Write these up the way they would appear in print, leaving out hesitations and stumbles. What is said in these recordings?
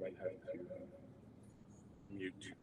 might have to mute.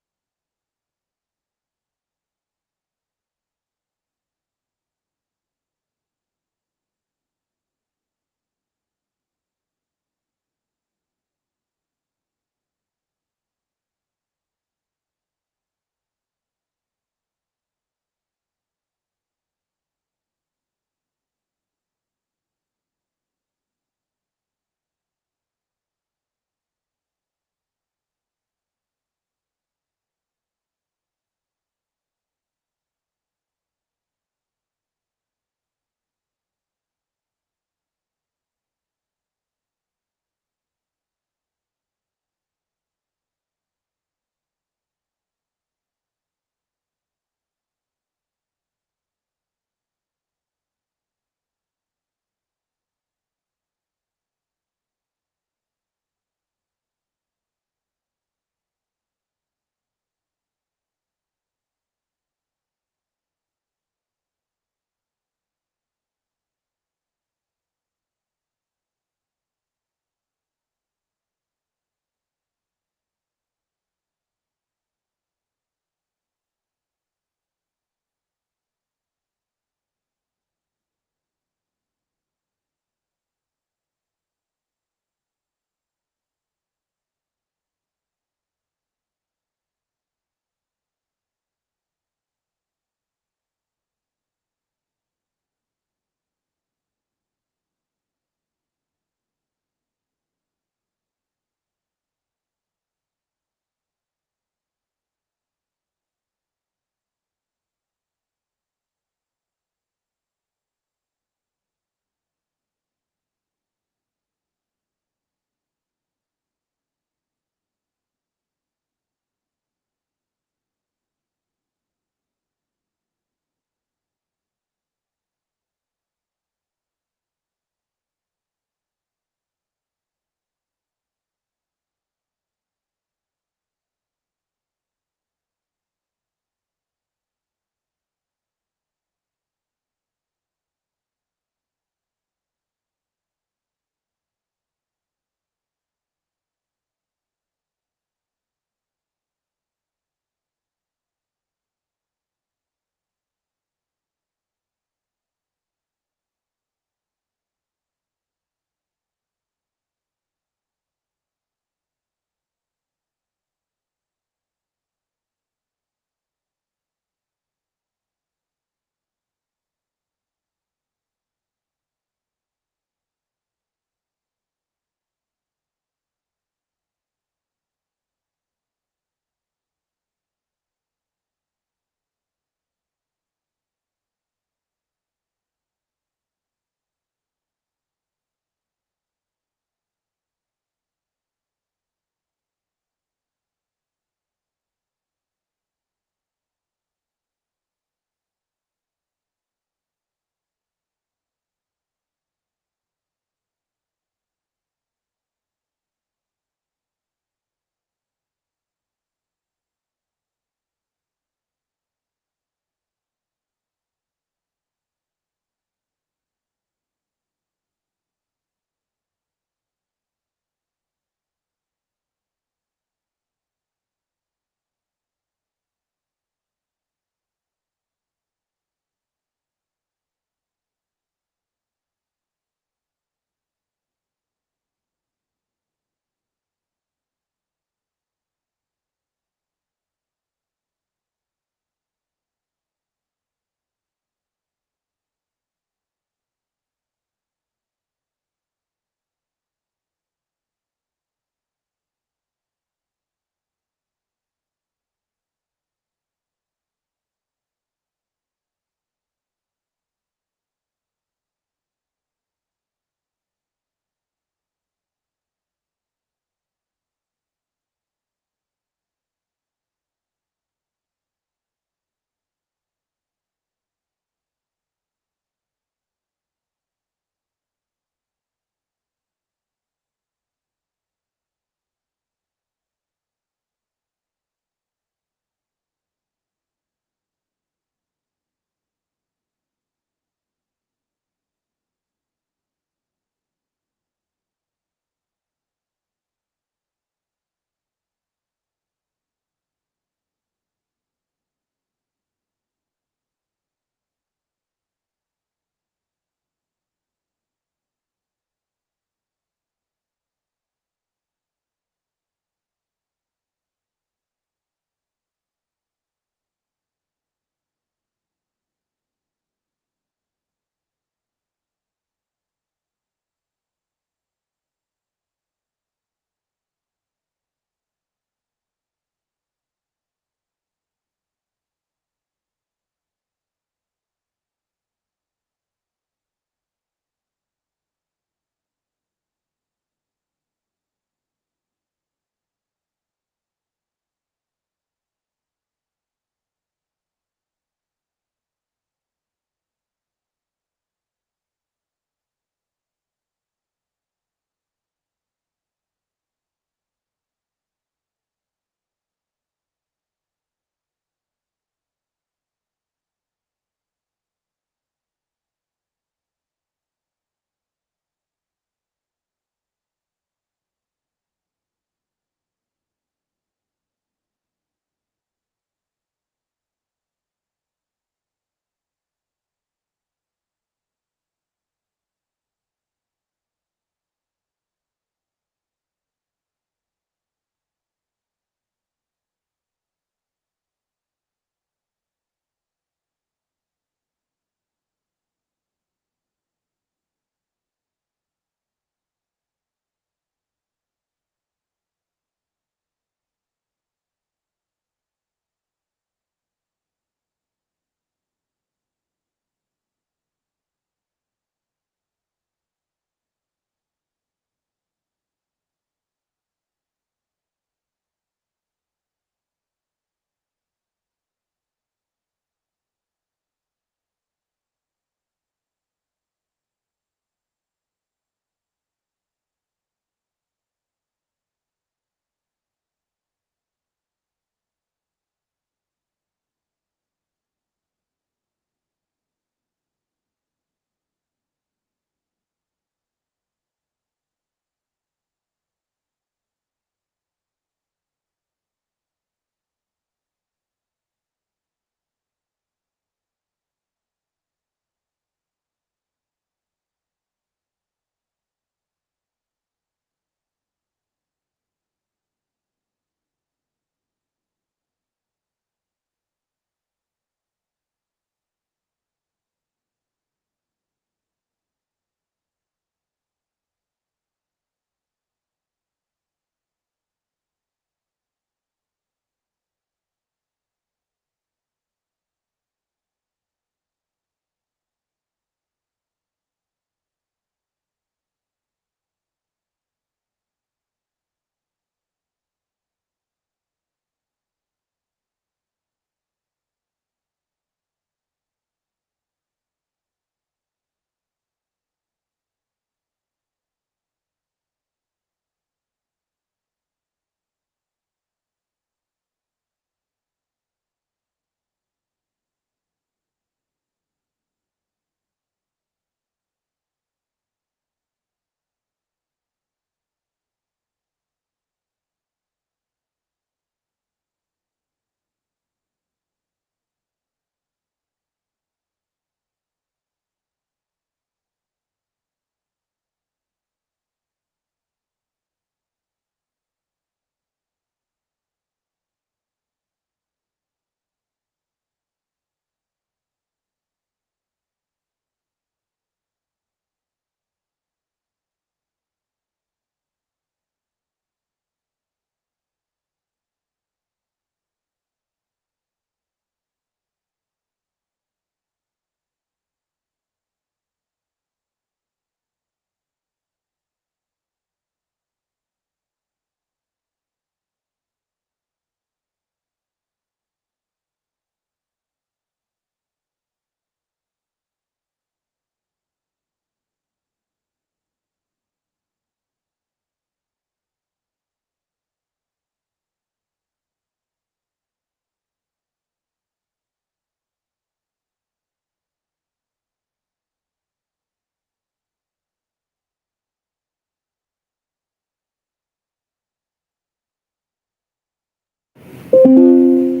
Good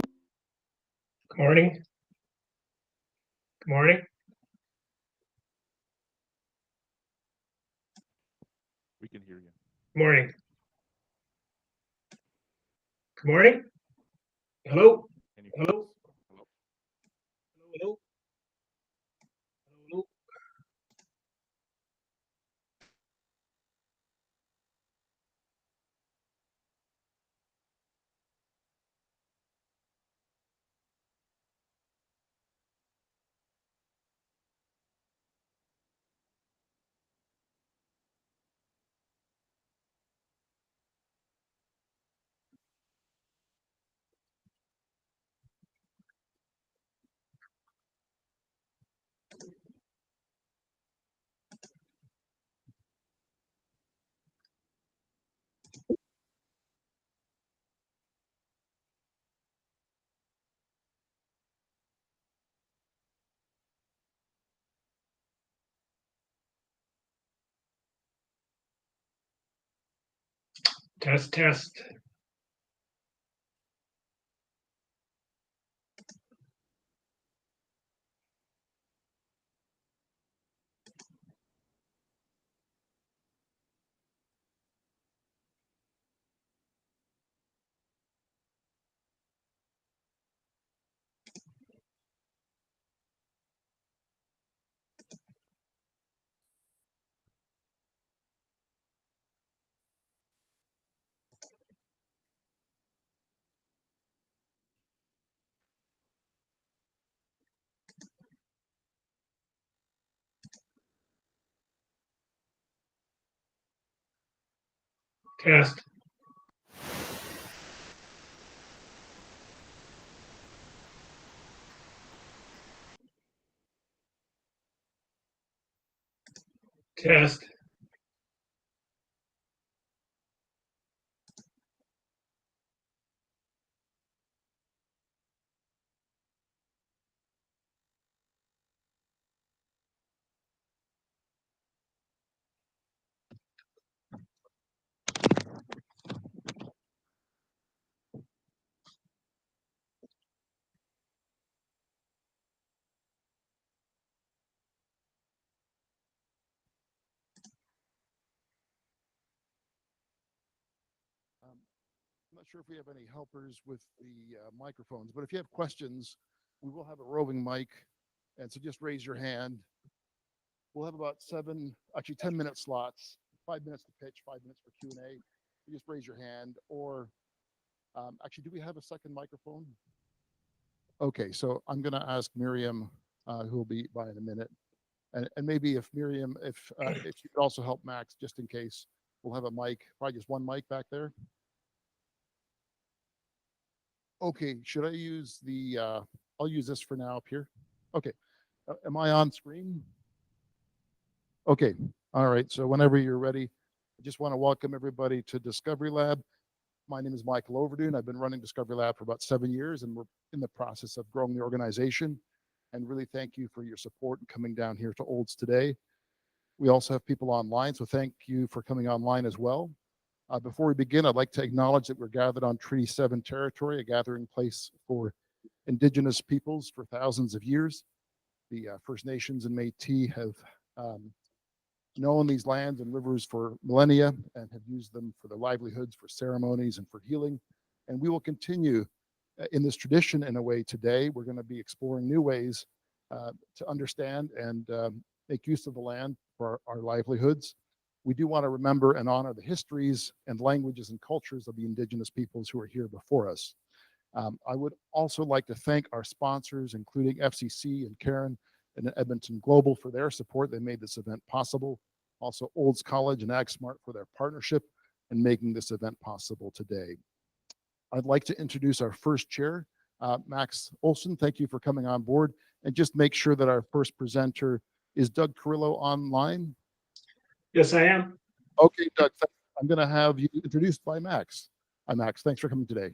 morning. Good morning. We can hear you. Good morning. Good morning. Hello. Can you Hello. Hello. Hello. Hello. Test, test. Test. Test. I'm not sure if we have any helpers with the microphones, but if you have questions, we will have a roving mic. And so just raise your hand. We'll have about 10-minute slots, 5 minutes to pitch, 5 minutes for Q&A. You just raise your hand or actually, do we have a second microphone? Okay, so I'm going to ask Miriam, who will be by in a minute. And maybe if Miriam, if you could also help Max, just in case, we'll have a mic, probably just one mic back there. Okay, should I use the, I'll use this for now up here. Okay, am I on screen? Okay, all right, so whenever you're ready, I just want to welcome everybody to DiscoveryLab. My name is Michael Overdoon. I've been running DiscoveryLab for about 7 years, and we're in the process of growing the organization. And really thank you for your support and coming down here to Olds today. We also have people online, so thank you for coming online as well. Before we begin, I'd like to acknowledge that we're gathered on Treaty 7 territory, a gathering place for Indigenous peoples for thousands of years. The First Nations and Métis have known these lands and rivers for millennia and have used them for their livelihoods, for ceremonies, and for healing. And we will continue in this tradition in a way today. We're going to be exploring new ways to understand and make use of the land for our livelihoods. We do want to remember and honor the histories and languages and cultures of the Indigenous peoples who are here before us. I would also like to thank our sponsors, including FCC and Karen and Edmonton Global for their support. They made this event possible. Also Olds College and AgSmart for their partnership in making this event possible today. I'd like to introduce our first chair, Max Olson. Thank you for coming on board. And just make sure that our first presenter is Doug Kirillo online. Yes, I am. Okay, Doug, I'm going to have you introduced by Max. Hi, Max. Thanks for coming today.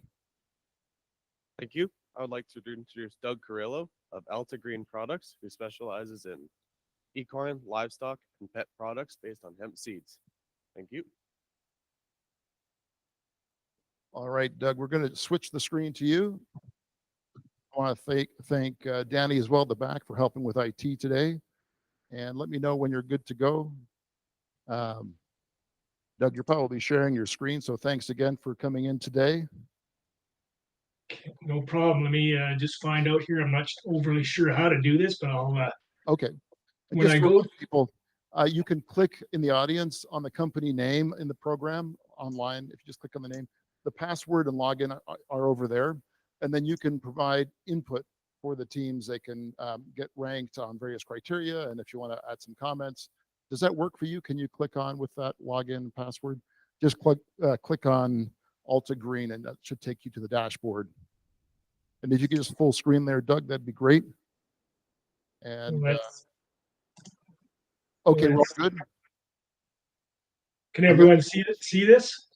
Thank you. I would like to introduce Doug Kirillo of AltaGreen Products, who specializes in equine, livestock, and pet products based on hemp seeds. Thank you. All right, Doug, we're going to switch the screen to you. I want to thank Danny as well at the back for helping with IT today. And let me know when you're good to go. Doug, you're probably sharing your screen, so thanks again for coming in today. No problem. Let me just find out here. I'm not overly sure how to do this, but I'll. Okay. And When just I for go, people, you can click in the audience on the company name in the program online. If you just click on the name, the password and login are over there. And then you can provide input for the teams. They can get ranked on various criteria. And if you want to add some comments, does that work for you? Can you click on with that login password? Just click on AltaGreen and that should take you to the dashboard. And if you could just full screen there, Doug, that'd be great. And okay, we're all good. Can everyone see this?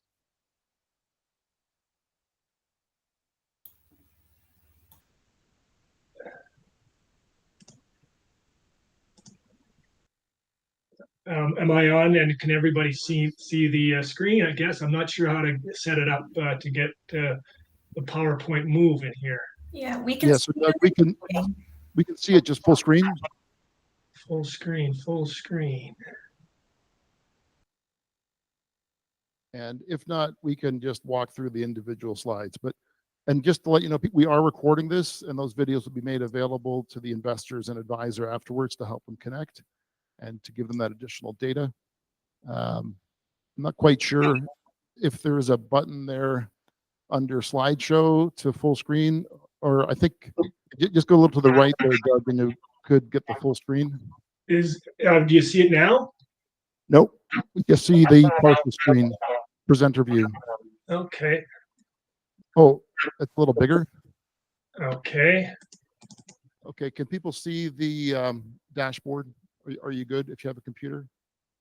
Am I on, and can everybody see the screen? I guess I'm not sure how to set it up to get the PowerPoint moving here. Yeah, we can. Yeah, so Doug, we can see it just full screen. Full screen, full screen. And if not, we can just walk through the individual slides. And just to let you know, we are recording this, and those videos will be made available to the investors and advisor afterwards to help them connect and to give them that additional data. I'm not quite sure if there is a button there under slideshow to full screen, or I think just go a little to the right there, Doug, and you could get the full screen. Do you see it now? Nope. You see the partial screen presenter view. Okay. Oh, it's a little bigger. Okay. Okay. Can people see the dashboard? Are you good? If you have a computer,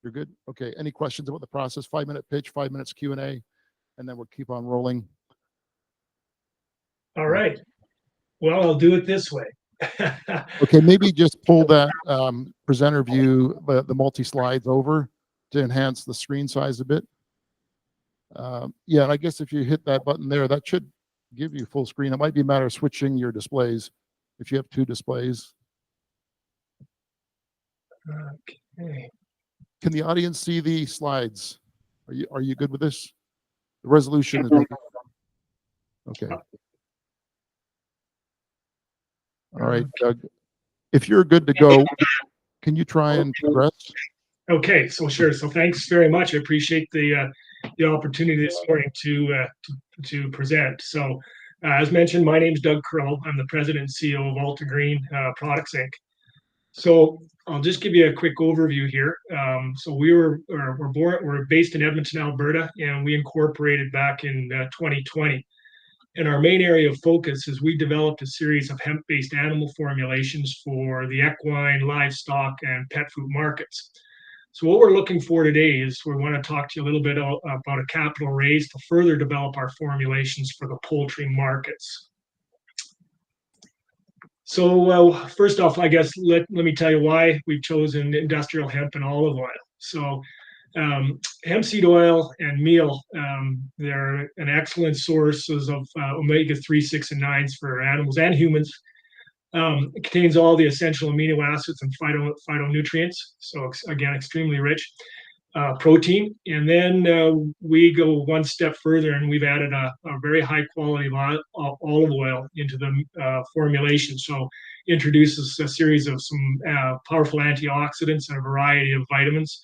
you're good. Okay. Any questions about the process? 5-minute pitch, 5 minutes Q&A, and then we'll keep on rolling. All right. Well, I'll do it this way. Okay. Maybe just pull that presenter view, the multi-slides over to enhance the screen size a bit. Yeah, and I guess if you hit that button there, that should give you full screen. It might be a matter of switching your displays if you have 2 displays. Okay. Can the audience see the slides? Are you good with this? The resolution is okay. All right, Doug. If you're good to go, can you try and progress? Okay, so sure. So thanks very much. I appreciate the opportunity this morning to present. So as mentioned, my name is Doug Kirillo. I'm the president and CEO of AltaGreen Products Inc. So I'll just give you a quick overview here. So we're based in Edmonton, Alberta, and we incorporated back in 2020. And our main area of focus is we developed a series of hemp-based animal formulations for the equine, livestock, and pet food markets. So what we're looking for today is we want to talk to you a little bit about a capital raise to further develop our formulations for the poultry markets. So first off, I guess let me tell you why we've chosen industrial hemp and olive oil. So hemp seed oil and meal, they're an excellent sources of omega-3, 6, and 9s for animals and humans. It contains all the essential amino acids and phytonutrients. So again, extremely rich. Protein. And then we go one step further and we've added a very high quality olive oil into the formulation. So introduces a series of some powerful antioxidants and a variety of vitamins,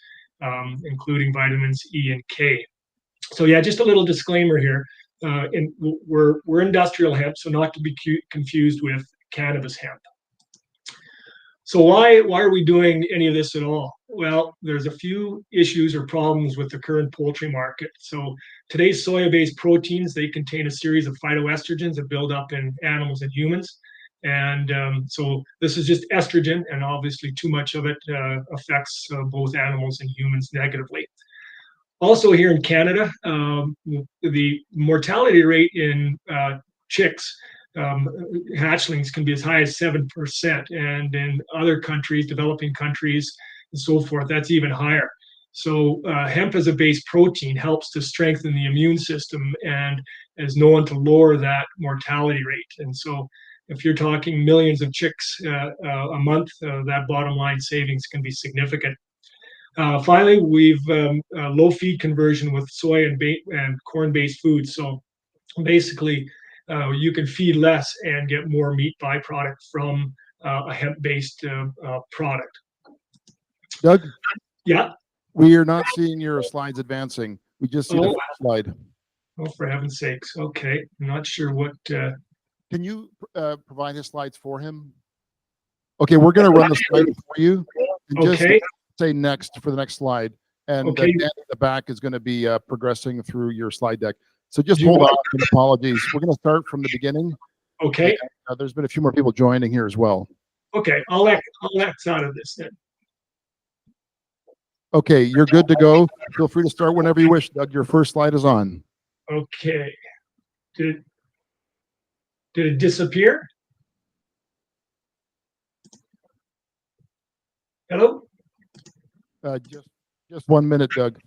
including vitamins E and K. So yeah, just a little disclaimer here. We're industrial hemp, so not to be confused with cannabis hemp. So why are we doing any of this at all? Well, there's a few issues or problems with the current poultry market. So today's soya-based proteins, they contain a series of phytoestrogens that build up in animals and humans. And so this is just estrogen, and obviously too much of it affects both animals and humans negatively. Also here in Canada, the mortality rate in chicks, hatchlings, can be as high as 7%, and in other countries, developing countries and so forth, that's even higher. So hemp as a base protein helps to strengthen the immune system and is known to lower that mortality rate. And so if you're talking millions of chicks a month, that bottom line savings can be significant. Finally, we've low feed conversion with soy and corn-based foods. So basically, you can feed less and get more meat byproduct from a hemp-based product. Doug, Yeah. we are not seeing your slides advancing. We just see the first slide. Oh, for heaven's sakes. Okay. I'm not sure what. Can you provide his slides for him? Okay, we're going to run the slide for you. And just say next for the next slide. And Dan in the back is going to be progressing through your slide deck. So just hold on and apologies. We're going to start from the beginning. Okay. And, there's been a few more people joining here as well. Okay, I'll X out of this then. Okay, you're good to go. Feel free to start whenever you wish, Doug. Your first slide is on. Okay. Did it disappear? Hello? Just 1 minute, Doug.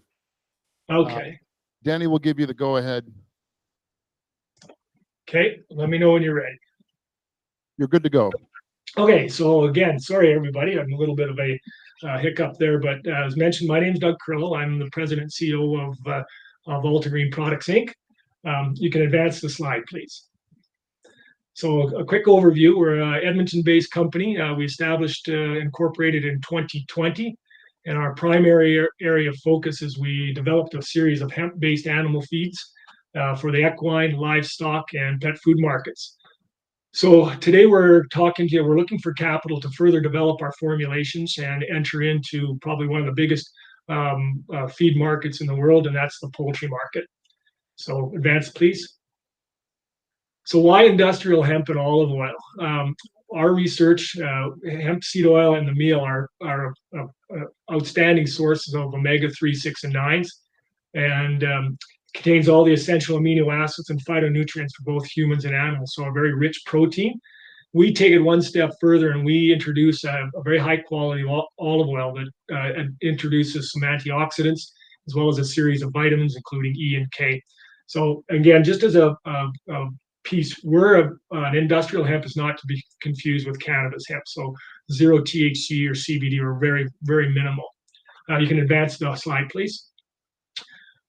Okay. Danny will give you the go ahead. Okay, let me know when you're ready. You're good to go. Okay, so again, sorry everybody, I'm a little bit of a hiccup there, but as mentioned, my name is Doug Kirillo. I'm the president and CEO of AltaGreen Products Inc. You can advance the slide, please. So a quick overview, we're an Edmonton-based company. We established, incorporated in 2020, and our primary area of focus is we developed a series of hemp-based animal feeds for the equine, livestock, and pet food markets. So today we're talking to you, we're looking for capital to further develop our formulations and enter into probably one of the biggest feed markets in the world, and that's the poultry market. So advance, please. So why industrial hemp and olive oil? Our research, hemp seed oil and the meal are outstanding sources of omega-3, 6, and 9s, and contains all the essential amino acids and phytonutrients for both humans and animals, so a very rich protein. We take it one step further and we introduce a very high quality olive oil that introduces some antioxidants as well as a series of vitamins, including E and K. So again, just as a piece, an industrial hemp is not to be confused with cannabis hemp. So 0 THC or CBD are very, very minimal. You can advance the slide, please.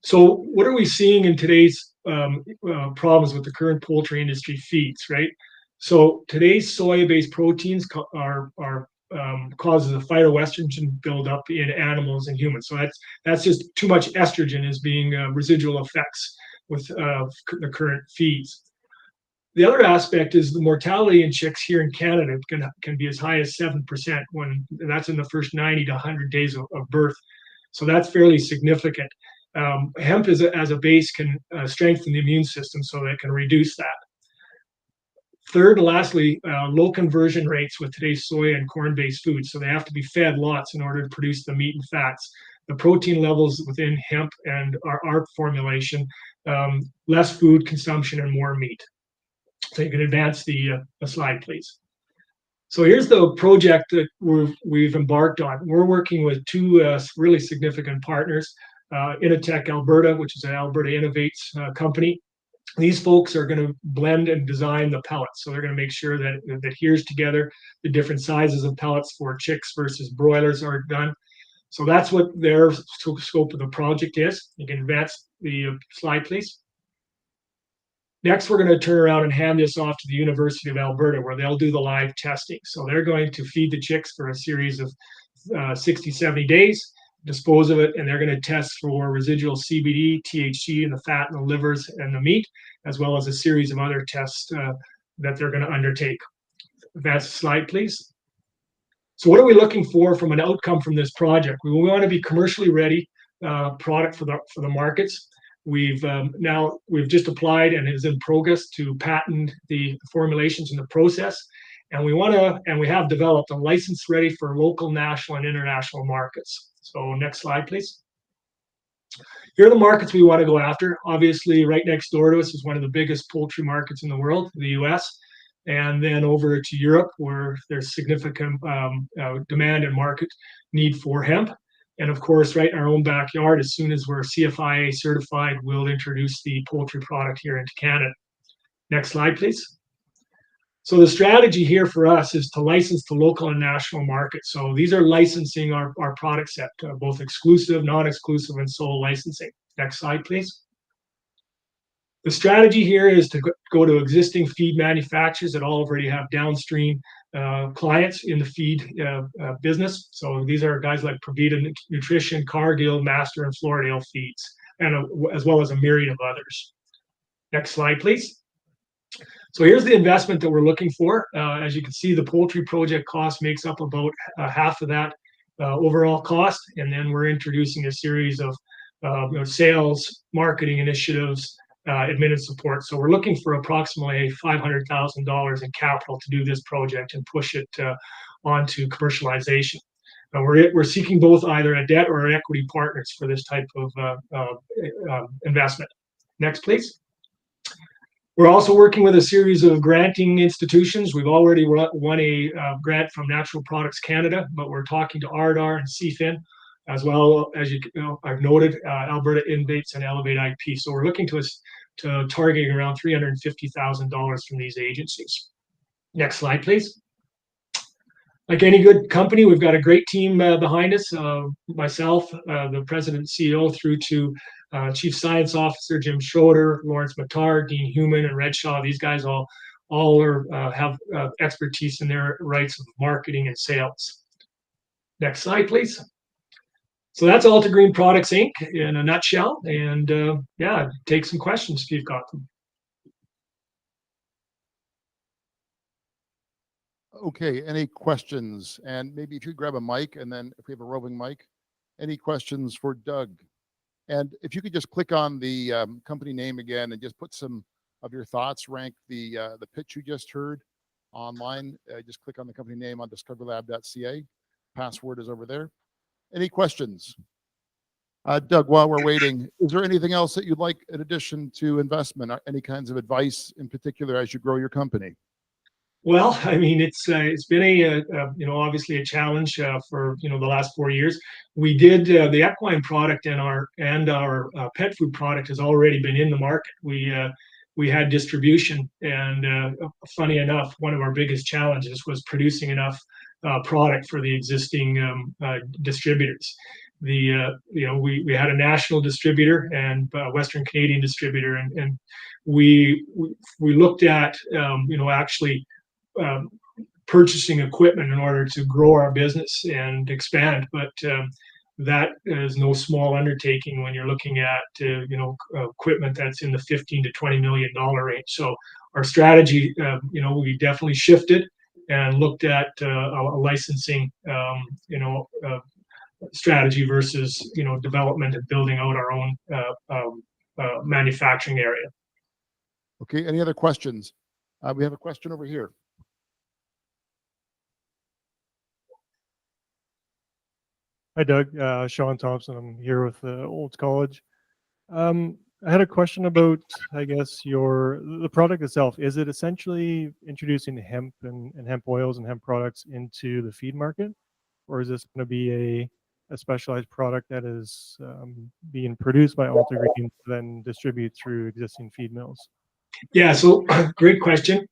So what are we seeing in today's problems with the current poultry industry feeds, right? So today's soy-based proteins causes a phytoestrogen buildup in animals and humans. So that's just too much estrogen is being residual effects with the current feeds. The other aspect is the mortality in chicks here in Canada can be as high as 7% when that's in the first 90 to 100 days of birth. So that's fairly significant. Hemp as a base can strengthen the immune system so that it can reduce that. Third, and lastly, low conversion rates with today's soy and corn-based foods. So they have to be fed lots in order to produce the meat and fats. The protein levels within hemp and our formulation, less food consumption and more meat. So you can advance the slide, please. So here's the project that we've embarked on. We're working with two really significant partners, Initech Alberta, which is an Alberta Innovates company. These folks are going to blend and design the pellets. So they're going to make sure that it adheres together. The different sizes of pellets for chicks versus broilers are done. So that's what their scope of the project is. You can advance the slide, please. Next, we're going to turn around and hand this off to the University of Alberta, where they'll do the live testing. So they're going to feed the chicks for a series of 60, 70 days, dispose of it, and they're going to test for residual CBD, THC in the fat and the livers and the meat, as well as a series of other tests that they're going to undertake. Advance slide, please. So what are we looking for from an outcome from this project? We want to be commercially ready product for the markets. We've just applied and is in progress to patent the formulations in the process, and we have developed a license ready for local, national, and international markets. So next slide, please. Here are the markets we want to go after. Obviously, right next door to us is one of the biggest poultry markets in the world, the US, and then over to Europe, where there's significant demand and market need for hemp. And of course, right in our own backyard, as soon as we're CFIA certified, we'll introduce the poultry product here into Canada. Next slide, please. So the strategy here for us is to license to local and national markets. So these are licensing our product set, both exclusive, non-exclusive, and sole licensing. Next slide, please. The strategy here is to go to existing feed manufacturers that already have downstream clients in the feed business. So these are guys like Provita Nutrition, Cargill, Master, and Floridale Feeds, and as well as a myriad of others. Next slide, please. So here's the investment that we're looking for. As you can see, the poultry project cost makes up about half of that overall cost, and then we're introducing a series of sales, marketing initiatives, admin support. So we're looking for approximately $500,000 in capital to do this project and push it onto commercialization. We're seeking both either a debt or equity partners for this type of investment. Next, please. We're also working with a series of granting institutions. We've already won a grant from Natural Products Canada, but we're talking to ARDAR and CFIN, as well as I've noted, Alberta Innovates and Elevate IP. So we're looking to targeting around $350,000 from these agencies. Next slide, please. Like any good company, we've got a great team behind us. Myself, the president and CEO, through to Chief Science Officer Jim Schroeder, Lawrence Matar, Dean Human, and Red Shaw. These guys all have expertise in their rights of marketing and sales. Next slide, please. So that's AltaGreen Products Inc. in a nutshell. And yeah, take some questions if you've got them. Okay, any questions? And maybe if you grab a mic, and then if we have a roving mic, any questions for Doug? And if you could just click on the company name again and just put some of your thoughts, rank the pitch you just heard online. Just click on the company name on discoverylab.ca. Password is over there. Any questions? Doug, while we're waiting, is there anything else that you'd like in addition to investment? Any kinds of advice in particular as you grow your company? Well, I mean, it's been obviously a challenge for the last 4 years. We did the equine product and our pet food product has already been in the market. We had distribution, and funny enough, one of our biggest challenges was producing enough product for the existing distributors. We had a national distributor and a Western Canadian distributor, and we looked at actually purchasing equipment in order to grow our business and expand, but that is no small undertaking when you're looking at equipment that's in the $15 to $20 million range. So our strategy, we definitely shifted and looked at a licensing strategy versus development and building out our own manufacturing area. Okay, any other questions? We have a question over here. Hi, Doug. Sean Thompson. I'm here with Olds College. I had a question about, I guess, the product itself. Is it essentially introducing hemp and hemp oils and hemp products into the feed market? Or is this going to be a specialized product that is being produced by AltaGreen to then distribute through existing feed mills? Yeah, so great question.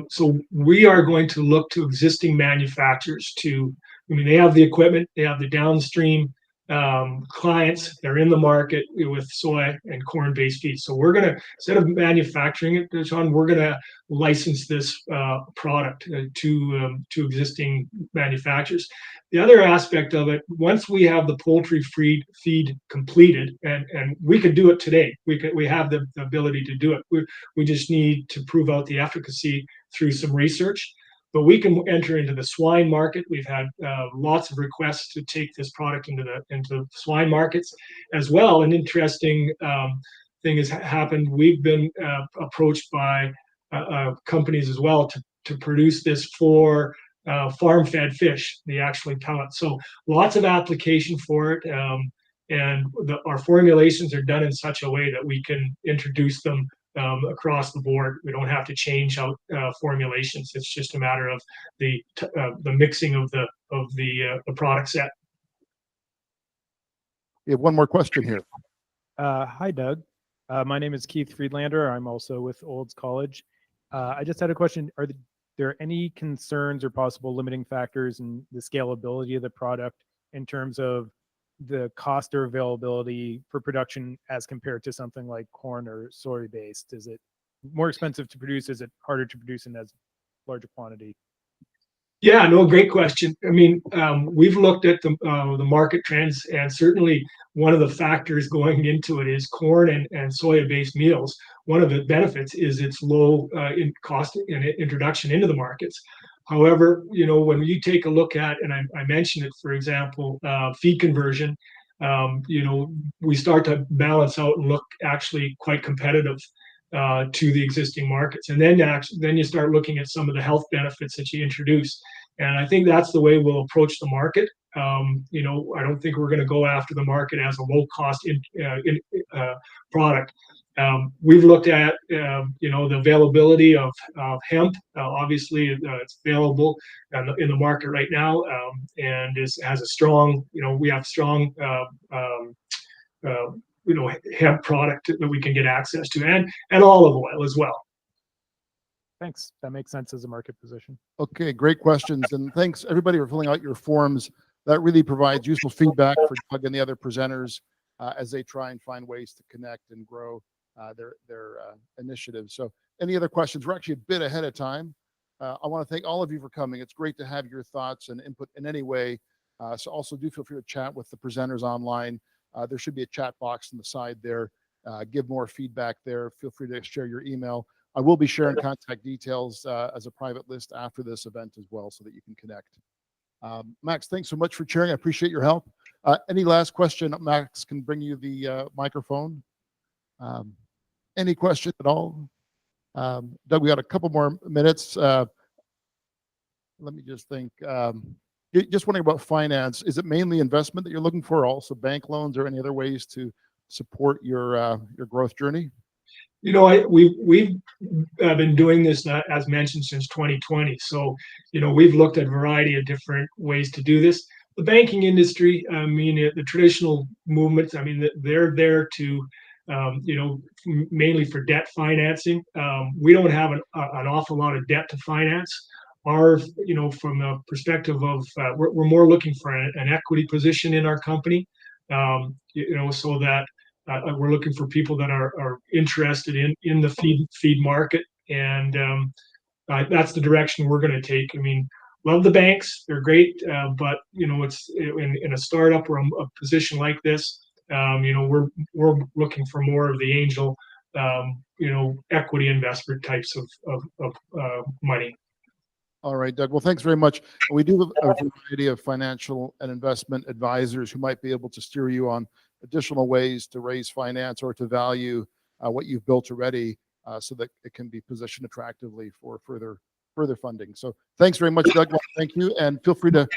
So we are going to look to existing manufacturers they have the equipment, they have the downstream clients, they're in the market with soy and corn-based feed. So we're going to, instead of manufacturing it, Sean, we're going to license this product to existing manufacturers. The other aspect of it, once we have the poultry feed completed, and we could do it today, we have the ability to do it. We just need to prove out the efficacy through some research. But we can enter into the swine market. We've had lots of requests to take this product into swine markets as well. An interesting thing has happened. We've been approached by companies as well to produce this for farm-fed fish, the actually pellets. So lots of application for it. And our formulations are done in such a way that we can introduce them across the board. We don't have to change out formulations. It's just a matter of the mixing of the product set. We have one more question here. Hi, Doug. My name is Keith Friedlander. I'm also with Olds College. I just had a question. Are there any concerns or possible limiting factors in the scalability of the product in terms of the cost or availability for production as compared to something like corn or soy based? Is it more expensive to produce? Is it harder to produce in as large a quantity? Yeah, no, great question. I mean, we've looked at the market trends, and certainly one of the factors going into it is corn and soya-based meals. One of the benefits is its low in cost and introduction into the markets. However, when you take a look at, and I mentioned it, for example, feed conversion, we start to balance out and look actually quite competitive to the existing markets. And then you start looking at some of the health benefits that you introduce. And I think that's the way we'll approach the market. I don't think we're going to go after the market as a low cost product. We've looked at, the availability of hemp. Obviously, it's available in the market right now, and has a strong, we have strong hemp product that we can get access to, and olive oil as well. Thanks. That makes sense as a market position. Okay, great questions. And thanks everybody for filling out your forms. That really provides useful feedback for Doug and the other presenters as they try and find ways to connect and grow their initiatives. So any other questions? We're actually a bit ahead of time. I want to thank all of you for coming. It's great to have your thoughts and input in any way. So also do feel free to chat with the presenters online. There should be a chat box on the side there. Give more feedback there. Feel free to share your email. I will be sharing contact details as a private list after this event as well, so that you can connect. Max, thanks so much for sharing. I appreciate your help. Any last question? Max can bring you the microphone. Any question at all? Doug, we got a couple more minutes. Let me just think. Just wondering about finance. Is it mainly investment that you're looking for, or also bank loans, or any other ways to support your growth journey? We've been doing this, as mentioned, since 2020. So, we've looked at a variety of different ways to do this. The banking industry, the traditional movements, they're there to, mainly for debt financing. We don't have an awful lot of debt to finance. From the perspective of, we're more looking for an equity position in our company, so that we're looking for people that are interested in the feed market, and that's the direction we're going to take. Love the banks; they're great, but it's in a startup or a position like this. We're looking for more of the angel, equity investment types of money. All right, Doug. Well, thanks very much. We do have a variety of financial and investment advisors who might be able to steer you on additional ways to raise finance or to value what you've built already, so that it can be positioned attractively for further funding. So thanks very much, Doug. Thank you, and feel free to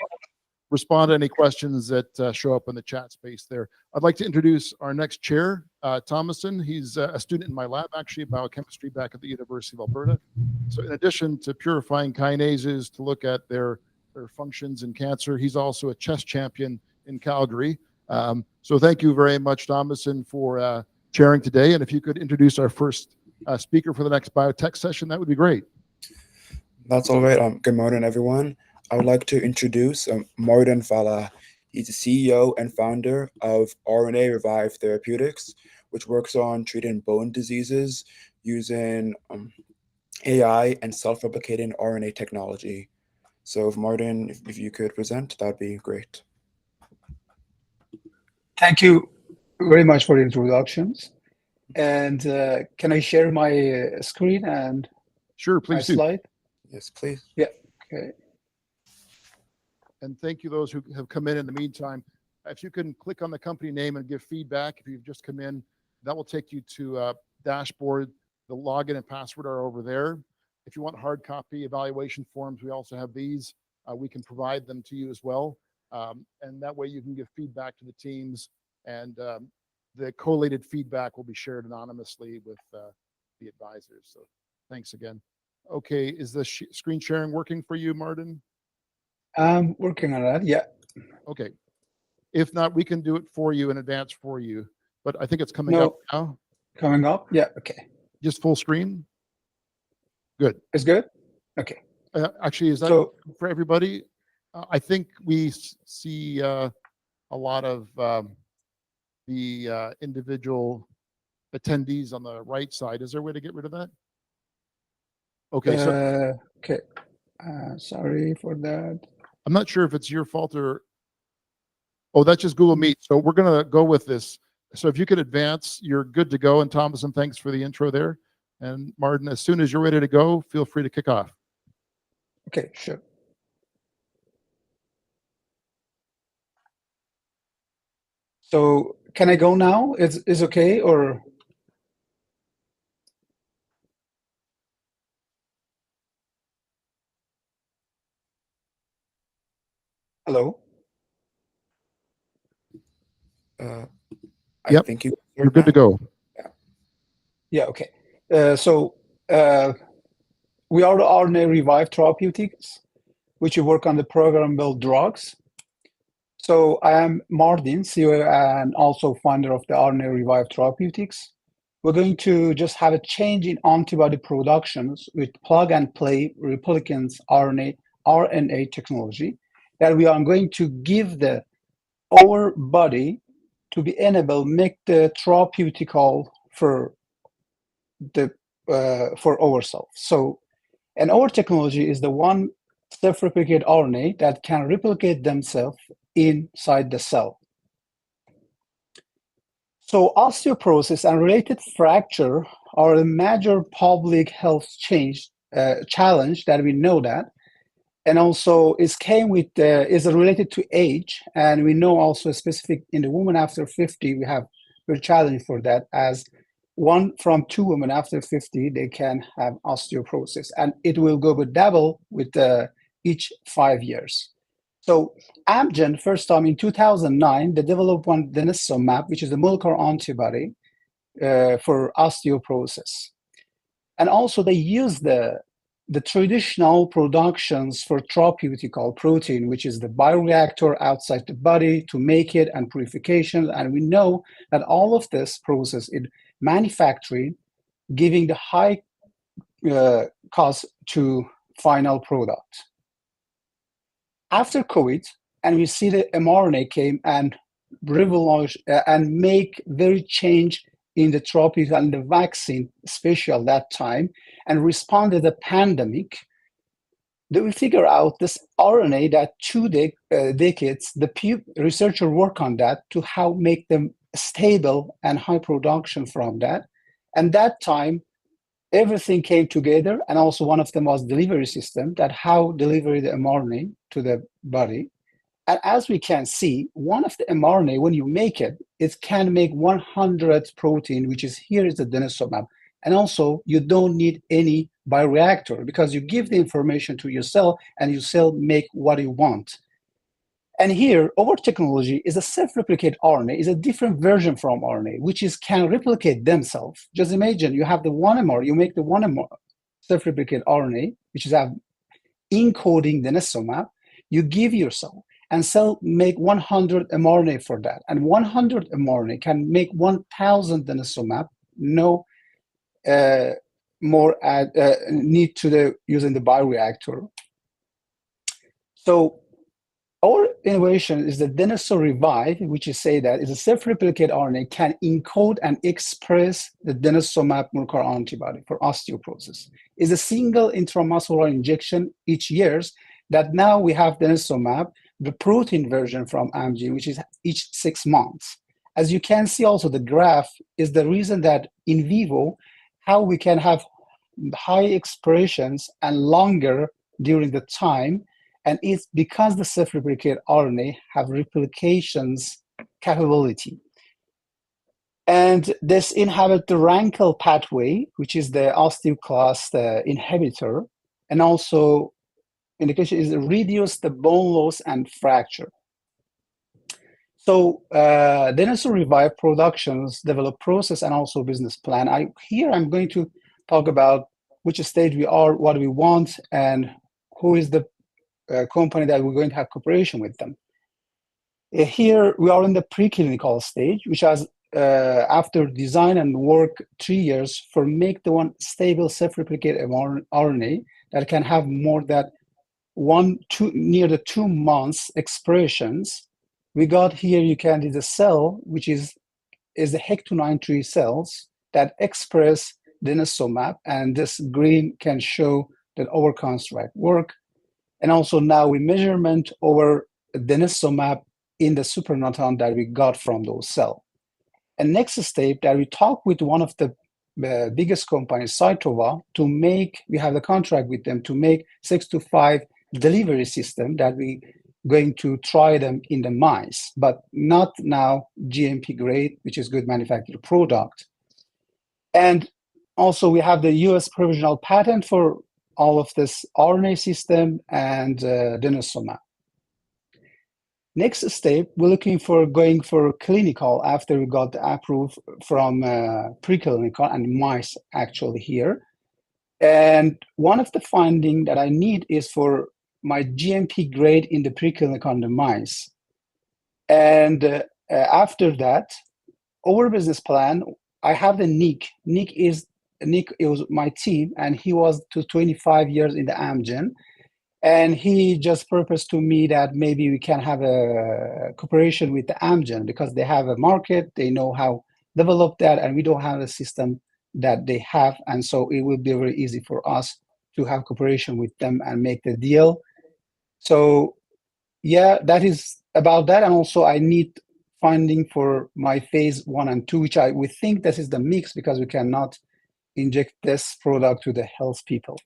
respond to any questions that show up in the chat space there. I'd like to introduce our next chair, Thomason. He's a student in my lab, actually, biochemistry back at the University of Alberta. So in addition to purifying kinases to look at their functions in cancer, he's also a chess champion in Calgary. So thank you very much, Thomason, for chairing today. And if you could introduce our first speaker for the next biotech session, that would be great. That's all right. Good morning, everyone. I would like to introduce Mardin Fallah. He's the CEO and founder of RNARevive Therapeutics, which works on treating bone diseases using AI and self-replicating RNA technology. So if Mardin, if you could present, that'd be great. Thank you very much for the introductions. And can I share my screen and sure, please my slide? Yes, please. Yeah. Okay. And thank you those who have come in the meantime. If you can click on the company name and give feedback, if you've just come in, that will take you to a dashboard. The login and password are over there. If you want hard copy evaluation forms, we also have these. We can provide them to you as well. And that way you can give feedback to the teams, and the collated feedback will be shared anonymously with the advisors. So thanks again. Okay, is the screen sharing working for you, Mardin? I'm working on that, yeah. Okay. If not, we can do it for you in advance for you. But I think it's coming No. up now. Coming up? Yeah, okay. Just full screen. Good. It's good? Okay. Actually, is that So, for everybody? I think we see a lot of the individual attendees on the right side. Is there a way to get rid of that? Okay, so okay. Sorry for that. I'm not sure if it's your fault or, oh, that's just Google Meet. So we're going to go with this. So if you could advance, you're good to go. And Thomason, thanks for the intro there. And Mardin, as soon as you're ready to go, feel free to kick off. Okay, sure. So can I go now? Is okay or? Hello? I Yep. think You're good to go. Yeah, okay. We are the RNARevive Therapeutics, which we work on the programmable drugs. So I am Mardin, CEO and also founder of the RNARevive Therapeutics. We're going to just have a change in antibody productions with plug-and-play replicants RNA technology that we are going to give our body to be enabled, make the therapeutical for ourselves. So, and our technology is the one self-replicate RNA that can replicate themselves inside the cell. So osteoporosis and related fracture are a major public health challenge that we know that. And also is related to age. And we know also specific in the woman after 50, we're challenged for that, as 1 from 2 women after 50, they can have osteoporosis. And it will go with double with each 5 years. So Amgen, first time in 2009, they developed one denosumab, which is a molecular antibody for osteoporosis. And also they use the traditional productions for therapeutical protein, which is the bioreactor outside the body to make it and purification. And we know that all of this process in manufacturing, giving the high cost to final product. After COVID, and we see the mRNA came and revolutionize and make very change in the therapeutic and the vaccine, especially that time, and respond to the pandemic, they will figure out this RNA that 2 decades, the researcher work on that to how make them stable and high production from that. And that time, everything came together, and also one of them was delivery system, that how deliver the mRNA to the body. And as we can see, one of the mRNA, when you make it, it can make 100 protein, which is here is the denosumab. And also, you don't need any bioreactor because you give the information to your cell and your cell make what you want. And here, our technology is a self-replicate RNA, is a different version from RNA, which can replicate themselves. Just imagine you have the 1 mRNA, you make the 1 mRNA self-replicate RNA, which is encoding denosumab, you give your cell, and cell make 100 mRNA for that. And 100 mRNA can make 1,000 denosumab, no more need to using the bioreactor. So our innovation is the DiscoveryLab, which is say that is a self-replicate RNA can encode and express the denosumab molecular antibody for osteoporosis. It's a single intramuscular injection each year that now we have denosumab, the protein version from Amgen, which is each 6 months. As you can see also, the graph is the reason that in vivo, how we can have high expressions and longer during the time. And it's because the self-replicate RNA have replications capability. And this inhibit the Rankel pathway, which is the osteoclast inhibitor, and also indication is reduce the bone loss and fracture. So DiscoveryLab Productions develop process and also business plan. Here I'm going to talk about which stage we are, what we want, and who is the company that we're going to have cooperation with them. Here we are in the preclinical stage, which has after design and work 3 years for make the one stable self-replicate RNA that can have more than near the 2 months expressions. We got here, you can see the cell, which is the HEC293 cells that express denosumab, and this green can show that our construct work. And also now we measurement over denosumab in the supernatant that we got from those cells. And next step that we talk with one of the biggest companies, Cytova, to make, we have a contract with them to make 6 to 5 delivery system that we going to try them in the mice, but not now GMP grade, which is good manufactured product. And also we have the US provisional patent for all of this RNA system and denosumab. Next step, we're looking for going for clinical after we got the approved from preclinical and mice actually here. And one of the finding that I need is for my GMP grade in the preclinical on the mice. And after that, our business plan, I have the Nick. Nick it was my team, and he was to 25 years in the Amgen. And he just proposed to me that maybe we can have a cooperation with the Amgen because they have a market, they know how to develop that, and we don't have a system that they have. And so it will be very easy for us to have cooperation with them and make the deal. So yeah, that is about that. And also I need funding for my phase 1 and 2, which we think this is the mix because we cannot inject this product to the health people.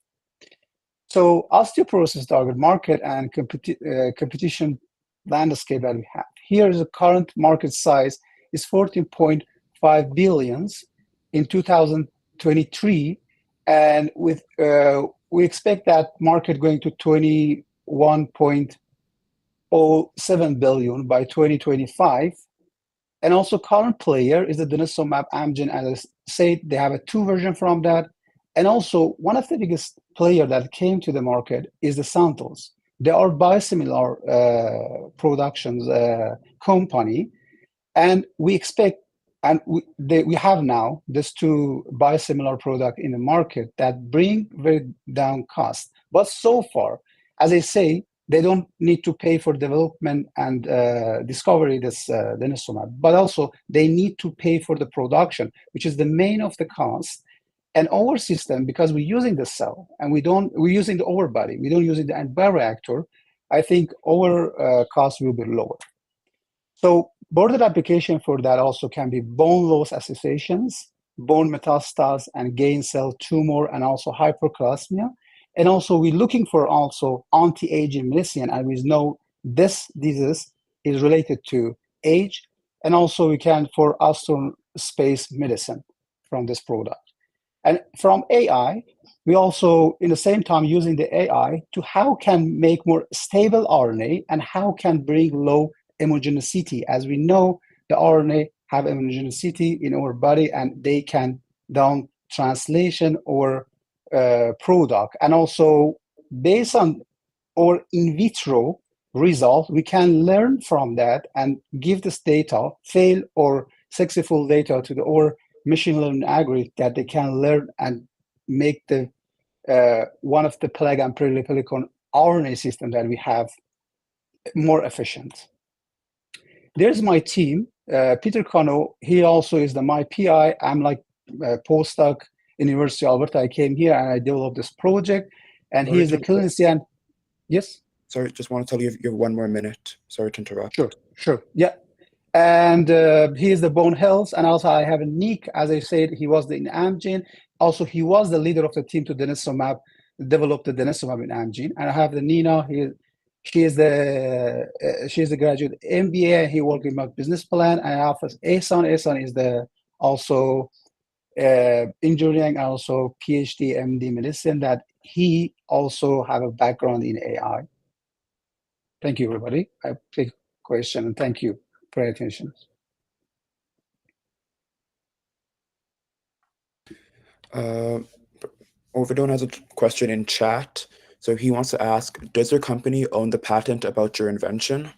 So osteoporosis target market and competition landscape that we have. Here is the current market size is 14.5 billions in 2023. And with we expect that market going to 21.07 billion by 2025. And also current player is the denosumab Amgen. As I said, they have a 2 version from that. And also one of the biggest player that came to the market is the Santos. They are biosimilar productions company. And we expect, and we have now this 2 biosimilar product in the market that bring very down cost. But so far, as I say, they don't need to pay for development and discovery this denosumab, but also they need to pay for the production, which is the main of the cost. And our system, because we're using the cell and we're using the our body, we don't use the bioreactor, I think our cost will be lower. So border application for that also can be bone loss associations, bone metastasis and gain cell tumor, and also hypercalcemia. And also we're looking for also anti-aging medicine, and we know this disease is related to age, and also we can for space medicine from this product. And from AI, we also in the same time using the AI to how can make more stable RNA and how can bring low immunogenicity. As we know, the RNA have immunogenicity in our body and they can down translation or product. And also based on our in vitro result, we can learn from that and give this data, fail or successful data to our machine learning algorithm that they can learn and make the one of the plug and play RNA system that we have more efficient. There's my team, Peter Cano. He also is my PI. I'm like a postdoc, University of Alberta. I came here and I developed this project, and he is a clinician. Yes? Sorry, just want to tell you you have 1 more minute. Sorry to interrupt. Sure. Yeah. And he is the bone health. And also I have a Nick, as I said, he was in Amgen. Also, he was the leader of the team to denosumab, developed the denosumab in Amgen. And I have the Nina. She is the graduate MBA. He worked in my business plan. And I have Ehsan. Ehsan is the also engineering, also PhD, MD medicine. That he also have a background in AI. Thank you, everybody. I take question and thank you for your attention. Overdone has a question in chat. So he wants to ask, does your company own the patent about your invention?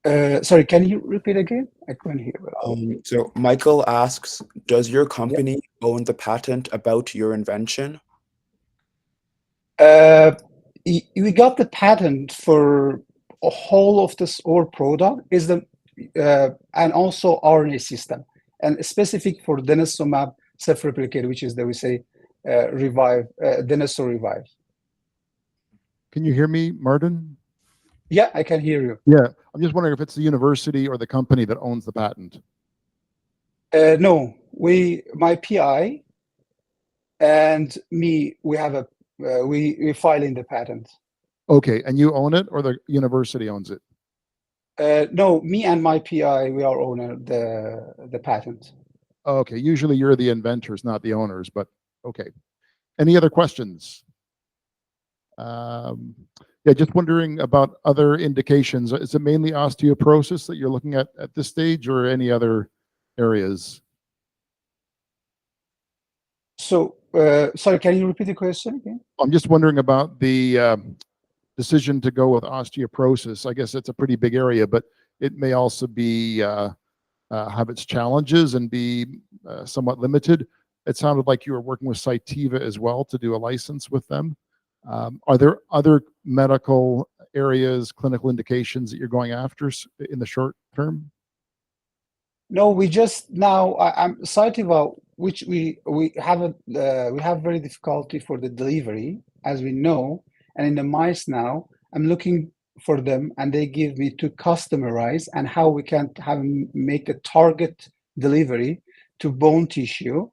Sorry, can you repeat again? I couldn't hear. So Michael asks, does your company own the patent about your invention? We got the patent for a whole of this our product is the and also RNA system and specific for denosumab self-replicator, which is that we say revive DiscoveryLab. Can you hear me, Mardin? Yeah, I can hear you. Yeah, I'm just wondering if it's the university or the company that owns the patent. No, my PI and me, we have a we filing the patent. Okay, and you own it, or the university owns it? No, me and my PI, we are owner the patent. Okay, usually you're the inventors, not the owners, but okay. Any other questions? Yeah, just wondering about other indications. Is it mainly osteoporosis that you're looking at this stage, or any other areas? So, sorry, can you repeat the question again? I'm just wondering about the decision to go with osteoporosis. I guess it's a pretty big area, but it may also be have its challenges and be somewhat limited. It sounded like you were working with Cytiva as well to do a license with them. Are there other medical areas, clinical indications that you're going after in the short term? No, we just now I'm Cytiva, which we have we have very difficulty for the delivery, as we know, and in the mice now I'm looking for them, and they give me to customize and how we can make the target delivery to bone tissue.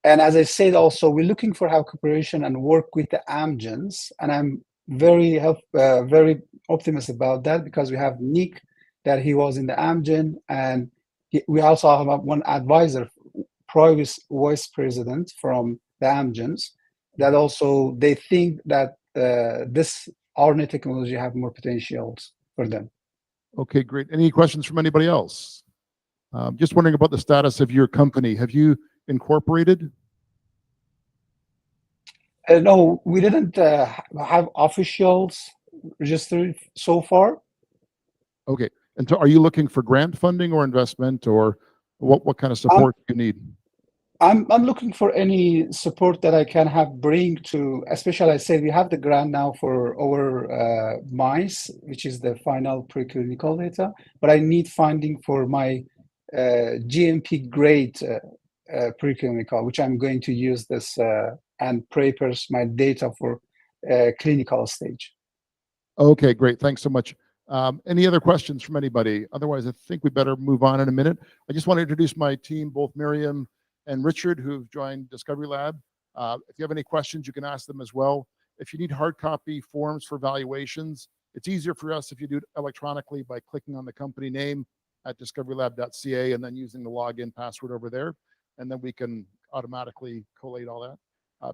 And as I said, also we're looking for how cooperation and work with the Amgens, and I'm very optimistic about that because we have Nick, that he was in the Amgen, and we also have one advisor, previous vice president from the Amgens, that also they think that this RNA technology have more potentials for them. Okay, great. Any questions from anybody else? Just wondering about the status of your company. Have you incorporated? No, we didn't have officials registered so far. Okay. And so are you looking for grant funding or investment, or what kind of support do you need? I'm looking for any support that I can bring to, especially I said we have the grant now for our mice, which is the final preclinical data, but I need funding for my GMP grade preclinical, which I'm going to use this and prepare my data for clinical stage. Okay, great. Thanks so much. Any other questions from anybody? Otherwise, I think we better move on in a minute. I just want to introduce my team, both Miriam and Richard, who've joined DiscoveryLab. If you have any questions, you can ask them as well. If you need hard copy forms for valuations, it's easier for us if you do it electronically by clicking on the company name at discoverylab.ca and then using the login password over there. And then we can automatically collate all that.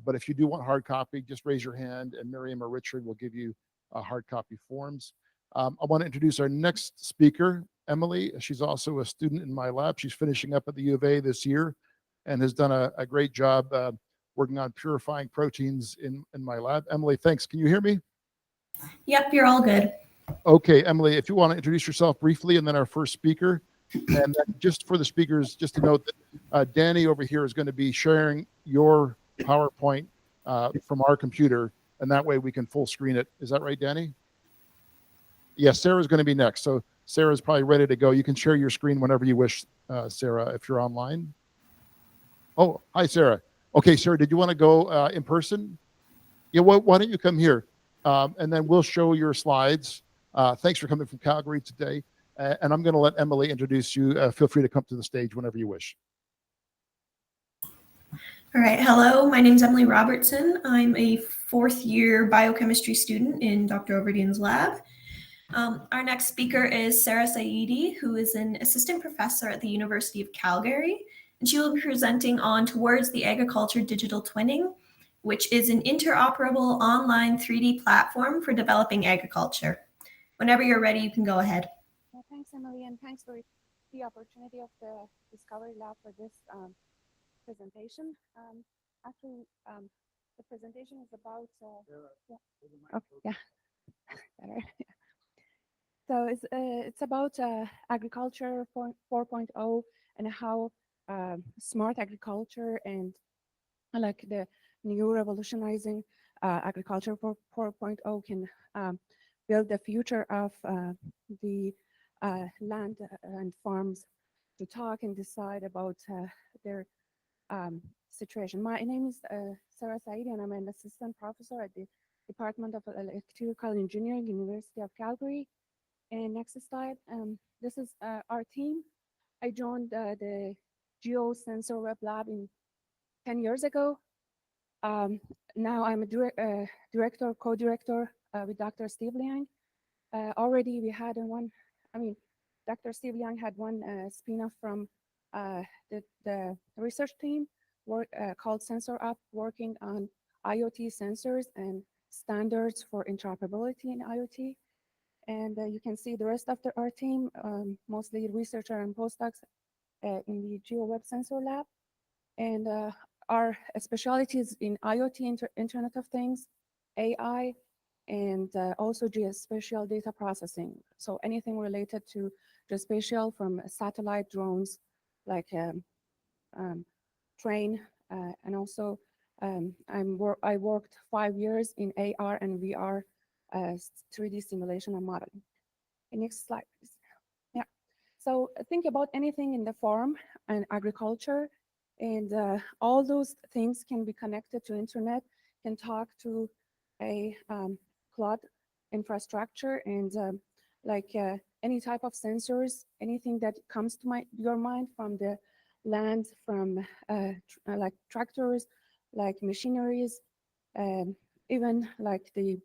But if you do want hard copy, just raise your hand and Miriam or Richard will give you hard copy forms. I want to introduce our next speaker, Emily. She's also a student in my lab. She's finishing up at the U of A this year and has done a great job working on purifying proteins in my lab. Emily, thanks. Can you hear me? Yep, you're all good. Okay, Emily, if you want to introduce yourself briefly, and then our first speaker. And just for the speakers, just to note that Danny over here is going to be sharing your PowerPoint from our computer, and that way we can full screen it. Is that right, Danny? Yes, Sarah's going to be next. So Sarah's probably ready to go. You can share your screen whenever you wish, Sarah, if you're online. Oh, hi, Sarah. Okay, Sarah, did you want to go in person? Yeah, why don't you come here? And then we'll show your slides. Thanks for coming from Calgary today. And I'm going to let Emily introduce you. Feel free to come to the stage whenever you wish. All right, hello, my name is Emily Robertson. I'm a fourth year biochemistry student in Dr. Overdian's lab. Our next speaker is Sara Saeedi, who is an assistant professor at the University of Calgary, and she will be presenting on Towards the Agriculture Digital Twinning, which is an interoperable online 3D platform for developing agriculture. Whenever you're ready, you can go ahead. Well, thanks, Emily, and thanks for the opportunity of the DiscoveryLab for this presentation. Actually, the presentation is about... yeah. Oh, yeah. Better. So it's about agriculture 4.0 and how smart agriculture and like the new revolutionizing agriculture 4.0 can build the future of the land and farms to talk and decide about their situation. My name is Sara Saeedi, and I'm an assistant professor at the Department of Electrical Engineering, University of Calgary. And next slide. This is our team. I joined the Geosensor Web Lab 10 years ago. Now I'm a director, co-director with Dr. Steve Liang. Already we had Dr. Steve Liang had one spin-off from the research team called SensorUp, working on IoT sensors and standards for interoperability in IoT. And you can see the rest of our team, mostly researcher and postdocs in the GeoWeb Sensor Lab. And our specialties in IoT, Internet of Things, AI, and also geospatial data processing. So anything related to geospatial, from satellite drones, like train, and also I worked 5 years in AR and VR 3D simulation and modeling. And next slide, please. Yeah. So think about anything in the farm and agriculture, and all those things can be connected to internet, can talk to a cloud infrastructure, and any type of sensors, anything that comes to your mind, from the land, from like tractors, like machineries, even like the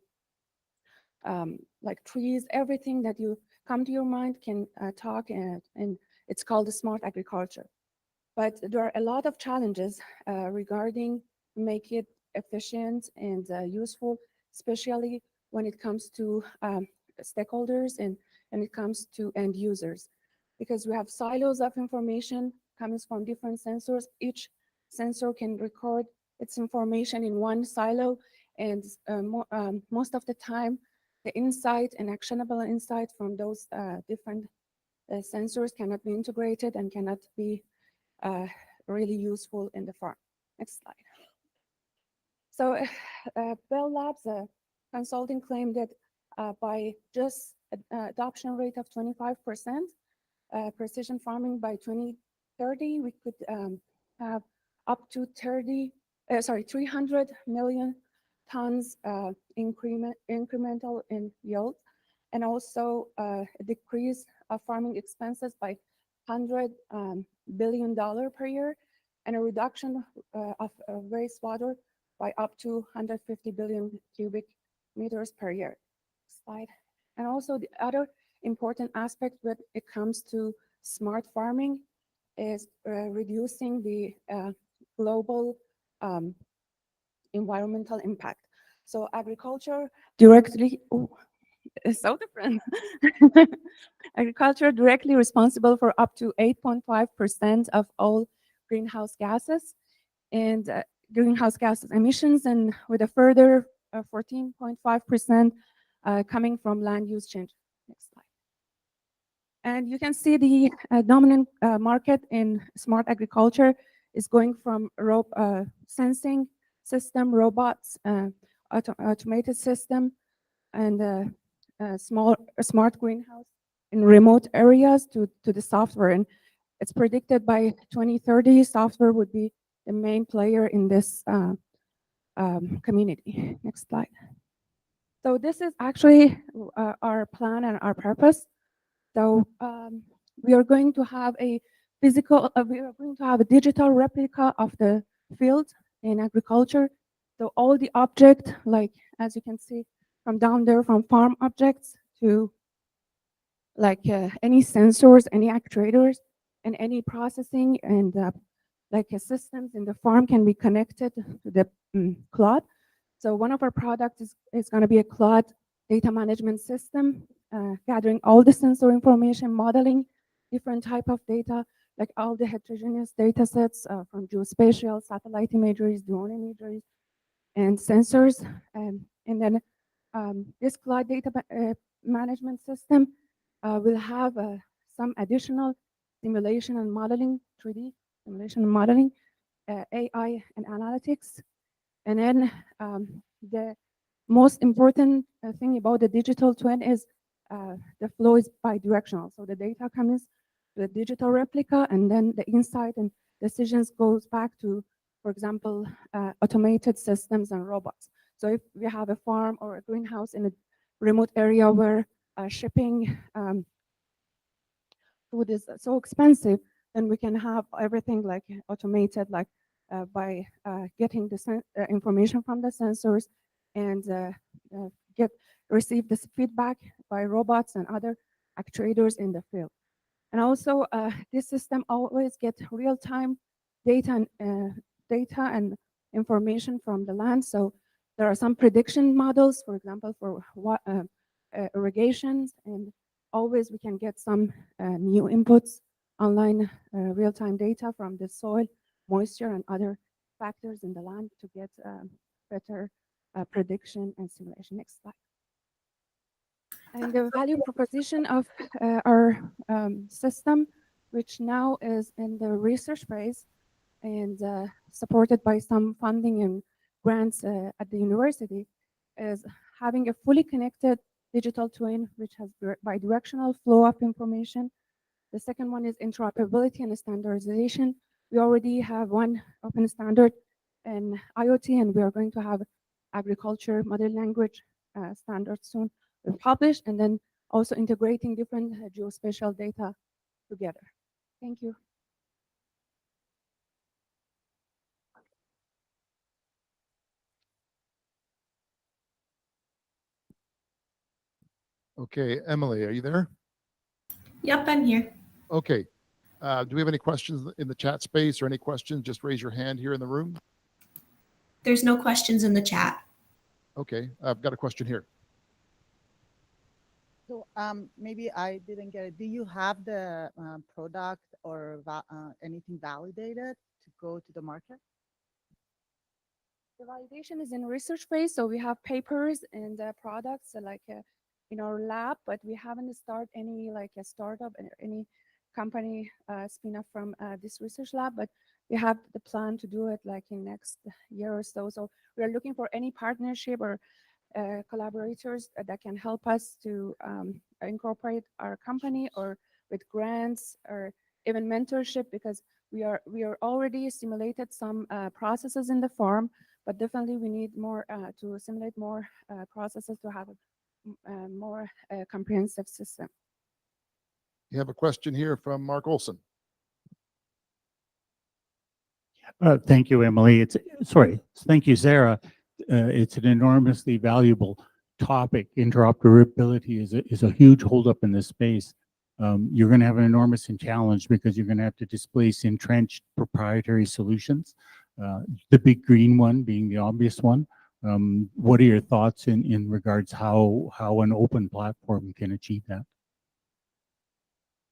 like trees, everything that you come to your mind can talk, and it's called smart agriculture. But there are a lot of challenges regarding make it efficient and useful, especially when it comes to stakeholders and it comes to end users, because we have silos of information coming from different sensors. Each sensor can record its information in one silo, and most of the time, the insight and actionable insight from those different sensors cannot be integrated and cannot be really useful in the farm. Next slide. So Bell Labs consulting claimed that by just adoption rate of 25%, precision farming by 2030, we could have up to 300 million tons incremental in yield, and also a decrease of farming expenses by $100 billion per year, and a reduction of wastewater by up to 150 billion cubic meters per year. Slide. And also the other important aspect when it comes to smart farming is reducing the global environmental impact. So agriculture directly, it's so different. Agriculture directly responsible for up to 8.5% of all greenhouse gases and greenhouse gas emissions, and with a further 14.5% coming from land use change. Next slide. And you can see the dominant market in smart agriculture is going from sensing system, robots, automated system, and smart greenhouse in remote areas to the software. And it's predicted by 2030, software would be the main player in this community. Next slide. So this is actually our plan and our purpose. So we are going to have a physical, we are going to have a digital replica of the field in agriculture. So all the objects, like as you can see from down there, from farm objects to like any sensors, any actuators, and any processing and like systems in the farm can be connected to the cloud. So one of our products is going to be a cloud data management system, gathering all the sensor information, modeling different type of data, like all the heterogeneous data sets from geospatial, satellite imageries, drone imageries, and sensors. And then this cloud data management system we'll have some additional simulation and modeling, 3D simulation and modeling, AI and analytics. And then the most important thing about the digital twin is the flow is bidirectional. So the data comes to the digital replica, and then the insight and decisions goes back to, for example, automated systems and robots. So if we have a farm or a greenhouse in a remote area where shipping food is so expensive, then we can have everything like automated, like by getting the information from the sensors and receive this feedback by robots and other actuators in the field. And also, this system always gets real-time data and information from the land. So there are some prediction models, for example, for irrigations, and always we can get some new inputs, online real-time data from the soil, moisture, and other factors in the land to get better prediction and simulation. Next slide. And the value proposition of our system, which now is in the research phase and supported by some funding and grants at the university, is having a fully connected digital twin, which has bidirectional flow of information. The second one is interoperability and standardization. We already have one open standard in IoT, and we are going to have agriculture model language standards soon published, and then also integrating different geospatial data together. Thank you. Okay, Emily, are you there? Yep, I'm here. Okay. Do we have any questions in the chat space or any questions? Just raise your hand here in the room. There's no questions in the chat. Okay, I've got a question here. So maybe I didn't get it. Do you have the product or anything validated to go to the market? The validation is in research phase, so we have papers and products like in our lab, but we haven't started any like a startup or any company spin-off from this research lab, but we have the plan to do it like in next year or so. So we are looking for any partnership or collaborators that can help us to incorporate our company, or with grants or even mentorship, because we are already simulated some processes in the farm, but definitely we need more to simulate more processes to have a more comprehensive system. You have a question here from Mark Olson. Thank you, Emily. Thank you, Sara. It's an enormously valuable topic. Interoperability is a huge holdup in this space. You're going to have an enormous challenge because you're going to have to displace entrenched proprietary solutions. The big green one being the obvious one. What are your thoughts in regards how an open platform can achieve that?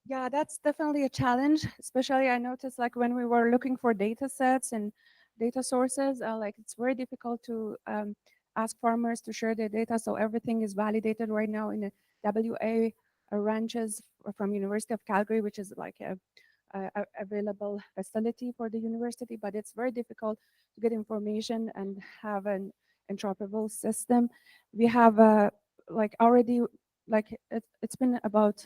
Yeah, that's definitely a challenge. Especially I noticed like when we were looking for data sets and data sources, like it's very difficult to ask farmers to share their data. So everything is validated right now in the WA ranches from University of Calgary, which is like a available facility for the university, but it's very difficult to get information and have an interoperable system. We have like already, like it's been about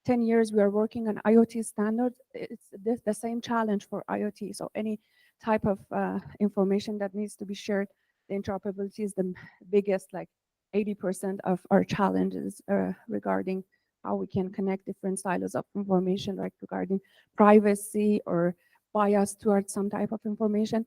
10 years we are working on IoT standards. It's the same challenge for IoT. So any type of information that needs to be shared, the interoperability is the biggest, like 80% of our challenges regarding how we can connect different silos of information, like regarding privacy or bias towards some type of information.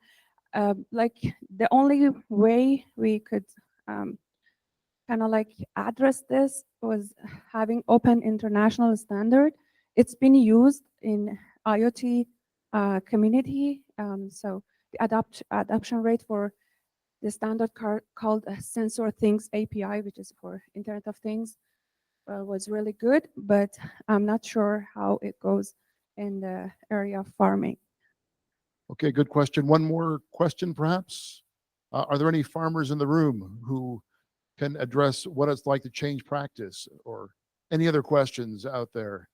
Like the only way we could kind of like address this was having open international standard. It's been used in IoT community. So the adoption rate for the standard called Sensor Things API, which is for Internet of Things, was really good, but I'm not sure how it goes in the area of farming. Okay, good question. One more question, perhaps. Are there any farmers in the room who can address what it's like to change practice or Any other questions out there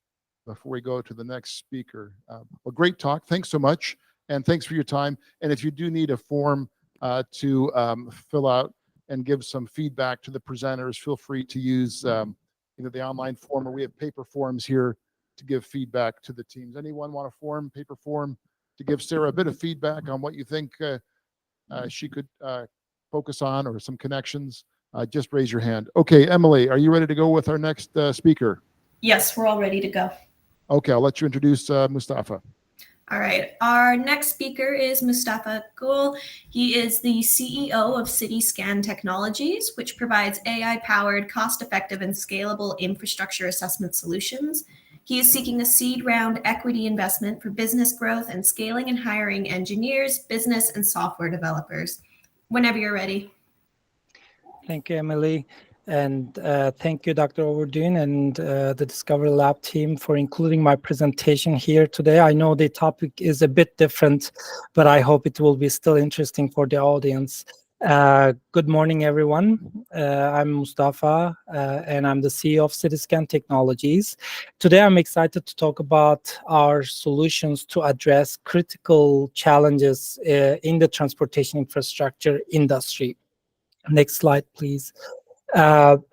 before we go to the next speaker? Well, great talk. Thanks so much. And thanks for your time. And if you do need a form to fill out and give some feedback to the presenters, feel free to use either the online form, or we have paper forms here to give feedback to the teams. Anyone want a paper form to give Sara a bit of feedback on what you think she could focus on, or some connections? Just raise your hand. Okay, Emily, are you ready to go with our next speaker? Yes, we're all ready to go. Okay, I'll let you introduce Mustafa. All right, our next speaker is Mustafa Gul. He is the CEO of CityScan Technologies, which provides AI-powered, cost-effective, and scalable infrastructure assessment solutions. He is seeking a seed round equity investment for business growth and scaling and hiring engineers, business, and software developers. Whenever you're ready. Thank you, Emily. And thank you, Dr. Overdien and the DiscoveryLab team for including my presentation here today. I know the topic is a bit different, but I hope it will be still interesting for the audience. Good morning, everyone. I'm Mustafa, and I'm the CEO of CityScan Technologies. Today, I'm excited to talk about our solutions to address critical challenges in the transportation infrastructure industry. Next slide, please.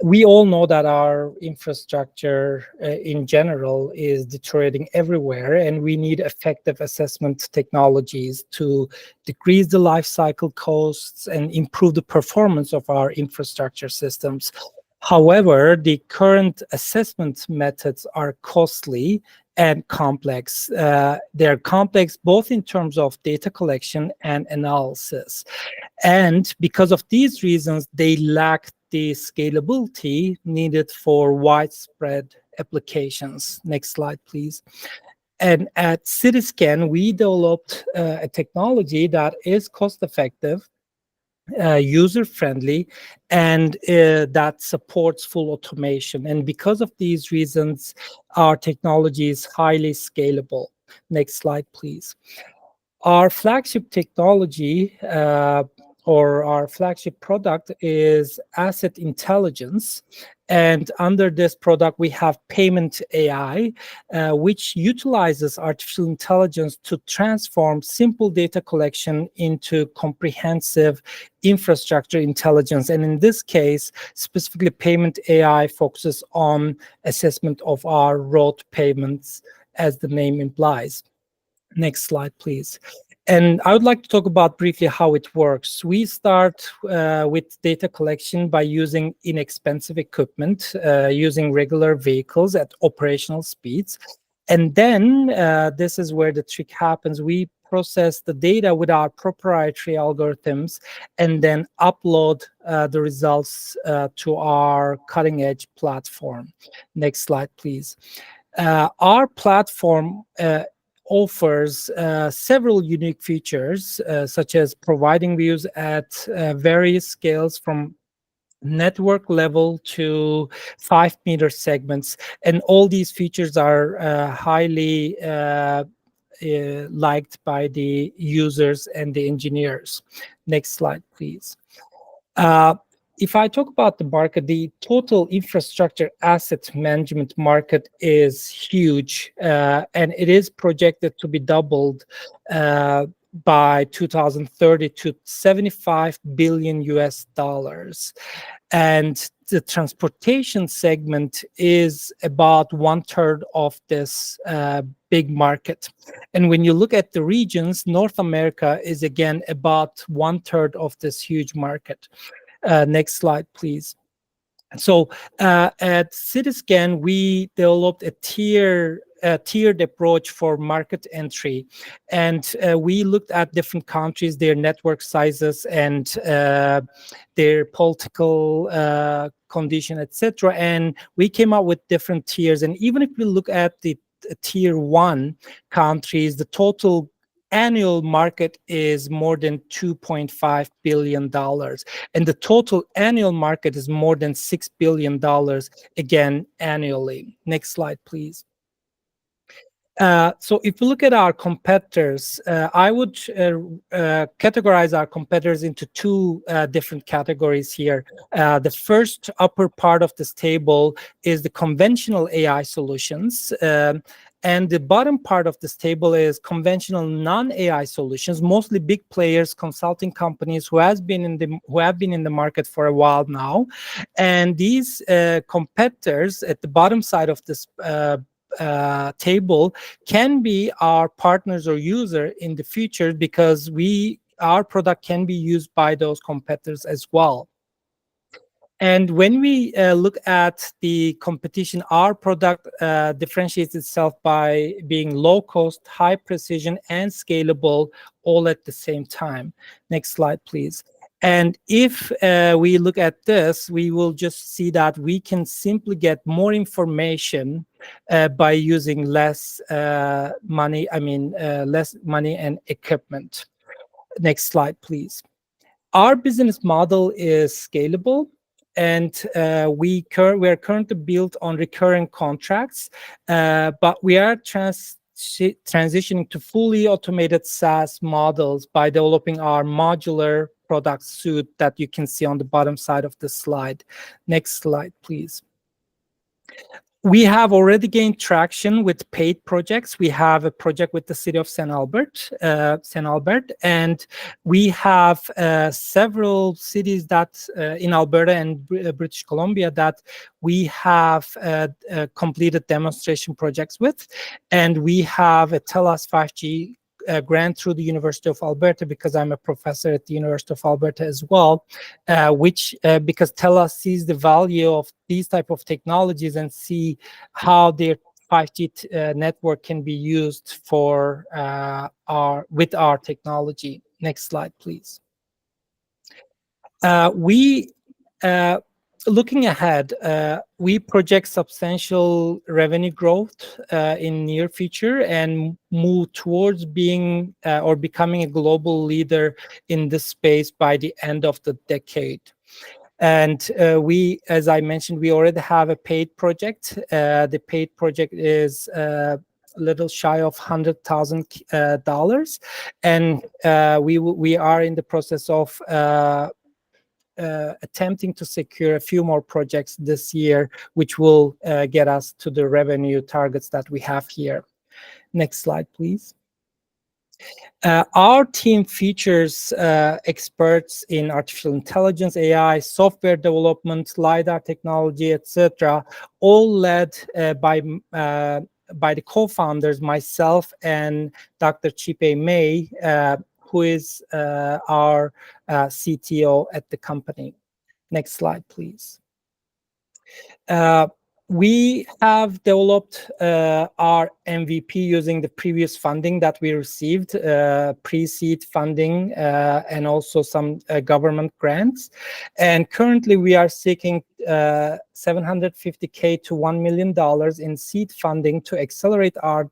We all know that our infrastructure in general is deteriorating everywhere, and we need effective assessment technologies to decrease the life cycle costs and improve the performance of our infrastructure systems. However, the current assessment methods are costly and complex. They're complex both in terms of data collection and analysis. And because of these reasons, they lack the scalability needed for widespread applications. Next slide, please. And at CityScan, we developed a technology that is cost-effective, user-friendly, and that supports full automation. And because of these reasons, our technology is highly scalable. Next slide, please. Our flagship technology, or our flagship product, is Asset Intelligence. And under this product, we have Payment AI, which utilizes artificial intelligence to transform simple data collection into comprehensive infrastructure intelligence. And in this case, specifically, Payment AI focuses on assessment of our road payments, as the name implies. Next slide, please. And I would like to talk about briefly how it works. We start with data collection by using inexpensive equipment, using regular vehicles at operational speeds. And then this is where the trick happens. We process the data with our proprietary algorithms and then upload the results to our cutting-edge platform. Next slide, please. Our platform offers several unique features, such as providing views at various scales from network level to 5-meter segments. And all these features are highly liked by the users and the engineers. Next slide, please. If I talk about the market, the total infrastructure asset management market is huge, and it is projected to be doubled by 2030 to $75 billion US. And the transportation segment is about 1/3 of this big market. And when you look at the regions, North America is again about 1/3 of this huge market. Next slide, please. So at CityScan, we developed a tiered approach for market entry. And we looked at different countries, their network sizes, and their political condition, etc. And we came up with different tiers. And even if we look at the tier 1 countries, the total annual market is more than $2.5 billion. And the total annual market is more than $6 billion, again, annually. Next slide, please. So if you look at our competitors, I would categorize our competitors into two different categories here. The first upper part of this table is the conventional AI solutions. And the bottom part of this table is conventional non-AI solutions, mostly big players, consulting companies who have been in the market for a while now. And these competitors at the bottom side of this table can be our partners or user in the future, because our product can be used by those competitors as well. And when we look at the competition, our product differentiates itself by being low cost, high precision, and scalable all at the same time. Next slide, please. And if we look at this, we will just see that we can simply get more information by using less money and equipment. Next slide, please. Our business model is scalable, and we are currently built on recurring contracts, but we are transitioning to fully automated SaaS models by developing our modular product suite that you can see on the bottom side of the slide. Next slide, please. We have already gained traction with paid projects. We have a project with the city of St. Albert, and we have several cities that in Alberta and British Columbia that we have completed demonstration projects with, and we have a TELUS 5G grant through the University of Alberta, because I'm a professor at the University of Alberta as well, because TELUS sees the value of these type of technologies and see how their 5G network can be used for with our technology. Next slide, please. Looking ahead, we project substantial revenue growth in near future and move towards being or becoming a global leader in this space by the end of the decade. And as I mentioned, we already have a paid project. The paid project is a little shy of $100,000, and we are in the process of attempting to secure a few more projects this year, which will get us to the revenue targets that we have here. Next slide, please. Our team features experts in artificial intelligence, AI, software development, LiDAR technology, etc., all led by the co-founders, myself and Dr. Chipe May, who is our CTO at the company. Next slide, please. We have developed our MVP using the previous funding that we received, pre-seed funding, and also some government grants. And currently we are seeking $750K to $1 million in seed funding to accelerate our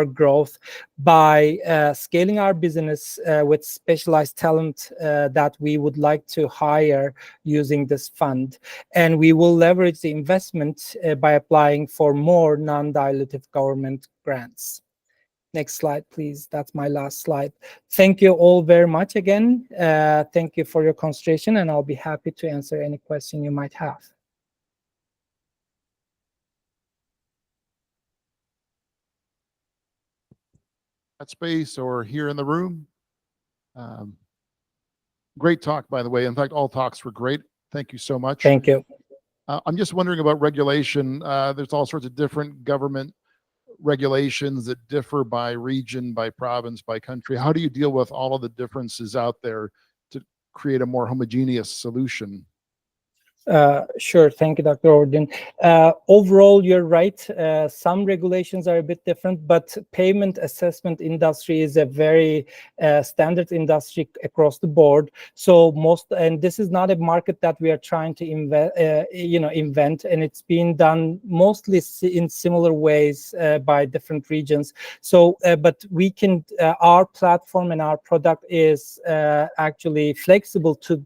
growth by scaling our business with specialized talent that we would like to hire using this fund. And we will leverage the investment by applying for more non-dilutive government grants. Next slide, please. That's my last slide. Thank you all very much again. Thank you for your concentration, and I'll be happy to answer any question you might have. Space or here in the room. Great talk, by the way. In fact, all talks were great. Thank you so much. Thank you. I'm just wondering about regulation. There's all sorts of different government regulations that differ by region, by province, by country. How do you deal with all of the differences out there to create a more homogeneous solution? Sure. Thank you, Dr. Orden. Overall, you're right. Some regulations are a bit different, but payment assessment industry is a very standard industry across the board. So and this is not a market that we are trying to invent, and it's being done mostly in similar ways by different regions. So, but we can, our platform and our product is actually flexible to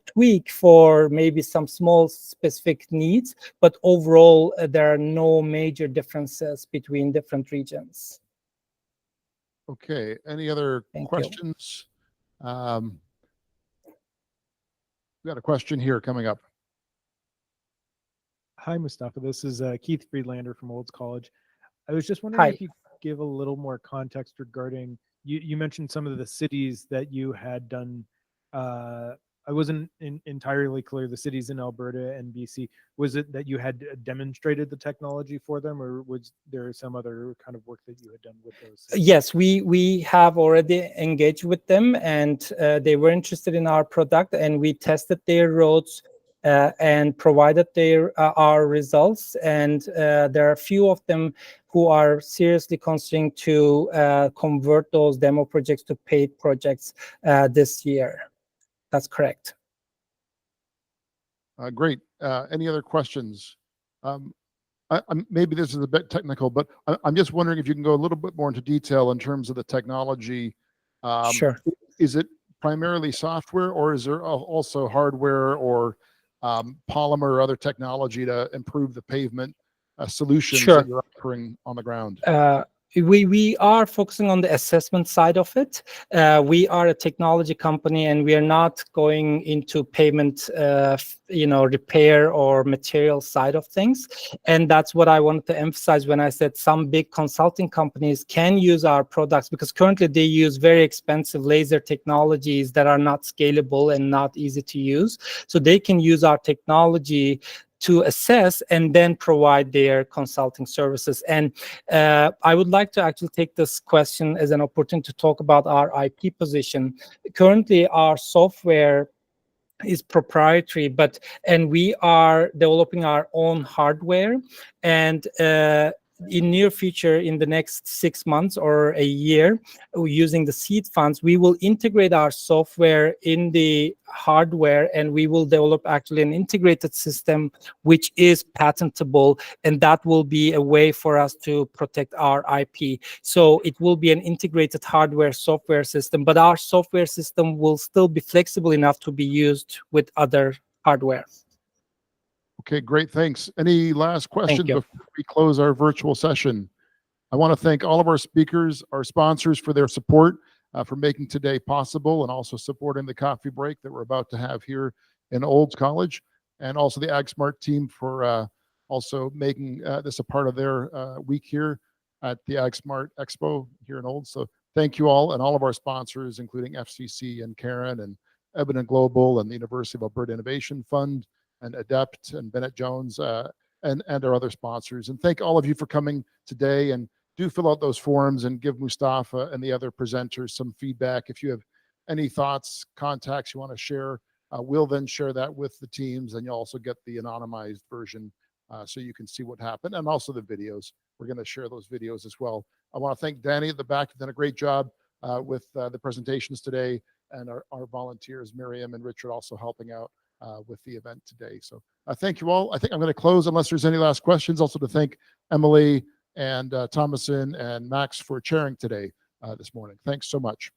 tweak for maybe some small specific needs, but overall there are no major differences between different regions. Okay, any other Thank you. questions? We got a question here coming up. Hi, Mustafa. This is Keith Friedlander from Olds College. I was just wondering Hi. if you could give a little more context regarding, you mentioned some of the cities that you had done. I wasn't entirely clear, the cities in Alberta and BC. Was it that you had demonstrated the technology for them, or was there some other kind of work that you had done with those cities? Yes, we have already engaged with them, and they were interested in our product, and we tested their roads and provided our results. And there are a few of them who are seriously considering to convert those demo projects to paid projects this year. That's correct. Great. Any other questions? Maybe this is a bit technical, but I'm just wondering if you can go a little bit more into detail in terms of the technology. Sure. Is it primarily software, or is there also hardware or polymer or other technology to improve the pavement solutions Sure. that you're offering on the ground? We are focusing on the assessment side of it. We are a technology company, and we are not going into pavement, repair or material side of things. And that's what I wanted to emphasize when I said some big consulting companies can use our products, because currently they use very expensive laser technologies that are not scalable and not easy to use. So they can use our technology to assess and then provide their consulting services. And I would like to actually take this question as an opportunity to talk about our IP position. Currently, our software is proprietary, and we are developing our own hardware. And in near future, in the next 6 months or a year, using the seed funds, we will integrate our software in the hardware, and we will develop actually an integrated system which is patentable, and that will be a way for us to protect our IP. So it will be an integrated hardware software system, but our software system will still be flexible enough to be used with other hardware. Okay, great. Thanks. Any last questions you. before we close our virtual session? I want to thank all of our speakers, our sponsors, for their support, for making today possible, and also supporting the coffee break that we're about to have here in Olds College, and also the AgSmart team for also making this a part of their week here at the AgSmart Expo here in Olds. So thank you all, and all of our sponsors, including FCC and Karen and Ebon Global and the University of Alberta Innovation Fund and Adept and Bennett Jones and our other sponsors. And thank all of you for coming today, and do fill out those forms and give Mustafa and the other presenters some feedback. If you have any thoughts, contacts you want to share, we'll then share that with the teams, and you'll also get the anonymized version so you can see what happened, and also the videos. We're going to share those videos as well. I want to thank Danny at the back. You've done a great job with the presentations today, and our volunteers, Miriam and Richard, also helping out with the event today. So thank you all. I think I'm going to close unless there's any last questions. Also to thank Emily and Thomason and Max for chairing today this morning. Thanks so much.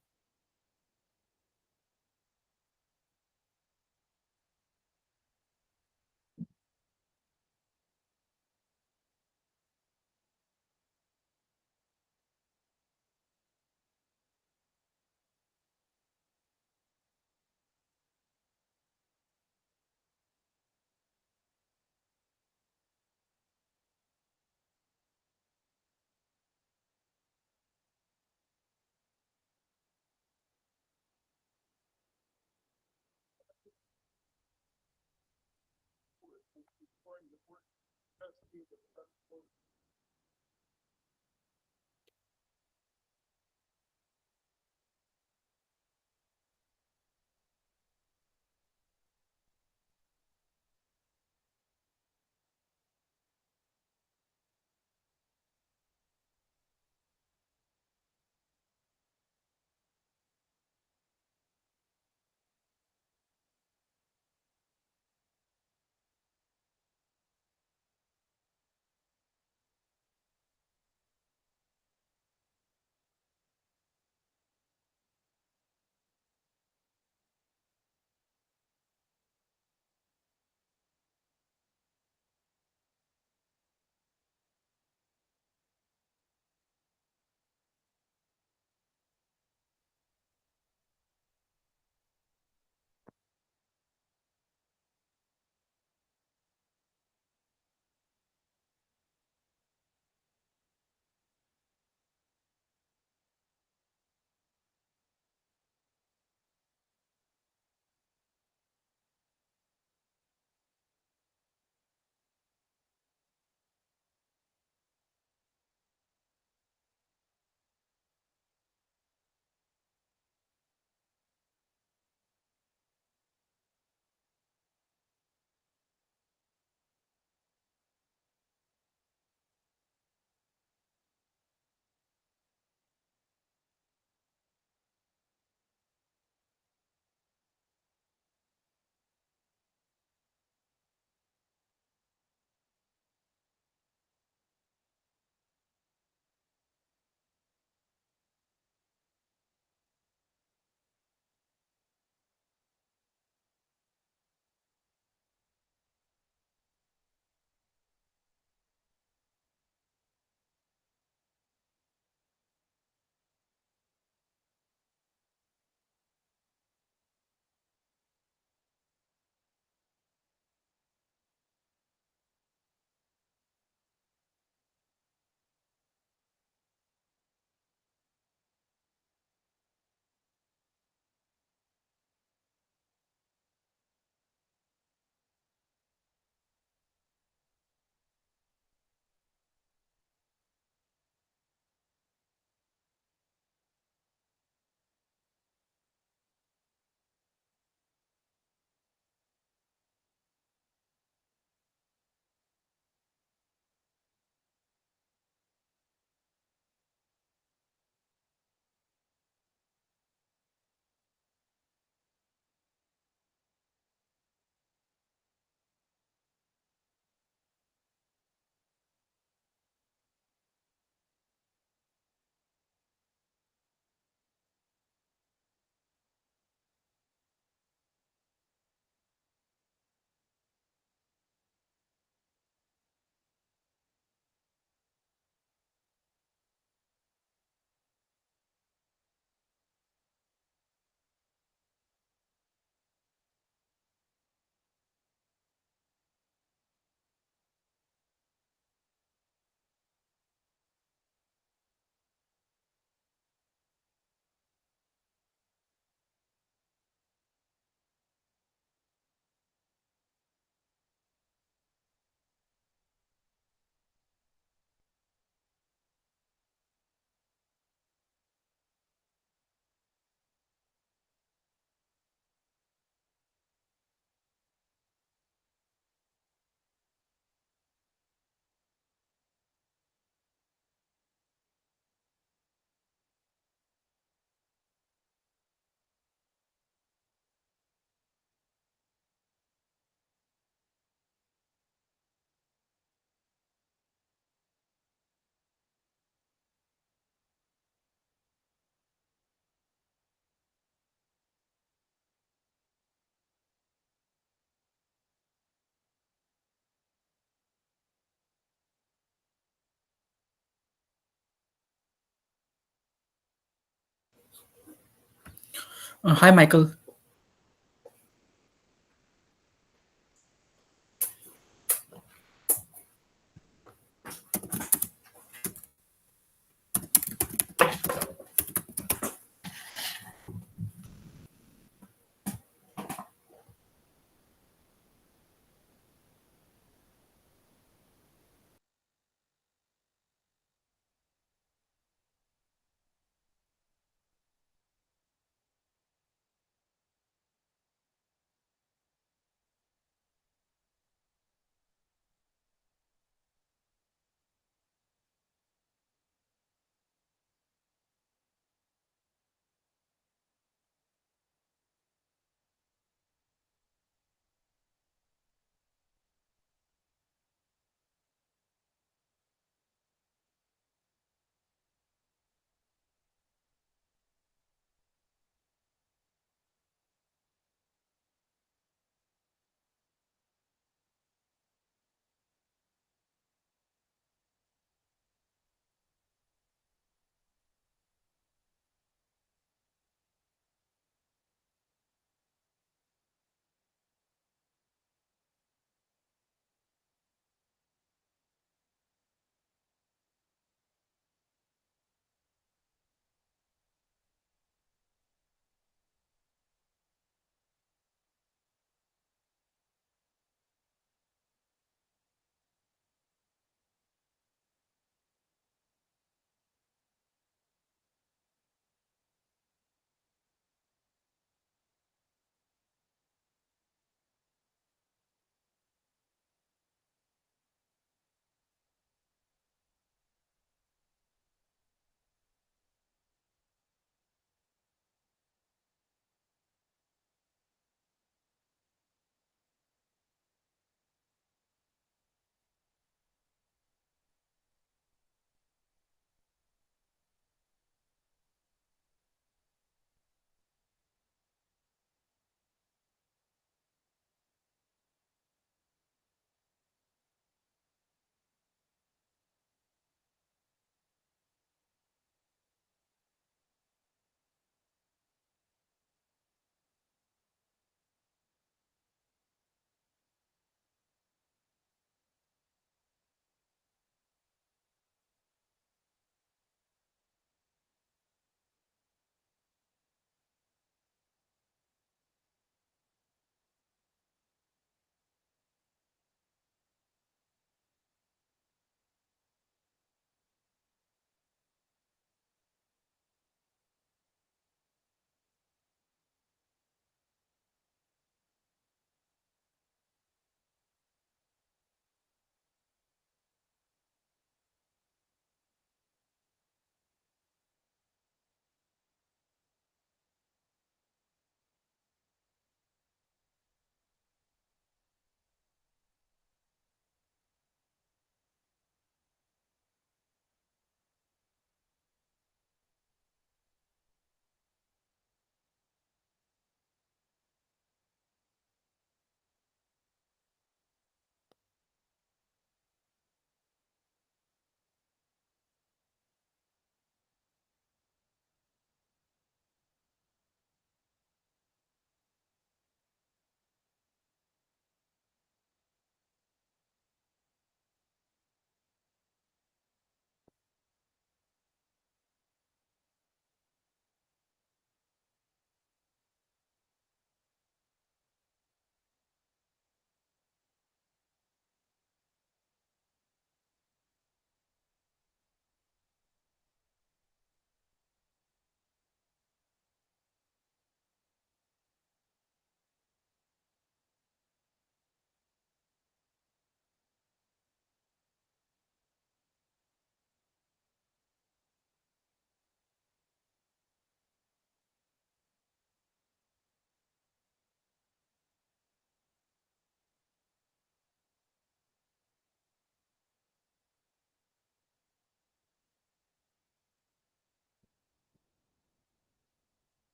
Hi, Michael.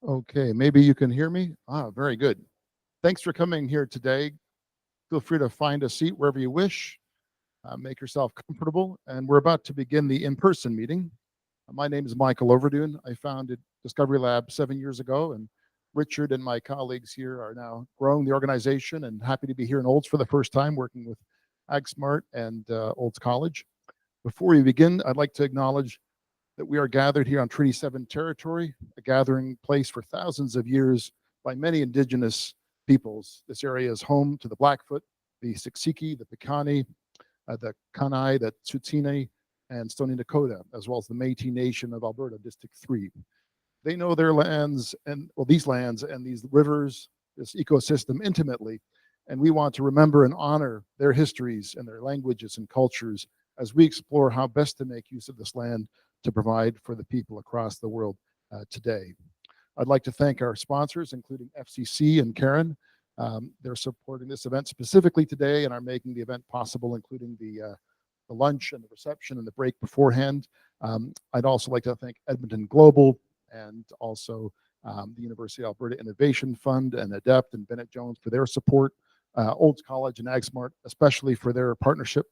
Okay, maybe you can hear me. Very good. Thanks for coming here today. Feel free to find a seat wherever you wish. Make yourself comfortable. And we're about to begin the in-person meeting. My name is Michael Overdoon. I founded DiscoveryLab 7 years ago, and Richard and my colleagues here are now growing the organization and happy to be here in Olds for the first time, working with AgSmart and Olds College. Before we begin, I'd like to acknowledge that we are gathered here on Treaty 7 territory, a gathering place for thousands of years by many indigenous peoples. This area is home to the Blackfoot, the Siksiki, the Piikani, the Kainai, the Tsuut'ina, and Stoney Nakoda, as well as the Métis Nation of Alberta, District 3. They know their lands and, well, these lands and these rivers, this ecosystem intimately, and we want to remember and honor their histories and their languages and cultures as we explore how best to make use of this land to provide for the people across the world today. I'd like to thank our sponsors, including FCC and Karen. They're supporting this event specifically today and are making the event possible, including the lunch and the reception and the break beforehand. I'd also like to thank Edmonton Global and also the University of Alberta Innovation Fund and ADEPT and Bennett Jones for their support, Olds College and AgSmart, especially for their partnership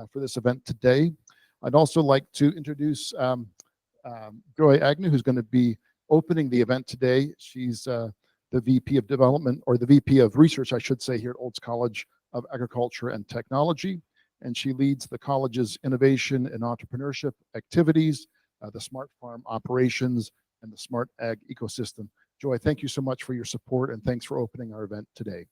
for this event today. I'd also like to introduce Joy Agnew, who's going to be opening the event today. She's the VP of Development, or the VP of Research, I should say, here at Olds College of Agriculture and Technology. And she leads the college's innovation and entrepreneurship activities, the smart farm operations, and the smart ag ecosystem. Joy, thank you so much for your support, and thanks for opening our event today.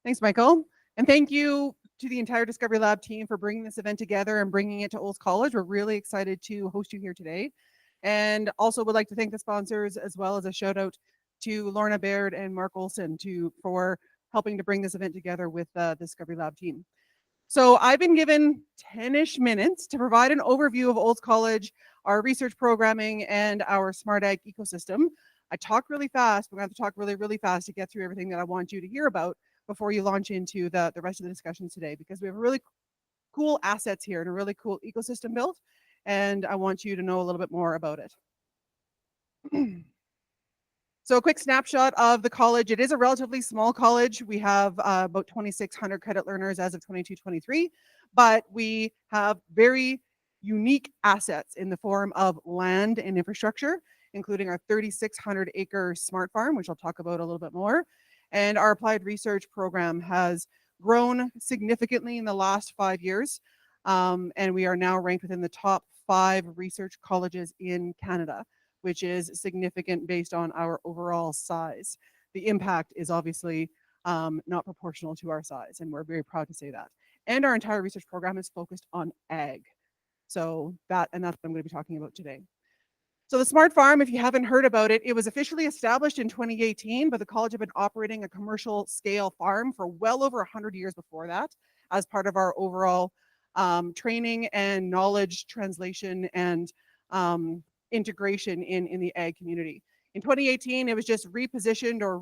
Thanks, Michael. And thank you to the entire DiscoveryLab team for bringing this event together and bringing it to Olds College. We're really excited to host you here today. And also would like to thank the sponsors, as well as a shout out to Lorna Baird and Mark Olson for helping to bring this event together with the DiscoveryLab team. So I've been given 10-ish minutes to provide an overview of Olds College, our research programming, and our smart ag ecosystem. I talk really fast. We're going to have to talk really, really fast to get through everything that I want you to hear about before you launch into the rest of the discussions today, because we have really cool assets here and a really cool ecosystem built, and I want you to know a little bit more about it. So a quick snapshot of the college. It is a relatively small college. We have about 2,600 credit learners as of 22-23, but we have very unique assets in the form of land and infrastructure, including our 3,600 acre smart farm, which I'll talk about a little bit more. And our applied research program has grown significantly in the last 5 years. And we are now ranked within the top 5 research colleges in Canada, which is significant based on our overall size. The impact is obviously not proportional to our size, and we're very proud to say that. And our entire research program is focused on ag. So that's what I'm going to be talking about today. So the Smart Farm, if you haven't heard about it, it was officially established in 2018, but the college had been operating a commercial scale farm for well over 100 years before that, as part of our overall training and knowledge translation and integration in the ag community. In 2018, it was just repositioned or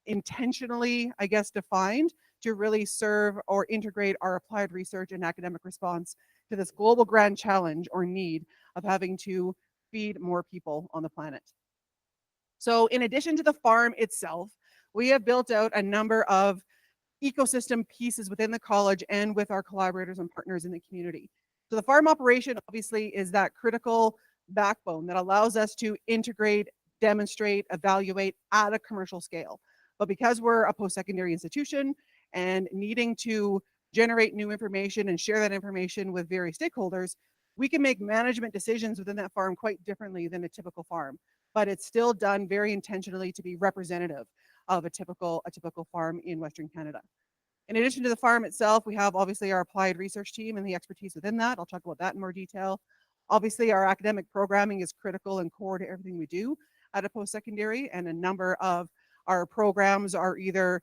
intentionally, I guess, defined to really serve or integrate our applied research and academic response to this global grand challenge or need of having to feed more people on the planet. So in addition to the farm itself, we have built out a number of ecosystem pieces within the college and with our collaborators and partners in the community. So the farm operation obviously is that critical backbone that allows us to integrate, demonstrate, evaluate at a commercial scale. But because we're a post-secondary institution and needing to generate new information and share that information with various stakeholders, we can make management decisions within that farm quite differently than a typical farm, but it's still done very intentionally to be representative of a typical farm in Western Canada. In addition to the farm itself, we have obviously our applied research team and the expertise within that. I'll talk about that in more detail. Obviously, our academic programming is critical and core to everything we do at a post-secondary, and a number of our programs are either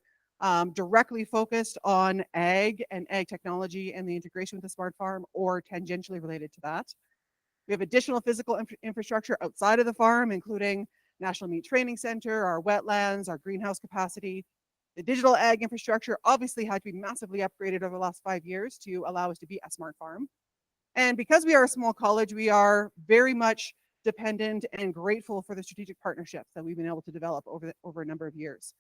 directly focused on ag and ag technology and the integration with the smart farm, or tangentially related to that. We have additional physical infrastructure outside of the farm, including National Meat Training Center, our wetlands, our greenhouse capacity. The digital ag infrastructure obviously had to be massively upgraded over the last 5 years to allow us to be a smart farm. And because we are a small college, we are very much dependent and grateful for the strategic partnerships that we've been able to develop over a number of years.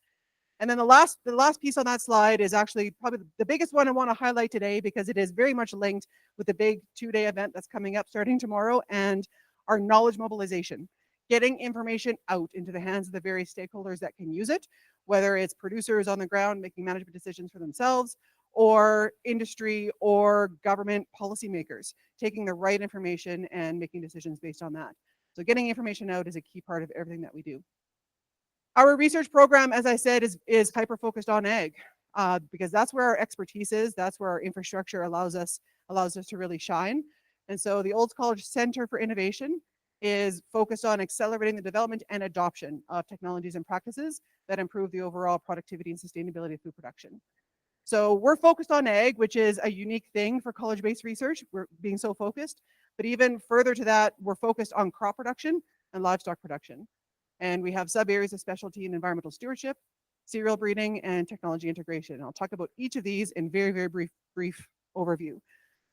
And then the last piece on that slide is actually probably the biggest one I want to highlight today, because it is very much linked with the big 2-day event that's coming up starting tomorrow, and our knowledge mobilization, getting information out into the hands of the various stakeholders that can use it, whether it's producers on the ground making management decisions for themselves, or industry or government policymakers taking the right information and making decisions based on that. So getting information out is a key part of everything that we do. Our research program, as I said, is hyper-focused on ag, because that's where our expertise is. That's where our infrastructure allows us to really shine. And so the Olds College Center for Innovation is focused on accelerating the development and adoption of technologies and practices that improve the overall productivity and sustainability of food production. So we're focused on ag, which is a unique thing for college-based research. We're being so focused, but even further to that, we're focused on crop production and livestock production. And we have sub areas of specialty in environmental stewardship, cereal breeding, and technology integration. And I'll talk about each of these in very, very brief overview.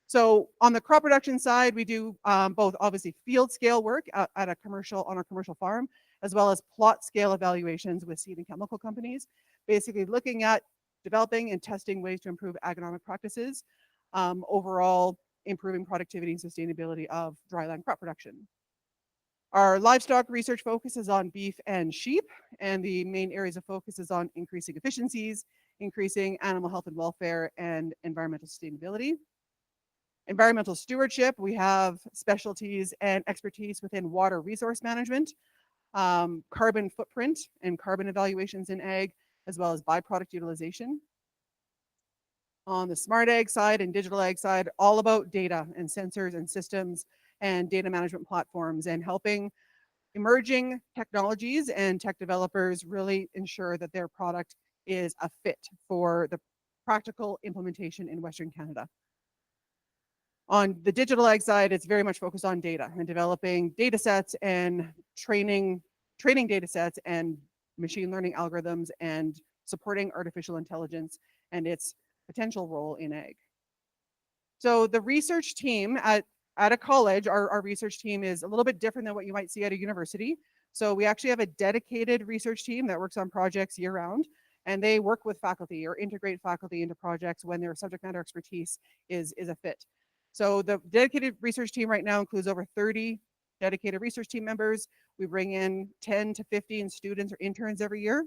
So on the crop production side, we do both obviously field scale work on our commercial farm, as well as plot scale evaluations with seed and chemical companies, basically looking at developing and testing ways to improve agronomic practices, overall improving productivity and sustainability of dryland crop production. Our livestock research focuses on beef and sheep, and the main areas of focus is on increasing efficiencies, increasing animal health and welfare, and environmental sustainability. Environmental stewardship, we have specialties and expertise within water resource management, carbon footprint and carbon evaluations in ag, as well as byproduct utilization. On the smart ag side and digital ag side, all about data and sensors and systems and data management platforms, and helping emerging technologies and tech developers really ensure that their product is a fit for the practical implementation in Western Canada. On the digital ag side, it's very much focused on data and developing data sets and training data sets and machine learning algorithms and supporting artificial intelligence and its potential role in ag. So the research team at a college, our research team is a little bit different than what you might see at a university. So we actually have a dedicated research team that works on projects year round, and they work with faculty or integrate faculty into projects when their subject matter expertise is a fit. So the dedicated research team right now includes over 30 dedicated research team members. We bring in 10 to 15 students or interns every year,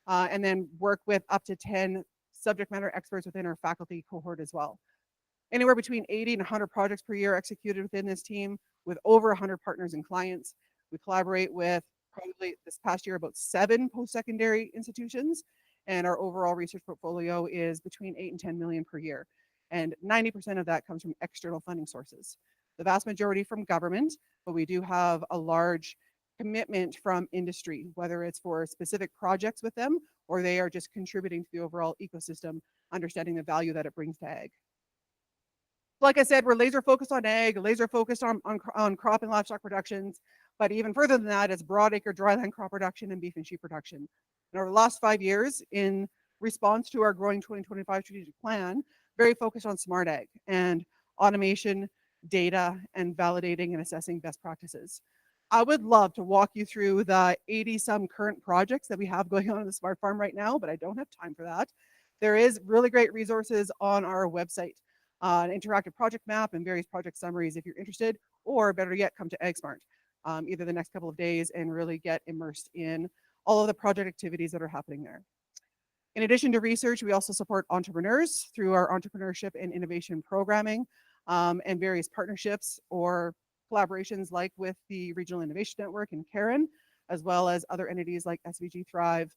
and then work with up to 10 subject matter experts within our faculty cohort as well. Anywhere between 80 and 100 projects per year executed within this team with over 100 partners and clients. We collaborate with probably this past year about 7 post-secondary institutions, and our overall research portfolio is between 8 and 10 million per year. And 90% of that comes from external funding sources. The vast majority from government, but we do have a large commitment from industry, whether it's for specific projects with them or they are just contributing to the overall ecosystem, understanding the value that it brings to ag. Like I said, we're laser focused on ag, laser focused on crop and livestock productions, but even further than that, it's broadacre dryland crop production and beef and sheep production. In our last 5 years, in response to our growing 2025 strategic plan, very focused on smart ag and automation, data, and validating and assessing best practices. I would love to walk you through the 80-some current projects that we have going on the Smart Farm right now, but I don't have time for that. There is really great resources on our website, an interactive project map and various project summaries if you're interested, or better yet, come to AgSmart either the next couple of days and really get immersed in all of the project activities that are happening there. In addition to research, we also support entrepreneurs through our entrepreneurship and innovation programming and various partnerships or collaborations like with the Regional Innovation Network in Karen, as well as other entities like SVG Thrive,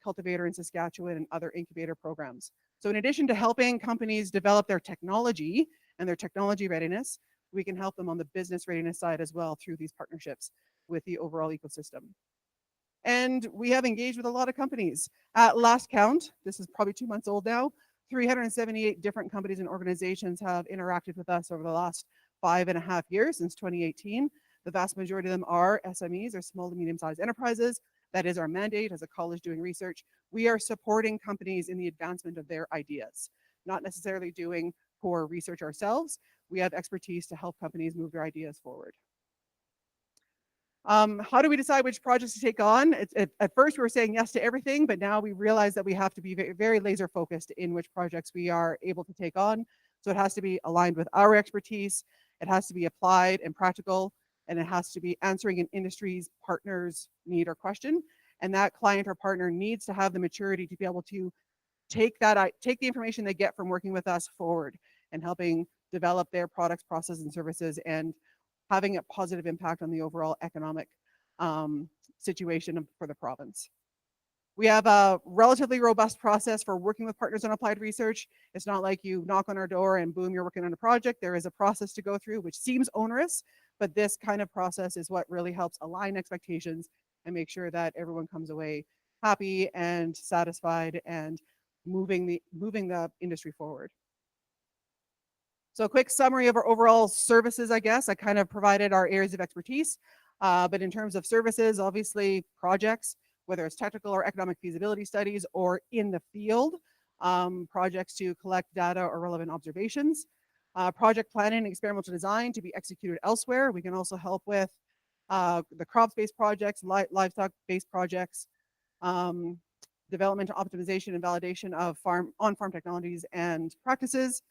Cultivator in Saskatchewan, and other incubator programs. So in addition to helping companies develop their technology and their technology readiness, we can help them on the business readiness side as well through these partnerships with the overall ecosystem. And we have engaged with a lot of companies. At last count, this is probably 2 months old now, 378 different companies and organizations have interacted with us over the last 5.5 years since 2018. The vast majority of them are SMEs or small to medium-sized enterprises. That is our mandate as a college doing research. We are supporting companies in the advancement of their ideas, not necessarily doing core research ourselves. we have expertise to help companies move their ideas forward. How do we decide which projects to take on? At first we were saying yes to everything, but now we realize that we have to be very, very laser focused in which projects we are able to take on. So it has to be aligned with our expertise, it has to be applied and practical, and it has to be answering an industry's partner's need or question. And that client or partner needs to have the maturity to be able to take the information they get from working with us forward and helping develop their products, processes, and services, and having a positive impact on the overall economic situation for the province. We have a relatively robust process for working with partners on applied research. It's not like you knock on our door and boom, you're working on a project. There is a process to go through, which seems onerous, but this kind of process is what really helps align expectations and make sure that everyone comes away happy and satisfied and moving the industry forward. So a quick summary of our overall services, I guess. I kind of provided our areas of expertise, but in terms of services, obviously projects, whether it's technical or economic feasibility studies or in the field, projects to collect data or relevant observations, project planning and experimental design to be executed elsewhere. We can also help with the crops-based projects, livestock-based projects, development, optimization, and validation of on-farm technologies and practices.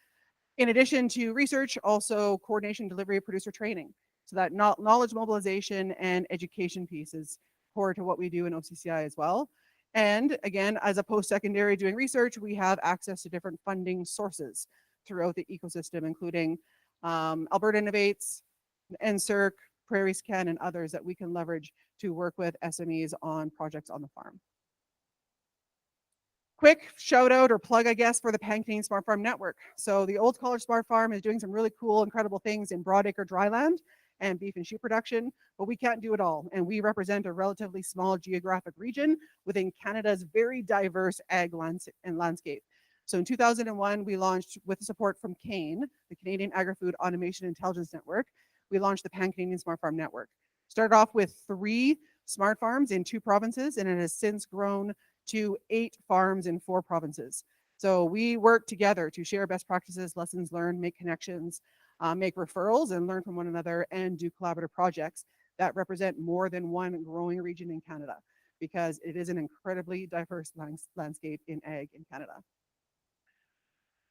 In addition to research, also coordination, delivery, producer training. So that knowledge mobilization and education piece is core to what we do in OCCI as well. And again, as a post-secondary doing research, we have access to different funding sources throughout the ecosystem, including Alberta Innovates, NSERC, Prairie Scan, and others that we can leverage to work with SMEs on projects on the farm. Quick shout out or plug, I guess, for the Pan-Canadian Smart Farm Network. So the Olds College Smart Farm is doing some really cool, incredible things in broadacre dryland and beef and sheep production, but we can't do it all. And we represent a relatively small geographic region within Canada's very diverse ag landscape. So in 2001, we launched, with support from CAIN, the Canadian Agri-Food Automation Intelligence Network, we launched the Pan-Canadian Smart Farm Network. Started off with 3 smart farms in 2 provinces, and it has since grown to 8 farms in 4 provinces. So we work together to share best practices, lessons learned, make connections, make referrals, and learn from one another, and do collaborative projects that represent more than one growing region in Canada, because it is an incredibly diverse landscape in ag in Canada.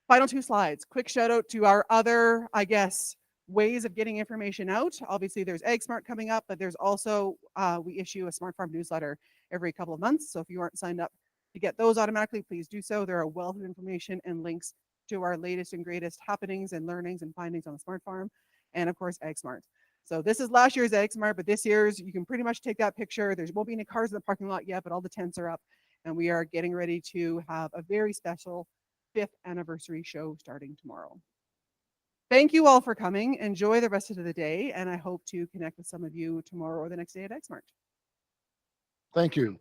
Final 2 slides. Quick shout out to our other, I guess, ways of getting information out. Obviously there's AgSmart coming up, but there's also, we issue a Smart Farm newsletter every couple of months. So if you aren't signed up to get those automatically, please do so. There are a wealth of information and links to our latest and greatest happenings and learnings and findings on the Smart Farm, and of course AgSmart. So this is last year's AgSmart, but this year's, you can pretty much take that picture. There won't be any cars in the parking lot yet, but all the tents are up, and we are getting ready to have a very special 5th anniversary show starting tomorrow. Thank you all for coming. Enjoy the rest of the day, and I hope to connect with some of you tomorrow or the next day at AgSmart. Thank you.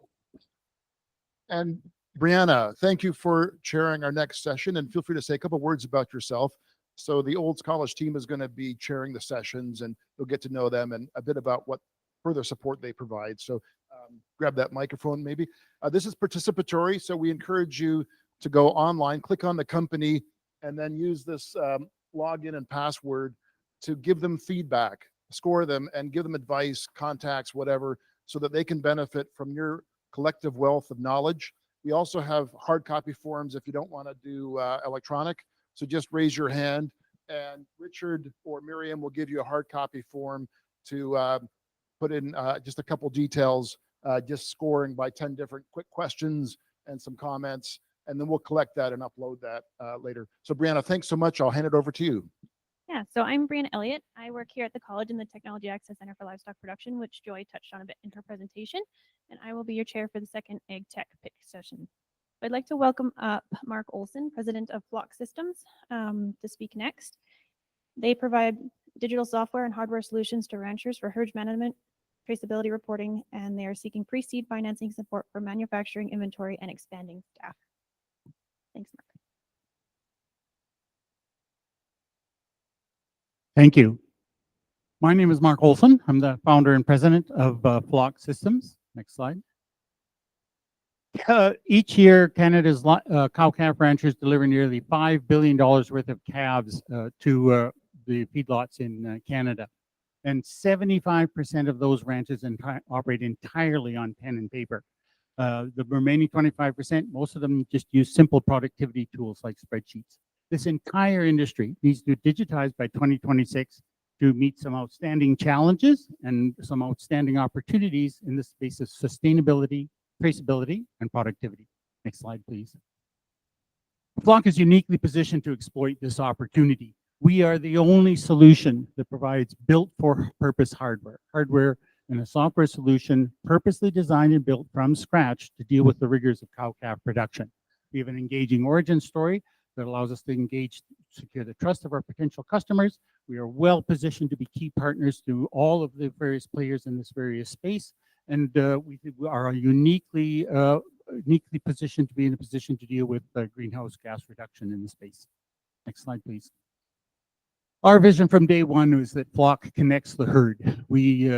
And Brianna, thank you for chairing our next session, and feel free to say a couple words about yourself. So the Olds College team is going to be chairing the sessions, and you'll get to know them and a bit about what further support they provide. So grab that microphone maybe. This is participatory, so we encourage you to go online, click on the company, and then use this login and password to give them feedback, score them, and give them advice, contacts, whatever, so that they can benefit from your collective wealth of knowledge. We also have hard copy forms if you don't want to do electronic. So just raise your hand, and Richard or Miriam will give you a hard copy form to put in just a couple details, just scoring by 10 different quick questions and some comments, and then we'll collect that and upload that later. So Brianna, thanks so much. I'll hand it over to you. Yeah, so I'm Brianna Elliott. I work here at the college in the Technology Access Center for Livestock Production, which Joy touched on a bit in her presentation, and I will be your chair for the second Agtech pick session. I'd like to welcome up Mark Olson, president of Flokk Systems, to speak next. They provide digital software and hardware solutions to ranchers for herd management, traceability reporting, and they are seeking pre-seed financing support for manufacturing, inventory, and expanding staff. Thanks, Mark. Thank you. My name is Mark Olson. I'm the founder and president of Flokk Systems. Next slide. Each year, Canada's cow-calf ranchers deliver nearly $5 billion worth of calves to the feedlots in Canada. And 75% of those ranches operate entirely on pen and paper. The remaining 25%, most of them just use simple productivity tools like spreadsheets. This entire industry needs to digitize by 2026 to meet some outstanding challenges and some outstanding opportunities in the space of sustainability, traceability, and productivity. Next slide, please. Flokk is uniquely positioned to exploit this opportunity. We are the only solution that provides built-for-purpose hardware and a software solution purposely designed and built from scratch to deal with the rigors of cow-calf production. We have an engaging origin story that allows us to secure the trust of our potential customers. We are well positioned to be key partners to all of the various players in this various space, and we are uniquely positioned to be in a position to deal with greenhouse gas reduction in the space. Next slide, please. Our vision from day one is that Flokk connects the herd. We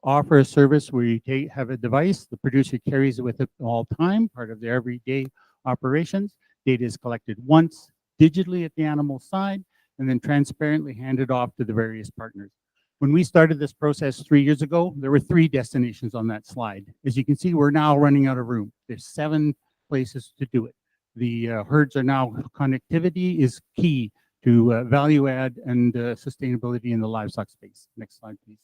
offer a service where you have a device, the producer carries it with it all time, part of their everyday operations. Data is collected once digitally at the animal side and then transparently handed off to the various partners. When we started this process 3 years ago, there were 3 destinations on that slide. As you can see, we're now running out of room. There's 7 places to do it. The herds are now, connectivity is key to value add and sustainability in the livestock space. Next slide, please.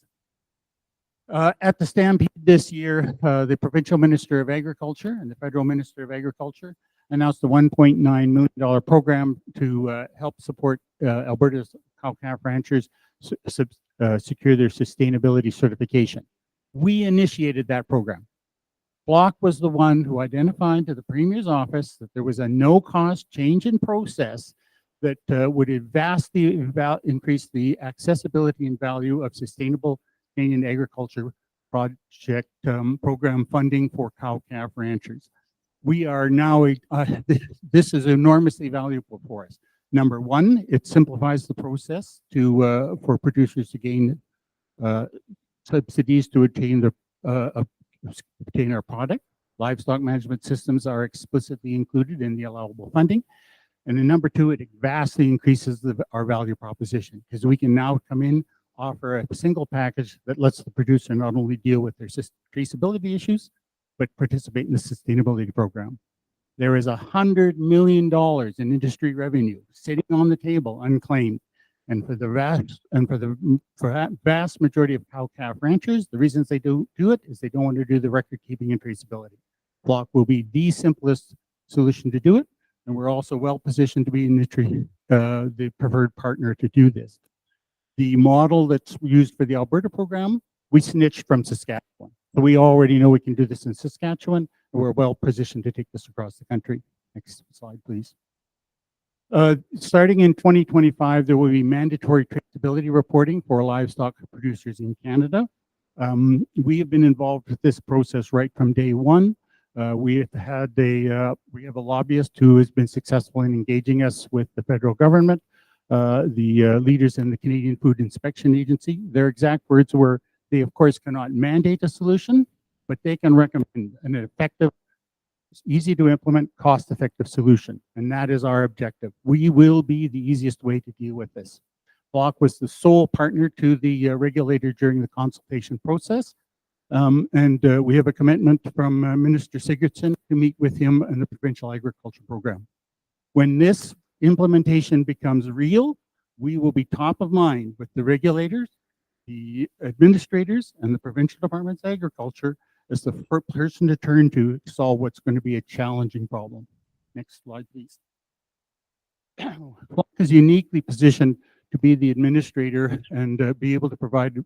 At the Stampede this year, the Provincial Minister of Agriculture and the Federal Minister of Agriculture announced a $1.9 million program to help support Alberta's cow-calf ranchers secure their sustainability certification. We initiated that program. Flokk was the one who identified to the Premier's office that there was a no-cost change in process that would vastly increase the accessibility and value of sustainable Canadian agriculture project program funding for cow-calf ranchers. We are now, this is enormously valuable for us. Number one, it simplifies the process for producers to gain subsidies to obtain our product. Livestock management systems are explicitly included in the allowable funding. And then number two, it vastly increases our value proposition because we can now come in, offer a single package that lets the producer not only deal with their traceability issues, but participate in the sustainability program. There is $100 million in industry revenue sitting on the table unclaimed. And for the vast majority of cow-calf ranchers, the reasons they do it is they don't want to do the record keeping and traceability. Flokk will be the simplest solution to do it. And we're also well positioned to be in the preferred partner to do this. The model that's used for the Alberta program, we snitched from Saskatchewan. So we already know we can do this in Saskatchewan, and we're well positioned to take this across the country. Next slide, please. Starting in 2025, there will be mandatory traceability reporting for livestock producers in Canada. We have been involved with this process right from day one. We have a lobbyist who has been successful in engaging us with the federal government, the leaders in the Canadian Food Inspection Agency. Their exact words were, they of course cannot mandate a solution, but they can recommend an effective, easy to implement, cost-effective solution. And that is our objective. We will be the easiest way to deal with this. Flokk was the sole partner to the regulator during the consultation process. We have a commitment from Minister Sigurdsson to meet with him in the provincial agriculture program. When this implementation becomes real, we will be top of mind with the regulators, the administrators, and the provincial departments of agriculture as the first person to turn to solve what's going to be a challenging problem. Next slide, please. Flokk is uniquely positioned to be the administrator and be able to provide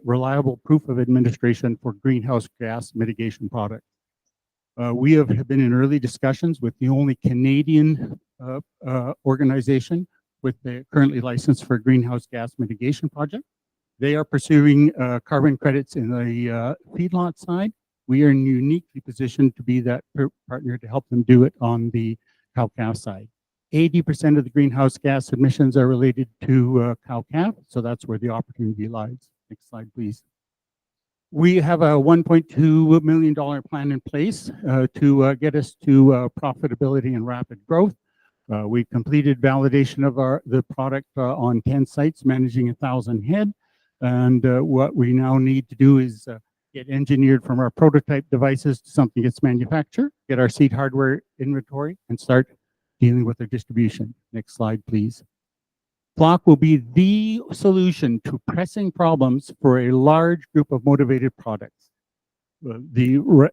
reliable proof of administration for greenhouse gas mitigation products. We have been in early discussions with the only Canadian organization with the currently licensed for greenhouse gas mitigation project. They are pursuing carbon credits in the feedlot side. We are uniquely positioned to be that partner to help them do it on the cow-calf side. 80% of the greenhouse gas emissions are related to cow-calf, so that's where the opportunity lies. Next slide, please. We have a $1.2 million plan in place to get us to profitability and rapid growth. We completed validation of the product on 10 sites, managing 1,000 head. And what we now need to do is get engineered from our prototype devices to something that's manufactured, get our seed hardware inventory, and start dealing with their distribution. Next slide, please. Flokk will be the solution to pressing problems for a large group of motivated products. The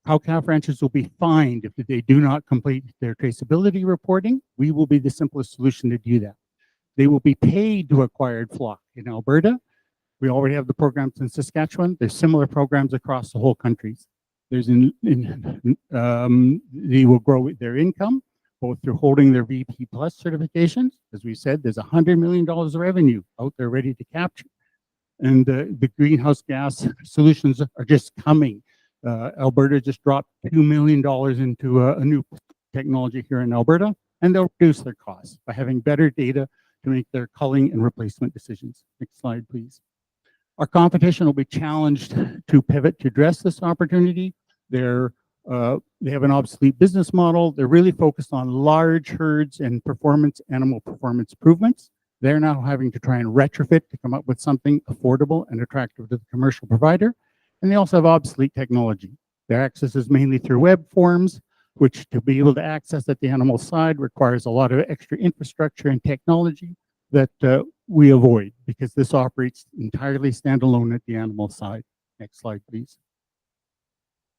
cow-calf ranchers will be fined if they do not complete their traceability reporting. We will be the simplest solution to do that. They will be paid to acquire Flokk in Alberta. We already have the programs in Saskatchewan. There's similar programs across the whole countries. They will grow their income, both through holding their VP Plus certifications. As we said, there's $100 million of revenue out there ready to capture. And the greenhouse gas solutions are just coming. Alberta just dropped $2 million into a new technology here in Alberta, and they'll reduce their costs by having better data to make their culling and replacement decisions. Next slide, please. Our competition will be challenged to pivot to address this opportunity. They have an obsolete business model. They're really focused on large herds and animal performance improvements. They're now having to try and retrofit to come up with something affordable and attractive to the commercial provider. And they also have obsolete technology. Their access is mainly through web forms, which to be able to access at the animal side requires a lot of extra infrastructure and technology that we avoid because this operates entirely standalone at the animal side. Next slide, please.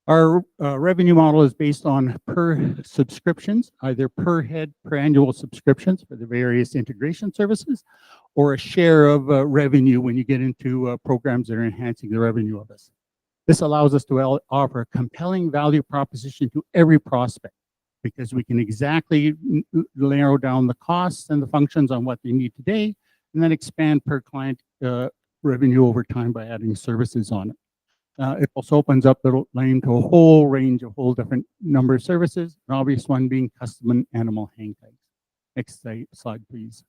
Our revenue model is based on per subscriptions, either per head, per annual subscriptions for the various integration services, or a share of revenue when you get into programs that are enhancing the revenue of us. This allows us to offer a compelling value proposition to every prospect because we can exactly narrow down the costs and the functions on what they need today, and then expand per client revenue over time by adding services on it. It also opens up the lane to a whole range of different number of services, an obvious one being custom and animal hang tags. Next slide, please.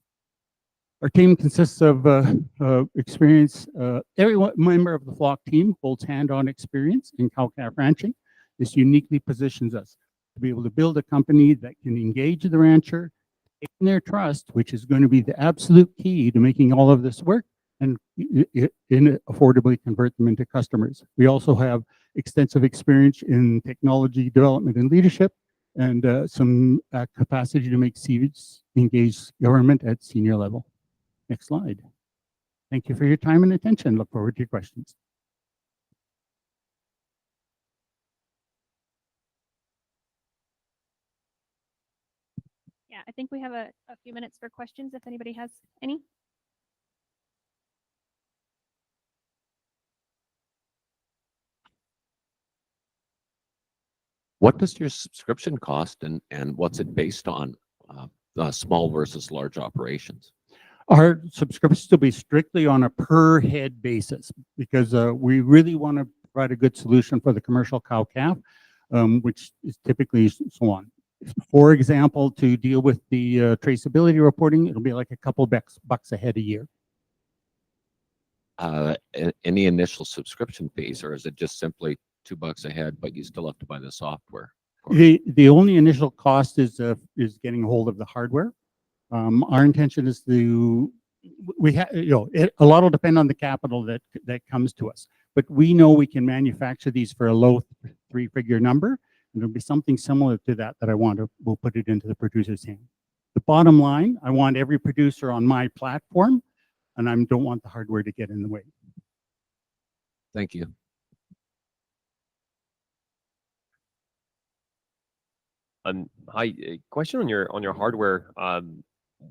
Our team consists of experience. Every member of the Flokk team holds hand-on experience in cow-calf ranching. This uniquely positions us to be able to build a company that can engage the rancher in their trust, which is going to be the absolute key to making all of this work, and affordably convert them into customers. We also have extensive experience in technology development and leadership, and some capacity to make seeds engage government at senior level. Next slide. Thank you for your time and attention. Look forward to your questions. Yeah, I think we have a few minutes for questions if anybody has any. What does your subscription cost and what's it based on, small versus large operations? Our subscriptions will be strictly on a per head basis because we really want to provide a good solution for the commercial cow-calf, which is typically so on. For example, to deal with the traceability reporting, it'll be like a couple bucks a head a year. Any initial subscription fees, or is it just simply $2 a head, but you still have to buy the software? The only initial cost is getting a hold of the hardware. Our intention is to a lot will depend on the capital that comes to us, but we know we can manufacture these for a low three-figure number, and there'll be something similar to that we'll put it into the producer's hand. The bottom line, I want every producer on my platform, and I don't want the hardware to get in the way. Thank you. Hi, a question on your hardware.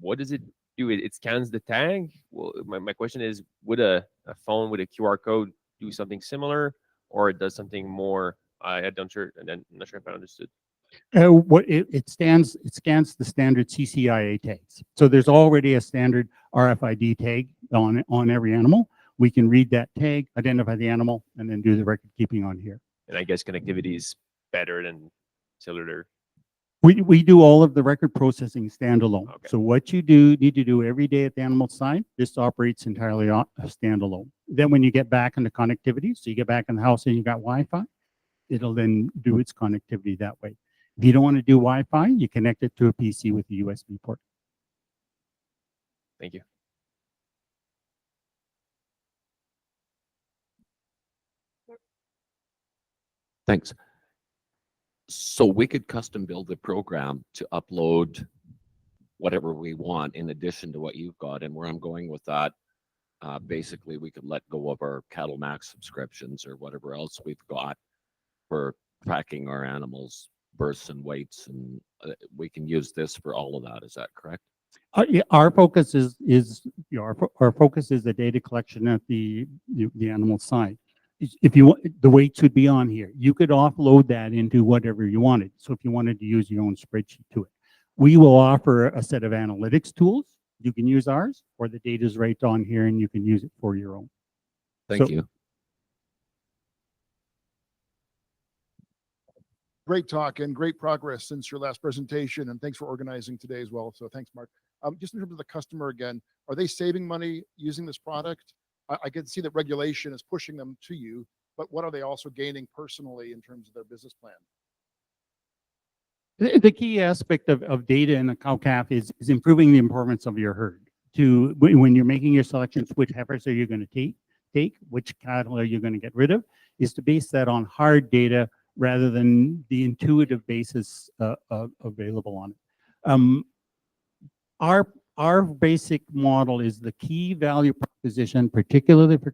What does it do? It scans the tag. Well, my question is, would a phone with a QR code do something similar, or it does something more? I'm not sure if I understood. It scans the standard CCIA tags. So there's already a standard RFID tag on every animal. We can read that tag, identify the animal, and then do the record keeping on here. And I guess connectivity is better than cellular. We do all of the record processing standalone. Okay. So what you need to do every day at the animal side, this operates entirely standalone. Then when you get back into connectivity, so you get back in the house and you got Wi-Fi, it'll then do its connectivity that way. If you don't want to do Wi-Fi, you connect it to a PC with a USB port. Thank you. Thanks. So we could custom build the program to upload whatever we want in addition to what you've got. And where I'm going with that, basically we could let go of our Cattle Max subscriptions or whatever else we've got for tracking our animals' births and weights, and we can use this for all of that. Is that correct? Yeah, our focus is our focus is the data collection at the animal side. If you want, the weights would be on here. You could offload that into whatever you wanted. So if you wanted to use your own spreadsheet to it, we will offer a set of analytics tools. You can use ours, or the data is right on here, and you can use it for your own. Thank you. Great talk and great progress since your last presentation, and thanks for organizing today as well. So thanks, Mark. Just in terms of the customer again, are they saving money using this product? I can see that regulation is pushing them to you, but what are they also gaining personally in terms of their business plan? The key aspect of data in a cow-calf is improving the performance of your herd. When you're making your selections, which heifers are you going to take, which cattle are you going to get rid of, is to base that on hard data rather than the intuitive basis available on it. Our basic model is the key value proposition, particularly for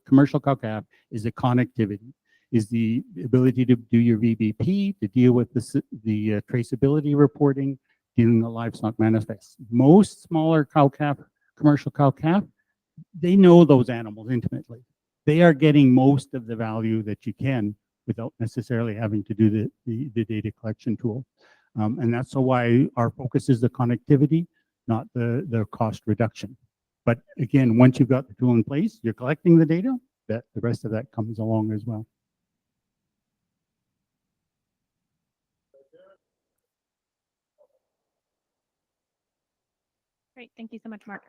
commercial cow-calf, is the connectivity, is the ability to do your VBP, to deal with the traceability reporting, dealing with livestock manifests. Most smaller cow-calf, commercial cow-calf, they know those animals intimately. They are getting most of the value that you can without necessarily having to do the data collection tool. And that's why our focus is the connectivity, not the cost reduction. But again, once you've got the tool in place, you're collecting the data, that the rest of that comes along as well. Great. Thank you so much, Mark.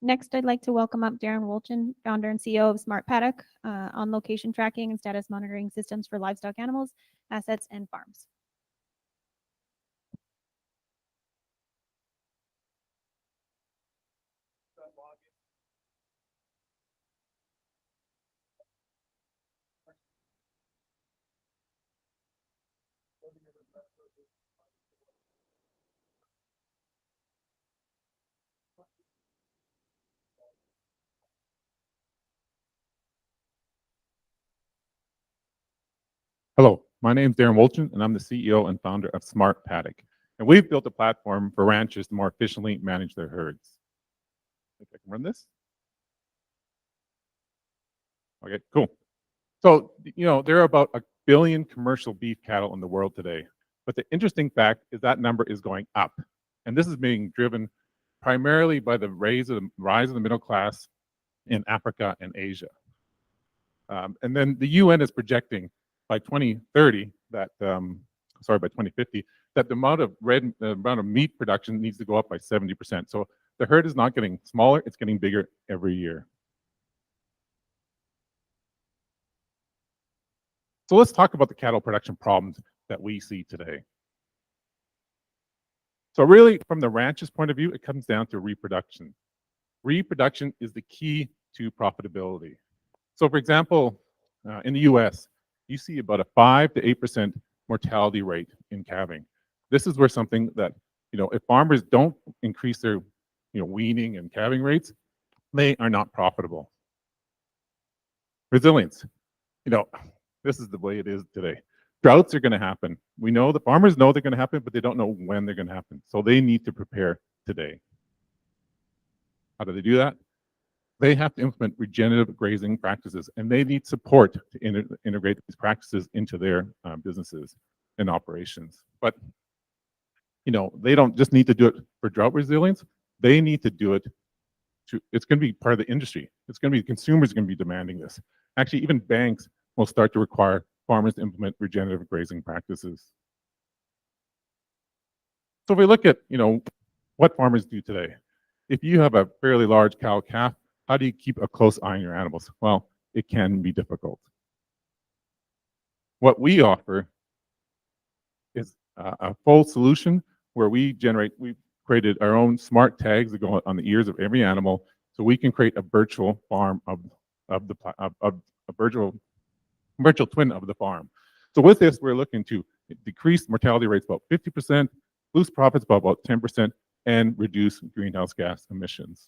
Next, I'd like to welcome up Darren Wolchyn, founder and CEO of Smart Paddock, on location tracking and status monitoring systems for livestock animals, assets, and farms. Hello, my name is Darren Wolchyn, and I'm the CEO and founder of Smart Paddock. And we've built a platform for ranchers to more efficiently manage their herds. If I can run this. Okay, cool. So, there are about 1 billion commercial beef cattle in the world today. But the interesting fact is that number is going up. And this is being driven primarily by the rise of the middle class in Africa and Asia. And then the UN is projecting by 2030 that, by 2050, that the amount of meat production needs to go up by 70%. So the herd is not getting smaller, it's getting bigger every year. So let's talk about the cattle production problems that we see today. So really, from the rancher's point of view, it comes down to reproduction. Reproduction is the key to profitability. So for example, in the US, you see about a 5 to 8% mortality rate in calving. This is where something that, if farmers don't increase their, weaning and calving rates, they are not profitable. Resilience. This is the way it is today. Droughts are going to happen. We know the farmers know they're going to happen, but they don't know when they're going to happen. So they need to prepare today. How do they do that? They have to implement regenerative grazing practices, and they need support to integrate these practices into their businesses and operations. But they don't just need to do it for drought resilience. They need to do it it's going to be part of the industry. It's going to be consumers are going to be demanding this. Actually, even banks will start to require farmers to implement regenerative grazing practices. So if we look at what farmers do today, if you have a fairly large cow-calf, how do you keep a close eye on your animals? Well, it can be difficult. What we offer is a full solution where we created our own smart tags that go on the ears of every animal, so we can create a virtual farm of a virtual twin of the farm. So with this, we're looking to decrease mortality rates about 50%, boost profits by about 10%, and reduce greenhouse gas emissions.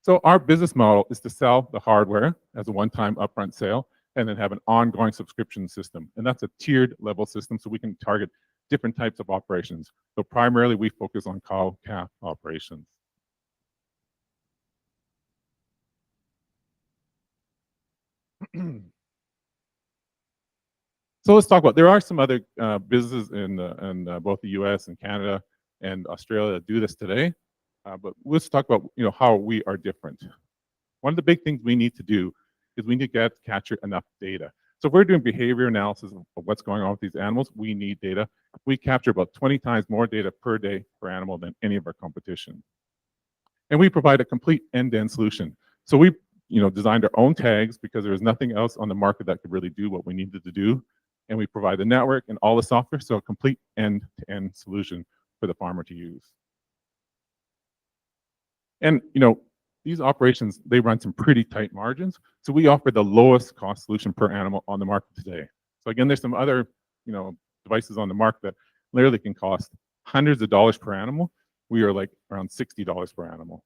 So our business model is to sell the hardware as a one-time upfront sale and then have an ongoing subscription system. And that's a tiered level system, so we can target different types of operations. So primarily we focus on cow-calf operations. So let's talk about, there are some other businesses in both the US and Canada and Australia that do this today. But let's talk about how we are different. One of the big things we need to do is we need to capture enough data. So if we're doing behavior analysis of what's going on with these animals, we need data. We capture about 20 times more data per day per animal than any of our competition. And we provide a complete end-to-end solution. So we designed our own tags because there was nothing else on the market that could really do what we needed to do. And we provide the network and all the software, so a complete end-to-end solution for the farmer to use. And these operations, they run some pretty tight margins. So we offer the lowest cost solution per animal on the market today. So again, there's some other devices on the market that literally can cost hundreds of dollars per animal. We are like around $60 per animal.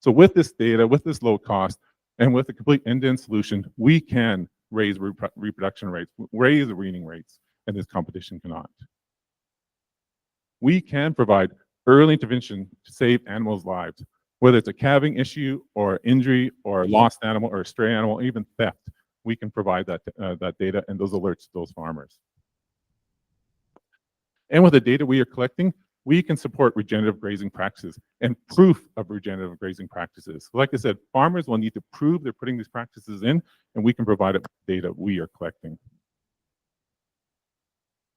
So with this data, with this low cost, and with a complete end-to-end solution, we can raise reproduction rates, raise the weaning rates, and this competition cannot. We can provide early intervention to save animals' lives, whether it's a calving issue or injury or a lost animal or a stray animal, or even theft. We can provide that data and those alerts to those farmers. And with the data we are collecting, we can support regenerative grazing practices and proof of regenerative grazing practices. Like I said, farmers will need to prove they're putting these practices in, and we can provide it with data we are collecting.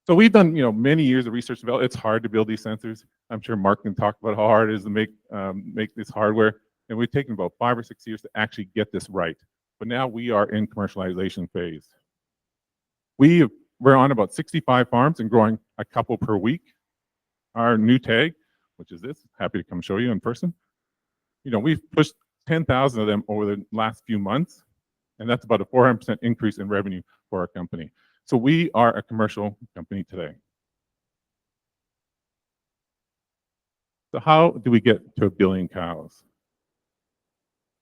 So we've done, many years of research development. It's hard to build these sensors. I'm sure Mark can talk about how hard it is to make this hardware. And we've taken about 5 or 6 years to actually get this right. But now we are in commercialization phase. We're on about 65 farms and growing a couple per week. Our new tag, which is this, happy to come show you in person. We've pushed 10,000 of them over the last few months, and that's about a 400% increase in revenue for our company. So we are a commercial company today. So how do we get to 1 billion cows?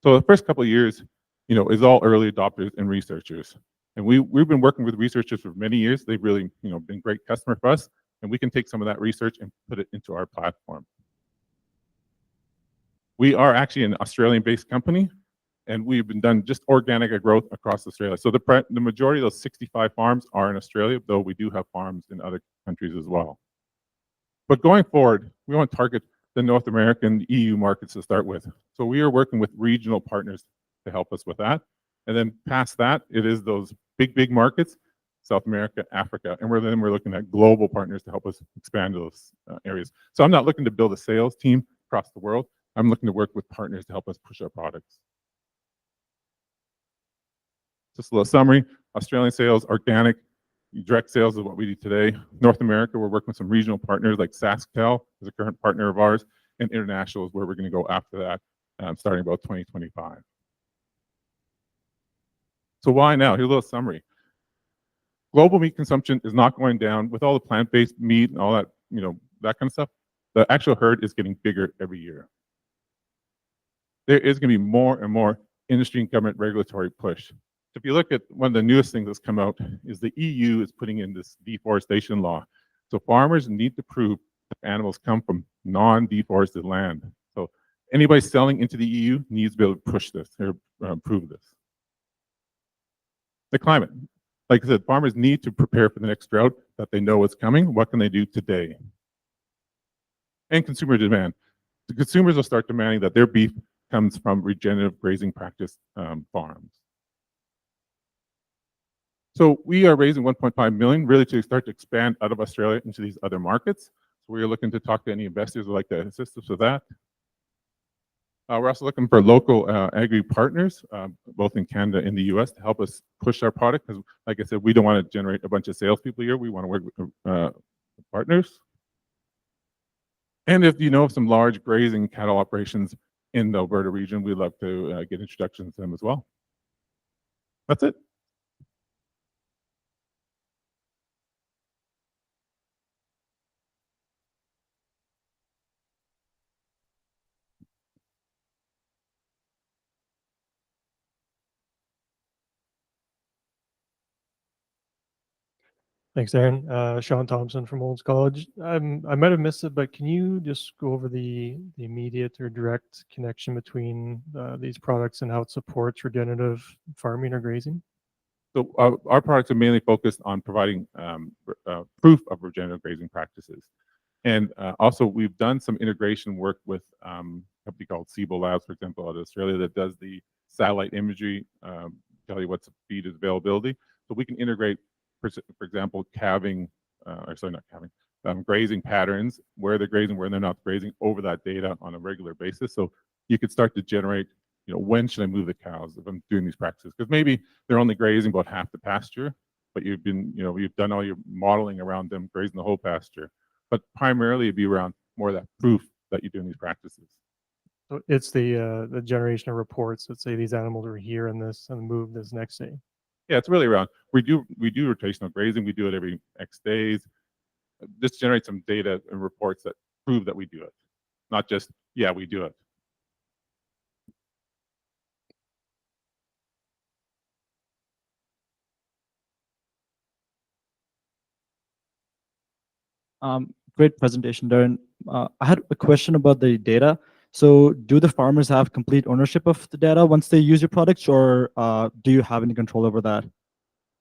So the first couple of years, is all early adopters and researchers. And we've been working with researchers for many years. They've really, been great customer for us, and we can take some of that research and put it into our platform. We are actually an Australian-based company, and we've been done just organic growth across Australia. So the majority of those 65 farms are in Australia, though we do have farms in other countries as well. But going forward, we want to target the North American EU markets to start with. So we are working with regional partners to help us with that. And then past that, it is those big markets, South America, Africa, and we're looking at global partners to help us expand those areas. So I'm not looking to build a sales team across the world. I'm looking to work with partners to help us push our products. Just a little summary: Australian sales, organic, direct sales is what we do today. North America, we're working with some regional partners like SaskTel is a current partner of ours, and international is where we're going to go after that, starting about 2025. So why now? Here's a little summary. Global meat consumption is not going down with all the plant-based meat and all that, that kind of stuff. The actual herd is getting bigger every year. There is going to be more and more industry and government regulatory push. So if you look at one of the newest things that's come out is the EU is putting in this deforestation law. So farmers need to prove that animals come from non-deforested land. So anybody selling into the EU needs to be able to push this or prove this. The climate. Like I said, farmers need to prepare for the next drought that they know is coming. What can they do today? And consumer demand. The consumers will start demanding that their beef comes from regenerative grazing practice farms. So we are raising 1.5 million really to start to expand out of Australia into these other markets. So we are looking to talk to any investors who would like to assist us with that. We're also looking for local agri partners, both in Canada and the US, to help us push our product. Because, like I said, we don't want to generate a bunch of salespeople here. We want to work with partners. And if you know of some large grazing cattle operations in the Alberta region, we'd love to get introductions to them as well. That's it. Thanks, Darren. Sean Thompson from Olds College. I might have missed it, but can you just go over the immediate or direct connection between these products and how it supports regenerative farming or grazing? So our products are mainly focused on providing proof of regenerative grazing practices. And also we've done some integration work with a company called Cibo Labs, for example, out of Australia, that does the satellite imagery, tell you what's feed availability. So we can integrate, for example, calving, or sorry, not calving, grazing patterns, where they're grazing, where they're not grazing, over that data on a regular basis. So you could start to generate, when should I move the cows if I'm doing these practices? Because maybe they're only grazing about half the pasture, but you've done all your modeling around them grazing the whole pasture. But primarily it'd be around more of that proof that you're doing these practices. So it's the generation of reports that say these animals are here and this and move this next day. Yeah, it's really around, we do rotational grazing. We do it every X days. Just generate some data and reports that prove that we do it. Not just, yeah, we do it. Great presentation, Darren. I had a question about the data. So do the farmers have complete ownership of the data once they use your products, or do you have any control over that?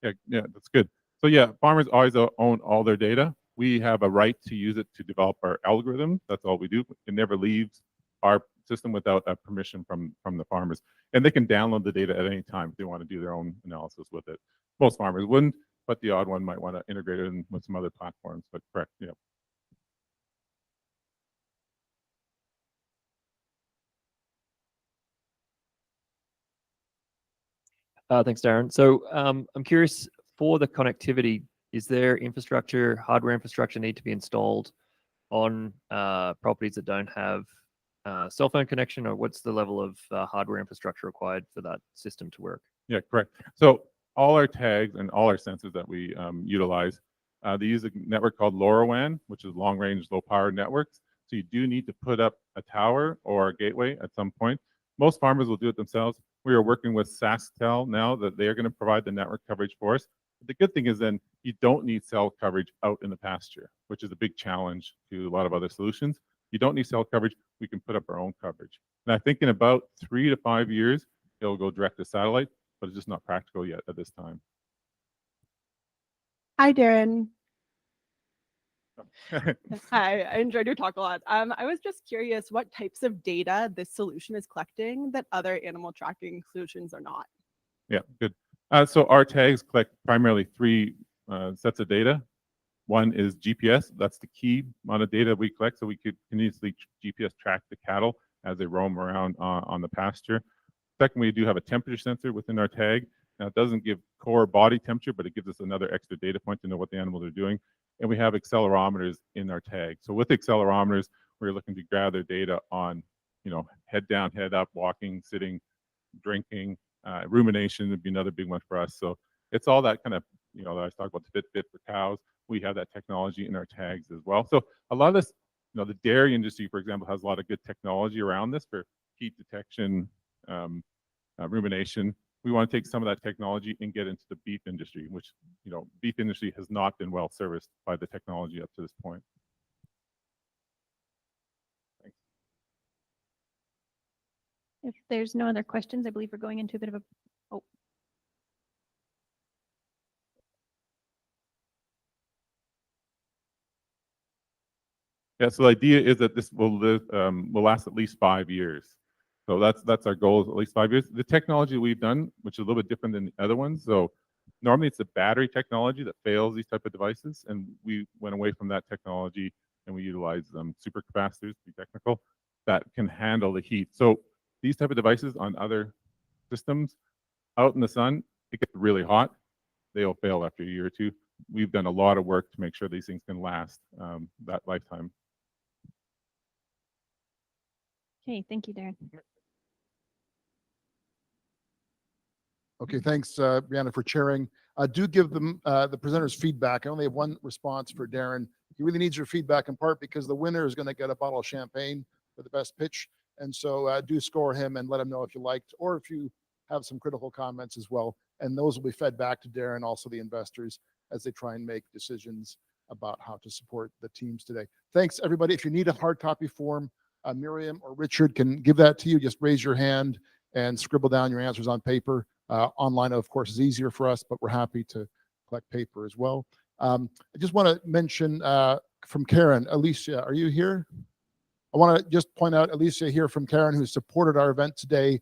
Yeah, that's good. So yeah, farmers always own all their data. We have a right to use it to develop our algorithm. That's all we do. It never leaves our system without a permission from the farmers. And they can download the data at any time if they want to do their own analysis with it. Most farmers wouldn't, but the odd one might want to integrate it in with some other platforms. But correct, yeah. Thanks, Darren. So I'm curious, for the connectivity, is there hardware infrastructure need to be installed on properties that don't have cell phone connection, or what's the level of hardware infrastructure required for that system to work? Yeah, correct. So all our tags and all our sensors that we utilize, they use a network called LoRaWAN, which is long-range, low-power networks. So you do need to put up a tower or a gateway at some point. Most farmers will do it themselves. We are working with SaskTel now that they're going to provide the network coverage for us. But the good thing is then you don't need cell coverage out in the pasture, which is a big challenge to a lot of other solutions. You don't need cell coverage. We can put up our own coverage. And I think in about 3 to 5 years, it'll go direct to satellite, but it's just not practical yet at this time. Hi, Darren. Hi, I enjoyed your talk a lot. I was just curious what types of data this solution is collecting that other animal tracking solutions are not. Yeah, good. So our tags collect primarily 3 sets of data. One is GPS. That's the key amount of data we collect, so we could continuously GPS track the cattle as they roam around on the pasture. Second, we do have a temperature sensor within our tag. Now, it doesn't give core body temperature, but it gives us another extra data point to know what the animals are doing. And we have accelerometers in our tag. So with accelerometers, we're looking to gather data on, head down, head up, walking, sitting, drinking, rumination would be another big one for us. So it's all that kind of, that I was talking about, the fit for cows. We have that technology in our tags as well. So a lot of this, the dairy industry, for example, has a lot of good technology around this for heat detection, rumination. We want to take some of that technology and get into the beef industry, which, beef industry has not been well serviced by the technology up to this point. Thanks. If there's no other questions, I believe we're going into a bit of a, Yeah, so the idea is that this will last at least 5 years. So that's our goal, is at least 5 years. The technology we've done, which is a little bit different than the other ones. So normally it's the battery technology that fails these type of devices, and we went away from that technology and we utilize supercapacitors, to be technical, that can handle the heat. So these type of devices on other systems out in the sun, it gets really hot. They'll fail after a year or two. We've done a lot of work to make sure these things can last that lifetime. Okay, thank you, Darren. Okay, thanks, Brianna, for chairing. Do give them the presenters feedback. I only have one response for Darren. He really needs your feedback in part because the winner is going to get a bottle of champagne for the best pitch. And so do score him and let him know if you liked or if you have some critical comments as well. And those will be fed back to Darren, also the investors, as they try and make decisions about how to support the teams today. Thanks, everybody. If you need a hard copy form, Miriam or Richard can give that to you. Just raise your hand and scribble down your answers on paper. Online, of course, is easier for us, but we're happy to collect paper as well. I just want to mention from Karen, Alicia, are you here? I want to just point out Alicia here from Karen, who supported our event today.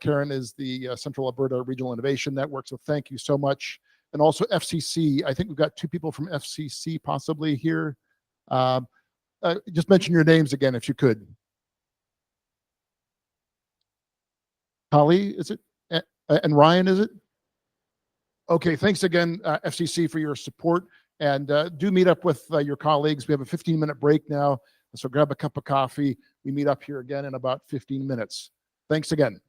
Karen is the Central Alberta Regional Innovation Network, so thank you so much. And also FCC, I think we've got two people from FCC possibly here. Just mention your names again, if you could. Holly, is it? And Ryan, is it? Okay, thanks again, FCC, for your support. And do meet up with your colleagues. We have a 15-minute break now, so grab a cup of coffee. We meet up here again in about 15 minutes. Thanks again.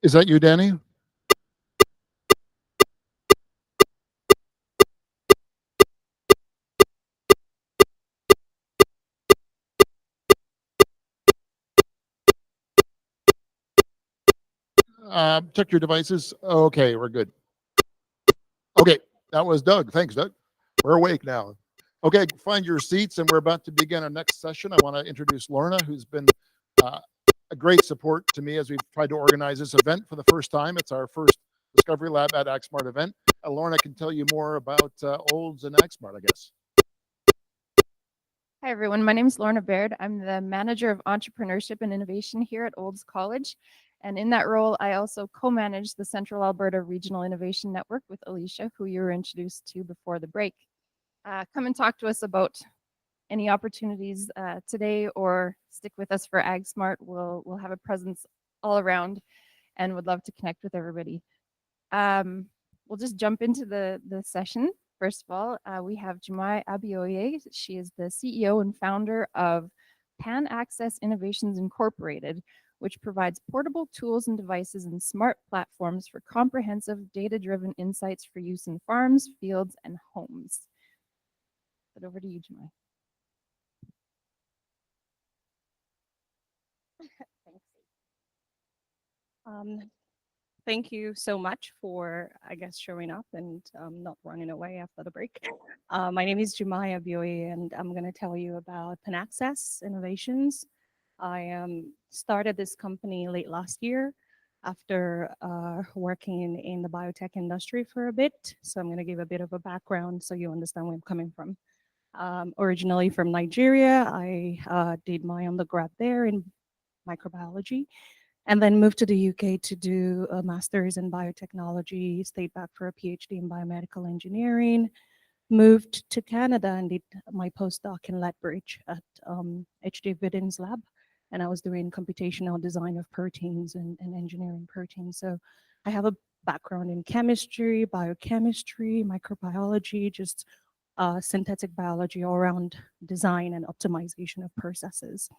Is that you, Danny? Check your devices. Okay, we're good. Okay, that was Doug. Thanks, Doug. We're awake now. Okay, find your seats, and we're about to begin our next session. I want to introduce Lorna, who's been a great support to me as we've tried to organize this event for the first time. It's our first Discovery Lab at AgSmart event. Lorna can tell you more about Olds and AgSmart, I guess. Hi, everyone. My name is Lorna Baird. I'm the Manager of Entrepreneurship and Innovation here at Olds College. And in that role, I also co-manage the Central Alberta Regional Innovation Network with Alicia, who you were introduced to before the break. Come and talk to us about any opportunities today, or stick with us for AgSmart. We'll have a presence all around and would love to connect with everybody. We'll just jump into the session. First of all, we have Jumai Abioye. She is the CEO and founder of PanAccess Innovations Incorporated, which provides portable tools and devices and smart platforms for comprehensive data-driven insights for use in farms, fields, and homes. But over to you, Jumai. Thank you so much for, I guess, showing up and not running away after the break. My name is Jumai Abioye, and I'm going to tell you about PanAccess Innovations. I started this company late last year after working in the biotech industry for a bit. So I'm going to give a bit of a background so you understand where I'm coming from. Originally from Nigeria, I did my undergrad there in microbiology, and then moved to the UK to do a master's in biotechnology, stayed back for a PhD in biomedical engineering, moved to Canada and did my postdoc in Lethbridge at AGvisorPRO's lab. And I was doing computational design of proteins and engineering proteins. So I have a background in chemistry, biochemistry, microbiology, just synthetic biology all around design and optimization of processes.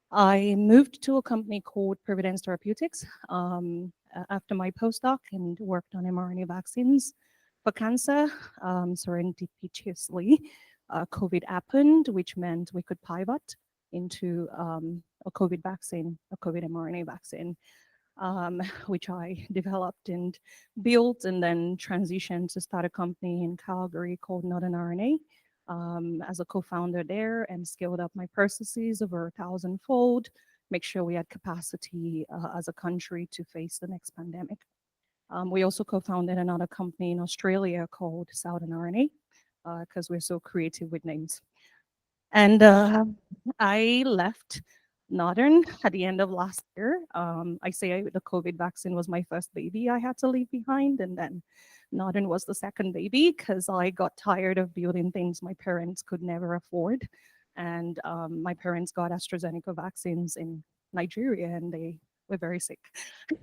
I moved to a company called Therapeutics after my postdoc and worked on mRNA vaccines for cancer. Serendipitously, COVID happened, which meant we could pivot into a COVID vaccine, a COVID mRNA vaccine, which I developed and built, and then transitioned to start a company in Calgary called Northern RNA. As a co-founder there, and scaled up my processes over 1,000-fold, make sure we had capacity as a country to face the next pandemic. We also co-founded another company in Australia called Southern RNA, because we're so creative with names. And I left Northern at the end of last year. I say the COVID vaccine was my first baby I had to leave behind, and then Northern was the second baby because I got tired of building things my parents could never afford. And my parents got AstraZeneca vaccines in Nigeria, and they were very sick.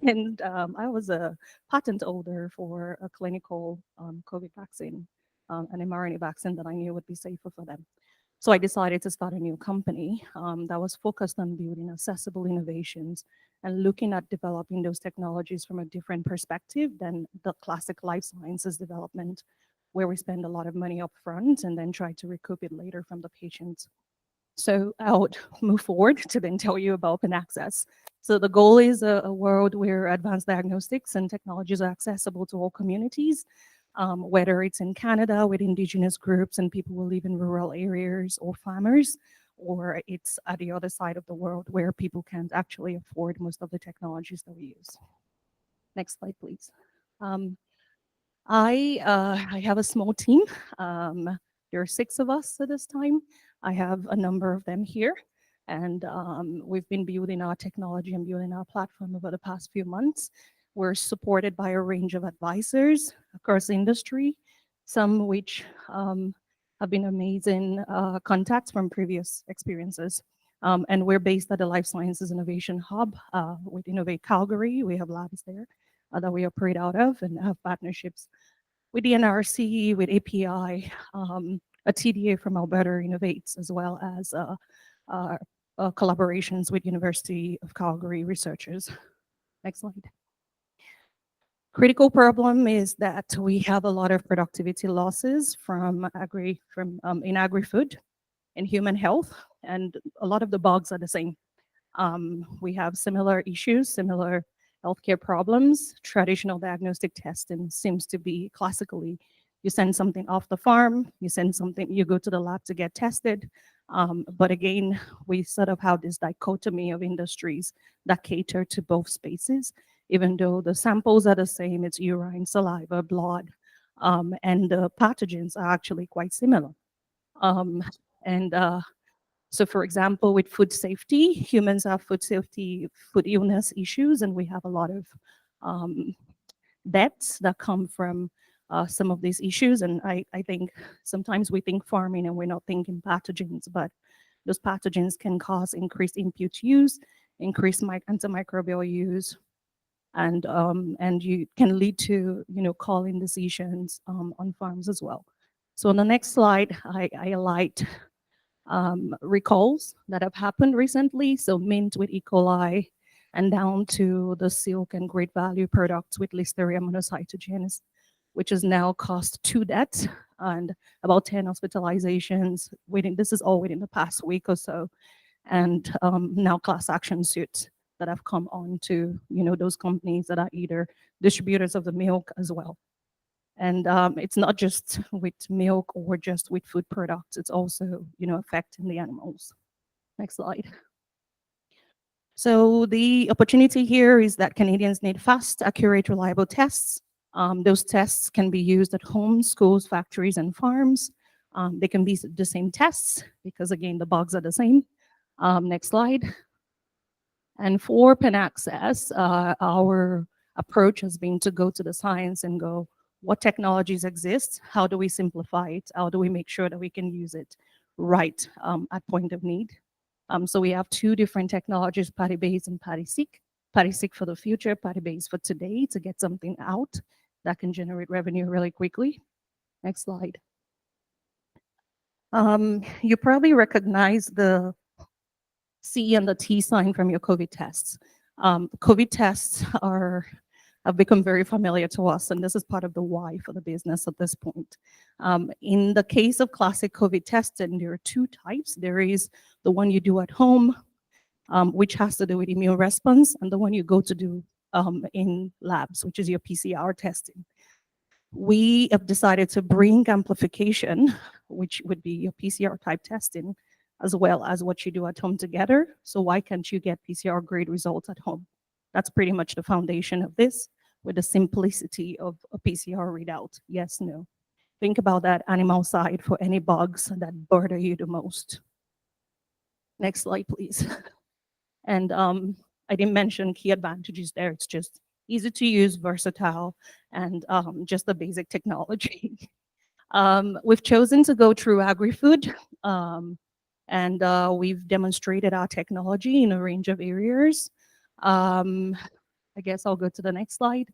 And I was a patent holder for a clinical COVID vaccine, an mRNA vaccine that I knew would be safer for them. So I decided to start a new company that was focused on building accessible innovations and looking at developing those technologies from a different perspective than the classic life sciences development, where we spend a lot of money up front and then try to recoup it later from the patients. So I'll move forward to then tell you about PanAccess. So the goal is a world where advanced diagnostics and technologies are accessible to all communities, whether it's in Canada with Indigenous groups and people who live in rural areas or farmers, or it's at the other side of the world where people can't actually afford most of the technologies that we use. Next slide, please. I have a small team. There are 6 of us at this time. I have a number of them here, and we've been building our technology and building our platform over the past few months. We're supported by a range of advisors across the industry, some which have been amazing contacts from previous experiences. And we're based at the Life Sciences Innovation Hub with Innovate Calgary. We have labs there. that we operate out of and have partnerships with the NRC, with API, a TDA from Alberta Innovates, as well as collaborations with University of Calgary researchers. Next slide. Critical problem is that we have a lot of productivity losses from in agri-food, in human health, and a lot of the bugs are the same. We have similar issues, similar healthcare problems. Traditional diagnostic testing seems to be classically, you send something off the farm, you go to the lab to get tested. But again, we sort of have this dichotomy of industries that cater to both spaces, even though the samples are the same, it's urine, saliva, blood, and the pathogens are actually quite similar. So for example, with food safety, humans have food safety, food illness issues, and we have a lot of deaths that come from some of these issues. And I think sometimes we think farming and we're not thinking pathogens, but those pathogens can cause increased input use, increased antimicrobial use, and you can lead to calling decisions on farms as well. So on the next slide, I highlight recalls that have happened recently. So mint with E. coli, and down to the silk and great value products with Listeria monocytogenes, which has now cost 2 deaths and about 10 hospitalizations. This is all within the past week or so, and now class action suits that have come on to those companies that are either distributors of the milk as well. And it's not just with milk or just with food products, it's also affecting the animals. Next slide. So the opportunity here is that Canadians need fast, accurate, reliable tests. Those tests can be used at home, schools, factories, and farms. They can be the same tests because, again, the bugs are the same. Next slide. And for PanAccess, our approach has been to go to the science and go, what technologies exist? How do we simplify it? How do we make sure that we can use it right at point of need? So we have 2 different technologies, PattyBase and PattySeek. PattySeek for the future, PattyBase for today, to get something out that can generate revenue really quickly. Next slide. You probably recognize the C and the T sign from your COVID tests. COVID tests have become very familiar to us, and this is part of the why for the business at this point. In the case of classic COVID testing, there are 2 types. There is the one you do at home, which has to do with immune response, and the one you go to do in labs, which is your PCR testing. We have decided to bring amplification, which would be your PCR type testing, as well as what you do at home together. So why can't you get PCR grade results at home? That's pretty much the foundation of this, with the simplicity of a PCR readout. Yes, no. Think about that animal side for any bugs that bother you the most. Next slide, please. And I didn't mention key advantages there. It's just easy to use, versatile, and just the basic technology. We've chosen to go through agri-food, and we've demonstrated our technology in a range of areas. I guess I'll go to the next slide.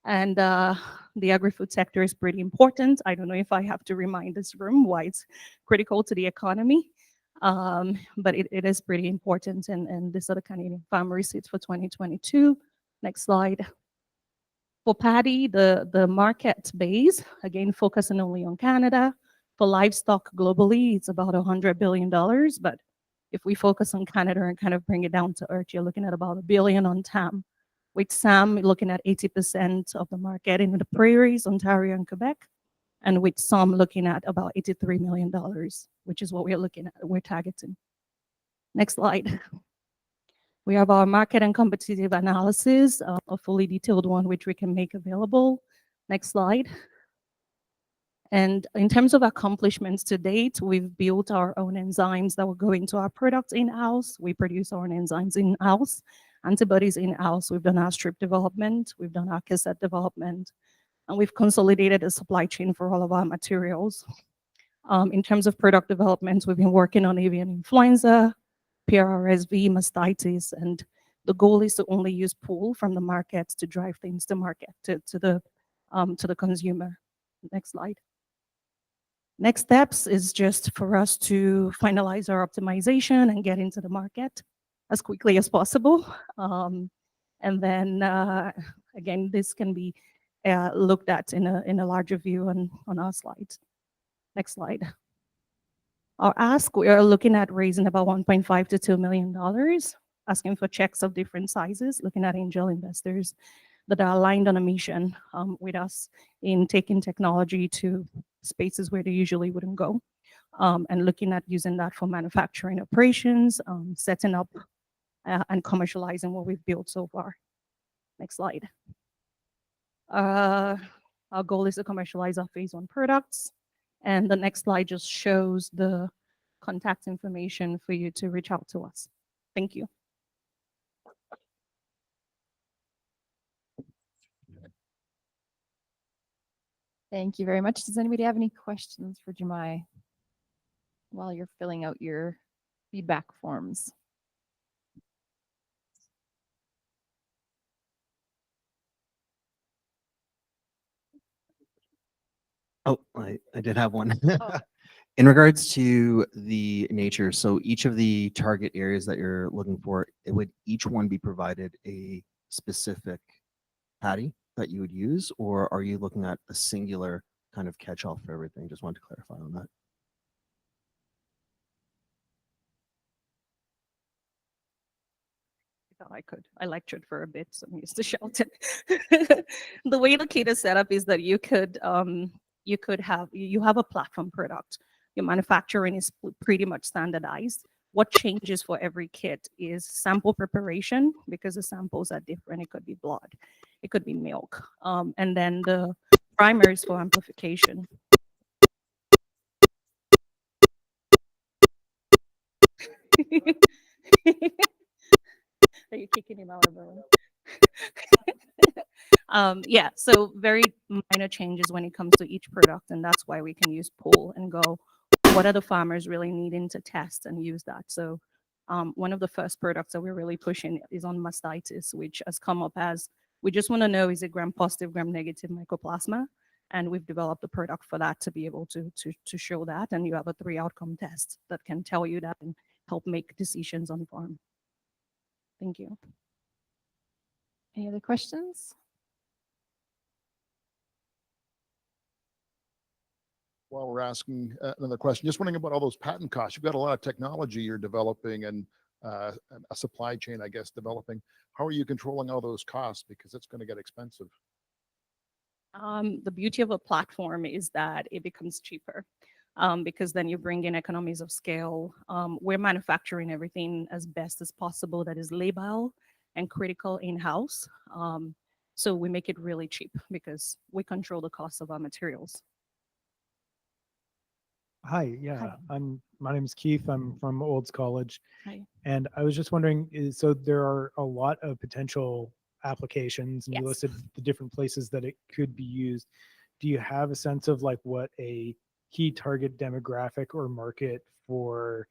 And the agri-food sector is pretty important. I don't know if I have to remind this room why it's critical to the economy, but it is pretty important. And these are the Canadian farm receipts for 2022. Next slide. For paddy, the market base, again, focusing only on Canada. For livestock globally, it's about $100 billion. But if we focus on Canada and kind of bring it down to earth, you're looking at about $1 billion on TAM. With SAM, you're looking at 80% of the market in the prairies, Ontario and Quebec. And with SOM, looking at about $83 million, which is what we're looking at, we're targeting. Next slide. We have our market and competitive analysis, a fully detailed one, which we can make available. Next slide. And in terms of accomplishments to date, we've built our own enzymes that will go into our products in-house. We produce our own enzymes in-house, antibodies in-house. We've done our strip development. We've done our cassette development. And we've consolidated the supply chain for all of our materials. In terms of product development, we've been working on avian influenza, PRRSV, mastitis, and The goal is to only use pool from the markets to drive things to market, to the consumer. Next slide. Next steps is just for us to finalize our optimization and get into the market as quickly as possible. And then again, this can be looked at in a larger view on our slides. Next slide. Our ask, we are looking at raising about $1.5 to $2 million, asking for checks of different sizes, looking at angel investors that are aligned on a mission with us in taking technology to spaces where they usually wouldn't go, and looking at using that for manufacturing operations, setting up and commercializing what we've built so far. Next slide. Our goal is to commercialize our phase 1 products. And the next slide just shows the contact information for you to reach out to us. Thank you. Thank you very much. Does anybody have any questions for Jumai while you're filling out your feedback forms? Oh, I did have one. In regards to the nature, so each of the target areas that you're looking for, would each one be provided a specific patty that you would use, or are you looking at a singular kind of catch-all for everything? Just wanted to clarify on that. I thought I could. I lectured for a bit, so I'm used to shouting. The way the kit is set up is that you have a platform product. Your manufacturing is pretty much standardized. What changes for every kit is sample preparation, because the samples are different. It could be blood, it could be milk, and then the primers for amplification. Are you kicking him out of the room? Yeah, so very minor changes when it comes to each product, and that's why we can use pool and go, what are the farmers really needing to test and use that? So one of the first products that we're really pushing is on mastitis, which has come up as, we just want to know, is it gram-positive, gram-negative mycoplasma? And we've developed a product for that to be able to show that, and you have a 3-outcome test that can tell you that and help make decisions on farm. Thank you. Any other questions? While we're asking another question, just wondering about all those patent costs. You've got a lot of technology you're developing and a supply chain, I guess, developing. How are you controlling all those costs? Because it's going to get expensive. The beauty of a platform is that it becomes cheaper, because then you bring in economies of scale. We're manufacturing everything as best as possible that is labile and critical in-house. So we make it really cheap because we control the cost of our materials. Hi, yeah, my name is Keith. I'm from Olds College. Hi. And I was just wondering, so there are a lot of potential applications, and you listed the different places that it could be used. Do you have a sense of like what a key target demographic or market for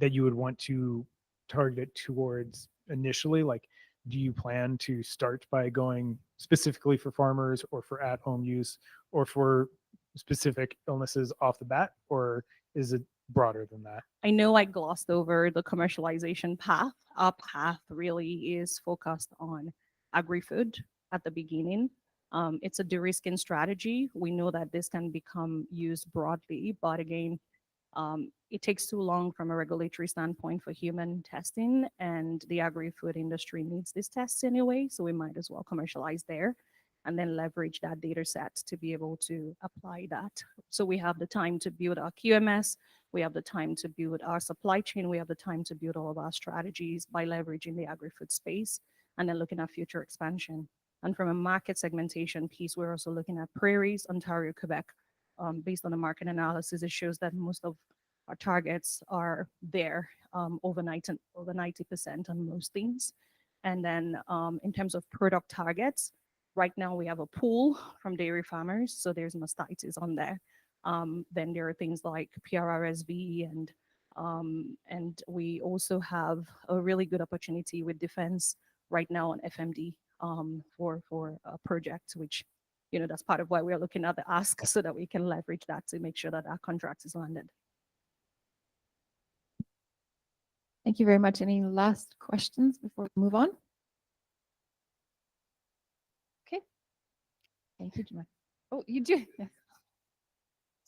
that you would want to target it towards initially? Like, do you plan to start by going specifically for farmers or for at-home use or for specific illnesses off the bat, or is it broader than that? I know I glossed over the commercialization path. Our path really is focused on agri-food at the beginning. It's a de-risking strategy. We know that this can become used broadly, but again, it takes too long from a regulatory standpoint for human testing, and the agri-food industry needs these tests anyway, so we might as well commercialize there and then leverage that data set to be able to apply that. So we have the time to build our QMS, we have the time to build our supply chain, we have the time to build all of our strategies by leveraging the agri-food space and then looking at future expansion. And from a market segmentation piece, we're also looking at prairies, Ontario, Quebec. Based on the market analysis, it shows that most of our targets are there, over 90% on most things. And then in terms of product targets, right now we have a pool from dairy farmers, so there's mastitis on there. Then there are things like PRRSV and And we also have a really good opportunity with defense right now on FMD for a project, which, that's part of why we're looking at the ask so that we can leverage that to make sure that our contract is landed. Thank you very much. Any last questions before we move on? Okay. Thank you, Jumai. Oh, you do? Yeah.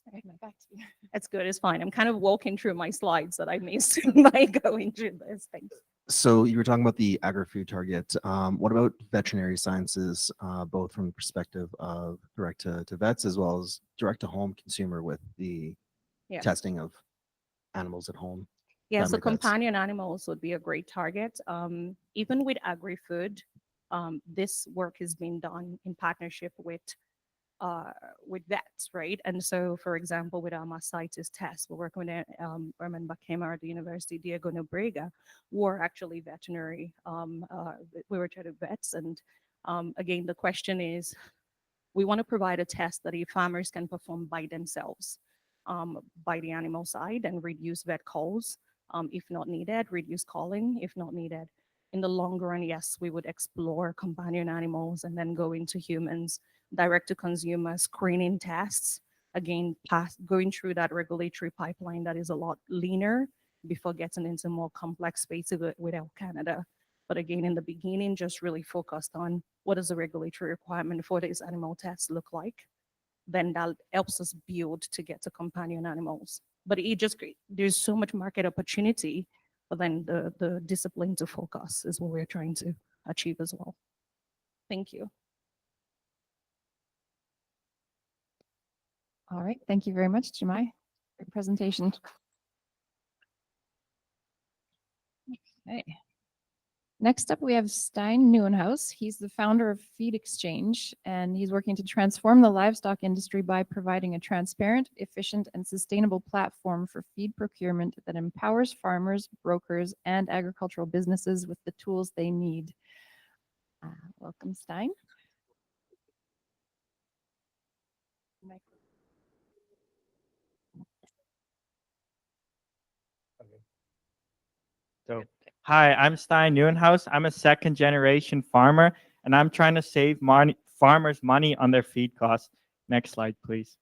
Sorry, my back to you. It's good. It's fine. I'm kind of walking through my slides that I missed by going through this. Thanks. So you were talking about the agri-food target. What about veterinary sciences, both from the perspective of direct to vets as well as direct to home consumer with the Yeah. testing of animals at home? Yeah, so veterinary vets? companion animals would be a great target. Even with agri-food, this work is being done in partnership with vets, right? And so, for example, with our mastitis test, we're working with Herman Bakema at the University Diego Nobrega, who are actually veterinary, we were treated vets. And again, the question is, we want to provide a test that if farmers can perform by themselves, by the animal side, and reduce vet calls, if not needed, reduce calling if not needed. In the long run, yes, we would explore companion animals and then go into humans, direct to consumer screening tests. Again, going through that regulatory pipeline that is a lot leaner before getting into more complex spaces with Health Canada. But again, in the beginning, just really focused on what does the regulatory requirement for these animal tests look like. Then that helps us build to get to companion animals. But there's so much market opportunity, but then the discipline to focus is what we're trying to achieve as well. Thank you. All right. Thank you very much, Jumai, for your presentation. Okay. Next up, we have Styn Nieuwenhuis. He's the founder of FeedXchange, and he's working to transform the livestock industry by providing a transparent, efficient, and sustainable platform for feed procurement that empowers farmers, brokers, and agricultural businesses with the tools they need. Welcome, Styn. So, hi, I'm Styn Nieuwenhuis. I'm a second generation farmer, and I'm trying to save farmers money on their feed costs. Next slide, please.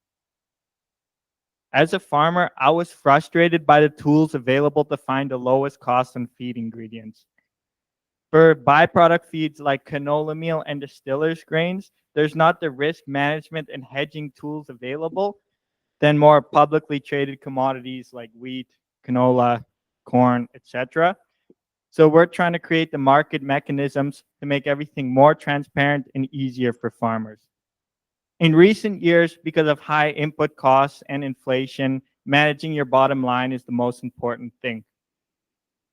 As a farmer, I was frustrated by the tools available to find the lowest cost on feed ingredients. For byproduct feeds like canola meal and distillers grains, there's not the risk management and hedging tools available than more publicly traded commodities like wheat, canola, corn, etc. So we're trying to create the market mechanisms to make everything more transparent and easier for farmers. In recent years, because of high input costs and inflation, managing your bottom line is the most important thing.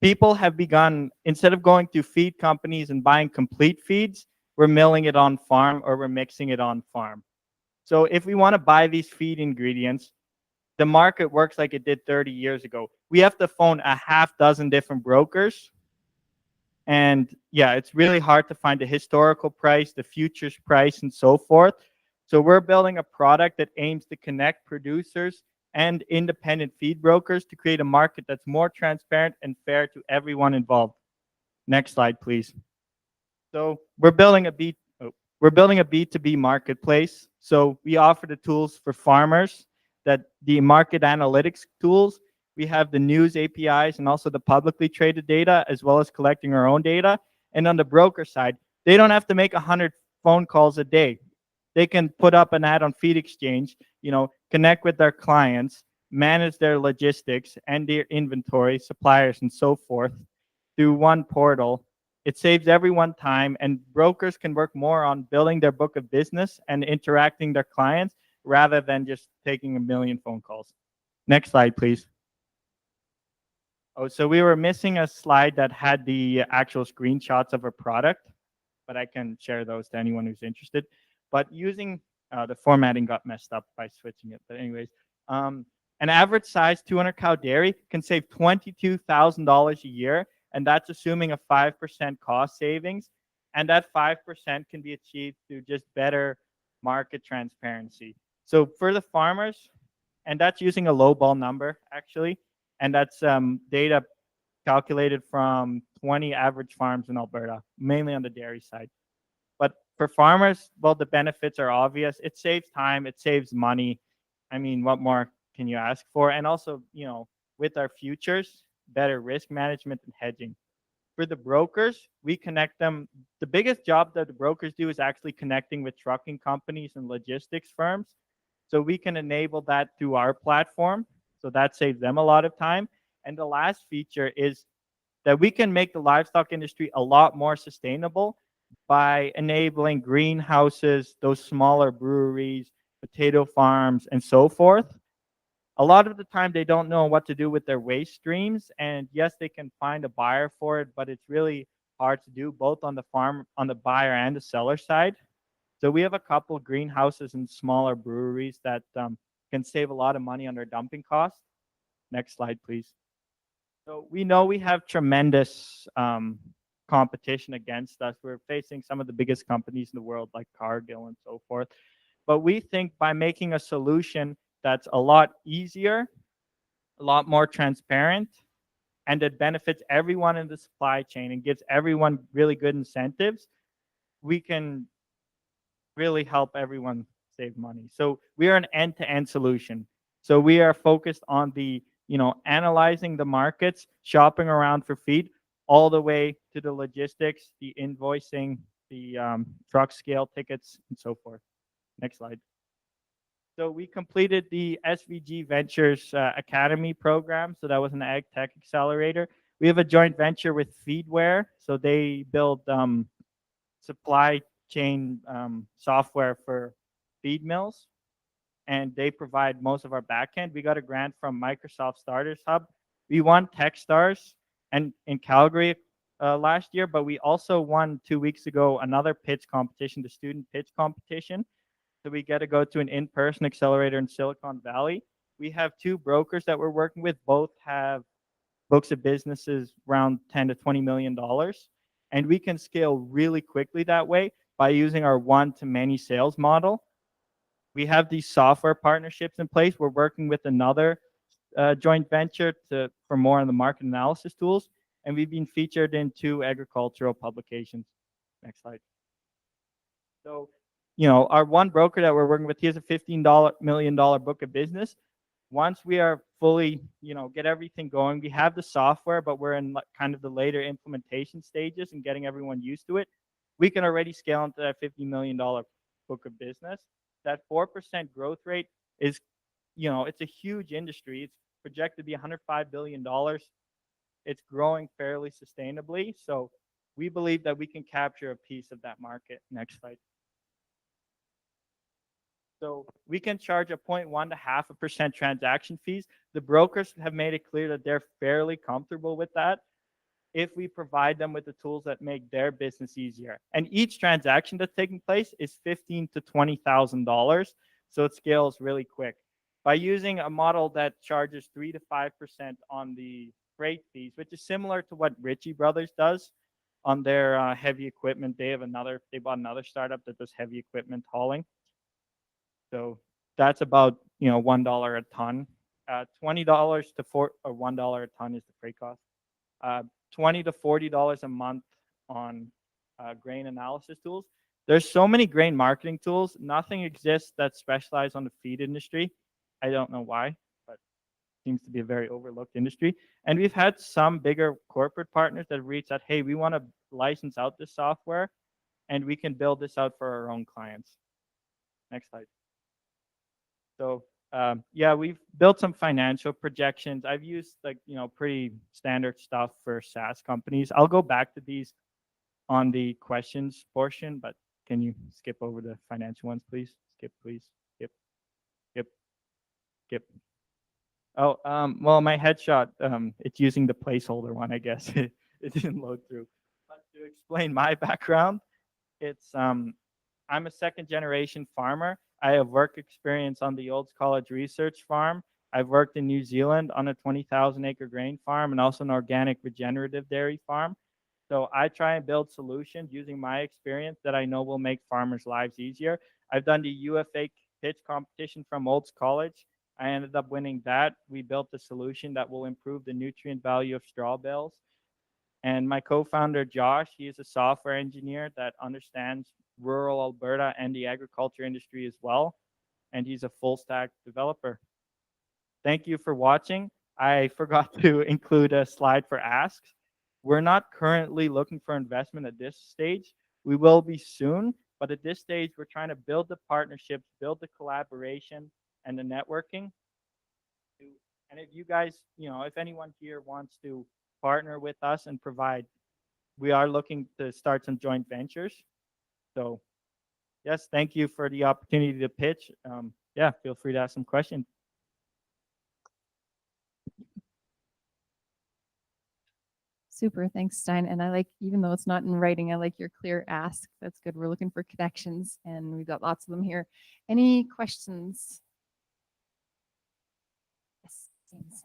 People have begun, instead of going to feed companies and buying complete feeds, we're milling it on farm or we're mixing it on farm. So if we want to buy these feed ingredients, the market works like it did 30 years ago. We have to phone a half dozen different brokers. And yeah, it's really hard to find the historical price, the futures price, and so forth. So we're building a product that aims to connect producers and independent feed brokers to create a market that's more transparent and fair to everyone involved. Next slide, please. So we're building a B2B marketplace. So we offer the tools for farmers, that the market analytics tools. We have the news APIs and also the publicly traded data, as well as collecting our own data. And on the broker side, they don't have to make 100 phone calls a day. They can put up an ad on FeedXchange, connect with their clients, manage their logistics and their inventory, suppliers, and so forth through one portal. It saves everyone time, and brokers can work more on building their book of business and interacting their clients rather than just taking a million phone calls. Next slide, please. Oh, so we were missing a slide that had the actual screenshots of a product, but I can share those to anyone who's interested. But using the formatting got messed up by switching it. But anyways, an average size 200 cow dairy can save $22,000 a year, and that's assuming a 5% cost savings. And that 5% can be achieved through just better market transparency. So for the farmers, and that's using a low ball number actually, And that's data calculated from 20 average farms in Alberta, mainly on the dairy side. But for farmers, well, the benefits are obvious. It saves time, it saves money. I mean, what more can you ask for? And also, with our futures, better risk management and hedging. For the brokers, we connect them. The biggest job that the brokers do is actually connecting with trucking companies and logistics firms. So we can enable that through our platform. So that saves them a lot of time. And the last feature is that we can make the livestock industry a lot more sustainable by enabling greenhouses, those smaller breweries, potato farms, and so forth. A lot of the time, they don't know what to do with their waste streams. And yes, they can find a buyer for it, but it's really hard to do both on the farm, on the buyer and the seller side. So we have a couple greenhouses and smaller breweries that can save a lot of money on their dumping costs. Next slide, please. So we know we have tremendous competition against us. We're facing some of the biggest companies in the world like Cargill and so forth. But we think by making a solution that's a lot easier, a lot more transparent, and that benefits everyone in the supply chain and gives everyone really good incentives, we can really help everyone save money. So we are an end-to-end solution. So we are focused on the, analyzing the markets, shopping around for feed, all the way to the logistics, the invoicing, the truck scale tickets, and so forth. Next slide. So we completed the SVG Ventures Academy program. So that was an Agtech accelerator. We have a joint venture with Feedware. So they build supply chain software for feed mills, and they provide most of our backend. We got a grant from Microsoft Starters Hub. We won TechStars and in Calgary last year, but we also won 2 weeks ago another pitch competition, the student pitch competition. So we get to go to an in-person accelerator in Silicon Valley. We have 2 brokers that we're working with. Both have books of businesses around $10 to $20 million. And we can scale really quickly that way by using our one-to-many sales model. We have these software partnerships in place. We're working with another joint venture for more on the market analysis tools. And we've been featured in 2 agricultural publications. Next slide. So, our one broker that we're working with, he has a $15 million book of business. Once we are fully, get everything going, we have the software, but we're in kind of the later implementation stages and getting everyone used to it. We can already scale into that $50 million book of business. That 4% growth rate is, it's a huge industry. It's projected to be $105 billion. It's growing fairly sustainably. So we believe that we can capture a piece of that market. Next slide. So we can charge a 0.1 to 0.5% transaction fees. The brokers have made it clear that they're fairly comfortable with that if we provide them with the tools that make their business easier. And each transaction that's taking place is $15,000 to $20,000, so it scales really quick. By using a model that charges 3 to 5% on the freight fees, which is similar to what Ritchie Brothers does on their heavy equipment. They bought another startup that does heavy equipment hauling. So that's about $1 a ton. $20 to $1 a ton is the freight cost. $20 to $40 a month on grain analysis tools. There's so many grain marketing tools. Nothing exists that specializes on the feed industry. I don't know why, but it seems to be a very overlooked industry. And we've had some bigger corporate partners that reached out, hey, we want to license out this software, and we can build this out for our own clients. Next slide. So yeah, we've built some financial projections. I've used pretty standard stuff for SaaS companies. I'll go back to these on the questions portion, but can you skip over the financial ones, please? Skip, please. Skip. Oh, well, my headshot, it's using the placeholder one, I guess. It didn't load through. But to explain my background, I'm a second-generation farmer. I have work experience on the Olds College Research Farm. I've worked in New Zealand on a 20,000-acre grain farm and also an organic regenerative dairy farm. So I try and build solutions using my experience that I know will make farmers' lives easier. I've done the UFA pitch competition from Olds College. I ended up winning that. We built a solution that will improve the nutrient value of straw bales. And my co-founder, Josh, he is a software engineer that understands rural Alberta and the agriculture industry as well. And he's a full stack developer. Thank you for watching. I forgot to include a slide for asks. We're not currently looking for investment at this stage. We will be soon, but at this stage, we're trying to build the partnerships, build the collaboration and the networking. And if you guys, if anyone here wants to partner with us and provide, we are looking to start some joint ventures. So yes, thank you for the opportunity to pitch. Yeah, feel free to ask some questions. Super, thanks, Styn. And I like, even though it's not in writing, I like your clear ask. That's good. We're looking for connections, and we've got lots of them here. Any questions? Yes, James.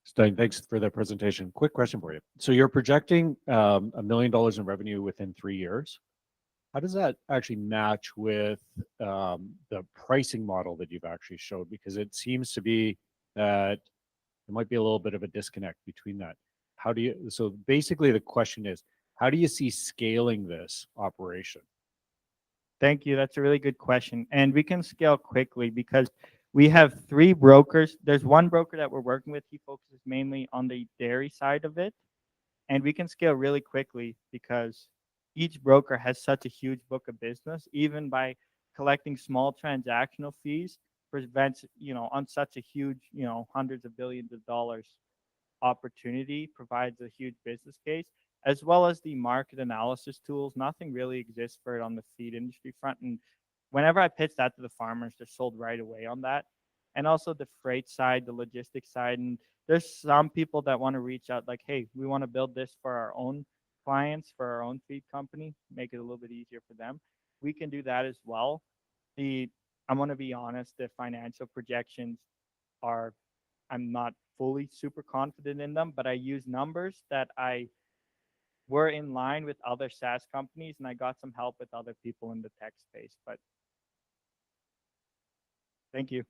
Styn, thanks for the presentation. Quick question for you. So you're projecting $1 million in revenue within 3 years. How does that actually match with the pricing model that you've actually showed? Because it seems to be that there might be a little bit of a disconnect between that. So basically the question is, how do you see scaling this operation? Thank you. That's a really good question. And we can scale quickly because we have 3 brokers. There's one broker that we're working with. He focuses mainly on the dairy side of it. And we can scale really quickly because each broker has such a huge book of business. Even by collecting small transactional fees prevents, on such a huge, hundreds of billions of dollars opportunity, provides a huge business case, as well as the market analysis tools. Nothing really exists for it on the feed industry front. And whenever I pitch that to the farmers, they're sold right away on that. And also the freight side, the logistics side. And there's some people that want to reach out like, hey, we want to build this for our own clients, for our own feed company, make it a little bit easier for them. We can do that as well. I'm going to be honest, the financial projections are, I'm not fully super confident in them, but I use numbers that were in line with other SaaS companies, and I got some help with other people in the tech space. But thank you.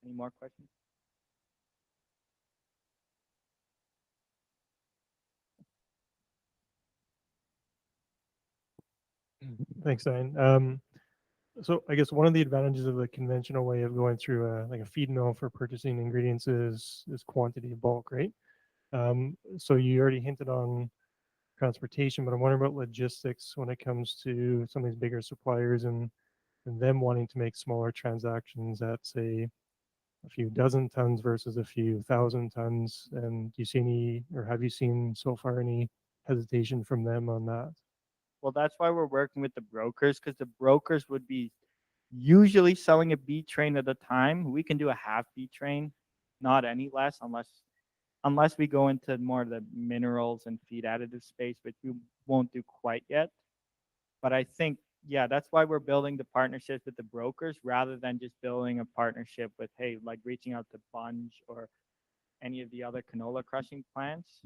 Any more questions? Thanks, Styn. So I guess one of the advantages of the conventional way of going through a feed mill for purchasing ingredients is quantity of bulk, right? So you already hinted on transportation, but I'm wondering about logistics when it comes to some of these bigger suppliers and them wanting to make smaller transactions at, say, a few dozen tons versus a few thousand tons. And do you see any, or have you seen so far any hesitation from them on that? Well, that's why we're working with the brokers, because the brokers would be usually selling a B train at a time. We can do a half B train, not any less, unless we go into more of the minerals and feed additive space, which we won't do quite yet. But I think, yeah, that's why we're building the partnerships with the brokers rather than just building a partnership with, hey, like reaching out to Bunge or any of the other canola crushing plants.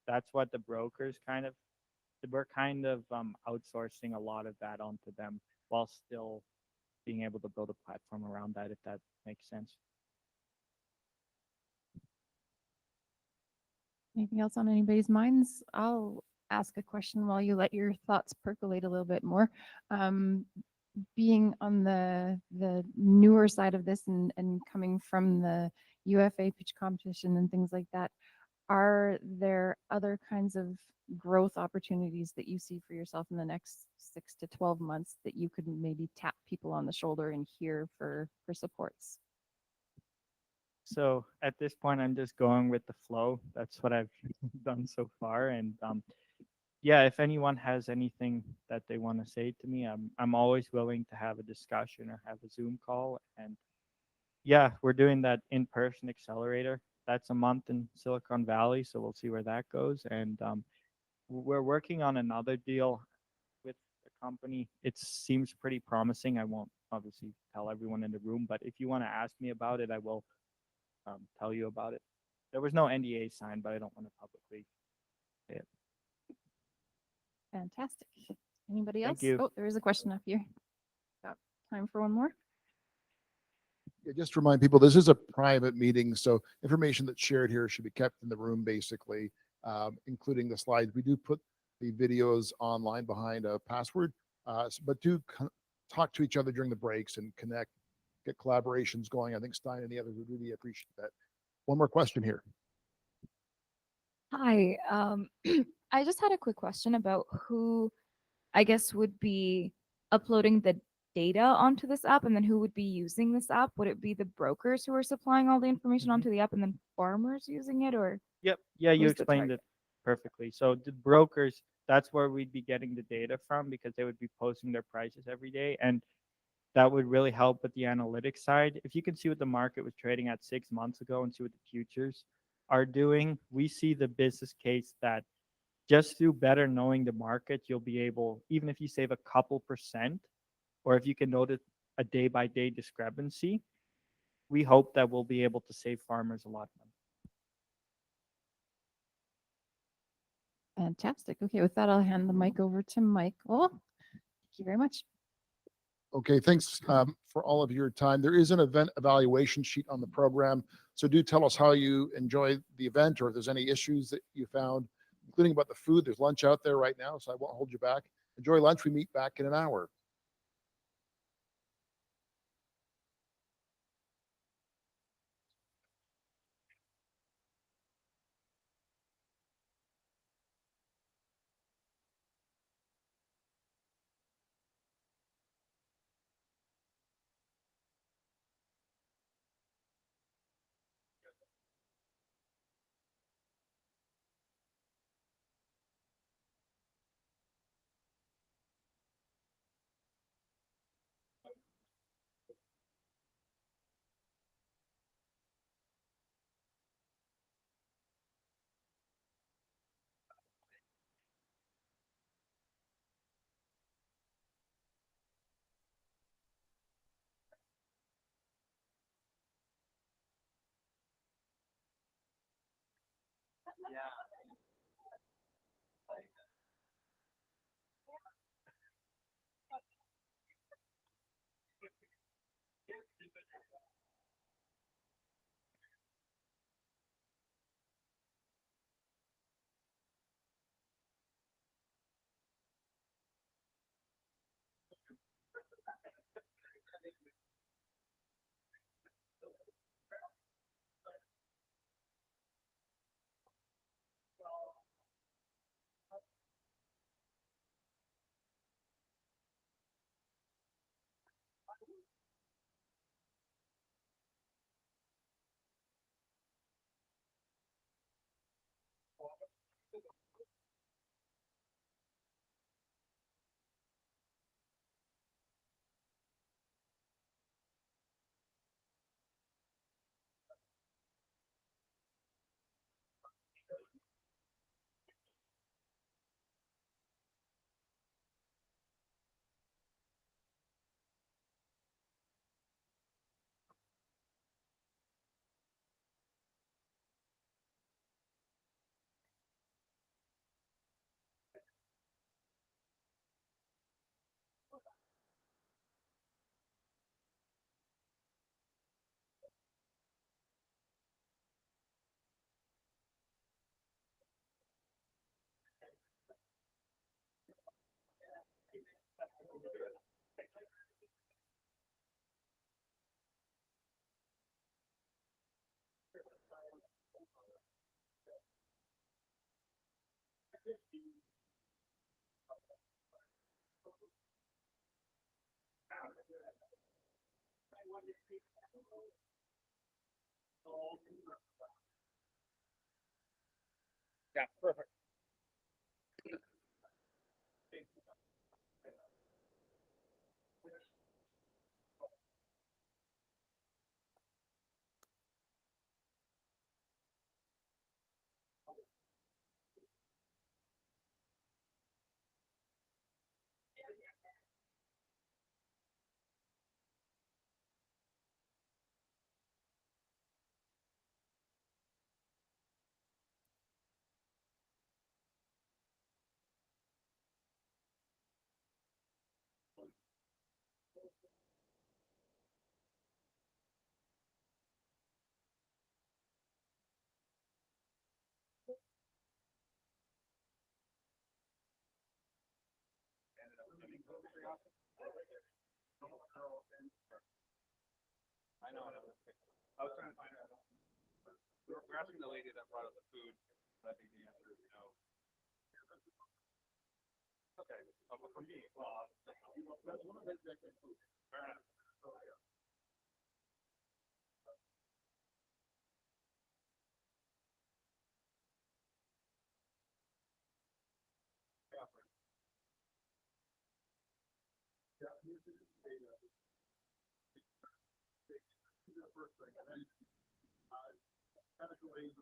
That's what the brokers we're kind of outsourcing a lot of that onto them while still being able to build a platform around that, if that makes sense. Anything else on anybody's minds? I'll ask a question while you let your thoughts percolate a little bit more. Being on the newer side of this and coming from the UFA pitch competition and things like that, are there other kinds of growth opportunities that you see for yourself in the next 6 to 12 months that you could maybe tap people on the shoulder and hear for supports? So at this point, I'm just going with the flow. That's what I've done so far. And yeah, if anyone has anything that they want to say to me, I'm always willing to have a discussion or have a Zoom call. And yeah, we're doing that in-person accelerator. That's a month in Silicon Valley, so we'll see where that goes. And we're working on another deal with a company. It seems pretty promising. I won't obviously tell everyone in the room, but if you want to ask me about it, I will tell you about it. There was no NDA signed, but I don't want to publicly say it. Fantastic. Anybody else? Thank you. Oh, there is a question up here. Got time for one more? Yeah, just to remind people, this is a private meeting, so information that's shared here should be kept in the room, basically, including the slides. We do put the videos online behind a password, but do talk to each other during the breaks and connect, get collaborations going. I think Styn and the others would really appreciate that. One more question here. Hi, I just had a quick question about who I guess would be uploading the data onto this app and then who would be using this app? Would it be the brokers who are supplying all the information onto the app and then farmers using it, or? Yep. Yeah, you who's the explained it perfectly. So the brokers, that's where we'd be getting the data from because they would be posting their prices every day. And that would really help with the analytics side. If you can see what the market was trading at 6 months ago and see what the futures are doing, we see the business case that just through better knowing the market, you'll be able, even if you save a couple percent, or if you can notice a day by day discrepancy, we hope that we'll be able to save farmers a lot of money. Fantastic. Okay, with that, I'll hand the mic over to Michael. Thank you very much. Okay, thanks for all of your time. There is an event evaluation sheet on the program, so do tell us how you enjoy the event or if there's any issues that you found, including about the food. There's lunch out there right now, so I won't hold you back. Enjoy lunch. We meet back in an hour. Yeah, perfect. I know. I was trying to find out. We're asking the lady that brought up the food, but I think the answer is no. Okay. But for me, well, that's one of the food. Fair enough. Yeah, this is the first thing. And then, chemically,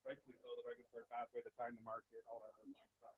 Rightfully so, the regulatory pathway, the time to market, all that other stuff.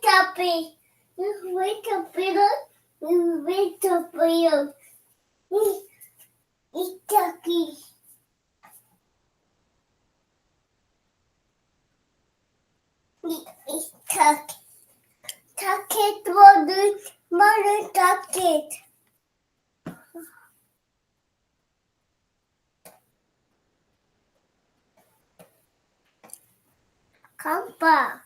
up, wake up, wake up, wake up, it's Chucky. It's Chucky. Chucky, mother, Chucky. Come back.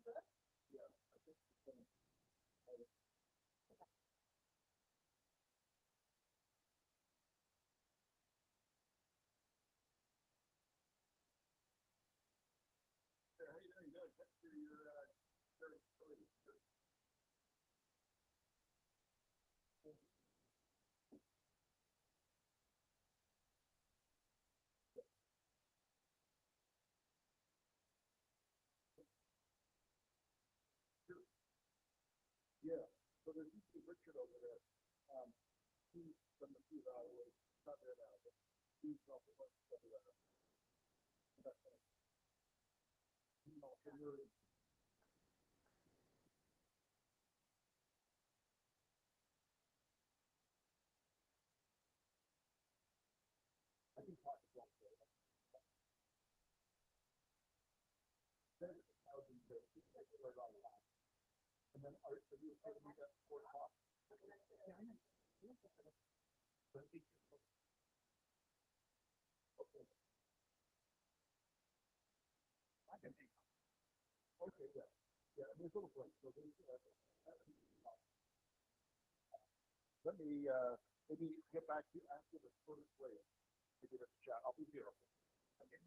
Yeah, so there's usually Richard over there. He's from the food was not there now, but he's off the bunch of that's right. You know, so you're I can talk to one day. Then it's 1,000 days. Right on the line. And then are you okay to meet at 4 o'clock? Yeah, I know. Okay. I can take. Okay, yeah. Yeah, there's a little place. So there's, let me maybe get back to you after the first wave. Maybe let's chat. I'll be here. Okay.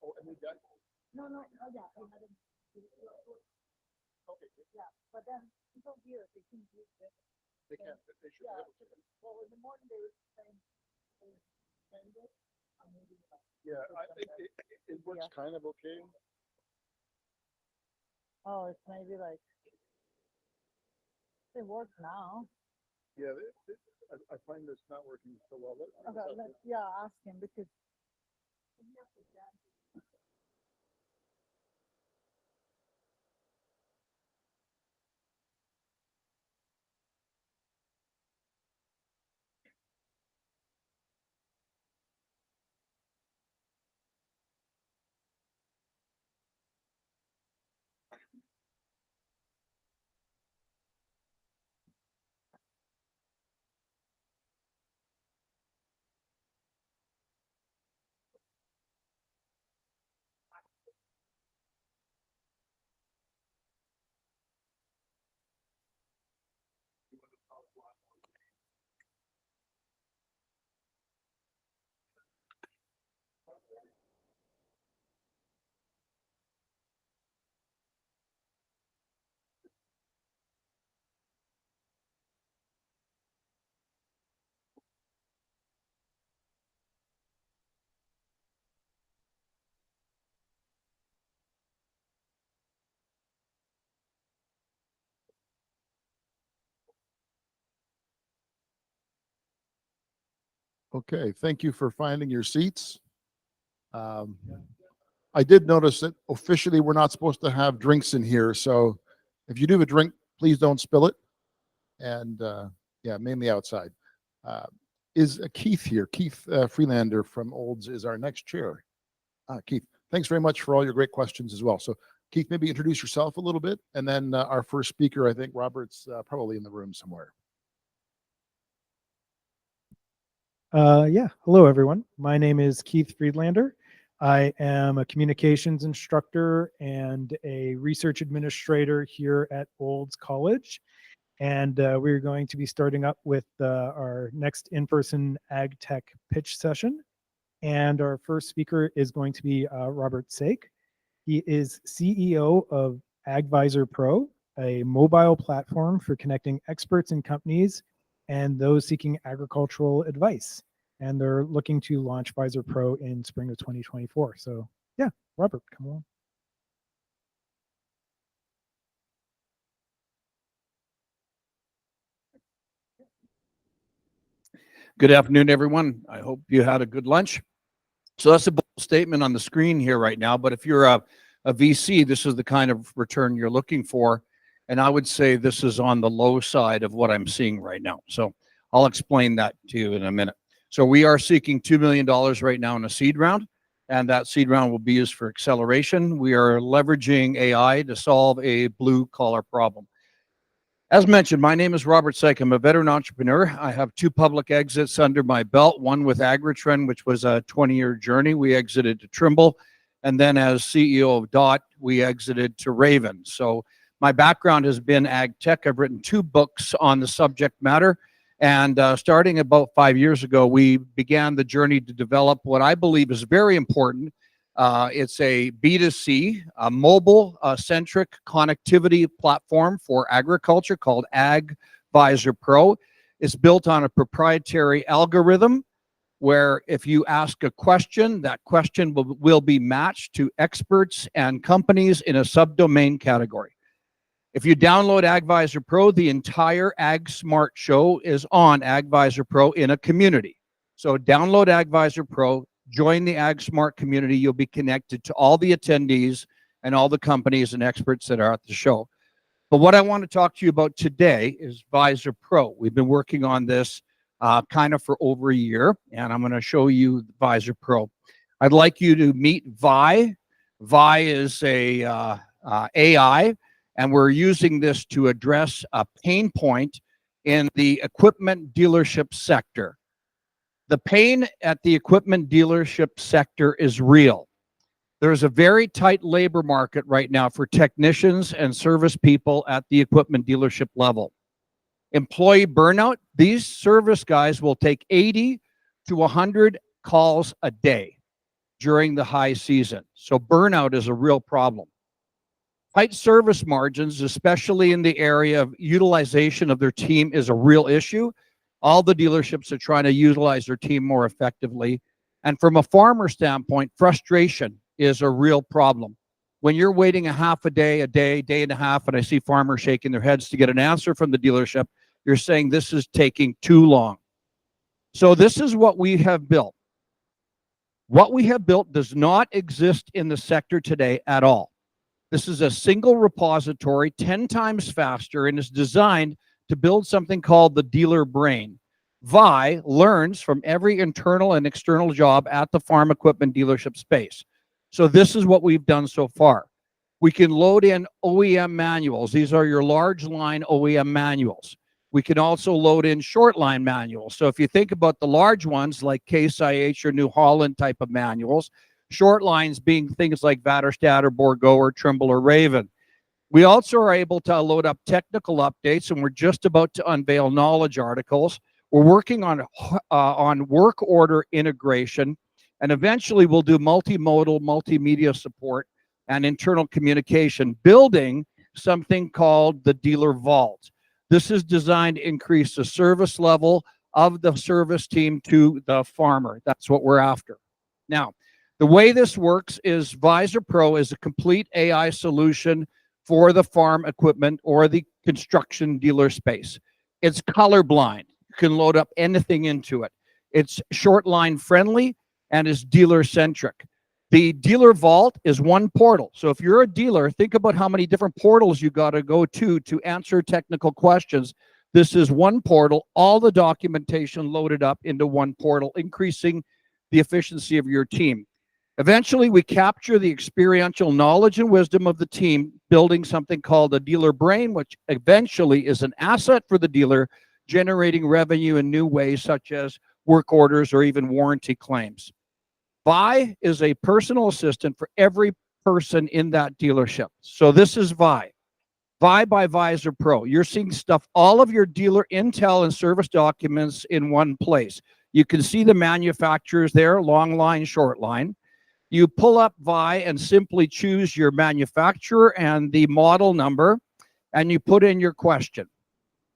Oh, and we got. No, yeah, I hadn't. Okay. Yeah, but then people here, they can use it. They can, they should be able to. Well, in the morning they were saying, yeah, I think it works kind of okay. Oh, it's maybe like it works now. Yeah, I find this not working so well. Okay, yeah, ask him because. Okay, thank you for finding your seats. I did notice that officially we're not supposed to have drinks in here, so if you do have a drink, please don't spill it. And yeah, mainly outside. Is Keith here? Keith Freelander from Olds is our next chair. Keith, thanks very much for all your great questions as well. So Keith, maybe introduce yourself a little bit, and then our first speaker, I think Robert's probably in the room somewhere. Yeah, hello everyone. My name is Keith Friedlander. I am a communications instructor and a research administrator here at Olds College. And we're going to be starting up with our next in-person Agtech pitch session. And our first speaker is going to be Robert Saik. He is CEO of AGvisorPRO, a mobile platform for connecting experts and companies and those seeking agricultural advice. And they're looking to launch Visor Pro in spring of 2024. So yeah, Robert, come on. Good afternoon, everyone. I hope you had a good lunch. So that's a bold statement on the screen here right now, but if you're a VC, this is the kind of return you're looking for. And I would say this is on the low side of what I'm seeing right now. So I'll explain that to you in a minute. So we are seeking $2 million right now in a seed round, and that seed round will be used for acceleration. We are leveraging AI to solve a blue-collar problem. As mentioned, my name is Robert Saik. I'm a veteran entrepreneur. I have 2 public exits under my belt, one with Agritrend, which was a 20-year journey. We exited to Trimble. And then as CEO of DOT, we exited to Raven. So my background has been ag tech. I've written 2 books on the subject matter. And starting about 5 years ago, we began the journey to develop what I believe is very important. It's a B2C, a mobile-centric connectivity platform for agriculture called AGvisorPRO. It's built on a proprietary algorithm where if you ask a question, that question will be matched to experts and companies in a subdomain category. If you download AGvisorPRO, the entire Ag Smart show is on AGvisorPRO in a community. So download AGvisorPRO, join the Ag Smart community. You'll be connected to all the attendees and all the companies and experts that are at the show. But what I want to talk to you about today is Visor Pro. We've been working on this kind of for over a year, and I'm going to show you Visor Pro. I'd like you to meet Vi. Vi is a AI, and we're using this to address a pain point in the equipment dealership sector. The pain at the equipment dealership sector is real. There's a very tight labor market right now for technicians and service people at the equipment dealership level. Employee burnout, these service guys will take 80 to 100 calls a day during the high season. So burnout is a real problem. Tight service margins, especially in the area of utilization of their team, is a real issue. All the dealerships are trying to utilize their team more effectively. And from a farmer standpoint, frustration is a real problem. When you're waiting a half a day and a half, and I see farmers shaking their heads to get an answer from the dealership, you're saying this is taking too long. So this is what we have built. What we have built does not exist in the sector today at all. This is a single repository, 10 times faster, and is designed to build something called the dealer brain. Vi learns from every internal and external job at the farm equipment dealership space. So this is what we've done so far. We can load in OEM manuals. These are your large line OEM manuals. We can also load in short line manuals. So if you think about the large ones like Case IH or New Holland type of manuals, short lines being things like Vatterstad or Bordeaux or Trimble or Raven. We also are able to load up technical updates, and we're just about to unveil knowledge articles. We're working on work order integration, and eventually we'll do multimodal, multimedia support and internal communication, building something called the Dealer Vault. This is designed to increase the service level of the service team to the farmer. That's what we're after. Now, the way this works is AGvisorPRO is a complete AI solution for the farm equipment or the construction dealer space. It's colorblind. You can load up anything into it. It's short line friendly and is dealer centric. The Dealer Vault is one portal. So if you're a dealer, think about how many different portals you got to go to answer technical questions. This is one portal, all the documentation loaded up into one portal, increasing the efficiency of your team. Eventually, we capture the experiential knowledge and wisdom of the team, building something called a dealer brain, which eventually is an asset for the dealer, generating revenue in new ways, such as work orders or even warranty claims. Vi is a personal assistant for every person in that dealership. So this is Vi. Vi by AgvisorPRO. You're seeing stuff, all of your dealer intel and service documents in one place. You can see the manufacturers there, long line, short line. You pull up Vi and simply choose your manufacturer and the model number, and you put in your question.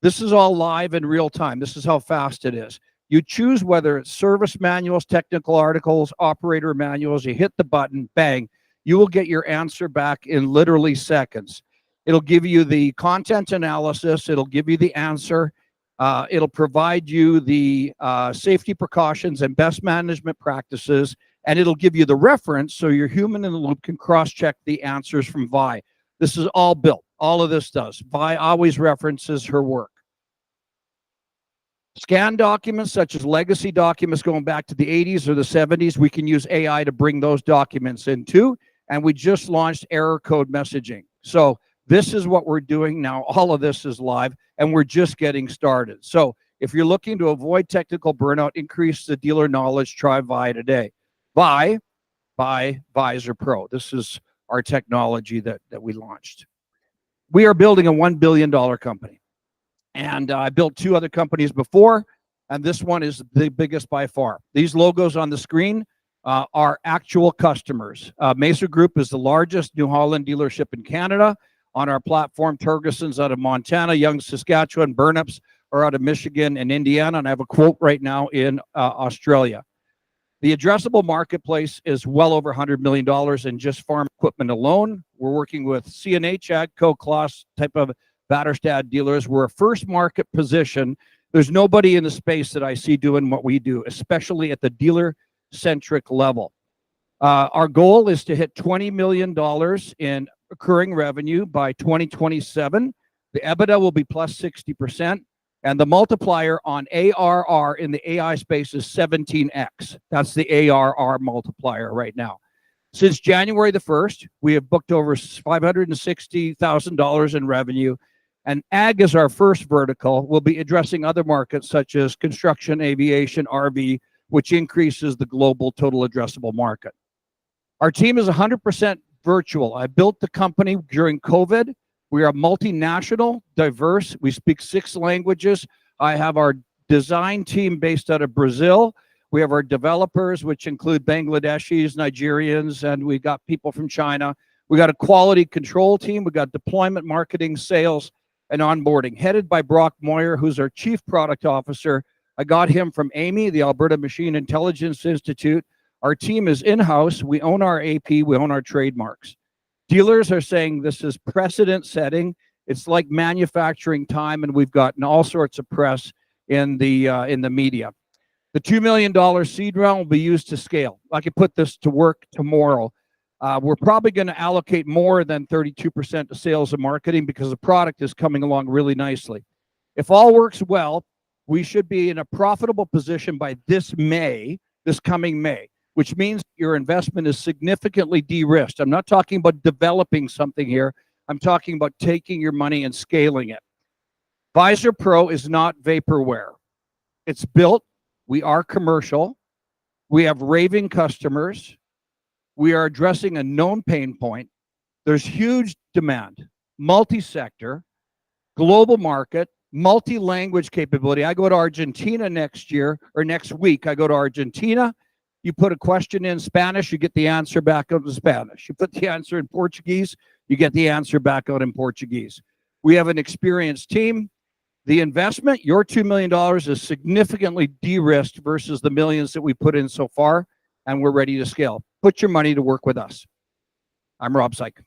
This is all live in real time. This is how fast it is. You choose whether it's service manuals, technical articles, operator manuals. You hit the button, bang. You will get your answer back in literally seconds. It'll give you the content analysis. It'll give you the answer. It'll provide you the safety precautions and best management practices, and it'll give you the reference so your human in the loop can cross-check the answers from Vi. This is all built. All of this does. Vi always references her work. Scan documents such as legacy documents going back to the 80s or the 70s, we can use AI to bring those documents in too. And we just launched error code messaging. So this is what we're doing now. All of this is live, and we're just getting started. So if you're looking to avoid technical burnout, increase the dealer knowledge, try Vi today. Vi by AgvisorPRO. This is our technology that we launched. We are building a $1 billion company. And I built 2 other companies before, and this one is the biggest by far. These logos on the screen are actual customers. Mesa Group is the largest New Holland dealership in Canada. On our platform, Turgeson's out of Montana, Young, Saskatchewan, Burnups are out of Michigan and Indiana, and I have a quote right now in Australia. The addressable marketplace is well over $100 million in just farm equipment alone. We're working with CNH, AGCO, Claas type of Batterstad dealers. We're a first market position. There's nobody in the space that I see doing what we do, especially at the dealer-centric level. Our goal is to hit $20 million in recurring revenue by 2027. The EBITDA will be plus 60%, and the multiplier on ARR in the AI space is 17x. That's the ARR multiplier right now. Since January the 1st, we have booked over $560,000 in revenue, and ag is our first vertical. We'll be addressing other markets such as construction, aviation, RV, which increases the global total addressable market. Our team is 100% virtual. I built the company during COVID. We are multinational, diverse. We speak 6 languages. I have our design team based out of Brazil. We have our developers, which include Bangladeshis, Nigerians, and we got people from China. We got a quality control team. We got deployment, marketing, sales, and onboarding, headed by Brock Moyer, who's our Chief Product Officer. I got him from AMI, the Alberta Machine Intelligence Institute. Our team is in-house. We own our AP. We own our trademarks. Dealers are saying this is precedent setting. It's like manufacturing time, and we've gotten all sorts of press in the media. The $2 million seed round will be used to scale. I could put this to work tomorrow. We're probably going to allocate more than 32% to sales and marketing because the product is coming along really nicely. If all works well, we should be in a profitable position by this coming May, which means your investment is significantly de-risked. I'm not talking about developing something here. I'm talking about taking your money and scaling it. AgvisorPRO is not vaporware. It's built. We are commercial. We have raving customers. We are addressing a known pain point. There's huge demand. multi-sector, global market, multi-language capability. I go to Argentina next year or next week. I go to Argentina. You put a question in Spanish, you get the answer back out in Spanish. You put the answer in Portuguese, you get the answer back out in Portuguese. We have an experienced team. The investment, your $2 million, is significantly de-risked versus the millions that we put in so far, and we're ready to scale. Put your money to work with us. I'm Rob Saik.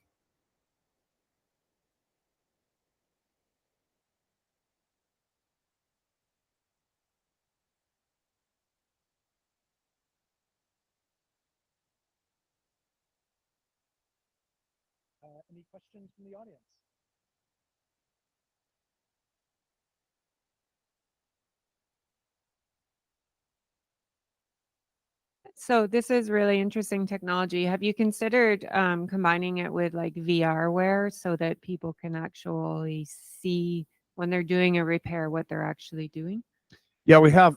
Any questions from the audience? So this is really interesting technology. Have you considered combining it with like VR wear so that people can actually see when they're doing a repair what they're actually doing? Yeah, we have.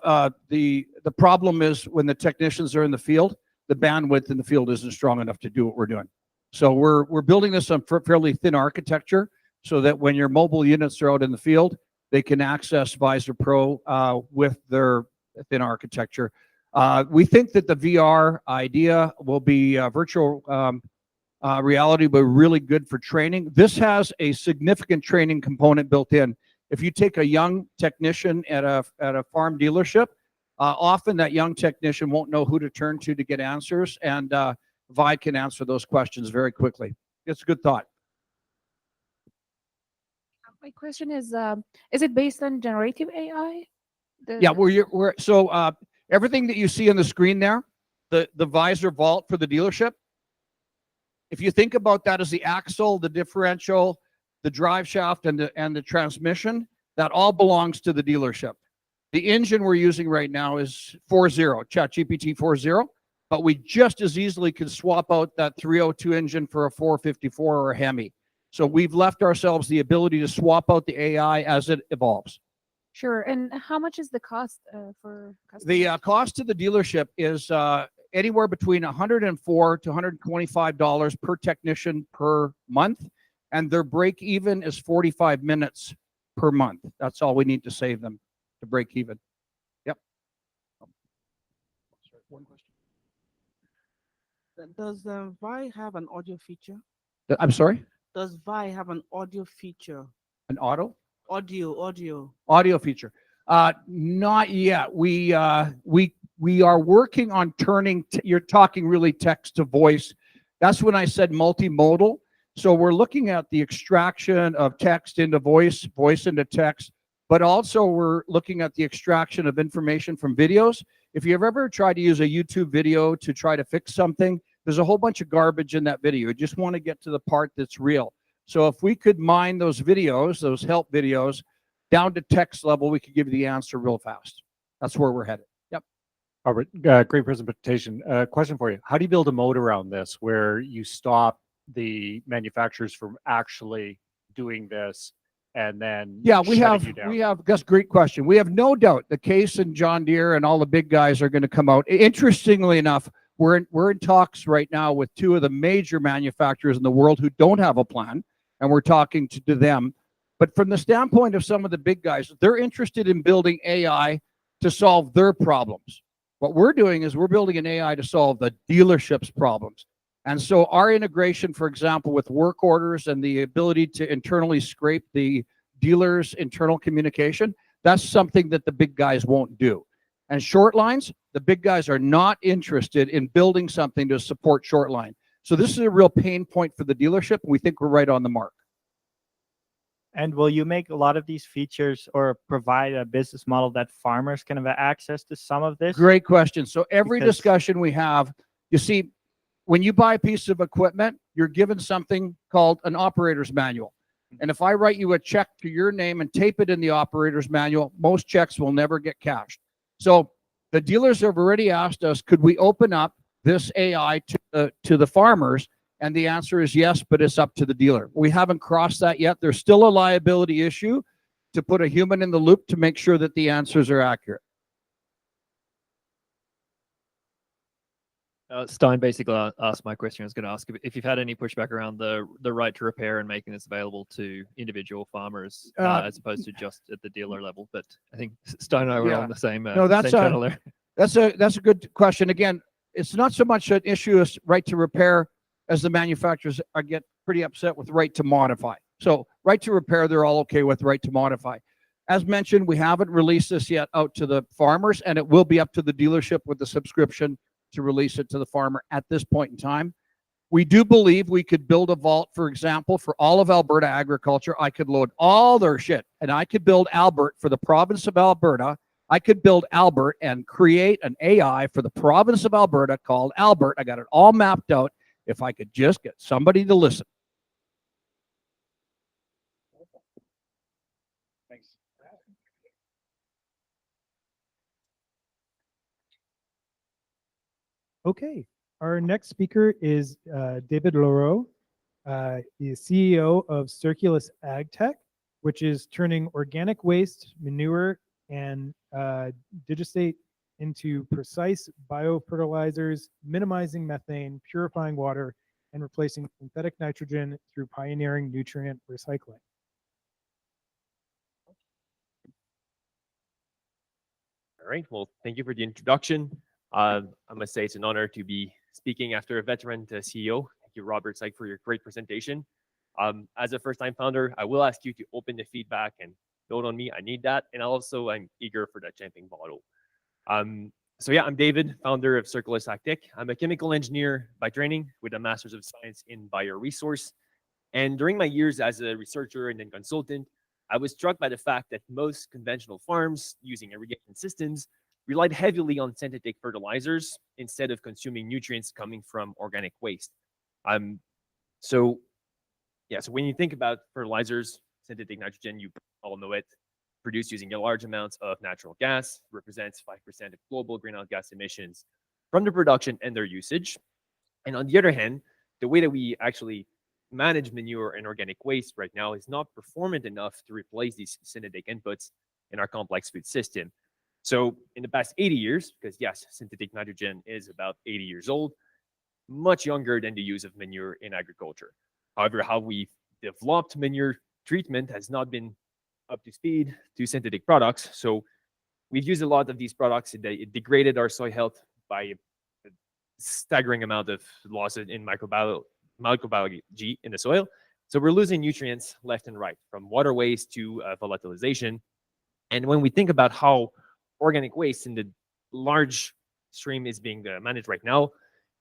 The problem is when the technicians are in the field, the bandwidth in the field isn't strong enough to do what we're doing. So we're building this on fairly thin architecture so that when your mobile units are out in the field, they can access AGvisorPRO with their thin architecture. We think that the VR idea will be virtual reality, but really good for training. This has a significant training component built in. If you take a young technician at a farm dealership, often that young technician won't know who to turn to get answers, and Vi can answer those questions very quickly. It's a good thought. My question is it based on generative AI? Yeah, so everything that you see on the screen there, the visor vault for the dealership, if you think about that as the axle, the differential, the drive shaft, and the transmission, that all belongs to the dealership. The engine we're using right now is 4.0, ChatGPT 4.0, but we just as easily could swap out that 302 engine for a 454 or a Hemi. So we've left ourselves the ability to swap out the AI as it evolves. Sure. And how much is the cost for customers? The cost to the dealership is anywhere between $104 to $125 per technician per month, and their break even is 45 minutes per month. That's all we need to save them to break even. Yep. Sorry, one question. Does Vi have an audio feature? I'm sorry? Does Vi have an audio feature? An auto? Audio. Feature. Not yet. We are working on turning. You're talking really text to voice. That's when I said multimodal. So we're looking at the extraction of text into voice, voice into text, but also we're looking at the extraction of information from videos. If you've ever tried to use a YouTube video to try to fix something, there's a whole bunch of garbage in that video. You just want to get to the part that's real. So if we could mine those videos, those help videos, down to text level, we could give you the answer real fast. That's where we're headed. Yep. Robert, great presentation. Question for you. How do you build a moat around this where you stop the manufacturers from actually doing this and then we have, that's a great question. We have no doubt the Case and John Deere and all the big guys are going to come out. Interestingly enough, we're in talks right now with two of the major manufacturers in the world who don't have a plan, and we're talking to them. But from the standpoint of some of the big guys, they're interested in building AI to solve their problems. What we're doing is we're building an AI to solve the dealership's problems. And so our integration, for example, with work orders and the ability to internally scrape the dealer's internal communication, that's something that the big guys won't do. And short lines, the big guys are not interested in building something to support short line. So this is a real pain point for the dealership. We think we're right on the mark. And will you make a lot of these features or provide a business model that farmers can have access to some of this? Great question. So every discussion we have, you see, when you buy a piece of equipment, you're given something called an operator's manual. And if I write you a check to your name and tape it in the operator's manual, most checks will never get cashed. So the dealers have already asked us, could we open up this AI to the farmers? And the answer is yes, but it's up to the dealer. We haven't crossed that yet. There's still a liability issue to put a human in the loop to make sure that the answers are accurate. Styn basically asked my question. I was going to ask if you've had any pushback around the right to repair and making this available to individual farmers as opposed to just at the dealer level. But I think Styn and I were Yeah. on the same, No, that's same channel there. That's a good question. Again, it's not so much an issue as right to repair as the manufacturers are get pretty upset with right to modify. So right to repair, they're all okay with right to modify. As mentioned, we haven't released this yet out to the farmers, and it will be up to the dealership with the subscription to release it to the farmer at this point in time. We do believe we could build a vault, for example, for all of Alberta agriculture. I could load all their shit, and I could build Albert for the province of Alberta. I could build Albert and create an AI for the province of Alberta called Albert. I got it all mapped out if I could just get somebody to listen. Thanks. Okay, our next speaker is David Leroux. He is CEO of Circulus Agtech, which is turning organic waste, manure, and digestate into precise biofertilizers, minimizing methane, purifying water, and replacing synthetic nitrogen through pioneering nutrient recycling. All right, well, thank you for the introduction. I must say it's an honor to be speaking after a veteran CEO. Thank you, Robert Saik, for your great presentation. As a first-time founder, I will ask you to open the feedback and build on me. I need that. And also, I'm eager for that champagne bottle. So yeah, I'm David, founder of Circulus Agtech. I'm a chemical engineer by training with a Master's of Science in Bioresource. And during my years as a researcher and then consultant, I was struck by the fact that most conventional farms using irrigation systems relied heavily on synthetic fertilizers instead of consuming nutrients coming from organic waste. So when you think about fertilizers, synthetic nitrogen, you all know it, produced using large amounts of natural gas, represents 5% of global greenhouse gas emissions from the production and their usage. And on the other hand, the way that we actually manage manure and organic waste right now is not performant enough to replace these synthetic inputs in our complex food system. So in the past 80 years, because yes, synthetic nitrogen is about 80 years old, much younger than the use of manure in agriculture. However, how we developed manure treatment has not been up to speed to synthetic products. So we've used a lot of these products. It degraded our soil health by a staggering amount of loss in microbiology in the soil. So we're losing nutrients left and right, from water waste to volatilization. And when we think about how organic waste in the large stream is being managed right now,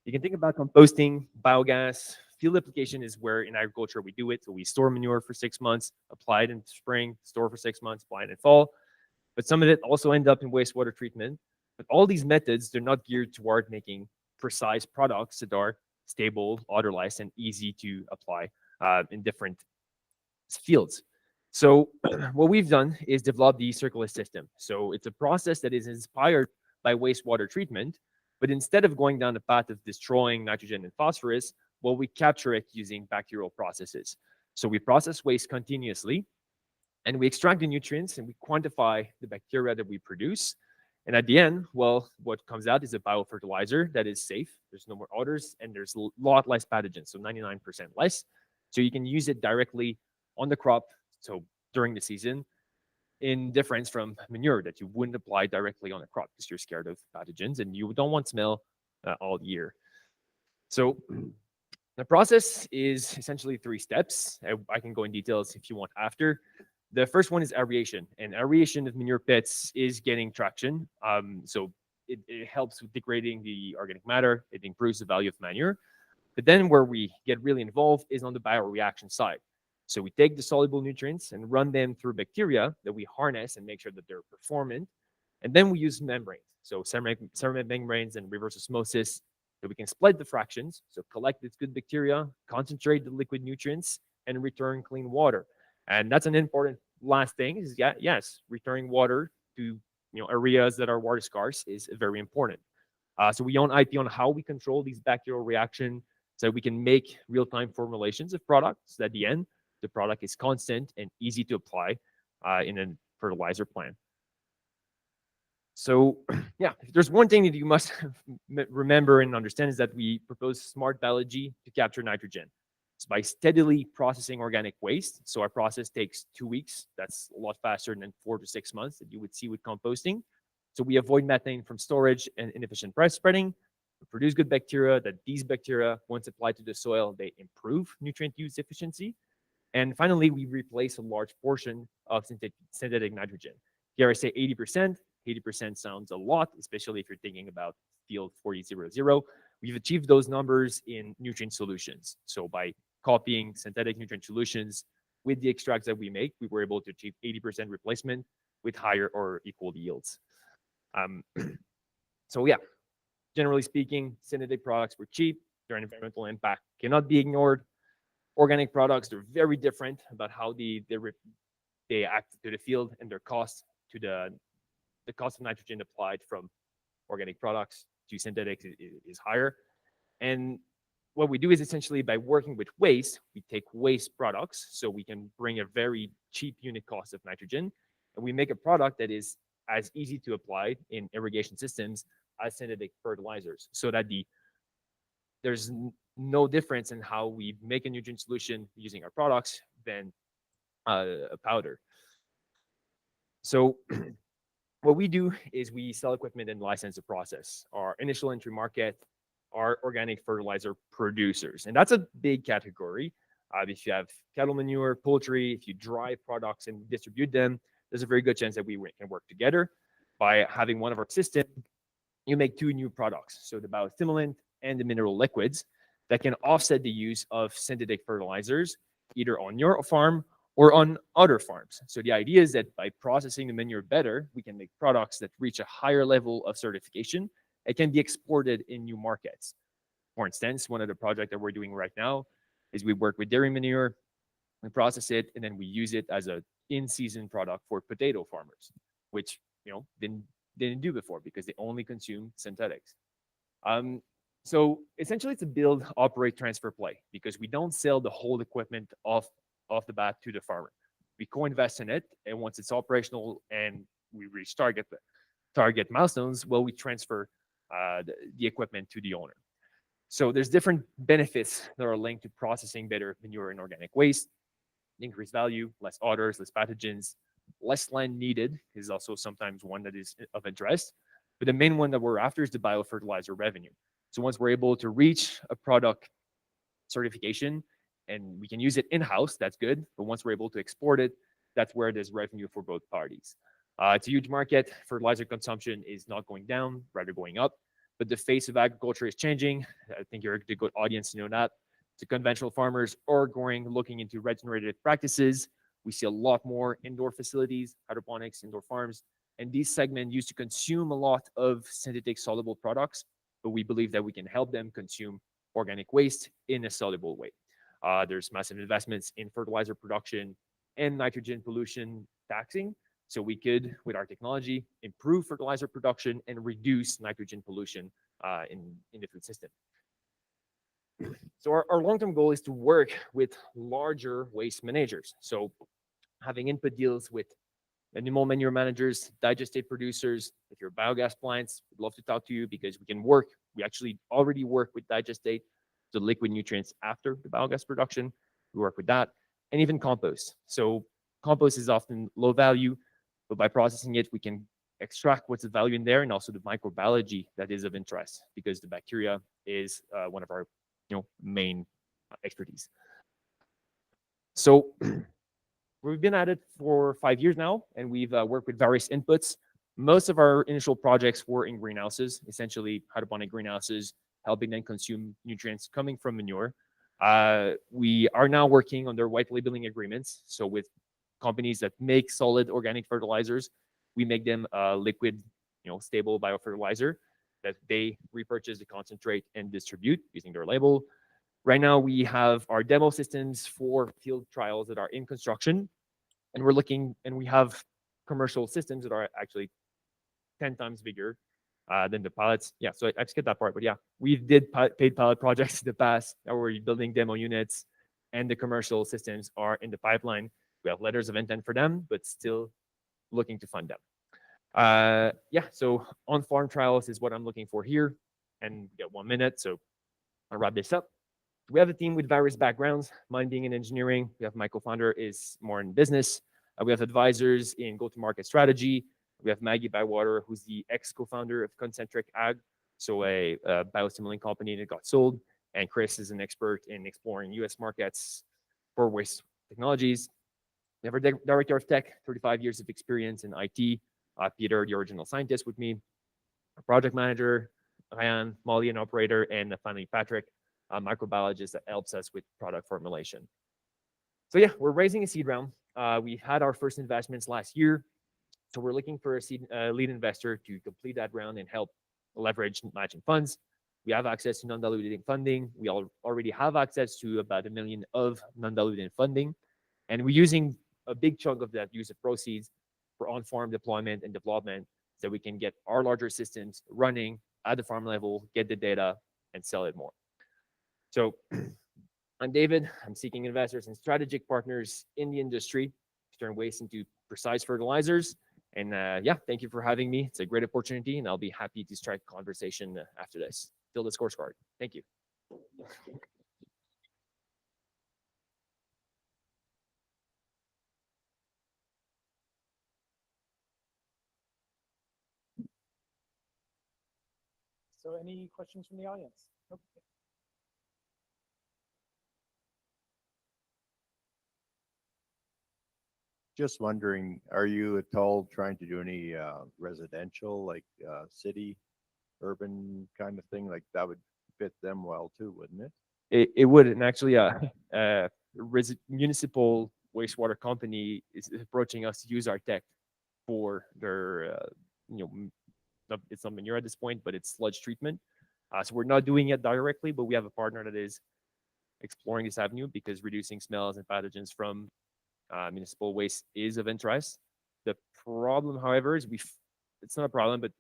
you can think about composting, biogas. Field application is where in agriculture we do it. So we store manure for 6 months, apply it in spring, store for 6 months, apply it in fall. But some of it also end up in wastewater treatment. But all these methods, they're not geared toward making precise products that are stable, odorless, and easy to apply in different fields. So what we've done is develop the Circulus system. So it's a process that is inspired by wastewater treatment, but instead of going down the path of destroying nitrogen and phosphorus, well, we capture it using bacterial processes. So we process waste continuously, and we extract the nutrients, and we quantify the bacteria that we produce. And at the end, well, what comes out is a biofertilizer that is safe. There's no more odors, and there's a lot less pathogens, so 99% less. So you can use it directly on the crop, so during the season, in difference from manure that you wouldn't apply directly on a crop because you're scared of pathogens and you don't want smell all year. So the process is essentially 3 steps. I can go in details if you want after. The first one is aeration, and aeration of manure pits is getting traction. So it helps with degrading the organic matter. It improves the value of manure. But then where we get really involved is on the bioreaction side. So we take the soluble nutrients and run them through bacteria that we harness and make sure that they're performant. And then we use membranes. So ceramic membranes and reverse osmosis, so we can split the fractions. So collect this good bacteria, concentrate the liquid nutrients, and return clean water. And that's an important last thing is, yes, returning water to areas that are water scarce is very important. So we own IP on how we control these bacterial reactions so we can make real-time formulations of products. So at the end, the product is constant and easy to apply in a fertilizer plant. So yeah, if there's one thing that you must remember and understand is that we propose smart biology to capture nitrogen. It's by steadily processing organic waste. So our process takes 2 weeks. That's a lot faster than 4 to 6 months that you would see with composting. So we avoid methane from storage and inefficient price spreading. We produce good bacteria that these bacteria, once applied to the soil, they improve nutrient use efficiency. And finally, we replace a large portion of synthetic nitrogen. Here I say 80%. 80% sounds a lot, especially if you're thinking about field 4000. We've achieved those numbers in nutrient solutions. So by copying synthetic nutrient solutions with the extracts that we make, we were able to achieve 80% replacement with higher or equal yields. So yeah, generally speaking, synthetic products were cheap. Their environmental impact cannot be ignored. Organic products, they're very different about how they act to the field, and their cost to the cost of nitrogen applied from organic products to synthetic is higher. And what we do is essentially by working with waste, we take waste products, so we can bring a very cheap unit cost of nitrogen, and we make a product that is as easy to apply in irrigation systems as synthetic fertilizers, so that there's no difference in how we make a nutrient solution using our products than a powder. So what we do is we sell equipment and license the process. Our initial entry market are organic fertilizer producers, and that's a big category. If you have cattle manure, poultry, if you dry products and distribute them, there's a very good chance that we can work together. By having one of our systems, you make 2 new products, so the biostimulant and the mineral liquids that can offset the use of synthetic fertilizers, either on your farm or on other farms. So the idea is that by processing the manure better, we can make products that reach a higher level of certification and can be exported in new markets. For instance, one of the projects that we're doing right now is we work with dairy manure, we process it, and then we use it as an in-season product for potato farmers, which didn't do before because they only consume synthetics. So essentially, it's a build, operate, transfer play because we don't sell the whole equipment off the bat to the farmer. We co-invest in it, and once it's operational and we reach target milestones, well, we transfer the equipment to the owner. So there's different benefits that are linked to processing better manure and organic waste. Increased value, less odors, less pathogens, less land needed is also sometimes one that is of interest. But the main one that we're after is the biofertilizer revenue. So once we're able to reach a product certification and we can use it in-house, that's good. But once we're able to export it, that's where there's revenue for both parties. It's a huge market. Fertilizer consumption is not going down, rather going up. But the face of agriculture is changing. I think you're a good audience to know that. The conventional farmers are looking into regenerative practices. We see a lot more indoor facilities, hydroponics, indoor farms, and these segments used to consume a lot of synthetic soluble products, but we believe that we can help them consume organic waste in a soluble way. There's massive investments in fertilizer production and nitrogen pollution taxing. So we could, with our technology, improve fertilizer production and reduce nitrogen pollution in the food system. So our long-term goal is to work with larger waste managers. So having input deals with animal manure managers, digestate producers. If you're biogas plants, we'd love to talk to you because we actually already work with digestate, the liquid nutrients after the biogas production. We work with that, and even compost. So compost is often low value, but by processing it, we can extract what's the value in there and also the microbiology that is of interest because the bacteria is one of our main expertise. So we've been at it for 5 years now, and we've worked with various inputs. Most of our initial projects were in greenhouses, essentially hydroponic greenhouses, helping them consume nutrients coming from manure. We are now working on their white labeling agreements. So with companies that make solid organic fertilizers, we make them a liquid, stable biofertilizer that they repurchase the concentrate and distribute using their label. Right now, we have our demo systems for field trials that are in construction, and we have commercial systems that are actually 10 times bigger than the pilots. Yeah, so I skipped that part, but yeah, we did paid pilot projects in the past. Now we're building demo units, and the commercial systems are in the pipeline. We have letters of intent for them, but still looking to fund them. Yeah, so on-farm trials is what I'm looking for here, and we got 1 minute, so I'll wrap this up. We have a team with various backgrounds, mine being in engineering. We have my co-founder is more in business. We have advisors in go-to-market strategy. We have Maggie Bywater, who's the ex-co-founder of Concentric Ag, so a biostimulant company that got sold. And Chris is an expert in exploring US markets for waste technologies. We have our director of tech, 35 years of experience in IT. Peter, the original scientist with me. Our project manager, Ryan, Molly, an operator, and finally Patrick, a microbiologist that helps us with product formulation. So yeah, we're raising a seed round. We had our first investments last year. So we're looking for a seed lead investor to complete that round and help leverage matching funds. We have access to non-diluted funding. We already have access to about $1 million of non-diluted funding. And we're using a big chunk of that use of proceeds for on-farm deployment and development so we can get our larger systems running at the farm level, get the data, and sell it more. So I'm David. I'm seeking investors and strategic partners in the industry to turn waste into precise fertilizers. And yeah, thank you for having me. It's a great opportunity, and I'll be happy to strike conversation after this. Fill the scorecard. Thank you. So any questions from the audience? Nope. Just wondering, are you at all trying to do any residential, like city, urban kind of thing? Like that would fit them well too, wouldn't it? It would, and actually, municipal wastewater company is approaching us to use our tech for their, it's not manure at this point, but it's sludge treatment. So we're not doing it directly, but we have a partner that is exploring this avenue because reducing smells and pathogens from municipal waste is of interest. The problem, however, is it's not a problem, but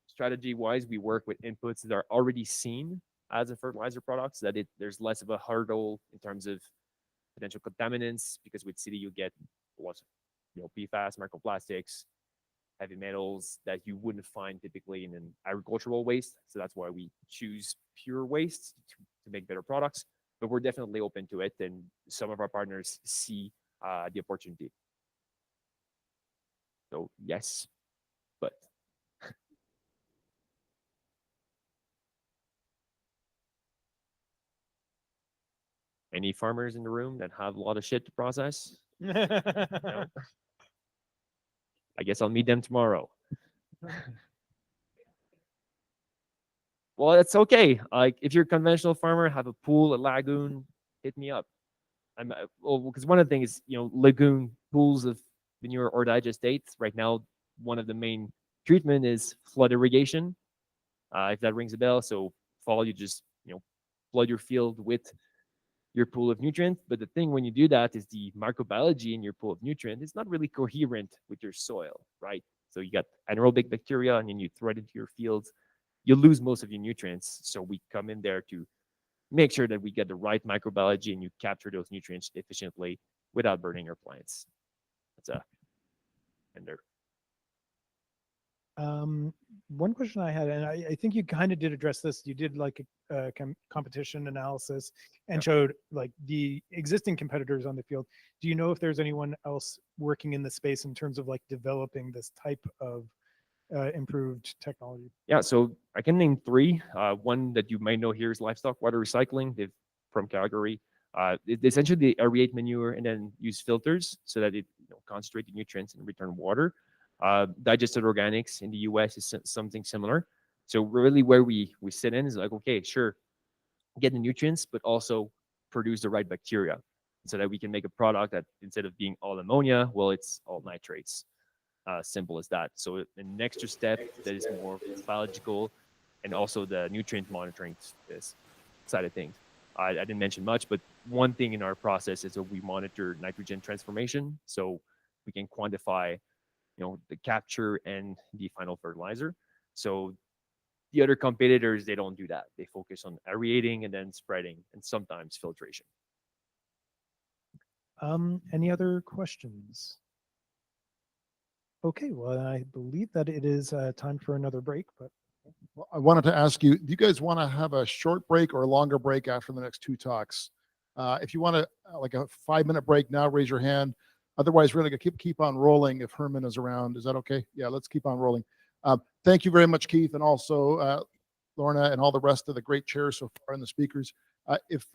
strategy-wise, we work with inputs that are already seen as a fertilizer product, so that there's less of a hurdle in terms of potential contaminants, because with city you get lots of PFAS, microplastics, heavy metals that you wouldn't find typically in an agricultural waste. So that's why we choose pure waste to make better products. But we're definitely open to it, and some of our partners see the opportunity. So yes, but any farmers in the room that have a lot of shit to process? No? I guess I'll meet them tomorrow. Well, it's okay. Like if you're a conventional farmer, have a pool, a lagoon, hit me up. Because one of the things, lagoon pools of manure or digestate. Right now, one of the main treatment is flood irrigation. If that rings a bell, so fall you just flood your field with your pool of nutrients. But the thing when you do that is the microbiology in your pool of nutrients is not really coherent with your soil, right? So you got anaerobic bacteria, and then you throw it into your fields, you lose most of your nutrients. So we come in there to make sure that we get the right microbiology and you capture those nutrients efficiently without burning your plants. That's and there. One question I had, and I think you kind of did address this. You did like a competition analysis and showed like the existing competitors on the field. Do you know if there's anyone else working in the space in terms of like developing this type of improved technology? Yeah, so I can name three. One that you might know here is Livestock Water Recycling. They're from Calgary. Essentially, they aerate manure and then use filters so that it concentrate the nutrients and return water. Digested Organics in the US is something similar. So really where we sit in is like, okay, sure, get the nutrients, but also produce the right bacteria so that we can make a product that instead of being all ammonia, well, it's all nitrates. Simple as that. So an extra step that is more biological, and also the nutrient monitoring side of things. I didn't mention much, but one thing in our process is that we monitor nitrogen transformation, so we can quantify the capture and the final fertilizer. So the other competitors, they don't do that. They focus on aerating and then spreading and sometimes filtration. Any other questions? Okay, well, I believe that it is time for another break, but Well, I wanted to ask you, do you guys want to have a short break or a longer break after the next two talks? If you want to, like a 5-minute break now, raise your hand. Otherwise, we're going to keep on rolling if Herman is around. Is that okay? Yeah, let's keep on rolling. Thank you very much, Keith, and also Lorna and all the rest of the great chairs so far and the speakers. If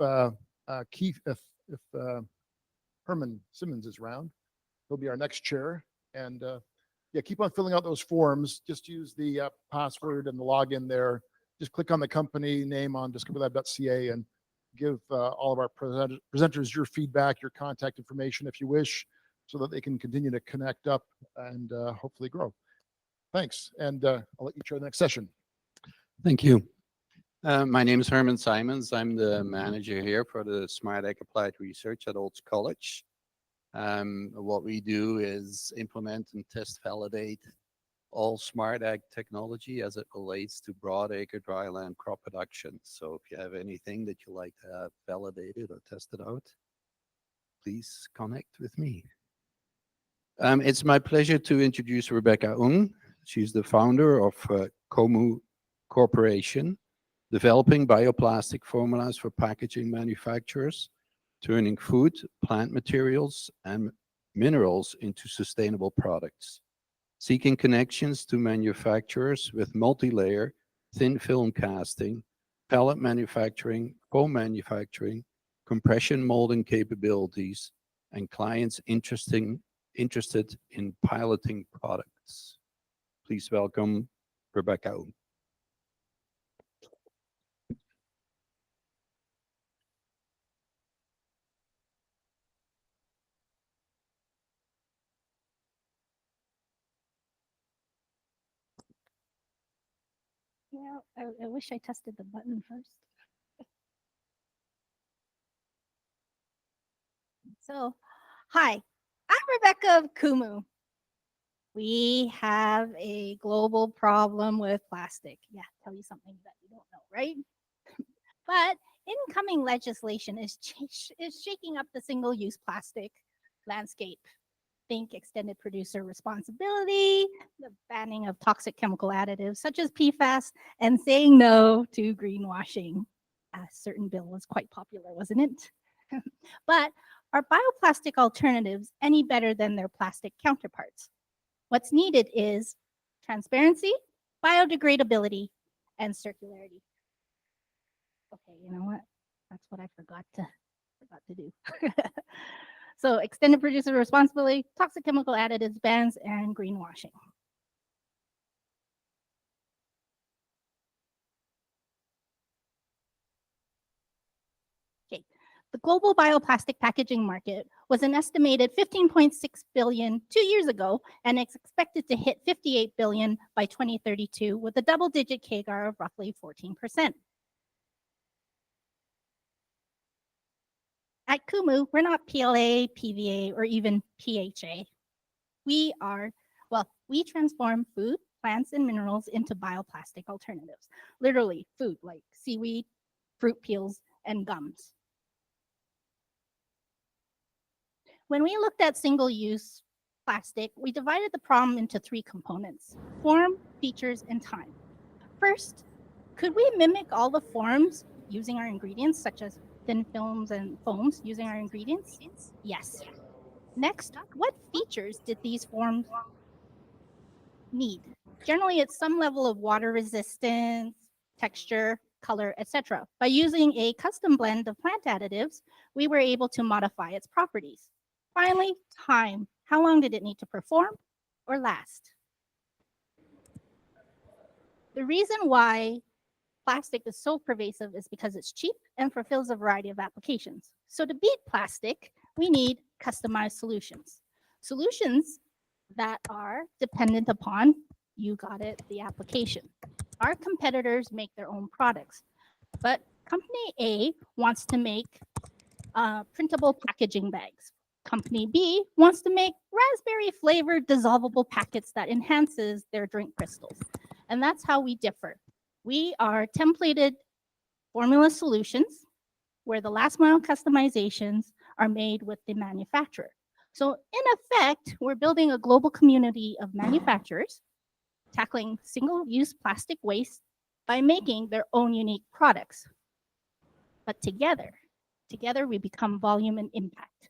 Herman Simmons is around, he'll be our next chair. And yeah, keep on filling out those forms. Just use the password and the login there. Just click on the company name on discoverlab.ca and give all of our presenters your feedback, your contact information if you wish, so that they can continue to connect up and hopefully grow. Thanks. And I'll let you chair the next session. Thank you. My name is Herman Simons. I'm the manager here for the Smart Ag Applied Research at Olds College. What we do is implement and test validate all smart ag technology as it relates to broad acre dryland crop production. So if you have anything that you like to have validated or tested out, please connect with me. It's my pleasure to introduce Rebecca Ung. She's the founder of Kumu Corporation, developing bioplastic formulas for packaging manufacturers, turning food, plant materials, and minerals into sustainable products, seeking connections to manufacturers with multi-layer, thin film casting, pellet manufacturing, foam manufacturing, compression molding capabilities, and clients interested in piloting products. Please welcome Rebecca. Yeah, I wish I tested the button first. So, hi, I'm Rebecca of Kumu. We have a global problem with plastic. Yeah, tell you something that you don't know, right? But incoming legislation is shaking up the single-use plastic landscape. Think extended producer responsibility, the banning of toxic chemical additives such as PFAS, and saying no to greenwashing. A certain bill was quite popular, wasn't it? But are bioplastic alternatives any better than their plastic counterparts? What's needed is transparency, biodegradability, and circularity. Okay, you know what? That's what I forgot to do. So extended producer responsibility, toxic chemical additives, bans, and greenwashing. Okay, the global bioplastic packaging market was an estimated 15.6 billion 2 years ago, and it's expected to hit 58 billion by 2032 with a double-digit CAGR of roughly 14%. At Kumu, we're not PLA, PVA, or even PHA. We transform food, plants, and minerals into bioplastic alternatives. Literally food like seaweed, fruit peels, and gums. When we looked at single-use plastic, we divided the problem into 3 components: form, features, and time. First, could we mimic all the forms using our ingredients, such as thin films and foams using our ingredients? Yes. Next, what features did these forms need? Generally, it's some level of water resistance, texture, color, etc. By using a custom blend of plant additives, we were able to modify its properties. Finally, time. How long did it need to perform or last? The reason why plastic is so pervasive is because it's cheap and fulfills a variety of applications. So to beat plastic, we need customized solutions. Solutions that are dependent upon, you got it, the application. Our competitors make their own products, but company A wants to make printable packaging bags. Company B wants to make raspberry flavored dissolvable packets that enhances their drink crystals. And that's how we differ. We are templated formula solutions where the last mile customizations are made with the manufacturer. So in effect, we're building a global community of manufacturers tackling single-use plastic waste by making their own unique products. But together we become volume and impact.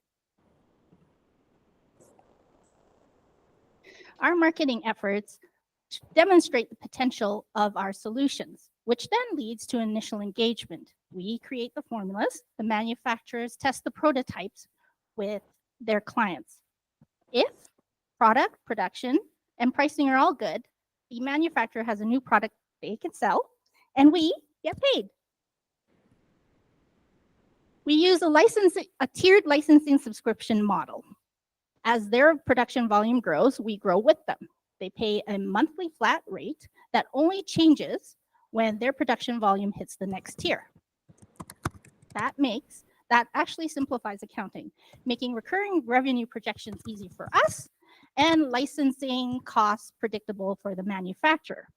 Our marketing efforts demonstrate the potential of our solutions, which then leads to initial engagement. We create the formulas, the manufacturers test the prototypes with their clients. If product, production, and pricing are all good, the manufacturer has a new product they can sell, and we get paid. We use a tiered licensing subscription model. As their production volume grows, we grow with them. They pay a monthly flat rate that only changes when their production volume hits the next tier. That actually simplifies accounting, making recurring revenue projections easy for us and licensing costs predictable for the manufacturer.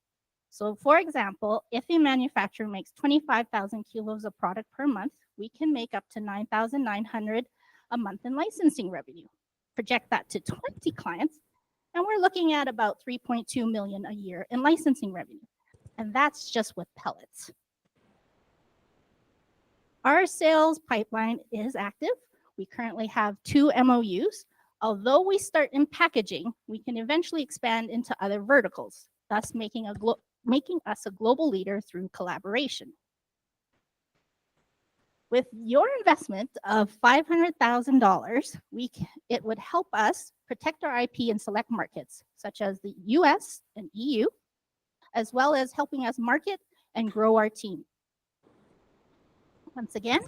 So for example, if a manufacturer makes 25,000 kilos of product per month, we can make up to 9,900 a month in licensing revenue. Project that to 20 clients, and we're looking at about 3.2 million a year in licensing revenue. And that's just with pellets. Our sales pipeline is active. We currently have 2 MOUs. Although we start in packaging, we can eventually expand into other verticals, thus making us a global leader through collaboration. With your investment of $500,000, it would help us protect our IP in select markets, such as the US and EU, as well as helping us market and grow our team. Once again,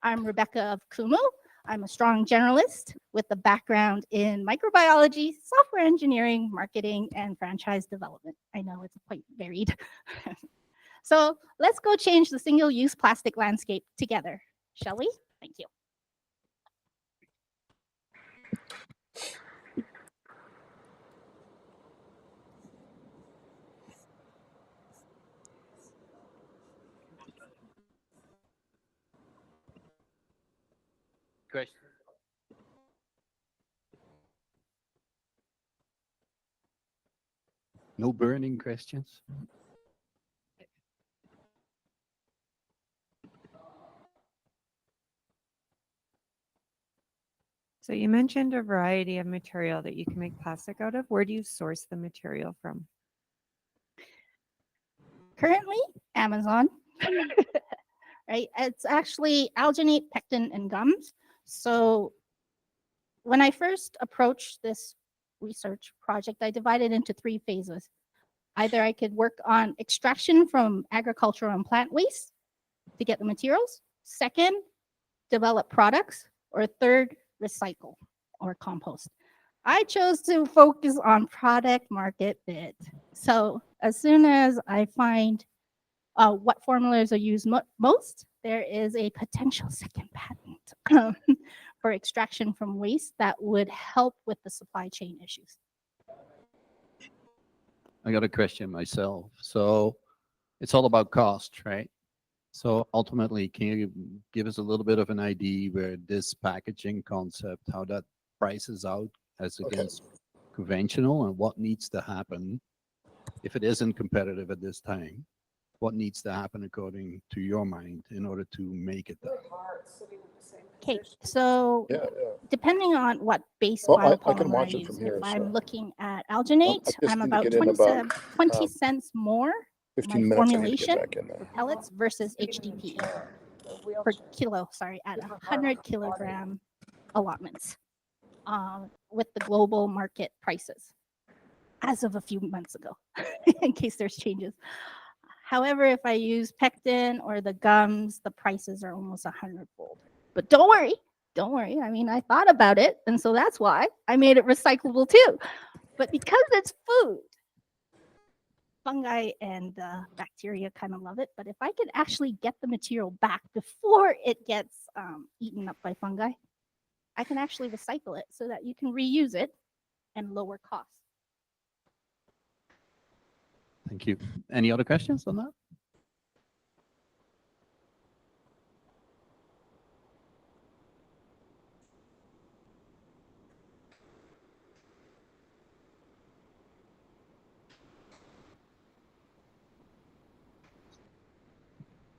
I'm Rebecca of Kumu. I'm a strong generalist with a background in microbiology, software engineering, marketing, and franchise development. I know it's quite varied. So let's go change the single-use plastic landscape together, shall we? Thank you. Question. No burning questions? So you mentioned a variety of material that you can make plastic out of. Where do you source the material from? Currently, Amazon. Right? It's actually alginate, pectin, and gums. So when I first approached this research project, I divided into 3 phases. Either I could work on extraction from agricultural and plant waste to get the materials. Second, develop products. Or third, recycle or compost. I chose to focus on product market fit. So as soon as I find what formulas are used most, there is a potential second patent for extraction from waste that would help with the supply chain issues. I got a question myself. So it's all about cost, right? So ultimately, can you give us a little bit of an idea where this packaging concept, how that prices out as against conventional, and what needs to happen if it isn't competitive at this time? What needs to happen according to your mind in order to make it there? Okay, so depending on what base Well, I biopolymer can watch I it from use, here, if I'm so- looking at alginate, just I'm need to about get in 20 cents more 15 my minutes, I need to get formulation back in there. for pellets versus HDPE per kilo, sorry, at 100 kilogram allotments with the global market prices as of a few months ago, in case there's changes. However, if I use pectin or the gums, the prices are almost 100-fold. But don't worry. I mean, I thought about it, and so that's why I made it recyclable too. But because it's food, fungi and bacteria kind of love it. But if I could actually get the material back before it gets eaten up by fungi, I can actually recycle it so that you can reuse it and lower costs. Thank you. Any other questions on that?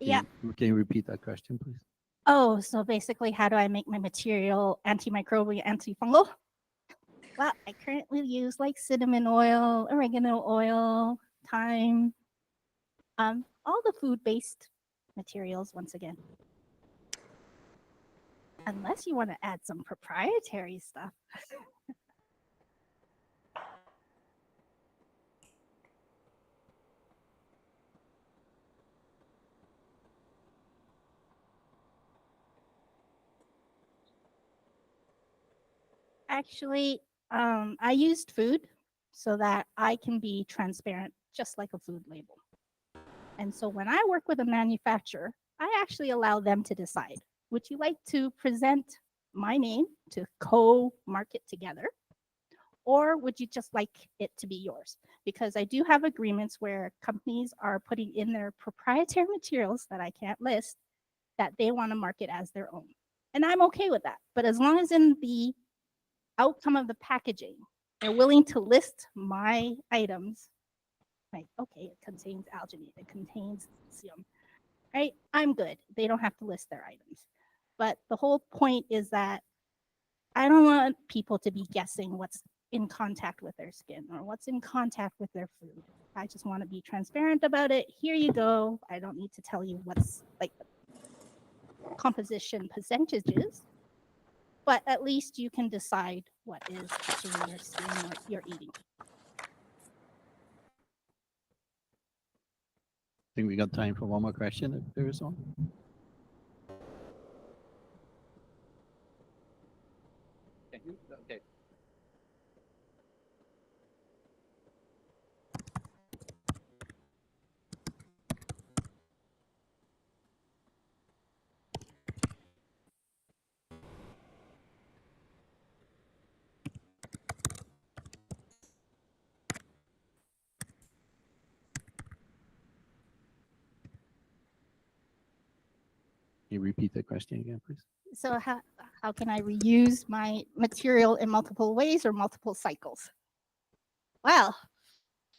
Yeah. Can you repeat that question, please? Oh, so basically, how do I make my material antimicrobial, antifungal? Well, I currently use like cinnamon oil, oregano oil, thyme, all the food-based materials once again. Unless you want to add some proprietary stuff. Actually, I used food so that I can be transparent, just like a food label. And so when I work with a manufacturer, I actually allow them to decide, would you like to present my name to co-market together? Or would you just like it to be yours? Because I do have agreements where companies are putting in their proprietary materials that I can't list that they want to market as their own. And I'm okay with that. But as long as in the outcome of the packaging, they're willing to list my items, like, okay, it contains alginate, it contains calcium, right? I'm good. They don't have to list their items. But the whole point is that I don't want people to be guessing what's in contact with their skin or what's in contact with their food. I just want to be transparent about it. Here you go. I don't need to tell you what's like composition percentages, but at least you can decide what is touching your skin or you're eating. I think we got time for one more question if there is one. Okay. Can you repeat the question again, please? So how can I reuse my material in multiple ways or multiple cycles? Well,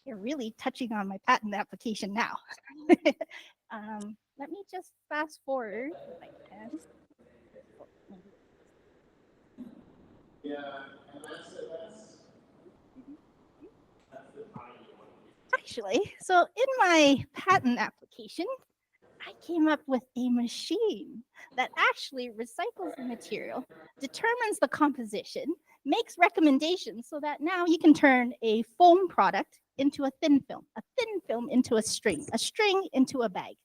you're really touching on my patent application now. Let me just fast forward if I can. Actually, so in my patent application, I came up with a machine that actually recycles the material, determines the composition, makes recommendations so that now you can turn a foam product into a thin film into a string into a bag.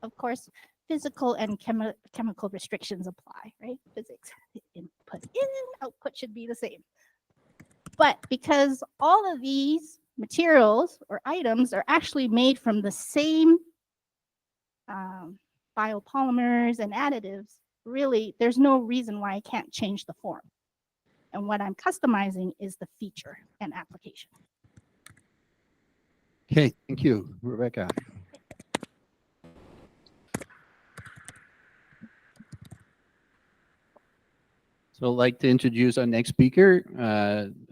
Of course, physical and chemical restrictions apply, right? Physics, input in, output should be the same. But because all of these materials or items are actually made from the same biopolymers and additives, really, there's no reason why I can't change the form. And what I'm customizing is the feature and application. Okay, thank you, Rebecca. So I'd like to introduce our next speaker,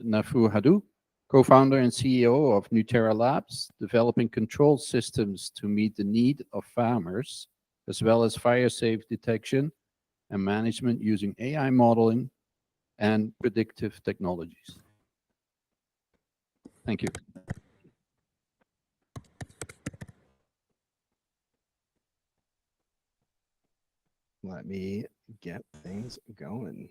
Nafaa Haddou, co-founder and CEO of DiscoveryLab, developing control systems to meet the need of farmers, as well as fire-safe detection and management using AI modeling and predictive technologies. Thank you. Let me get things going.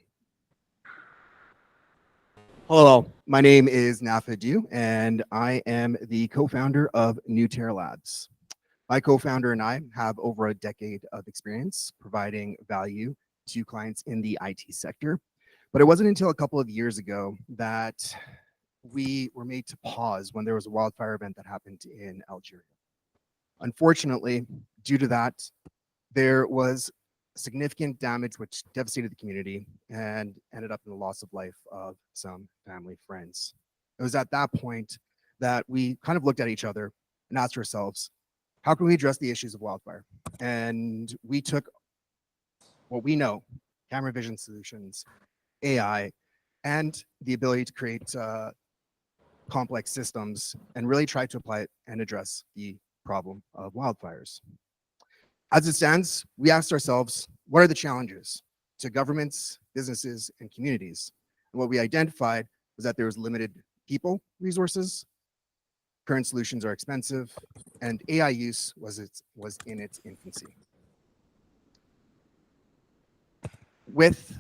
Hello, my name is Nafaa Haddou, and I am the co-founder of DiscoveryLab. My co-founder and I have over a decade of experience providing value to clients in the IT sector. But it wasn't until a couple of years ago that we were made to pause when there was a wildfire event that happened in Algeria. Unfortunately, due to that, there was significant damage which devastated the community and ended up in the loss of life of some family friends. It was at that point that we kind of looked at each other and asked ourselves, how can we address the issues of wildfire? And we took what we know, camera vision solutions, AI, and the ability to create complex systems and really tried to apply it and address the problem of wildfires. As it stands, we asked ourselves, what are the challenges to governments, businesses, and communities? And what we identified was that there was limited people resources, current solutions are expensive, and AI use was in its infancy. With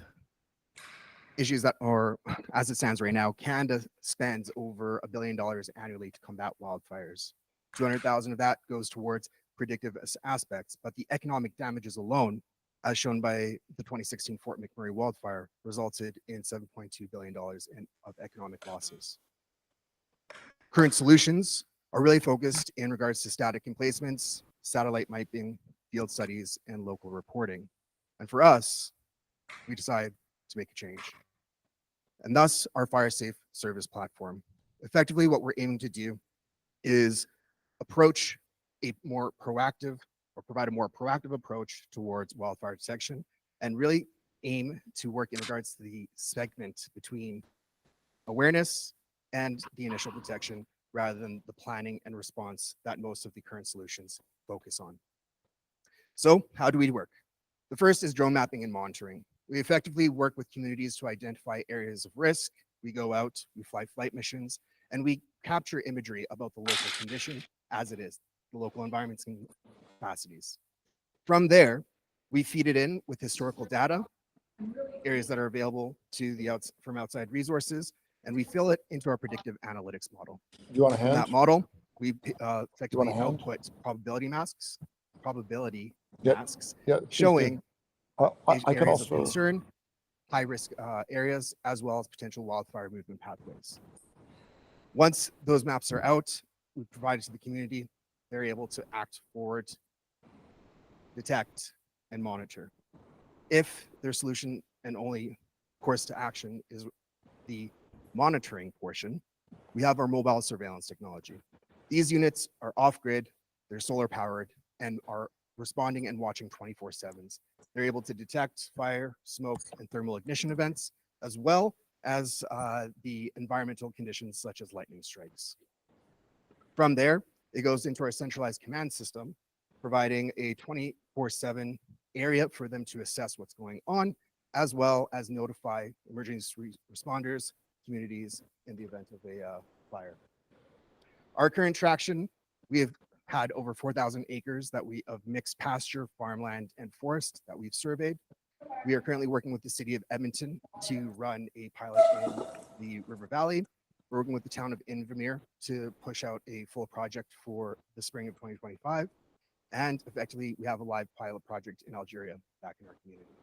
issues that are, as it stands right now, Canada spends over $1 billion annually to combat wildfires. 200,000 of that goes towards predictive aspects, but the economic damages alone, as shown by the 2016 Fort McMurray wildfire, resulted in $7.2 billion of economic losses. Current solutions are really focused in regards to static emplacements, satellite mapping, field studies, and local reporting. And for us, we decided to make a change. And thus our Fire Safe Service platform. Effectively, what we're aiming to do is approach a more proactive or provide a more proactive approach towards wildfire detection and really aim to work in regards to the segment between awareness and the initial detection rather than the planning and response that most of the current solutions focus on. So how do we work? The first is drone mapping and monitoring. We effectively work with communities to identify areas of risk. We go out, we fly flight missions, and we capture imagery about the local condition as it is, the local environments and capacities. From there, we feed it in with historical data, areas that are available to the from outside resources, and we fill it into our predictive analytics model. Do you want a In hand? that model, we effectively hand? output probability masks, Yeah, masks yeah, please do. showing I can areas of also. concern, high-risk areas, as well as potential wildfire movement pathways. Once those maps are out, we provide it to the community. They're able to act forward, detect, and monitor. If their solution and only course to action is the monitoring portion, we have our mobile surveillance technology. These units are off-grid, they're solar powered, and are responding and watching 24/7. They're able to detect fire, smoke, and thermal ignition events, as well as the environmental conditions such as lightning strikes. From there, it goes into our centralized command system, providing a 24/7 area for them to assess what's going on, as well as notify emergency responders, communities in the event of a fire. Our current traction, we have had over 4,000 acres that we of mixed pasture, farmland, and forest that we've surveyed. We are currently working with the city of Edmonton to run a pilot in the River Valley. We're working with the town of Invermere to push out a full project for the spring of 2025. And effectively, we have a live pilot project in Algeria back in our community.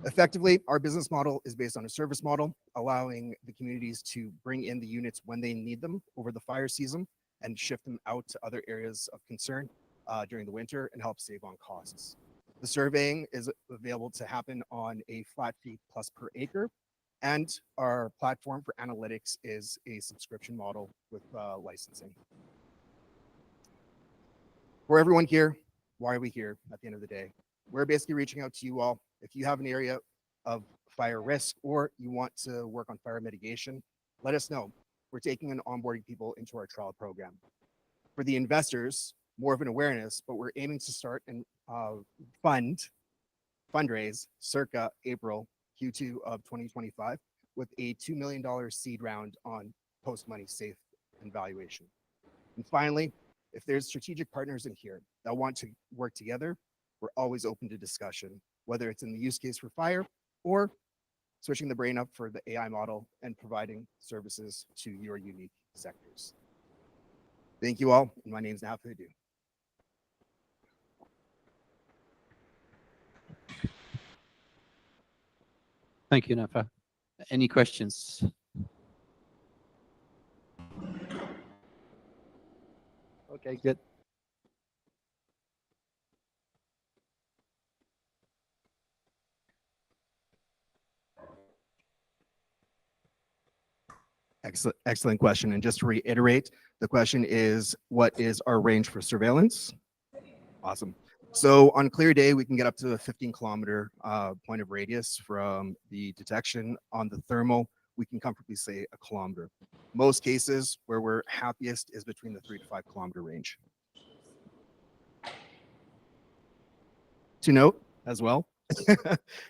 Effectively, our business model is based on a service model, allowing the communities to bring in the units when they need them over the fire season and shift them out to other areas of concern during the winter and help save on costs. The surveying is available to happen on a flat fee plus per acre, and our platform for analytics is a subscription model with licensing. For everyone here, why are we here at the end of the day? We're basically reaching out to you all. If you have an area of fire risk or you want to work on fire mitigation, let us know. We're taking and onboarding people into our trial program. For the investors, more of an awareness, but we're aiming to start and fundraise circa April Q2 of 2025 with a $2 million seed round on post-money safe and valuation. And finally, if there's strategic partners in here that want to work together, we're always open to discussion, whether it's in the use case for fire or switching the brain up for the AI model and providing services to your unique sectors. Thank you all. And my name is Nafaa. Thank you, Nafaa. Any questions? Okay, good. Excellent question. And just to reiterate, the question is, what is our range for surveillance? Awesome. So on a clear day, we can get up to a 15-kilometer point of radius from the detection. On the thermal, we can comfortably say a kilometer. Most cases where we're happiest is between the 3 to 5 kilometer range. to note as well,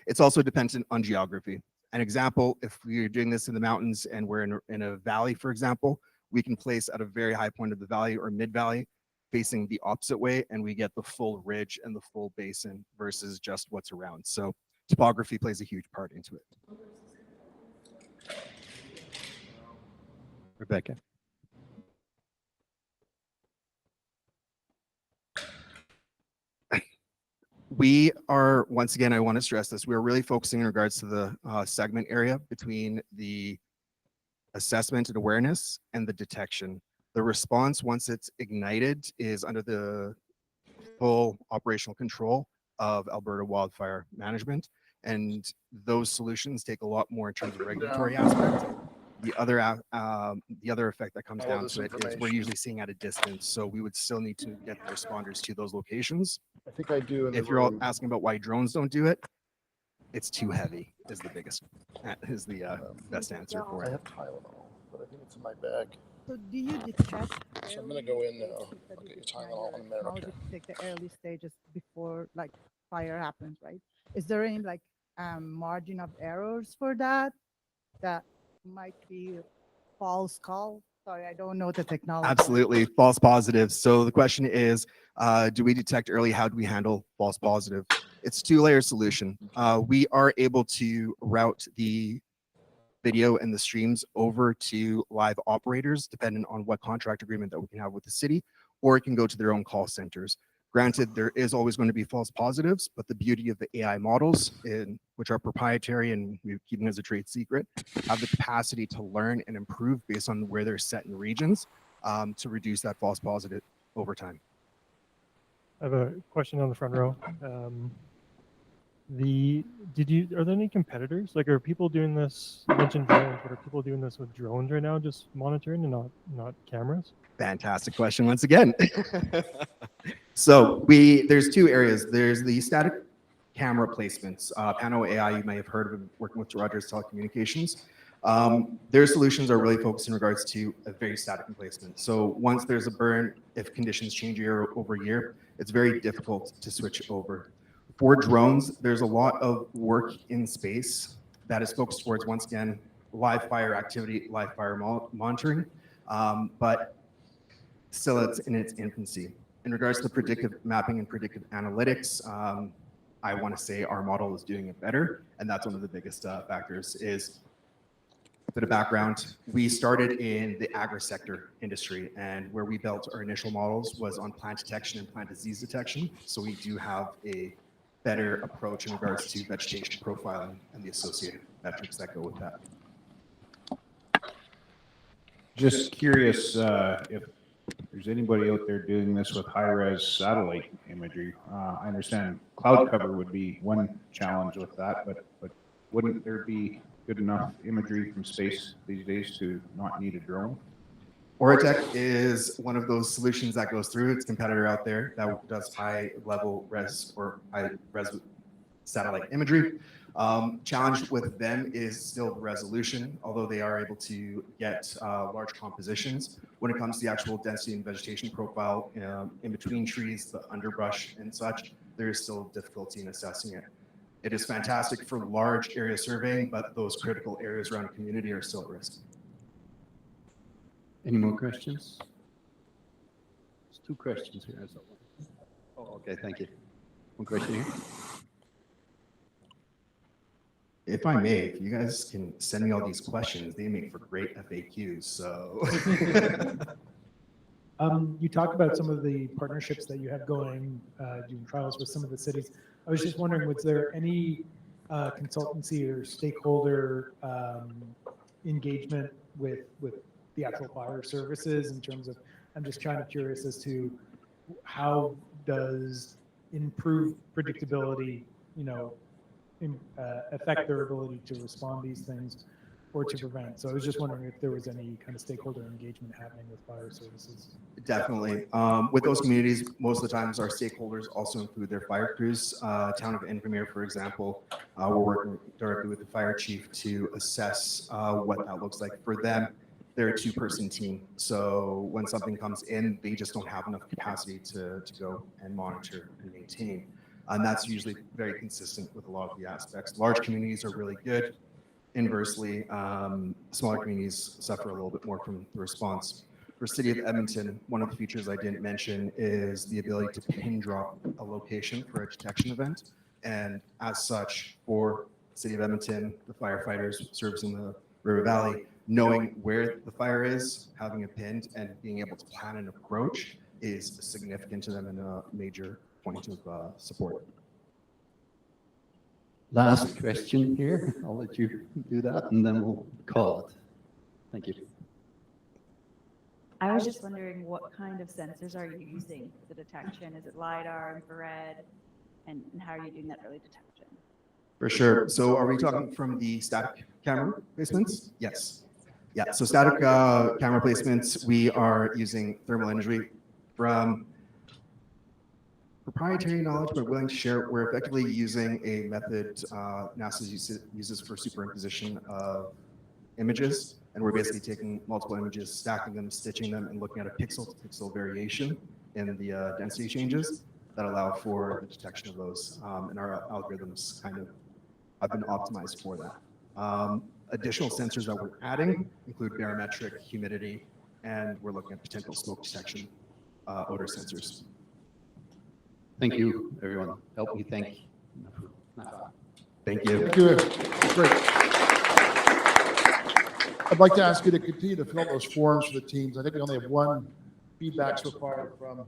it's also dependent on geography. An example, if we're doing this in the mountains and we're in a valley, for example, we can place at a very high point of the valley or mid-valley facing the opposite way, and we get the full ridge and the full basin versus just what's around. So topography plays a huge part into it. Rebecca. We are, once again, I want to stress this, we're really focusing in regards to the segment area between the assessment and awareness and the detection. The response, once it's ignited, is under the full operational control of Alberta Wildfire Management. And those solutions take a lot more in terms of regulatory aspect. The other effect that comes down to it is we're usually seeing at a distance. So we would still need to get the responders to those locations. I think I do. If you're all asking about why drones don't do it, it's too heavy is the best answer for I it. have Tylenol, but I think it's in my bag. So do you detect? So I'm gonna go in now. Okay, Tylenol in a minute. Okay. Take the early stages before like fire happens, right? Is there any like margin of errors for that might be false call? Sorry, I don't know the technology. Absolutely, false positives. So the question is, do we detect early? How do we handle false positive? It's a two-layer solution. We are able to route the video and the streams over to live operators, depending on what contract agreement that we can have with the city, or it can go to their own call centers. Granted, there is always going to be false positives, but the beauty of the AI models, which are proprietary and we keep them as a trade secret, have the capacity to learn and improve based on where they're set in regions to reduce that false positive over time. I have a question on the front row. Are there any competitors? Like, are people doing this? You mentioned drones, but are people doing this with drones right now, just monitoring and not cameras? Fantastic question once again. So there's two areas. There's the static camera placements. Pano AI, you may have heard of them, working with Rogers Telecommunications. Their solutions are really focused in regards to a very static placement. So once there's a burn, if conditions change year over year, it's very difficult to switch over. For drones, there's a lot of work in space that is focused towards, once again, live fire activity, live fire monitoring, but still it's in its infancy. In regards to predictive mapping and predictive analytics, I want to say our model is doing it better, and that's one of the biggest factors. Is a bit of background. We started in the agri-sector industry, and where we built our initial models was on plant detection and plant disease detection. So we do have a better approach in regards to vegetation profiling and the associated metrics that go with that. Just curious if there's anybody out there doing this with high-res satellite imagery. I understand cloud cover would be one challenge with that, but wouldn't there be good enough imagery from space these days to not need a drone? Ortec is one of those solutions that goes through. It's a competitor out there that does high-level res or high-res satellite imagery. Challenge with them is still the resolution, although they are able to get large compositions. When it comes to the actual density and vegetation profile in between trees, the underbrush and such, there is still difficulty in assessing it. It is fantastic for large area surveying, but those critical areas around a community are still at risk. Any more questions? There's two questions here. Oh, okay, thank you. One question here. If I may, if you guys can send me all these questions, they make for great FAQs. So you talked about some of the partnerships that you have going, doing trials with some of the cities. I was just wondering, was there any consultancy or stakeholder engagement with the actual fire services in terms of, I'm just kind of curious as to how does improved predictability, affect their ability to respond to these things or to prevent. So I was just wondering if there was any kind of stakeholder engagement happening with fire services. definitely. With those communities, most of the times our stakeholders also include their fire crews. Town of Invermere, for example, we're working directly with the fire chief to assess what that looks like for them. They're a two-person team. So when something comes in, they just don't have enough capacity to go and monitor and maintain. And that's usually very consistent with a lot of the aspects. Large communities are really good. Inversely, smaller communities suffer a little bit more from the response. For City of Edmonton, one of the features I didn't mention is the ability to pin drop a location for a detection event. And as such, for City of Edmonton, the firefighters servicing the River Valley, knowing where the fire is, having it pinned, and being able to plan an approach is significant to them and a major point of support. Last question here. I'll let you do that and then we'll call it. Thank you. I was just wondering what kind of sensors are you using for the detection? Is it LiDAR, infrared, and how are you doing that early detection? For sure. So are we talking from the static camera placements? Yes. Yeah, so static camera placements, we are using thermal imagery from proprietary knowledge, but willing to share. We're effectively using a method NASA uses for superimposition of images. And we're basically taking multiple images, stacking them, stitching them, and looking at a pixel-to-pixel variation in the density changes that allow for the detection of those. And our algorithms kind of have been optimized for that. Additional sensors that we're adding include barometric, humidity, and we're looking at potential smoke detection, odor sensors. Thank you, everyone. Help me thank Nafaa. Thank you. Thank you. Great. I'd like to ask you to continue to fill out those forms for the teams. I think we only have one feedback so far from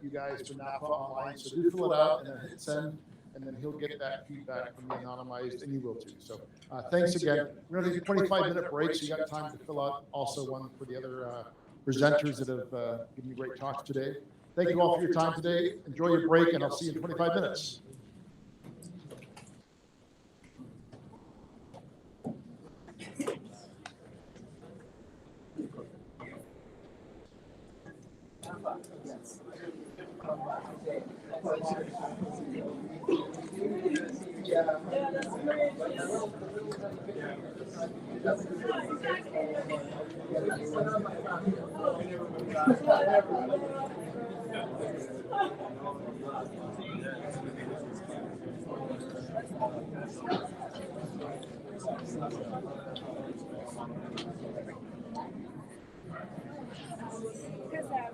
you guys for Nafaa online. So do fill it out and then hit send, and then he'll get that feedback from the anonymized, and you will too. So thanks again. We're going to take a 25-minute break, so you got time to fill out also one for the other presenters that have given you great talks today. Thank you all for your time today. Enjoy your break, and I'll see you in 25 minutes.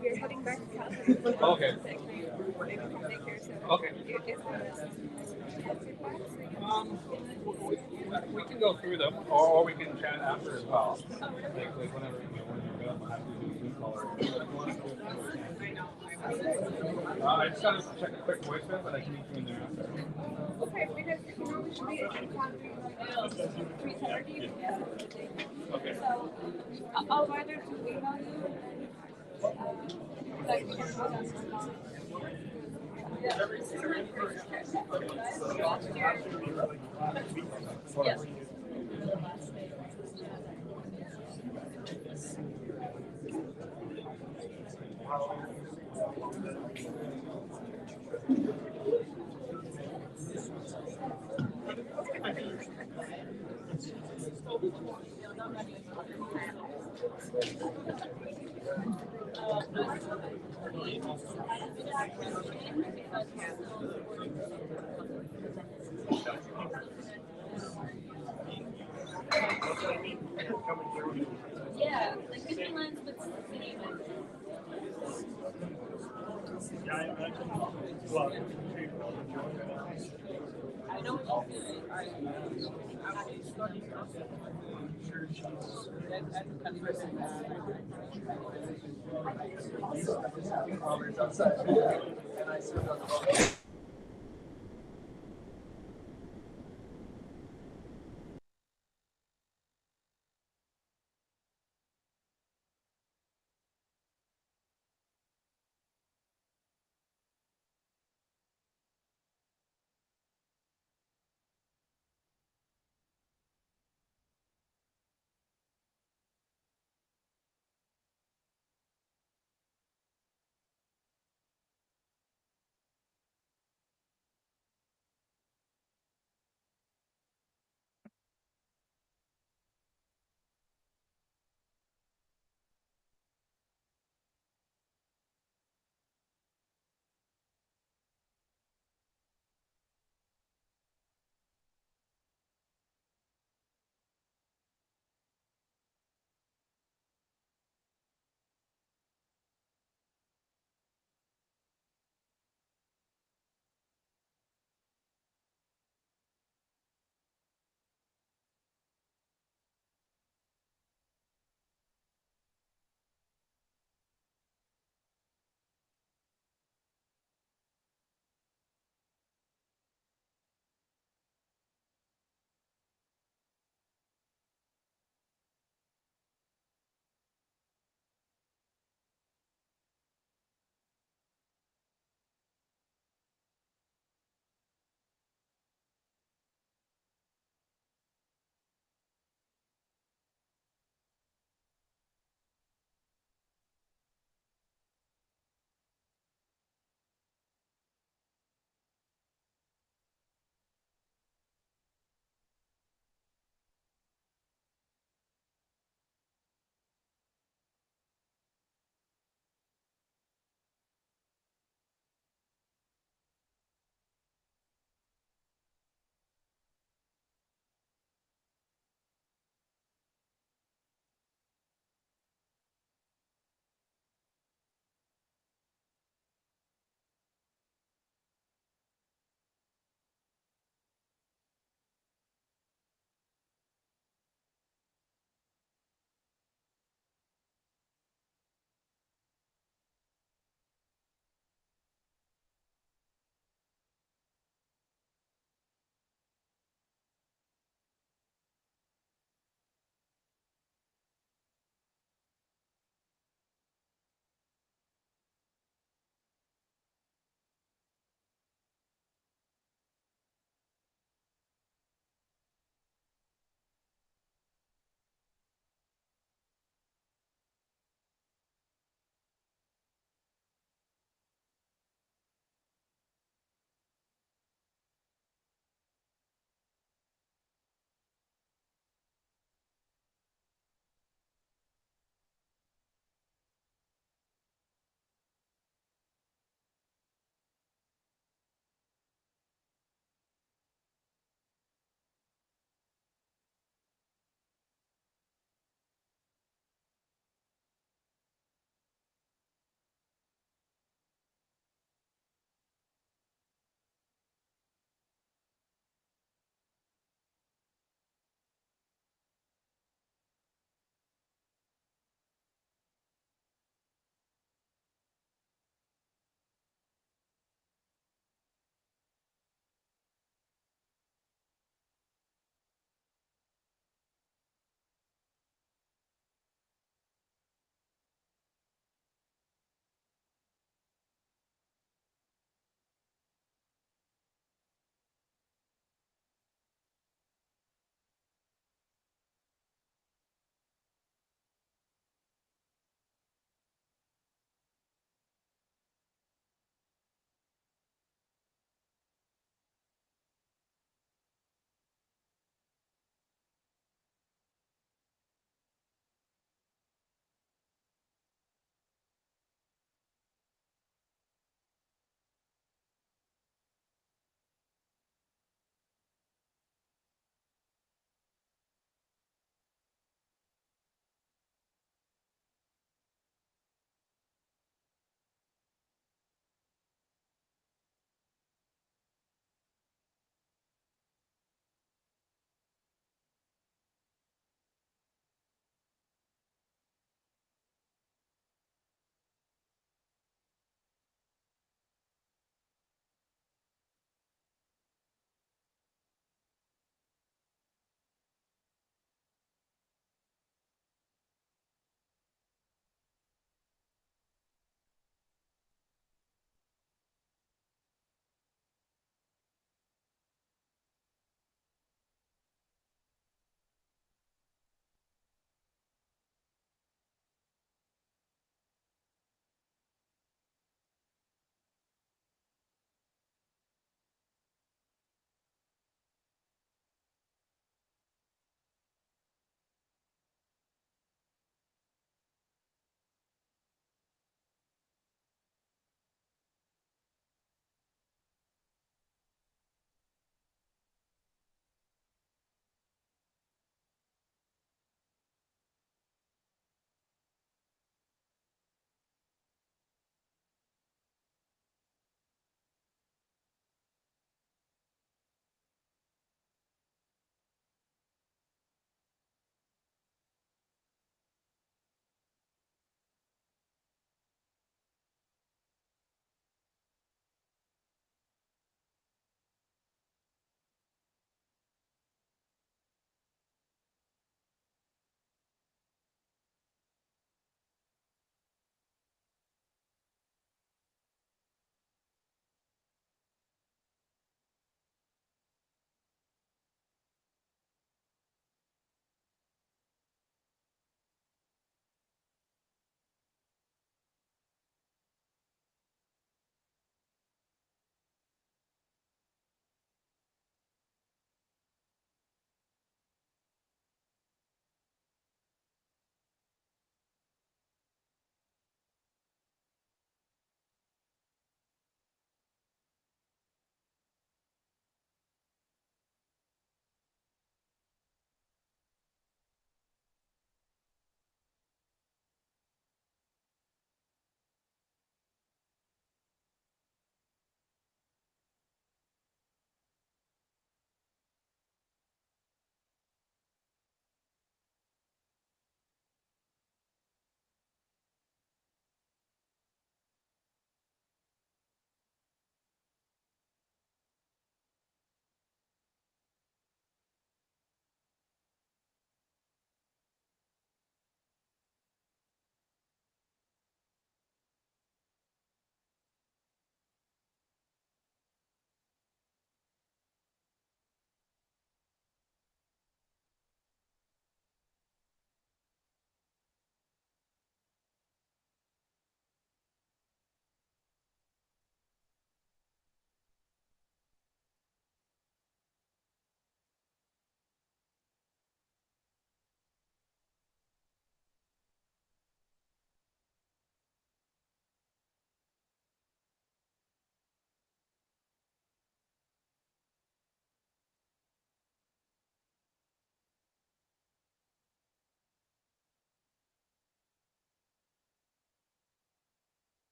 We're heading back to Calgary. Okay. Okay. We can go through them, or we can chat after as well. Like whenever when you're done, we'll have to do a Zoom call. I just gotta check a quick voicemail, but I can meet you in there after. Okay, because we should be in Calgary like 3:30. Okay. So I'll either email you like we can go down to Yes. Yeah, like different lines, but same. I know what you're doing.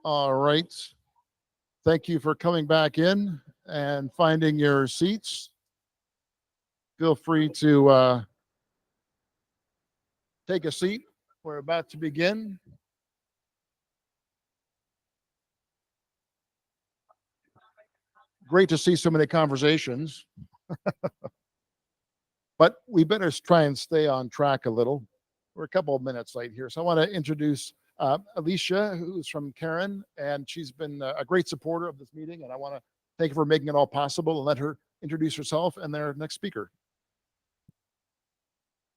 All right. Thank you for coming back in and finding your seats. Feel free to take a seat. We're about to begin. Great to see so many conversations. But we better try and stay on track a little. We're a couple of minutes late here. So I want to introduce Alicia, who's from Karen, and she's been a great supporter of this meeting. And I want to thank her for making it all possible, and let her introduce herself and their next speaker.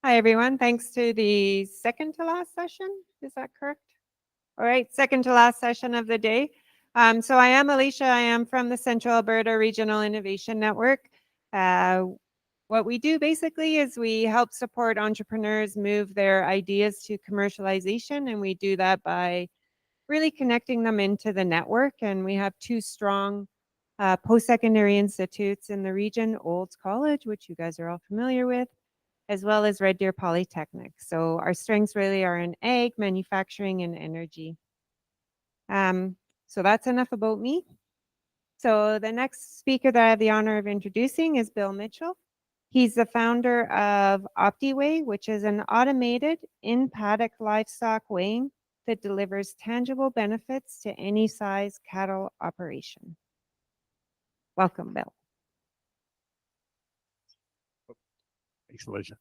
Hi, everyone. Thanks to the second to last session. Is that correct? All right, second to last session of the day. So I am Alicia. I am from the Central Alberta Regional Innovation Network. What we do basically is we help support entrepreneurs move their ideas to commercialization, and we do that by really connecting them into the network. And we have two strong post-secondary institutes in the region, Olds College, which you guys are all familiar with, as well as Red Deer Polytechnic. So our strengths really are in ag, manufacturing, and energy. So that's enough about me. So the next speaker that I have the honor of introducing is Bill Mitchell. He's the founder of OptiWeigh, which is an automated in-paddock livestock weighing that delivers tangible benefits to any size cattle operation. Welcome, Bill. Thanks, Alicia.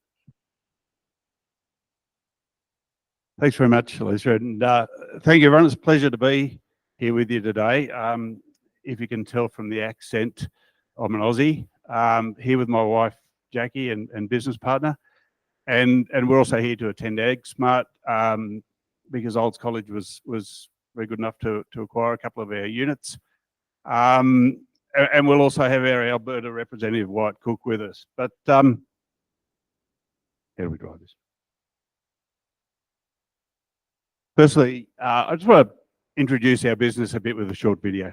Thanks very much, Alicia. And thank you, everyone. It's a pleasure to be here with you today. If you can tell from the accent, I'm an Aussie, here with my wife, Jackie, and business partner. And we're also here to attend AgSmart because Olds College was very good enough to acquire a couple of our units. And we'll also have our Alberta representative, Wyatt Cook, with us. But how do we drive this? Firstly, I just want to introduce our business a bit with a short video.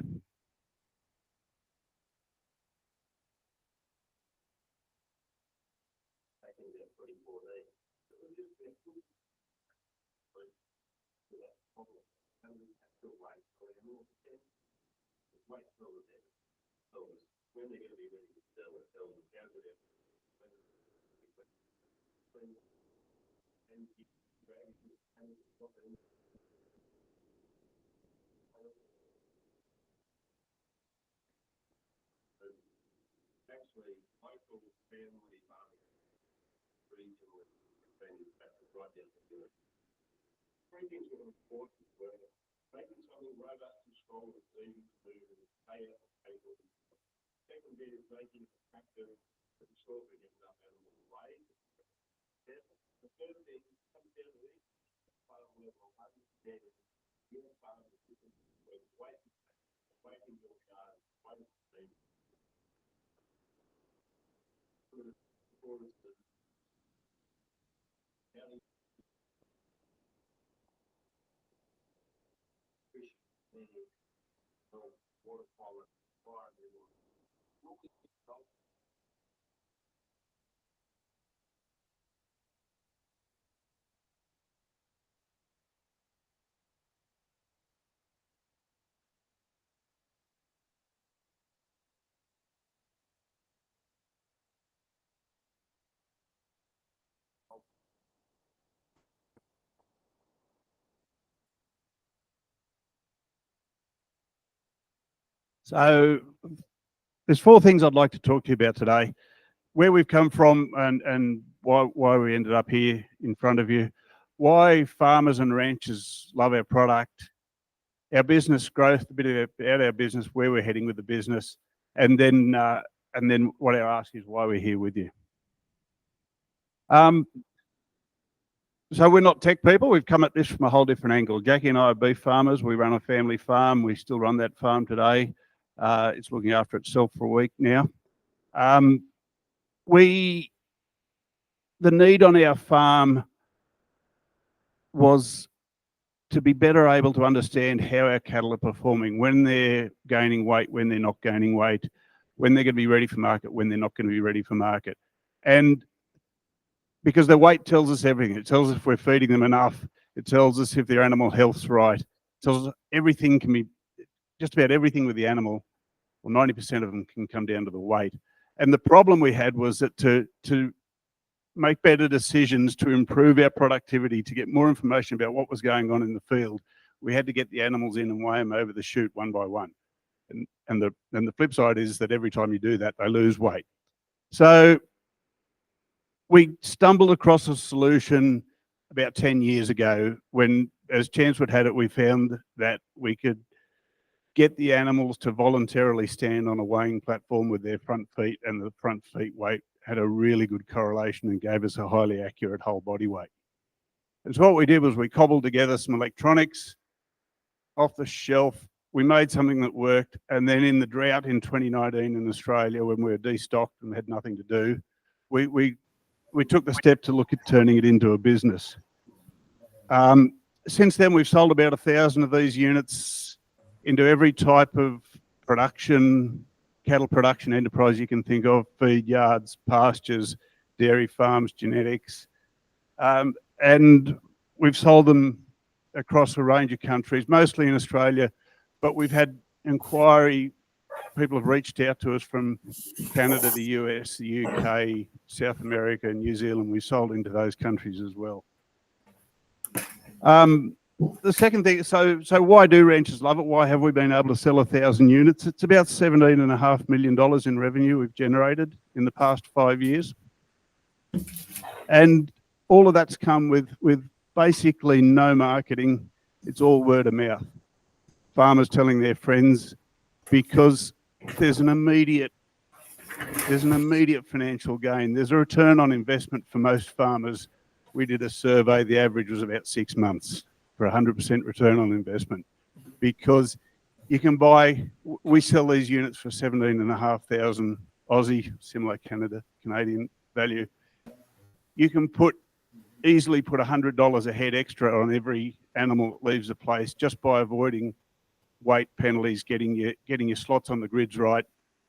So there's four things I'd like to talk to you about today. Where we've come from and why we ended up here in front of you, why farmers and ranchers love our product, our business growth, a bit about our business, where we're heading with the business, and then what our ask is why we're here with you. So we're not tech people. We've come at this from a whole different angle. Jackie and I are beef farmers. We run a family farm. We still run that farm today. It's looking after itself for a week now. The need on our farm was to be better able to understand how our cattle are performing, when they're gaining weight, when they're not gaining weight, when they're going to be ready for market, when they're not going to be ready for market. And because the weight tells us everything. It tells us if we're feeding them enough. It tells us if their animal health's right. So everything can be, just about everything with the animal, or 90% of them can come down to the weight. And the problem we had was that to make better decisions, to improve our productivity, to get more information about what was going on in the field, we had to get the animals in and weigh them over the chute one by one. And the flip side is that every time you do that, they lose weight. So we stumbled across a solution about 10 years ago when, as chance would have it, we found that we could get the animals to voluntarily stand on a weighing platform with their front feet, and the front feet weight had a really good correlation and gave us a highly accurate whole body weight. And so what we did was we cobbled together some electronics off the shelf. We made something that worked, and then in the drought in 2019 in Australia, when we were destocked and had nothing to do, we took the step to look at turning it into a business. Since then, we've sold about 1,000 of these units into every type of production, cattle production enterprise you can think of: feed yards, pastures, dairy farms, genetics, and we've sold them across a range of countries, mostly in Australia, but we've had inquiry. People have reached out to us from Canada, the US, the UK, South America, and New Zealand. We sold into those countries as well. The second thing, so why do ranchers love it? Why have we been able to sell 1,000 units? It's about $17.5 million in revenue we've generated in the past 5 years. And all of that's come with basically no marketing. It's all word of mouth. Farmers telling their friends, because there's an immediate financial gain. There's a return on investment for most farmers. We did a survey, the average was about 6 months for 100% return on investment, because you can buy, we sell these units for 17,500 Aussie, similar Canadian value. You can easily put $100 a head extra on every animal that leaves the place just by avoiding weight penalties, getting your slots on the grids right,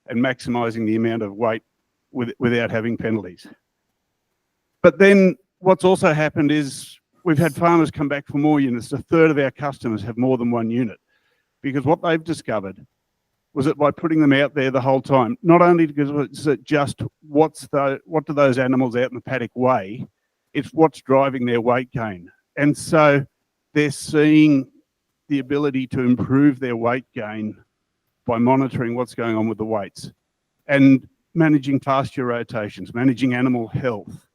and maximizing the amount of weight without having penalties. But then what's also happened is we've had farmers come back for more units. A third of our customers have more than one unit, because what they've discovered was that by putting them out there the whole time, not only because it's just what do those animals out in the paddock weigh, it's what's driving their weight gain. And so they're seeing the ability to improve their weight gain by monitoring what's going on with the weights and managing pasture rotations, managing animal health,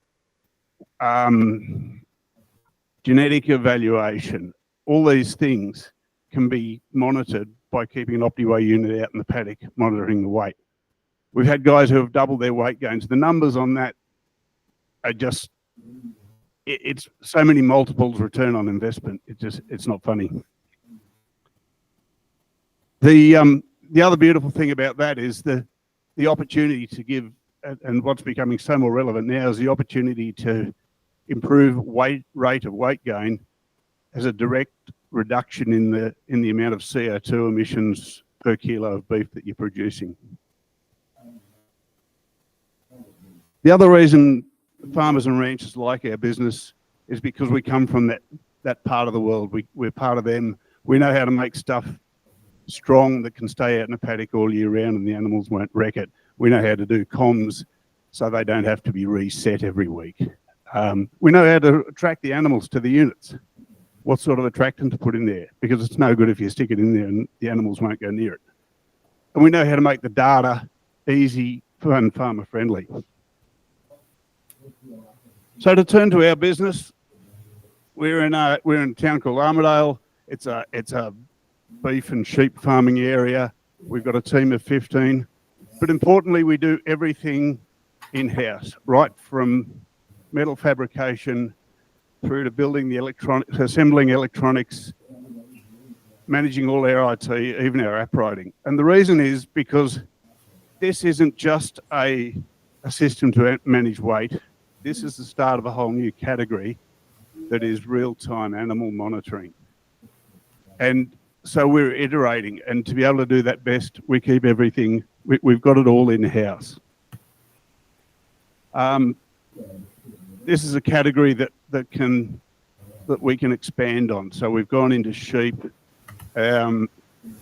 genetic evaluation. All these things can be monitored by keeping an OptiWeigh unit out in the paddock, monitoring the weight. We've had guys who have doubled their weight gains. The numbers on that are just, it's so many multiples return on investment. It's not funny. The other beautiful thing about that is the opportunity to give, and what's becoming so more relevant now is the opportunity to improve rate of weight gain as a direct reduction in the amount of CO2 emissions per kilo of beef that you're producing. The other reason farmers and ranchers like our business is because we come from that part of the world. We're part of them. We know how to make stuff strong that can stay out in a paddock all year round and the animals won't wreck it. We know how to do comms so they don't have to be reset every week. We know how to attract the animals to the units, what sort of attractant to put in there, because it's no good if you stick it in there and the animals won't go near it. And we know how to make the data easy and farmer friendly. So to turn to our business, we're in a town called Armidale. It's a beef and sheep farming area. We've got a team of 15, but importantly, we do everything in-house, right from metal fabrication through to building the electronics, assembling electronics, managing all our IT, even our app writing. And the reason is because this isn't just a system to manage weight. This is the start of a whole new category that is real-time animal monitoring. And so we're iterating, and to be able to do that best, we keep everything, we've got it all in-house. This is a category that we can expand on. So we've gone into sheep, and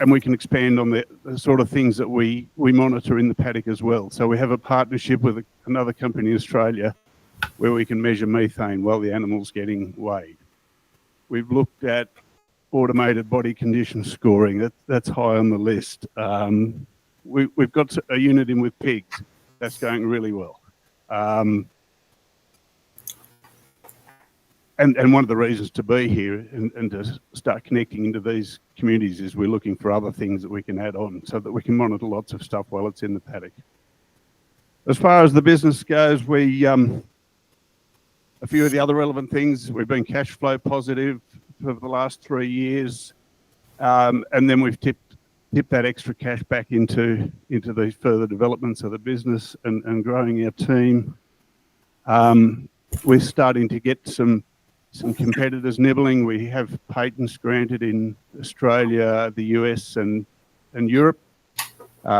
we can expand on the sort of things that we monitor in the paddock as well. So we have a partnership with another company in Australia where we can measure methane while the animal's getting weighed. We've looked at automated body condition scoring. That's high on the list. We've got a unit in with pigs. That's going really well. And one of the reasons to be here and to start connecting into these communities is we're looking for other things that we can add on so that we can monitor lots of stuff while it's in the paddock. As far as the business goes, a few of the other relevant things, we've been cash flow positive for the last 3 years, and then we've tipped that extra cash back into these further developments of the business and growing our team. We're starting to get some competitors nibbling. We have patents granted in Australia, the US, and Europe.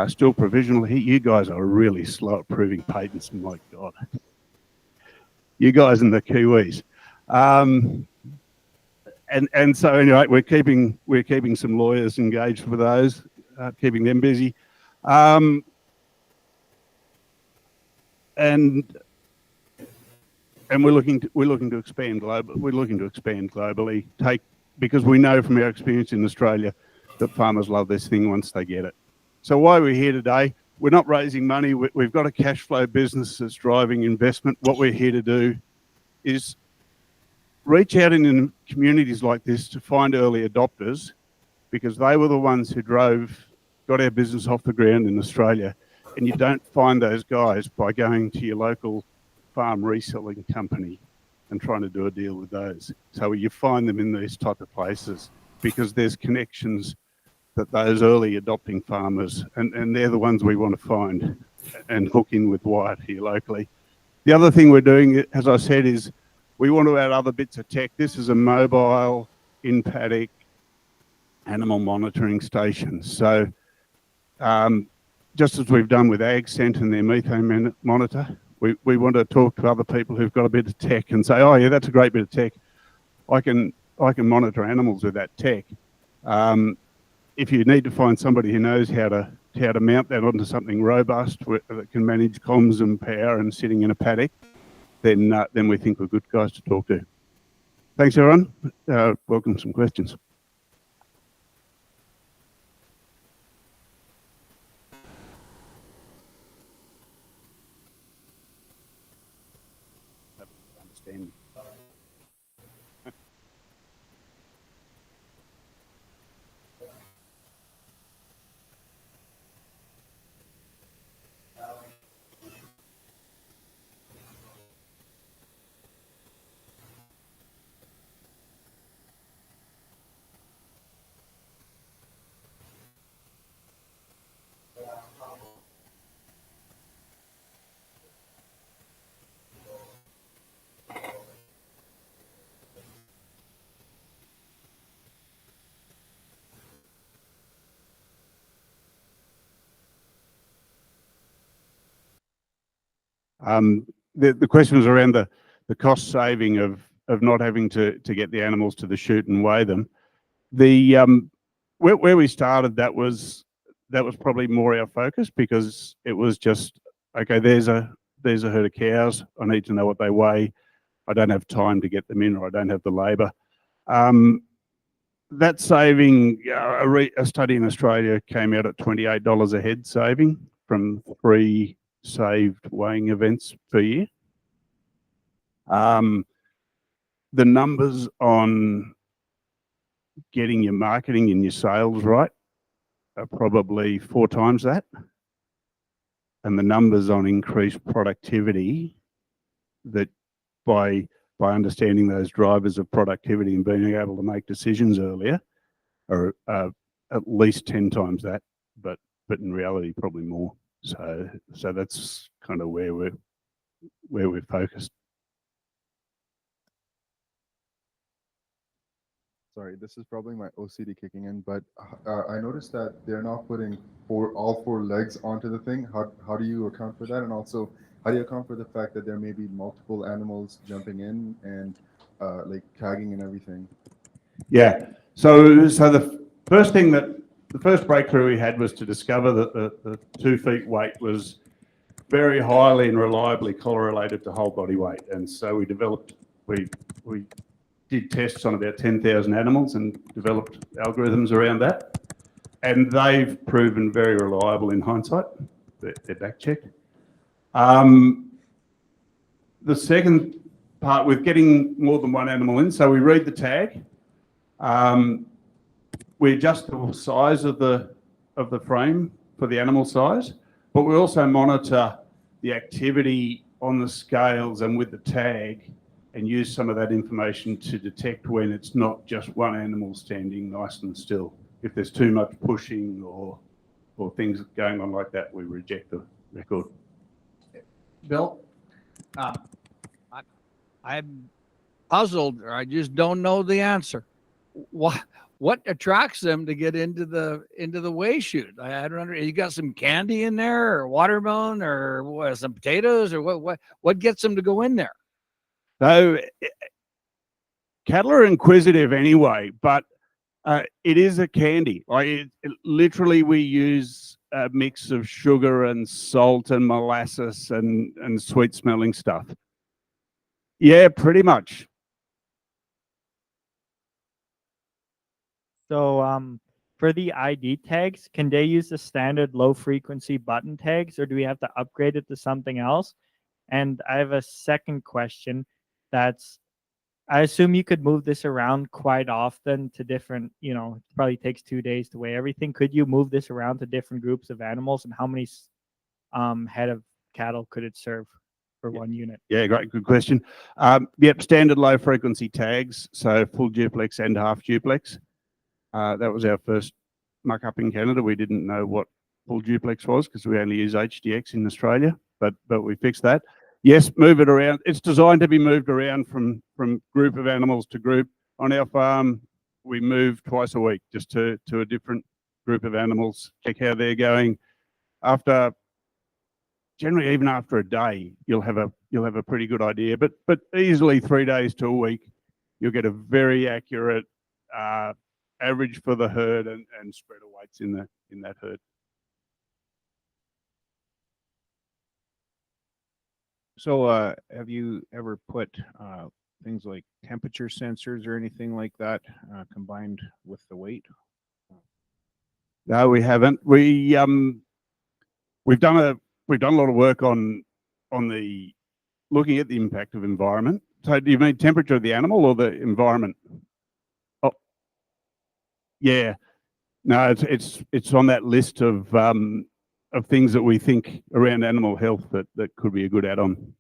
Still provisional. You guys are really slow at proving patents. My God, you guys and the Kiwis. And so anyway, we're keeping some lawyers engaged with those, keeping them busy, and we're looking to expand globally. We're looking to expand globally. Because we know from our experience in Australia that farmers love this thing once they get it. So why we're here today? We're not raising money. We've got a cash flow business that's driving investment. What we're here to do is reach out in communities like this to find early adopters, because they were the ones who got our business off the ground in Australia. And you don't find those guys by going to your local farm reselling company and trying to do a deal with those. So you find them in these type of places because there's connections that those early adopting farmers, and they're the ones we want to find and hook in with Wyatt here locally. The other thing we're doing, as I said, is we want to add other bits of tech. This is a mobile in-paddock animal monitoring station. So just as we've done with AgScent and their methane monitor, we want to talk to other people who've got a bit of tech and say, oh yeah, that's a great bit of tech. I can monitor animals with that tech. If you need to find somebody who knows how to mount that onto something robust that can manage comms and power and sitting in a paddock, then we think we're good guys to talk to. Thanks everyone. Welcome some questions. Understand. The question was around the cost saving of not having to get the animals to the chute and weigh them. Where we started, that was probably more our focus, because it was just, okay, there's a herd of cows. I need to know what they weigh. I don't have time to get them in, or I don't have the labour. That saving, a study in Australia came out at $28 a head saving from 3 saved weighing events per year. The numbers on getting your marketing and your sales right are probably 4 times that. And the numbers on increased productivity, that by understanding those drivers of productivity and being able to make decisions earlier, are at least 10 times that, but in reality probably more. So that's kind of where we're focused. Sorry, this is probably my OCD kicking in, but I noticed that they're not putting all 4 legs onto the thing. How do you account for that? And also, how do you account for the fact that there may be multiple animals jumping in and like tagging and everything? Yeah. So the The first breakthrough we had was to discover that the 2 feet weight was very highly and reliably correlated to whole body weight. And so we did tests on about 10,000 animals and developed algorithms around that. And they've proven very reliable in hindsight. They're back checked. The second part with getting more than one animal in, so we read the tag. We adjust the size of the frame for the animal size, but we also monitor the activity on the scales and with the tag and use some of that information to detect when it's not just one animal standing nice and still. If there's too much pushing or things going on like that, we reject the record. Bill, I'm puzzled, or I just don't know the answer. What attracts them to get into the weigh chute? I don't understand. You got some candy in there, or watermelon, or what, some potatoes, or what gets them to go in there? So cattle are inquisitive anyway, but it is a candy. Literally, we use a mix of sugar and salt and molasses and sweet smelling stuff. Yeah, pretty much. So for the ID tags, can they use the standard low frequency button tags, or do we have to upgrade it to something else? And I have a second question that's, I assume you could move this around quite often to different, it probably takes 2 days to weigh everything. Could you move this around to different groups of animals, and how many head of cattle could it serve for one unit? Yeah, great, good question. Yep, standard low frequency tags, so full duplex and half duplex. That was our first muck up in Canada. We didn't know what full duplex was because we only use HDX in Australia, but we fixed that. Yes, move it around. It's designed to be moved around from group of animals to group. On our farm, we move twice a week just to a different group of animals, check how they're going. Generally, even after a day, you'll have a pretty good idea. But easily 3 days to a week, you'll get a very accurate average for the herd and spread of weights in that herd. So have you ever put things like temperature sensors or anything like that combined with the weight? No, we haven't. We've done a lot of work on looking at the impact of environment. So do you mean temperature of the animal or the environment? Oh, yeah. No, it's on that list of things that we think around animal health that could be a good add-on.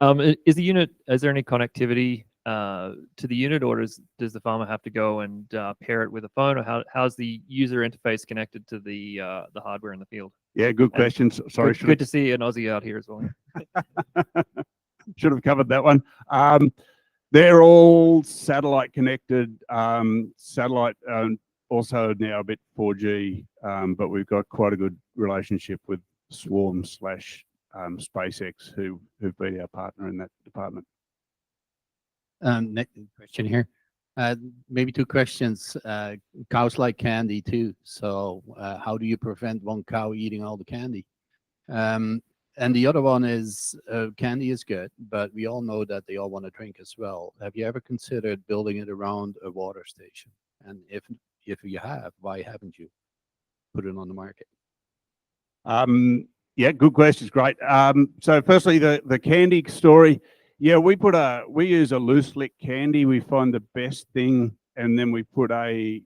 Is there any connectivity to the unit, or does the farmer have to go and pair it with a phone, or how's the user interface connected to the hardware in the field? Yeah, good question. Sorry, good to see an Aussie out here as well. Should have covered that one. They're all satellite connected. Satellite also now a bit 4G, but we've got quite a good relationship with Swarm / SpaceX, who've been our partner in that department. Next question here. Maybe 2 questions. Cows like candy too. So how do you prevent one cow eating all the candy? And the other one is candy is good, but we all know that they all want to drink as well. Have you ever considered building it around a water station? And if you have, why haven't you put it on the market? Yeah, good questions. Great. So firstly, the candy story. Yeah, we use a loose lick candy. We find the best thing, and then we put a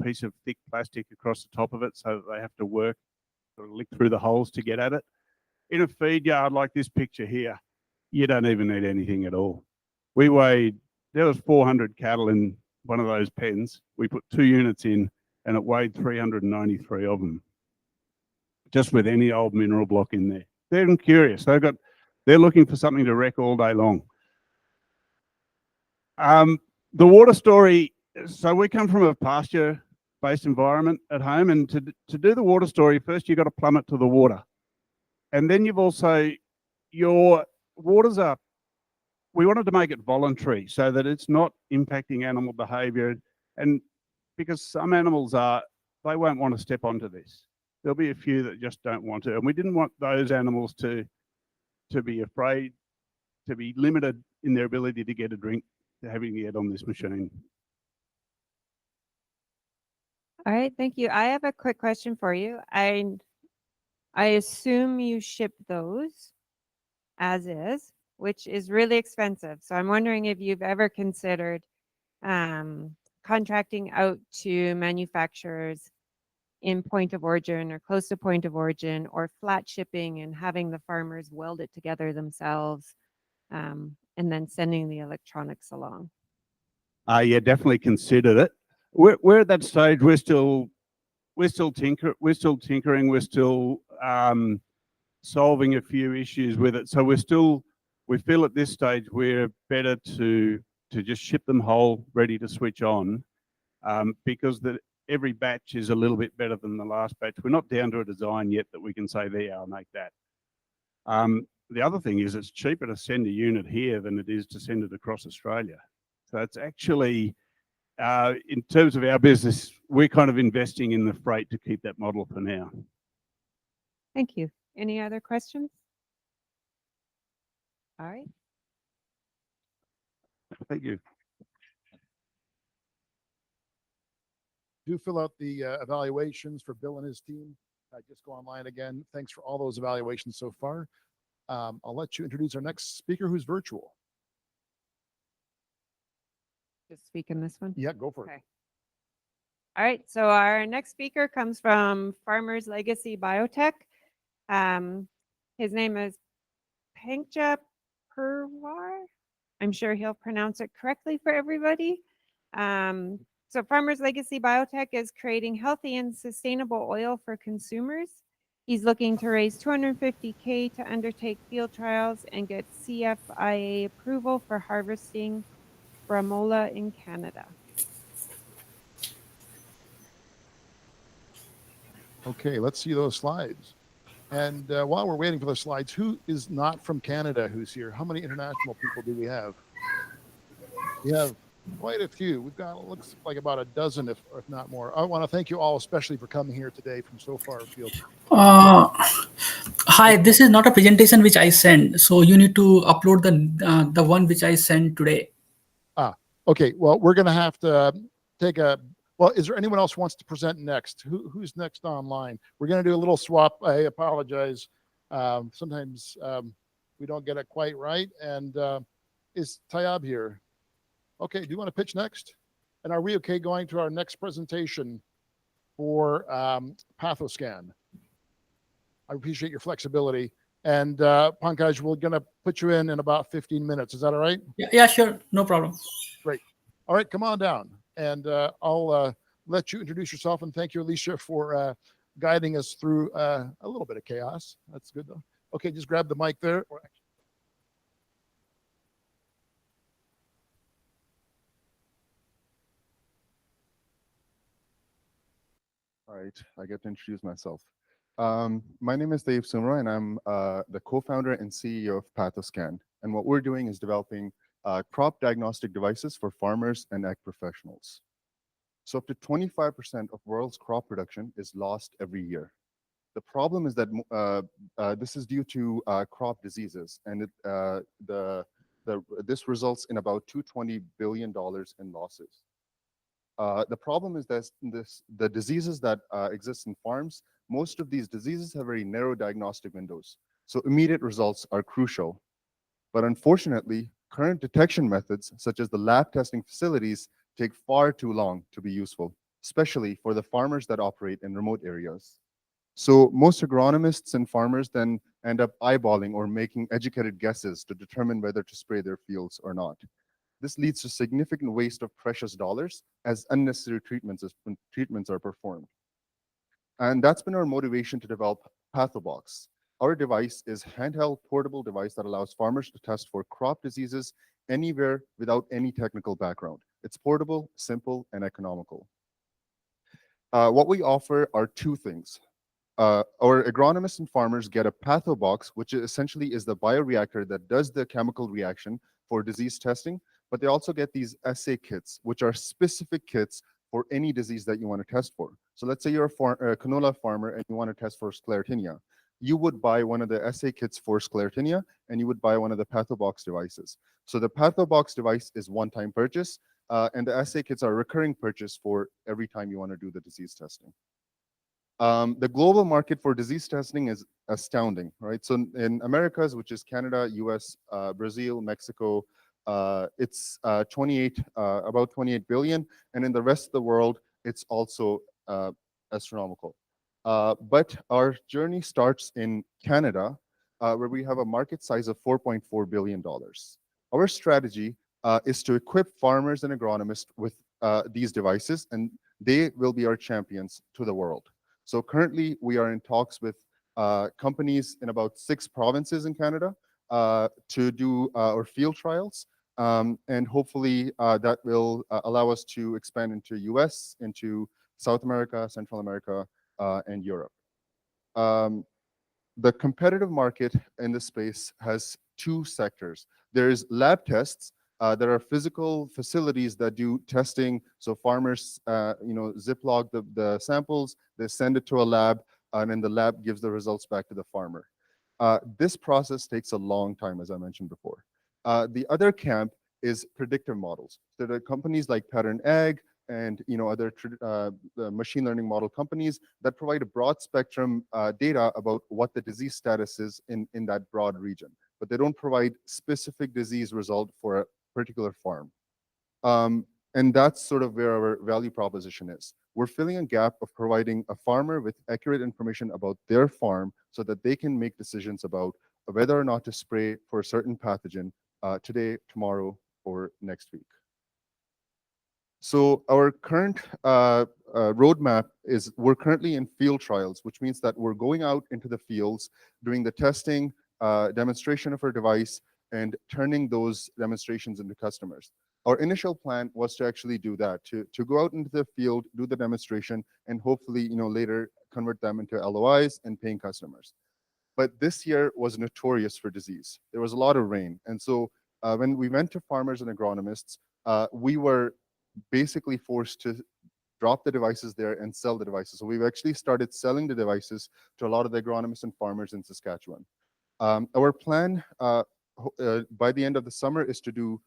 piece of thick plastic across the top of it so that they have to work, sort of lick through the holes to get at it. In a feed yard like this picture here, you don't even need anything at all. There was 400 cattle in one of those pens. We put 2 units in, and it weighed 393 of them, just with any old mineral block in there. They're curious. They're looking for something to wreck all day long. The water story. So we come from a pasture-based environment at home, and to do the water story, first you've got to plumb it to the water. And then your waters are, we wanted to make it voluntary so that it's not impacting animal behavior. And because some animals they won't want to step onto this. There'll be a few that just don't want to, and we didn't want those animals to be afraid, to be limited in their ability to get a drink, to having to get on this machine. All right, thank you. I have a quick question for you. I assume you ship those as is, which is really expensive. So I'm wondering if you've ever considered contracting out to manufacturers in point of origin or close to point of origin, or flat shipping and having the farmers weld it together themselves, and then sending the electronics along. Yeah, definitely considered it. We're at that stage. We're still tinkering. We're still solving a few issues with it. So we feel at this stage we're better to just ship them whole, ready to switch on, because every batch is a little bit better than the last batch. We're not down to a design yet that we can say, there, I'll make that. The other thing is it's cheaper to send a unit here than it is to send it across Australia. So it's actually, in terms of our business, we're kind of investing in the freight to keep that model for now. Thank you. Any other questions? All right. Thank you. Do fill out the evaluations for Bill and his team. Just go online again. Thanks for all those evaluations so far. I'll let you introduce our next speaker, who's virtual. Just speak in this one? Yeah, go for it. All right, so our next speaker comes from Farmers Legacy Biotech. His name is Pankja Purwar. I'm sure he'll pronounce it correctly for everybody. So Farmers Legacy Biotech is creating healthy and sustainable oil for consumers. He's looking to raise $250K to undertake field trials and get CFIA approval for harvesting Bramola in Canada. Okay, let's see those slides. And while we're waiting for the slides, who is not from Canada who's here? How many international people do we have? We have quite a few. We've got, looks like about a dozen, if not more. I want to thank you all, especially for coming here today from so far afield. Hi, this is not a presentation which I sent, so you need to upload the one which I sent today. Okay. Well, we're going to have to take a. Well, is there anyone else who wants to present next? Who's next online? We're going to do a little swap. I apologize. Sometimes we don't get it quite right. And is Tayab here? Okay. Do you want to pitch next? And are we okay going to our next presentation for Pathoscan? I appreciate your flexibility. And Pankaj, we're going to put you in about 15 minutes. Is that all right? Yeah, sure. No problem. Great. All right, come on down. And I'll let you introduce yourself. And thank you, Alicia, for guiding us through a little bit of chaos. That's good, though. Okay, just grab the mic there. All right, I get to introduce myself. My name is Tayab Soomro, and I'm the co-founder and CEO of Pathoscan. And what we're doing is developing crop diagnostic devices for farmers and ag professionals. So up to 25% of world's crop production is lost every year. The problem is that this is due to crop diseases, and this results in about $220 billion in losses. The problem is that the diseases that exist in farms, most of these diseases have very narrow diagnostic windows. So immediate results are crucial. But unfortunately, current detection methods, such as the lab testing facilities, take far too long to be useful, especially for the farmers that operate in remote areas. So most agronomists and farmers then end up eyeballing or making educated guesses to determine whether to spray their fields or not. This leads to significant waste of precious dollars as unnecessary treatments are performed. And that's been our motivation to develop PathoBox. Our device is a handheld portable device that allows farmers to test for crop diseases anywhere without any technical background. It's portable, simple, and economical. What we offer are two things. Our agronomists and farmers get a PathoBox, which essentially is the bioreactor that does the chemical reaction for disease testing, but they also get these assay kits, which are specific kits for any disease that you want to test for. So let's say you're a canola farmer and you want to test for sclerotinia. You would buy one of the assay kits for sclerotinia, and you would buy one of the PathoBox devices. So the PathoBox device is one-time purchase, and the assay kits are recurring purchase for every time you want to do the disease testing. The global market for disease testing is astounding, right? So in Americas, which is Canada, US, Brazil, Mexico, it's about 28 billion, and in the rest of the world, it's also astronomical. But our journey starts in Canada, where we have a market size of $4.4 billion. Our strategy is to equip farmers and agronomists with these devices, and they will be our champions to the world. So currently, we are in talks with companies in about 6 provinces in Canada to do our field trials. And hopefully that will allow us to expand into US, into South America, Central America, and Europe. The competitive market in this space has 2 sectors. There's lab tests. There are physical facilities that do testing. So farmers, ziplock the samples, they send it to a lab, and then the lab gives the results back to the farmer. This process takes a long time, as I mentioned before. The other camp is predictive models. So there are companies like Pattern Ag and other machine learning model companies that provide a broad spectrum data about what the disease status is in that broad region, but they don't provide specific disease result for a particular farm. And that's sort of where our value proposition is. We're filling a gap of providing a farmer with accurate information about their farm so that they can make decisions about whether or not to spray for a certain pathogen today, tomorrow, or next week. So our current roadmap is we're currently in field trials, which means that we're going out into the fields, doing the testing, demonstration of our device, and turning those demonstrations into customers. Our initial plan was to actually do that, to go out into the field, do the demonstration, and hopefully later convert them into LOIs and paying customers. But this year was notorious for disease. There was a lot of rain. And so when we went to farmers and agronomists, we were basically forced to drop the devices there and sell the devices. So we've actually started selling the devices to a lot of the agronomists and farmers in Saskatchewan. Our plan by the end of the summer is to do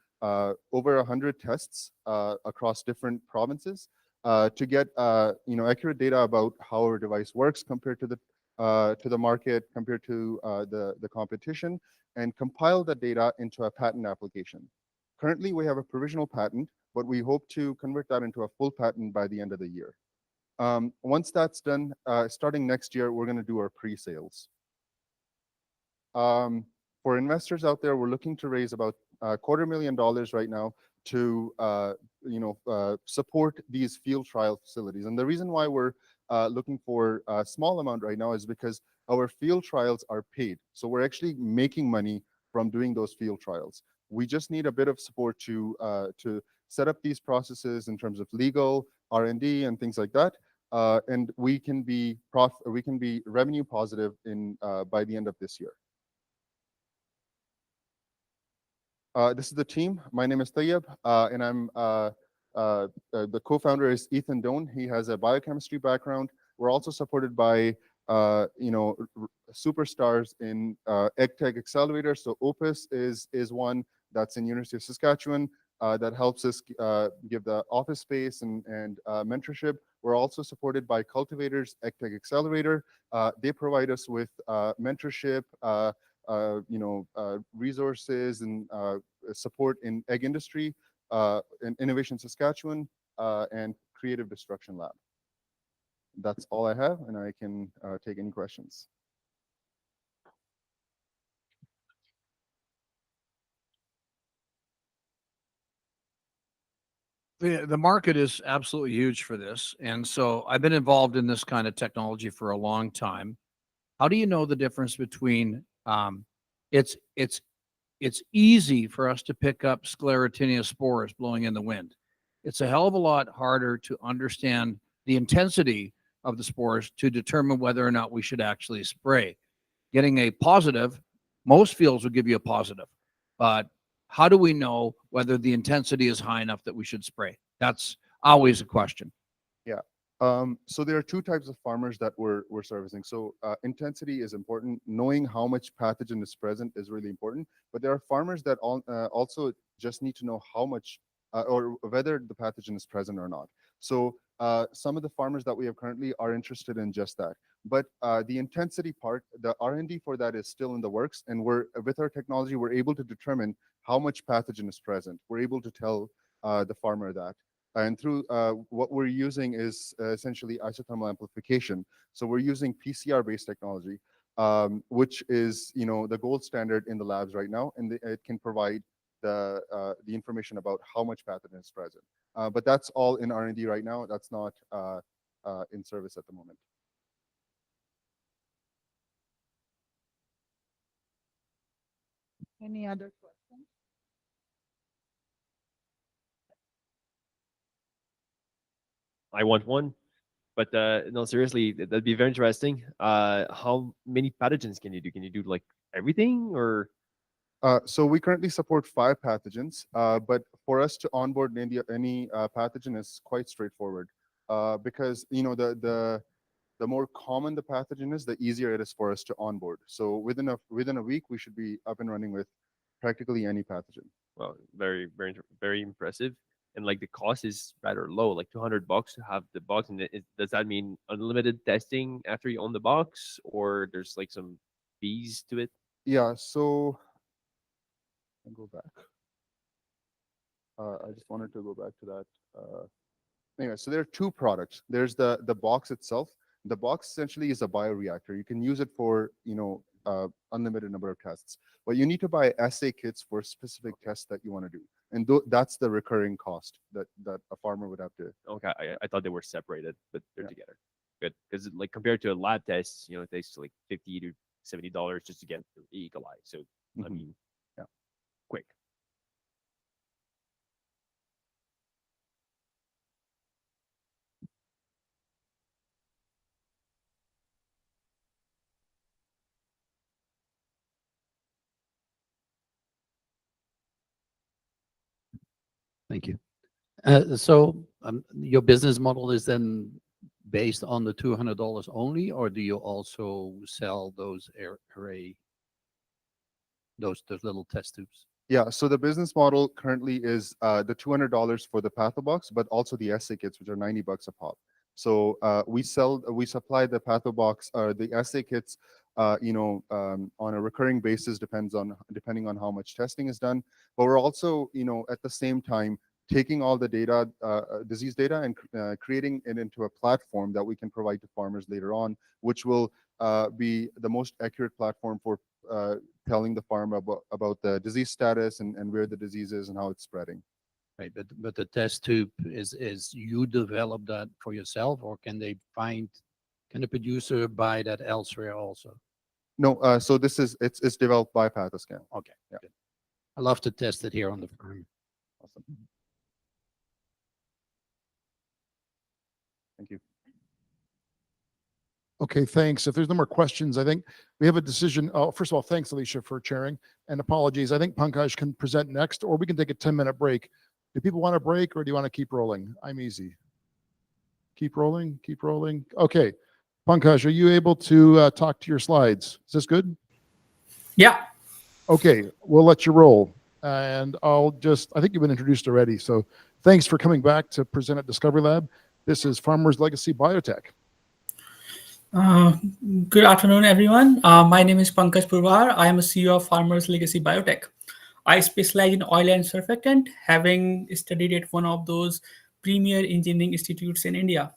over 100 tests across different provinces to get accurate data about how our device works compared to the market, compared to the competition, and compile that data into a patent application. Currently, we have a provisional patent, but we hope to convert that into a full patent by the end of the year. Once that's done, starting next year, we're going to do our pre-sales. For investors out there, we're looking to raise about $250,000 right now to support these field trial facilities. And the reason why we're looking for a small amount right now is because our field trials are paid. So we're actually making money from doing those field trials. We just need a bit of support to set up these processes in terms of legal, R&D, and things like that. And we can be revenue positive by the end of this year. This is the team. My name is Tayab, and I'm the co-founder is Ethan Doan. He has a biochemistry background. We're also supported by superstars in Agtech Accelerator. So Opus is one that's in University of Saskatchewan that helps us give the office space and mentorship. We're also supported by Cultivators Agtech Accelerator. They provide us with mentorship, resources and support in egg industry, in Innovation Saskatchewan, and Creative Destruction Lab. That's all I have, and I can take any questions. The market is absolutely huge for this. And so I've been involved in this kind of technology for a long time. How do you know the difference between it's easy for us to pick up sclerotinia spores blowing in the wind. It's a hell of a lot harder to understand the intensity of the spores to determine whether or not we should actually spray. Getting a positive, most fields will give you a positive, but how do we know whether the intensity is high enough that we should spray? always a question. Yeah. So there are two types of farmers that we're servicing. So intensity is important. Knowing how much pathogen is present is really important. But there are farmers that also just need to know how much or whether the pathogen is present or not. So some of the farmers that we have currently are interested in just that. But the intensity part, the R&D for that is still in the works. And with our technology, we're able to determine how much pathogen is present. We're able to tell the farmer that. And through what we're using is essentially isothermal amplification. So we're using PCR-based technology, which is the gold standard in the labs right now, and it can provide the information about how much pathogen is present. But that's all in R&D right now. That's not in service at the moment. Any other questions? I want one, but no, seriously, that'd be very interesting. How many pathogens can you do? Can you do like everything, or? So we currently support 5 pathogens, but for us to onboard any pathogen is quite straightforward, because the more common the pathogen is, the easier it is for us to onboard. So within a week, we should be up and running with practically any pathogen. Well, very, very, very impressive. And like the cost is rather low, like $200 to have the box. And does that mean unlimited testing after you own the box, or there's like some fees to it? Yeah. So I'll go back. I just wanted to go back to that. Anyway, so there are 2 products. There's the box itself. The box essentially is a bioreactor. You can use it for unlimited number of tests, but you need to buy assay kits for specific tests that you want to do, and that's the recurring cost that a farmer would have to. Okay, I thought they were separated, but they're together. Good, because like compared to a lab test, it takes like $50 to $70 just to get E. coli. So I mean, yeah, quick. Thank you. Your business model is then based on the $200 only, or do you also sell those array, those little test tubes? Yeah, so the business model currently is the $200 for the pathobox, but also the assay kits, which are $90 a pop. So we supply the pathobox, the assay kits, on a recurring basis, depending on how much testing is done. But we're also, at the same time, taking all the data, disease data, and creating it into a platform that we can provide to farmers later on, which will be the most accurate platform for telling the farmer about the disease status and where the disease is and how it's spreading. Right, but the test tube is you develop that for yourself, or can the producer buy that elsewhere also? No, so it's developed by Pathoscan. Okay, yeah. good. I love to test it here on the farm. Awesome. Thank you. Okay, thanks. If there's no more questions, I think we have a decision. Oh, first of all, thanks, Alicia, for chairing, and apologies. I think Pankaj can present next, or we can take a 10-minute break. Do people want a break, or do you want to keep rolling? I'm easy. Keep rolling, keep rolling. Okay, Pankaj, are you able to talk to your slides? Is this good? Yeah. Okay, we'll let you roll. And I think you've been introduced already. So thanks for coming back to present at DiscoveryLab. This is Farmers Legacy Biotech. Good afternoon, everyone. My name is Pankaj Purwar. I am a CEO of Farmers Legacy Biotech. I specialize in oil and surfactant, having studied at one of those premier engineering institutes in India.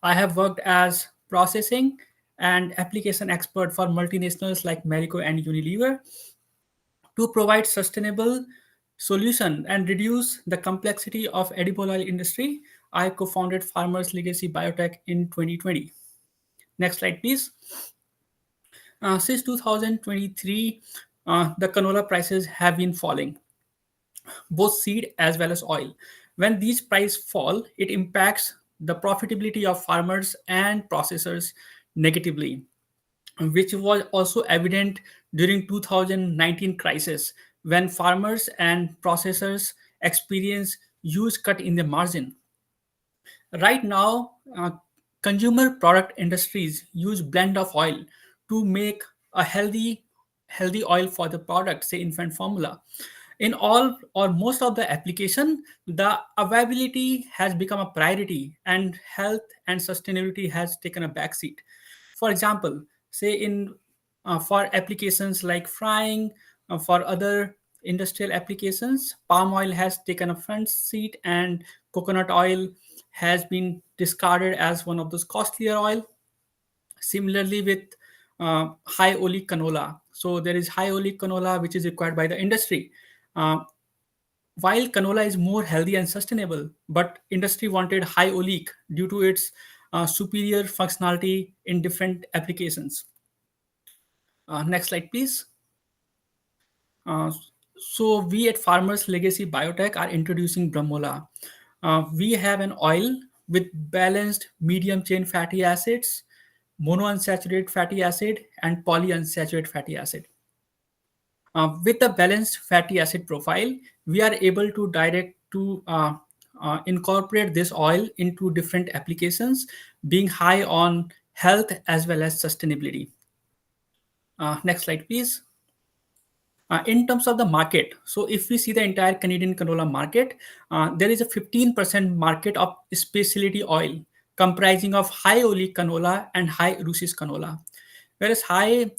I have worked as processing and application expert for multinationals like Marico and Unilever. To provide sustainable solution and reduce the complexity of edible oil industry, I co-founded Farmers Legacy Biotech in 2020. Next slide, please. Since 2023, the canola prices have been falling, both seed as well as oil. When these prices fall, it impacts the profitability of farmers and processors negatively, which was also evident during 2019 crisis when farmers and processors experienced huge cut in the margin. Right now, consumer product industries use blend of oil to make a healthy oil for the product, say infant formula. In all or most of the application, the availability has become a priority and health and sustainability has taken a backseat. For example, say in for applications like frying, for other industrial applications, palm oil has taken a front seat and coconut oil has been discarded as one of those costlier oil. Similarly with high oleic canola. So there is high oleic canola which is required by the industry. While canola is more healthy and sustainable, but industry wanted high oleic due to its superior functionality in different applications. Next slide, please. So we at Farmers Legacy Biotech are introducing Brahmola. We have an oil with balanced medium chain fatty acids, monounsaturated fatty acid, and polyunsaturated fatty acid. With the balanced fatty acid profile, we are able to incorporate this oil into different applications, being high on health as well as sustainability. Next slide, please. In terms of the market, so if we see the entire Canadian canola market, there is a 15% market of specialty oil comprising of high oleic canola and high russis canola. Whereas high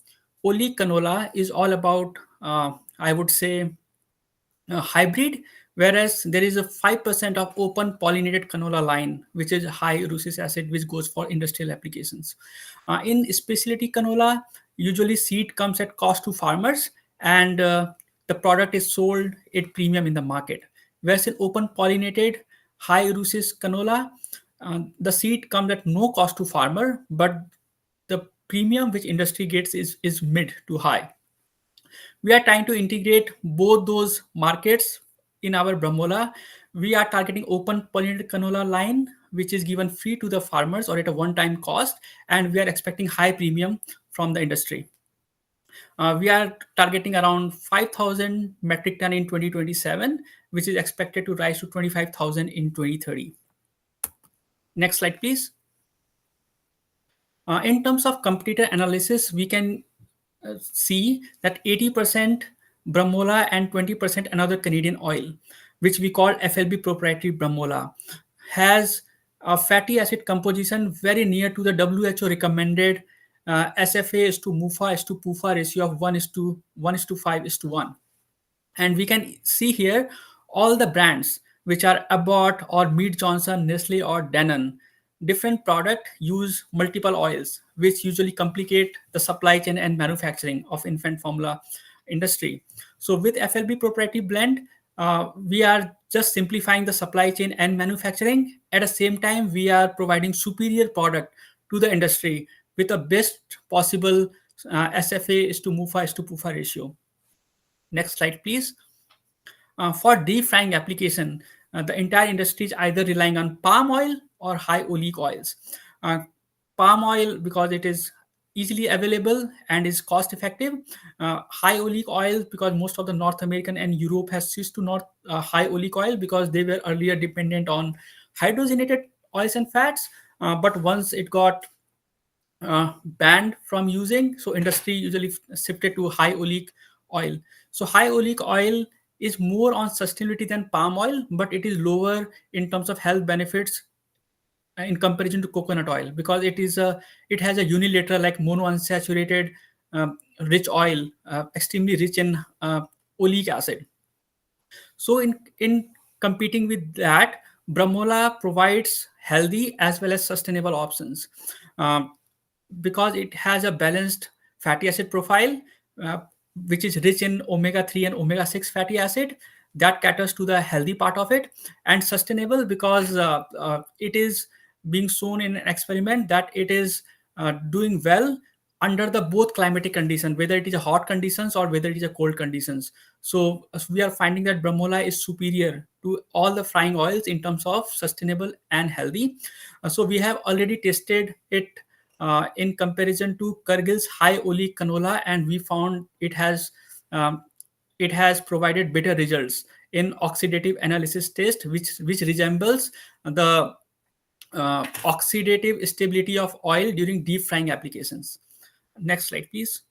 oleic canola is all about, I would say, hybrid, whereas there is a 5% of open pollinated canola line, which is high russis acid, which goes for industrial applications. In specialty canola, usually seed comes at cost to farmers and the product is sold at premium in the market. Whereas in open pollinated high russis canola, the seed comes at no cost to farmer, but the premium which industry gets is mid to high. We are trying to integrate both those markets in our Brahmola. We are targeting open pollinated canola line, which is given free to the farmers or at a one-time cost, and we are expecting high premium from the industry. We are targeting around 5,000 metric ton in 2027, which is expected to rise to 25,000 in 2030. Next slide, please. In terms of competitor analysis, we can see that 80% Brahmola and 20% another Canadian oil, which we call FLB proprietary Brahmola, has a fatty acid composition very near to the WHO recommended SFA is to MUFA is to PUFA ratio of 1:5:1. And we can see here all the brands which are Abbott or Mead Johnson, Nestle or Danone. Different product use multiple oils, which usually complicate the supply chain and manufacturing of infant formula industry. So with FLB proprietary blend, we are just simplifying the supply chain and manufacturing. At the same time, we are providing superior product to the industry with the best possible SFA is to MUFA is to PUFA ratio. Next slide, please. For deep frying application, the entire industry is either relying on palm oil or high oleic oils. Palm oil, because it is easily available and is cost effective. High oleic oil, because most of the North American and Europe has switched to high oleic oil because they were earlier dependent on hydrogenated oils and fats. But once it got banned from using, so industry usually shifted to high oleic oil. So high oleic oil is more on sustainability than palm oil, but it is lower in terms of health benefits in comparison to coconut oil, because it has a unilateral like monounsaturated rich oil, extremely rich in oleic acid. So in competing with that, Brahmola provides healthy as well as sustainable options. Because it has a balanced fatty acid profile, which is rich in omega-3 and omega-6 fatty acid, that caters to the healthy part of it, and sustainable because it is being shown in an experiment that it is doing well under the both climatic conditions, whether it is a hot conditions or whether it is a cold conditions. So we are finding that Brahmola is superior to all the frying oils in terms of sustainable and healthy. So we have already tested it in comparison to Cargill's high oleic canola, and we found it has provided better results in oxidative analysis test, which resembles the oxidative stability of oil during deep frying applications. Next slide, please.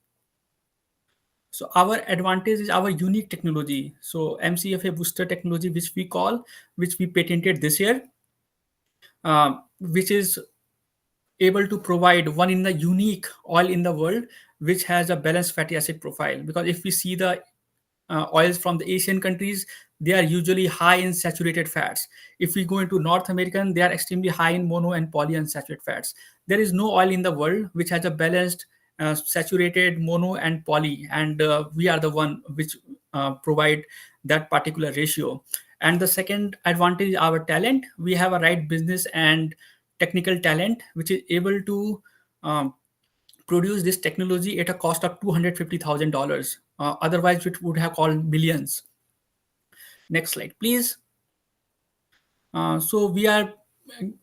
So our advantage is our unique technology. So MCFA booster technology, which we patented this year, which is able to provide one in the unique oil in the world, which has a balanced fatty acid profile. Because if we see the oils from the Asian countries, they are usually high in saturated fats. If we go into North American, they are extremely high in mono and polyunsaturated fats. There is no oil in the world which has a balanced saturated mono and poly, and we are the one which provide that particular ratio. And the second advantage is our talent. We have a right business and technical talent which is able to produce this technology at a cost of $250,000. Otherwise, it would have called millions. Next slide, please. So we are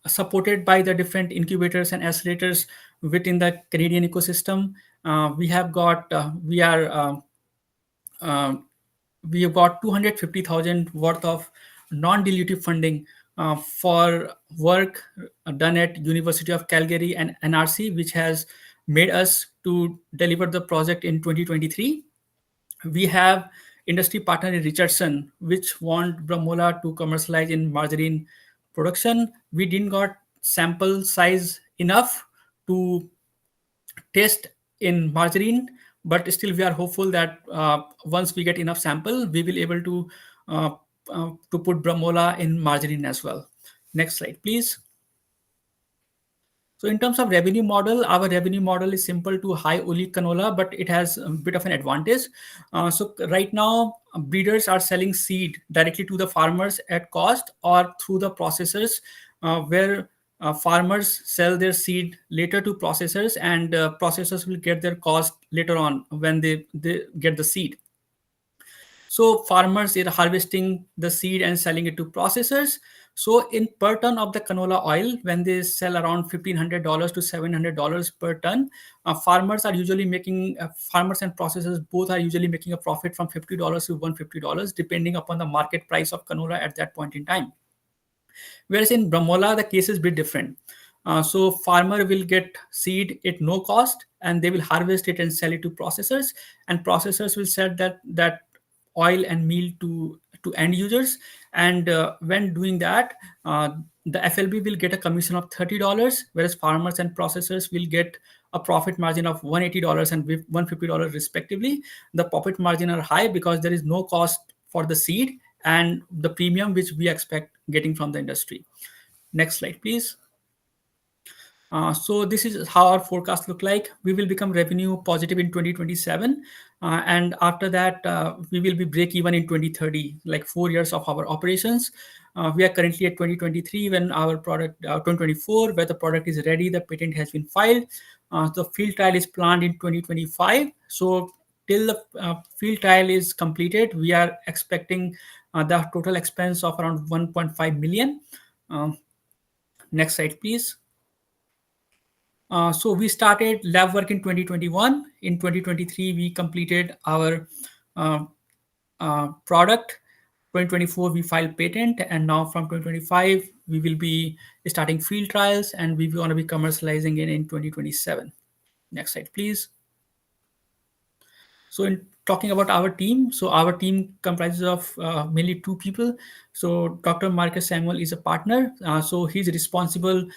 supported by the different incubators and accelerators within the Canadian ecosystem. We have got we have got 250,000 worth of non-dilutive funding for work done at University of Calgary and NRC, which has made us to deliver the project in 2023. We have industry partner in Richardson, which want Bramola to commercialize in margarine production. We didn't got sample size enough to test in margarine, but still we are hopeful that once we get enough sample, we will able to put Bramola in margarine as well. Next slide, please. So in terms of revenue model, our revenue model is simple to high oleic canola, but it has a bit of an advantage. So right now, breeders are selling seed directly to the farmers at cost or through the processors, where farmers sell their seed later to processors, and processors will get their cost later on when they get the seed. So farmers are harvesting the seed and selling it to processors. So in per ton of the canola oil, when they sell around $1,500 to $700 per ton, farmers are usually making, farmers and processors both are usually making a profit from $50 to $150, depending upon the market price of canola at that point in time. Whereas in Bramola, the case is a bit different. So farmer will get seed at no cost, and they will harvest it and sell it to processors, and processors will sell that oil and meal to end users. And when doing that, the FLB will get a commission of $30, whereas farmers and processors will get a profit margin of $180 and $150 respectively. The profit margin are high because there is no cost for the seed and the premium which we expect getting from the industry. Next slide, please. So this is how our forecast look like. We will become revenue positive in 2027. And after that, we will be break even in 2030, like 4 years of our operations. We are currently at 2023 when our product, 2024, where the product is ready, the patent has been filed. The field trial is planned in 2025. So till the field trial is completed, we are expecting the total expense of around 1.5 million. Next slide, please. So we started lab work in 2021. In 2023, we completed our product. 2024, we filed patent, and now from 2025, we will be starting field trials, and we want to be commercializing it in 2027. Next slide, please. So in talking about our team, so our team comprises of mainly 2 people. So Dr. Marcus Samuel is a partner. So he's responsible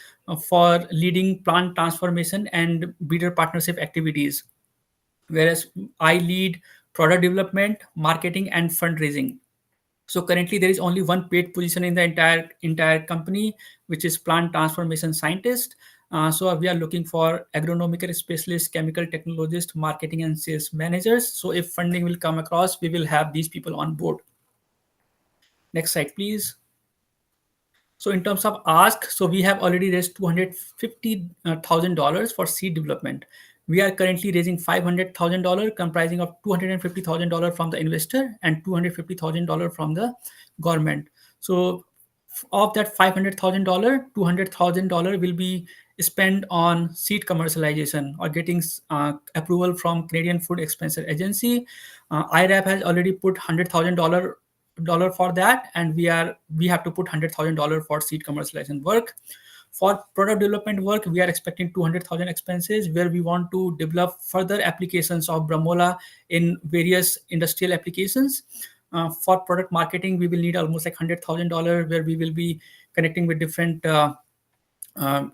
for leading plant transformation and breeder partnership activities, whereas I lead product development, marketing, and fundraising. So currently there is only one paid position in the entire company, which is plant transformation scientist. So we are looking for agronomical specialists, chemical technologists, marketing and sales managers. So if funding will come across, we will have these people on board. Next slide, please. So in terms of ask, so we have already raised $250,000 for seed development. We are currently raising $500,000, comprising of $250,000 from the investor and $250,000 from the government. So of that $500,000, $200,000 will be spent on seed commercialization or getting approval from Canadian Food Expenditure Agency. IRAP has already put $100,000 for that, and we have to put $100,000 for seed commercialization work. For product development work, we are expecting 200,000 expenses, where we want to develop further applications of Bramola in various industrial applications. For product marketing, we will need almost like $100,000, where we will be connecting with different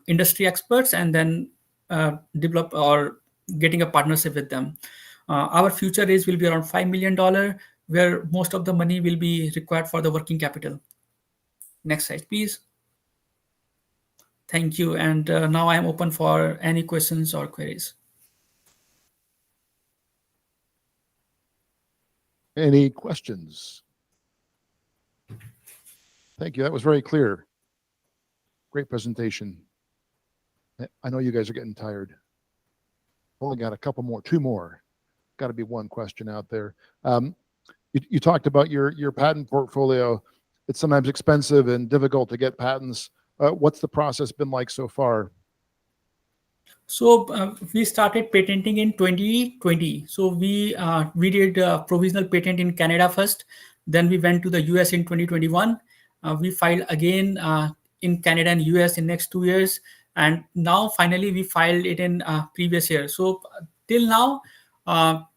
industry experts and then develop or getting a partnership with them. Our future raise will be around $5 million, where most of the money will be required for the working capital. Next slide, please. Thank you. And now I am open for any questions or queries. Any questions? Thank you. That was very clear. Great presentation. I know you guys are getting tired. Only got a couple more, two more. Got to be one question out there. You talked about your patent portfolio. It's sometimes expensive and difficult to get patents. What's the process been like so far? So we started patenting in 2020. So we did a provisional patent in Canada first. Then we went to the US in 2021. We filed again in Canada and US in next 2 years. And now finally we filed it in previous year. So till now,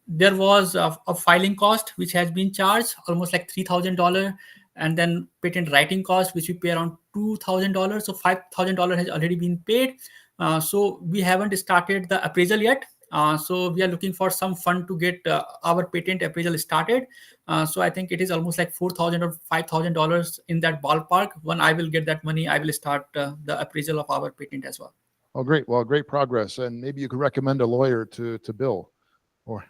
there was a filing cost which has been charged almost like $3,000, and then patent writing cost which we pay around $2,000. So $5,000 has already been paid. So we haven't started the appraisal yet. So we are looking for some fund to get our patent appraisal started. So I think it is almost like $4,000 or $5,000 in that ballpark. When I will get that money, I will start the appraisal of our patent as well. Oh, great. Well, great progress. And maybe you could recommend a lawyer to Bill. Or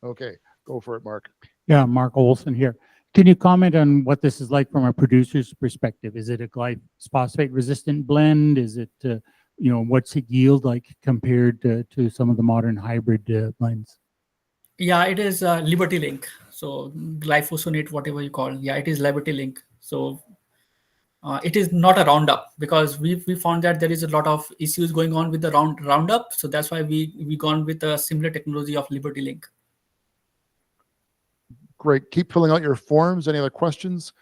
okay, go for it, Mark. Yeah, Mark Olson here. Can you comment on what this is like from a producer's perspective? Is it a glyphosate resistant blend? Is it, what's it yield like compared to some of the modern hybrid blends? Yeah, it is Liberty Link. So glyphosate, whatever you call. Yeah, it is Liberty Link. So it is not a Roundup, because we found that there is a lot of issues going on with the Roundup. So that's why we gone with a similar technology of Liberty Link. Great. Keep filling out your forms. Any other questions?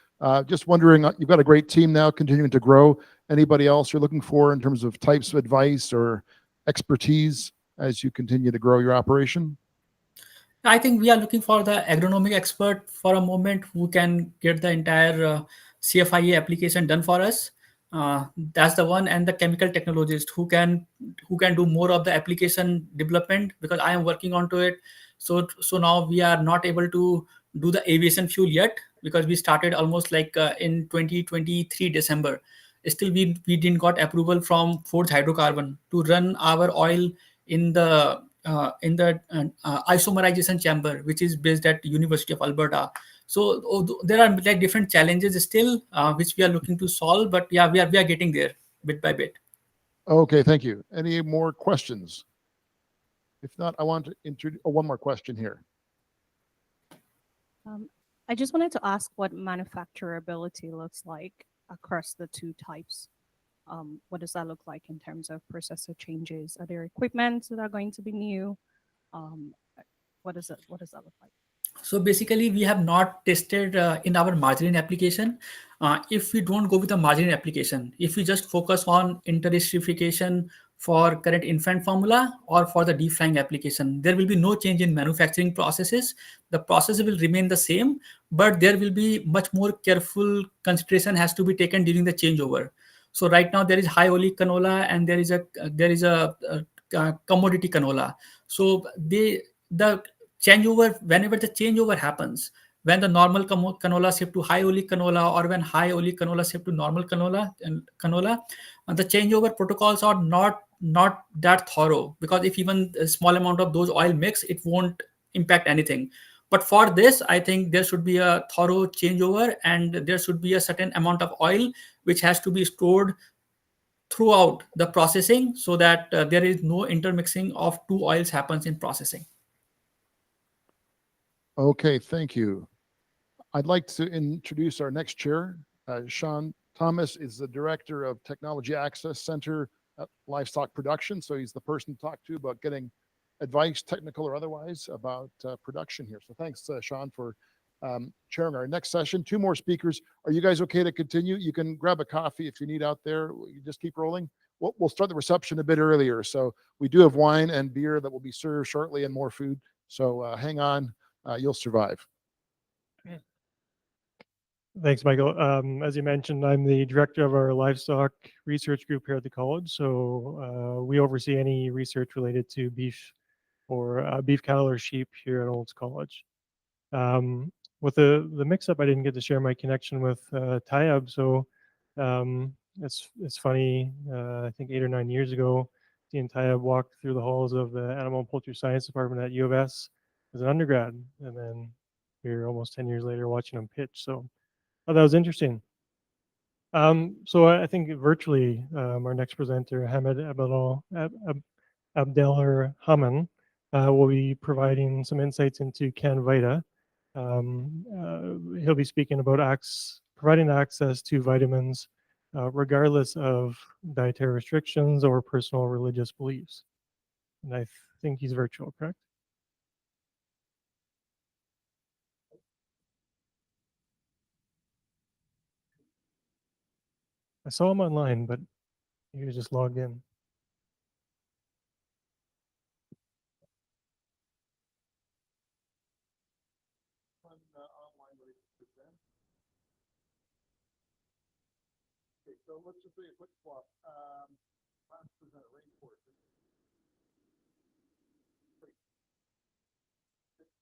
Just wondering, you've got a great team now continuing to grow. Anybody else you're looking for in terms of types of advice or expertise as you continue to grow your operation? I think we are looking for the agronomic expert for a moment who can get the entire CFIA application done for us. That's the one, and the chemical technologist who can do more of the application development, because I am working onto it. So now we are not able to do the aviation fuel yet, because we started almost like in 2023 December. Still we didn't got approval from Forged Hydrocarbon to run our oil in the isomerization chamber, which is based at University of Alberta. So there are like different challenges still, which we are looking to solve. But yeah, we are getting there bit by bit. Okay, thank you. Any more questions? If not, I want to introduce one more question here. I just wanted to ask what manufacturability looks like across the two types. What does that look like in terms of processor changes? Are there equipment that are going to be new? What does that look like? So basically, we have not tested in our margarine application. If we don't go with the margarine application, if we just focus on interestrification for current infant formula or for the deep frying application, there will be no change in manufacturing processes. The process will remain the same, but there will be much more careful consideration has to be taken during the changeover. So right now there is high oleic canola and there is a commodity canola. So the changeover, whenever the changeover happens, when the normal canola shift to high oleic canola, or when high oleic canola shift to normal canola, the changeover protocols are not that thorough, because if even a small amount of those oil mix, it won't impact anything. But for this, I think there should be a thorough changeover, and there should be a certain amount of oil which has to be stored throughout the processing, so that there is no intermixing of two oils happens in processing. Okay, thank you. I'd like to introduce our next chair. Sean Thomas is the Director of Technology Access Center at Livestock Production. So he's the person to talk to about getting advice, technical or otherwise, about production here. So thanks, Sean, for chairing our next session. 2 more speakers. Are you guys okay to continue? You can grab a coffee if you need out there. You just keep rolling. We'll start the reception a bit earlier. So we do have wine and beer that will be served shortly and more food. So hang on, you'll survive. Thanks, Michael. As you mentioned, I'm the director of our livestock research group here at the college. So we oversee any research related to beef or beef cattle or sheep here at Olds College. With the mix-up, I didn't get to share my connection with Tayab. So it's funny. I think 8 or 9 years ago, he and Tayab walked through the halls of the Animal and Poultry Science Department at U of S as an undergrad, and then here almost 10 years later watching him pitch. So that was interesting. So I think virtually our next presenter, Hamid Abdelrahman, will be providing some insights into CanVita. He'll be speaking about providing access to vitamins regardless of dietary restrictions or personal religious beliefs. And I think he's virtual, correct? I saw him online, but he was just logged in. Okay, so let's just do a quick swap. Last presenter, rainforest. Great.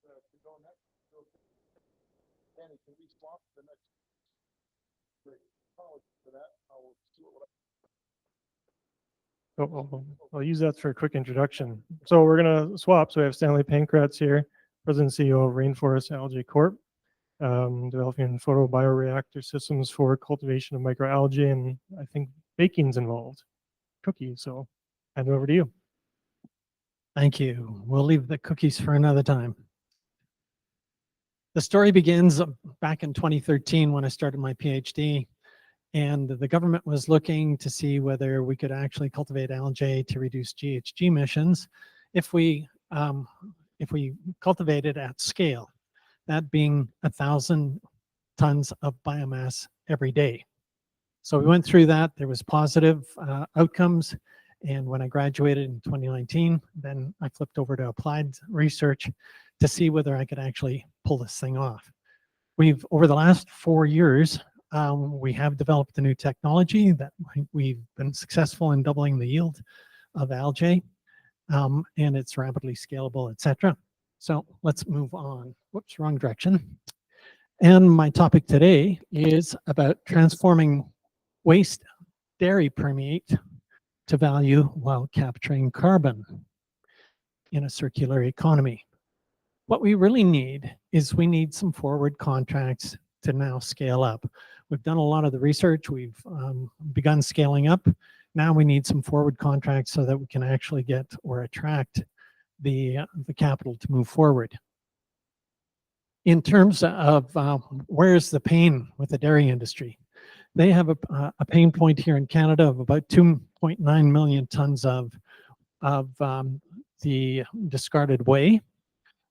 To go next, Danny, can we swap the next? Great. Apologies for that. I'll see what I'll use that for a quick introduction. So we're going to swap. So we have Stanley Pankratz here, President and CEO of Rainforest Algae Corp, developing photobioreactor systems for cultivation of microalgae, and I think baking's involved, cookies. So hand it over to you. Thank you. We'll leave the cookies for another time. The story begins back in 2013 when I started my PhD, and the government was looking to see whether we could actually cultivate algae to reduce GHG emissions if we cultivated at scale, that being 1,000 tons of biomass every day. So we went through that. There was positive outcomes. And when I graduated in 2019, then I flipped over to applied research to see whether I could actually pull this thing off. Over the last 4 years, we have developed a new technology that we've been successful in doubling the yield of algae, and it's rapidly scalable, etc. So let's move on. Whoops, wrong direction. And my topic today is about transforming waste dairy permeate to value while capturing carbon in a circular economy. What we really need is we need some forward contracts to now scale up. We've done a lot of the research. We've begun scaling up. Now we need some forward contracts so that we can actually get or attract the capital to move forward. In terms of where's the pain with the dairy industry, they have a pain point here in Canada of about 2.9 million tons of the discarded whey.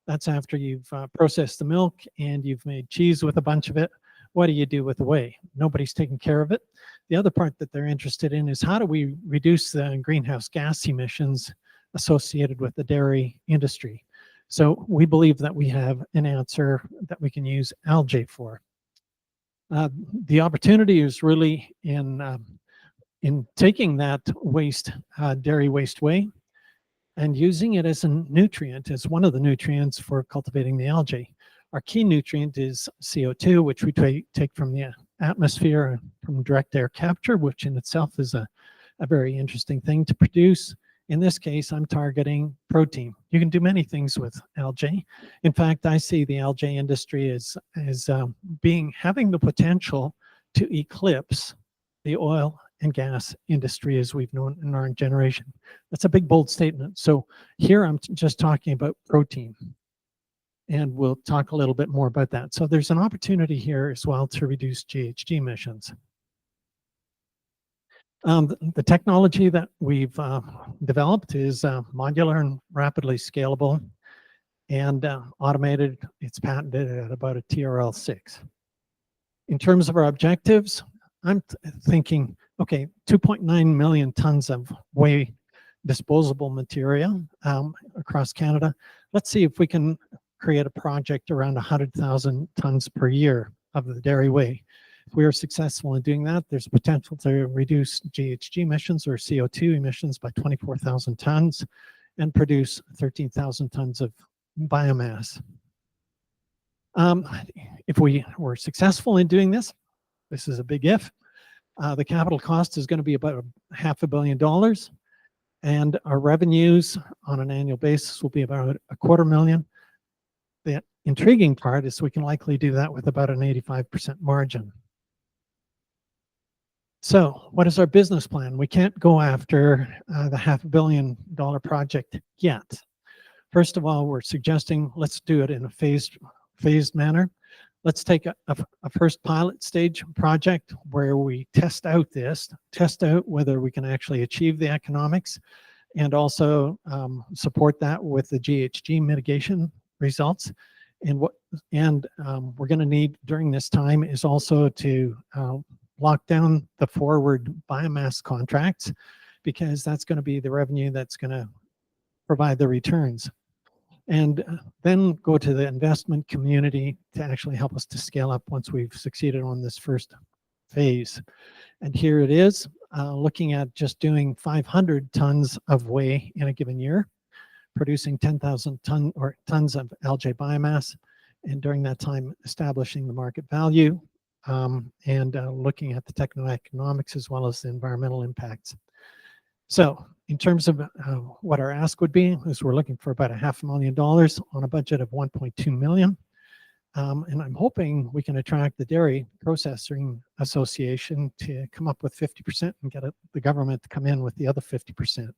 That's after you've processed the milk and you've made cheese with a bunch of it. What do you do with the whey? Nobody's taking care of it. The other part that they're interested in is how do we reduce the greenhouse gas emissions associated with the dairy industry? So we believe that we have an answer that we can use algae for. The opportunity is really in taking that waste, dairy waste whey, and using it as a nutrient, as one of the nutrients for cultivating the algae. Our key nutrient is CO2, which we take from the atmosphere from direct air capture, which in itself is a very interesting thing to produce. In this case, I'm targeting protein. You can do many things with algae. In fact, I see the algae industry as having the potential to eclipse the oil and gas industry as we've known in our generation. That's a big, bold statement. So here I'm just talking about protein. And we'll talk a little bit more about that. So there's an opportunity here as well to reduce GHG emissions. The technology that we've developed is modular and rapidly scalable. and automated. It's patented at about a TRL 6. In terms of our objectives, I'm thinking, okay, 2.9 million tons of whey disposable material across Canada. Let's see if we can create a project around 100,000 tons per year of the dairy whey. If we are successful in doing that, there's potential to reduce GHG emissions or CO2 emissions by 24,000 tons and produce 13,000 tons of biomass. If we were successful in doing this, this is a big if, the capital cost is going to be about $500 million, and our revenues on an annual basis will be about $250,000. The intriguing part is we can likely do that with about an 85% margin. So what is our business plan? We can't go after the $500 million project yet. First of all, we're suggesting let's do it in a phased manner. Let's take a first pilot stage project where we test out whether we can actually achieve the economics, and also support that with the GHG mitigation results. And what we're going to need during this time is also to lock down the forward biomass contracts, because that's going to be the revenue that's going to provide the returns. And then go to the investment community to actually help us to scale up once we've succeeded on this first phase. And here it is, looking at just doing 500 tons of whey in a given year, producing 10,000 tons of algae biomass, and during that time establishing the market value, and looking at the technical economics as well as the environmental impacts. So in terms of what our ask would be, is we're looking for about $500,000 on a budget of 1.2 million. And I'm hoping we can attract the Dairy Processing Association to come up with 50% and get the government to come in with the other 50%.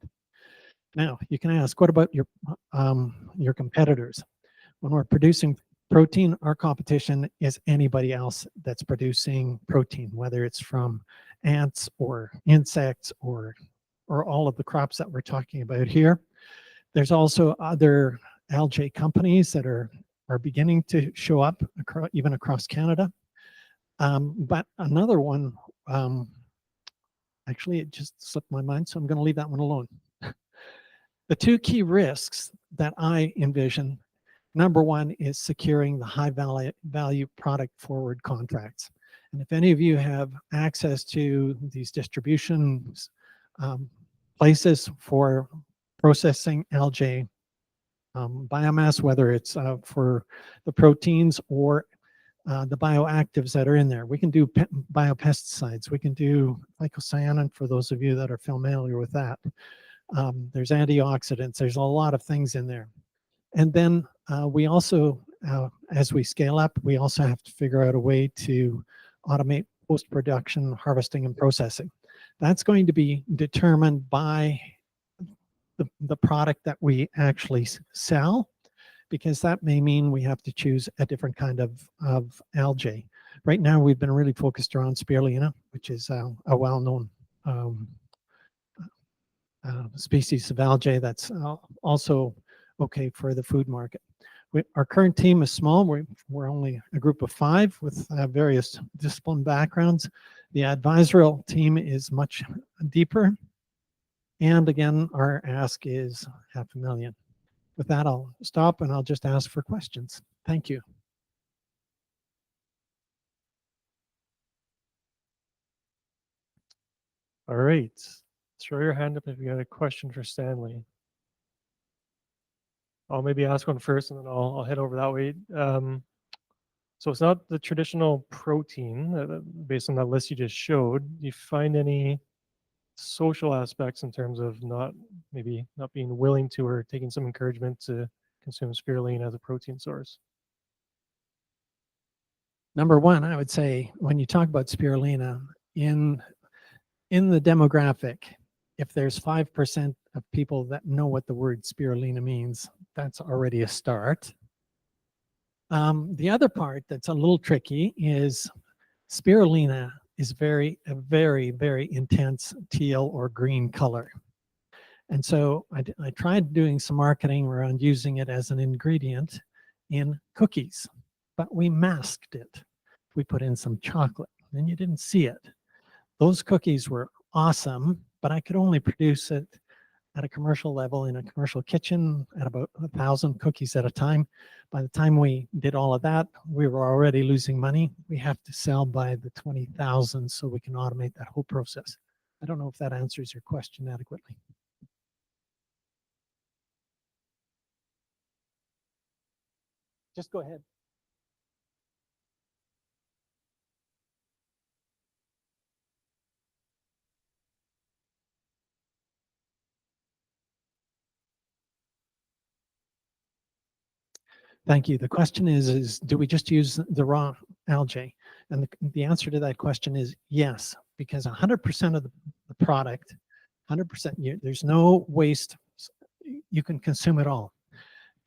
Now, you can ask, what about your competitors? When we're producing protein, our competition is anybody else that's producing protein, whether it's from ants or insects or all of the crops that we're talking about here. There's also other algae companies that are beginning to show up even across Canada. But another one, actually it just slipped my mind, so I'm going to leave that one alone. The two key risks that I envision, number one is securing the high value product forward contracts. And if any of you have access to these distribution places for processing algae biomass, whether it's for the proteins or the bioactives that are in there. We can do biopesticides. We can do glycocyanin for those of you that are familiar with that. There's antioxidants. There's a lot of things in there. And then we also, as we scale up, we also have to figure out a way to automate post-production harvesting and processing. That's going to be determined by the product that we actually sell, because that may mean we have to choose a different kind of algae. Right now, we've been really focused around spirulina, which is a well-known species of algae that's also okay for the food market. Our current team is small. We're only a group of 5 with various discipline backgrounds. The advisory team is much deeper. And again, our ask is $500,000. With that, I'll stop and I'll just ask for questions. Thank you. All right. Throw your hand up if you got a question for Stanley. I'll maybe ask one first and then I'll head over that way. So it's not the traditional protein based on that list you just showed. Do you find any social aspects in terms of maybe not being willing to or taking some encouragement to consume spirulina as a protein source? Number one, I would say when you talk about spirulina in the demographic, if there's 5% of people that know what the word spirulina means, that's already a start. The other part that's a little tricky is spirulina is a very, very intense teal or green color. And so I tried doing some marketing around using it as an ingredient in cookies, but we masked it. We put in some chocolate and you didn't see it. Those cookies were awesome, but I could only produce it at a commercial level in a commercial kitchen at about 1,000 cookies at a time. By the time we did all of that, we were already losing money. We have to sell by the 20,000 so we can automate that whole process. I don't know if that answers your question adequately. Just go ahead. Thank you. The question is do we just use the raw algae? And the answer to that question is yes, because 100% of the product, 100%, there's no waste. You can consume it all.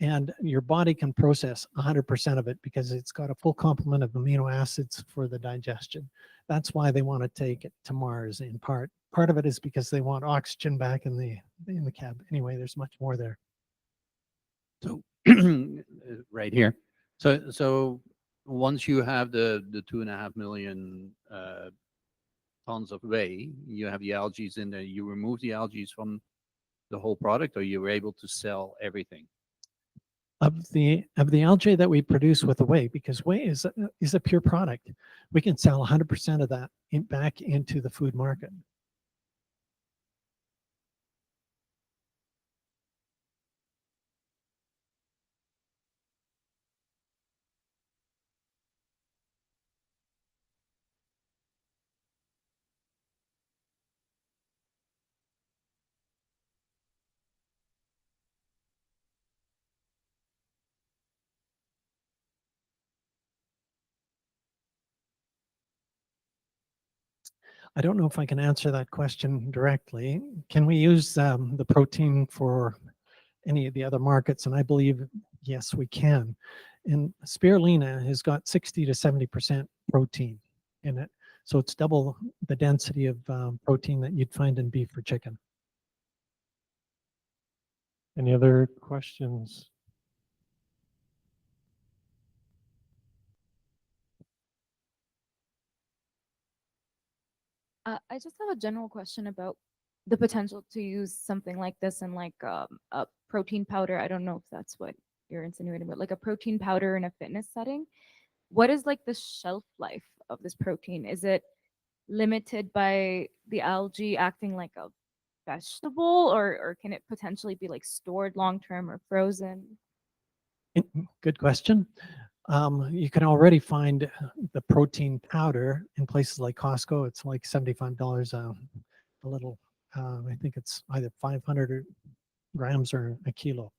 And your body can process 100% of it because it's got a full complement of amino acids for the digestion. That's why they want to take it to Mars in part. Part of it is because they want oxygen back in the cab. Anyway, there's much more there. So right here. So once you have the 2.5 million tons of whey, you have the algae in there. You remove the algae from the whole product, or you were able to sell everything? Of the algae that we produce with the whey, because whey is a pure product, we can sell 100% of that back into the food market. I don't know if I can answer that question directly. Can we use the protein for any of the other markets? And I believe, yes, we can. And spirulina has got 60 to 70% protein in it. So it's double the density of protein that you'd find in beef or chicken. Any other questions? I just have a general question about the potential to use something like this in like a protein powder. I don't know if that's what you're insinuating, but like a protein powder in a fitness setting. What is like the shelf life of this protein? Is it limited by the algae acting like a vegetable, or can it potentially be like stored long term or frozen? Good question. You can already find the protein powder in places like Costco. It's like $75 a little. I think it's either 500 grams or a kilo.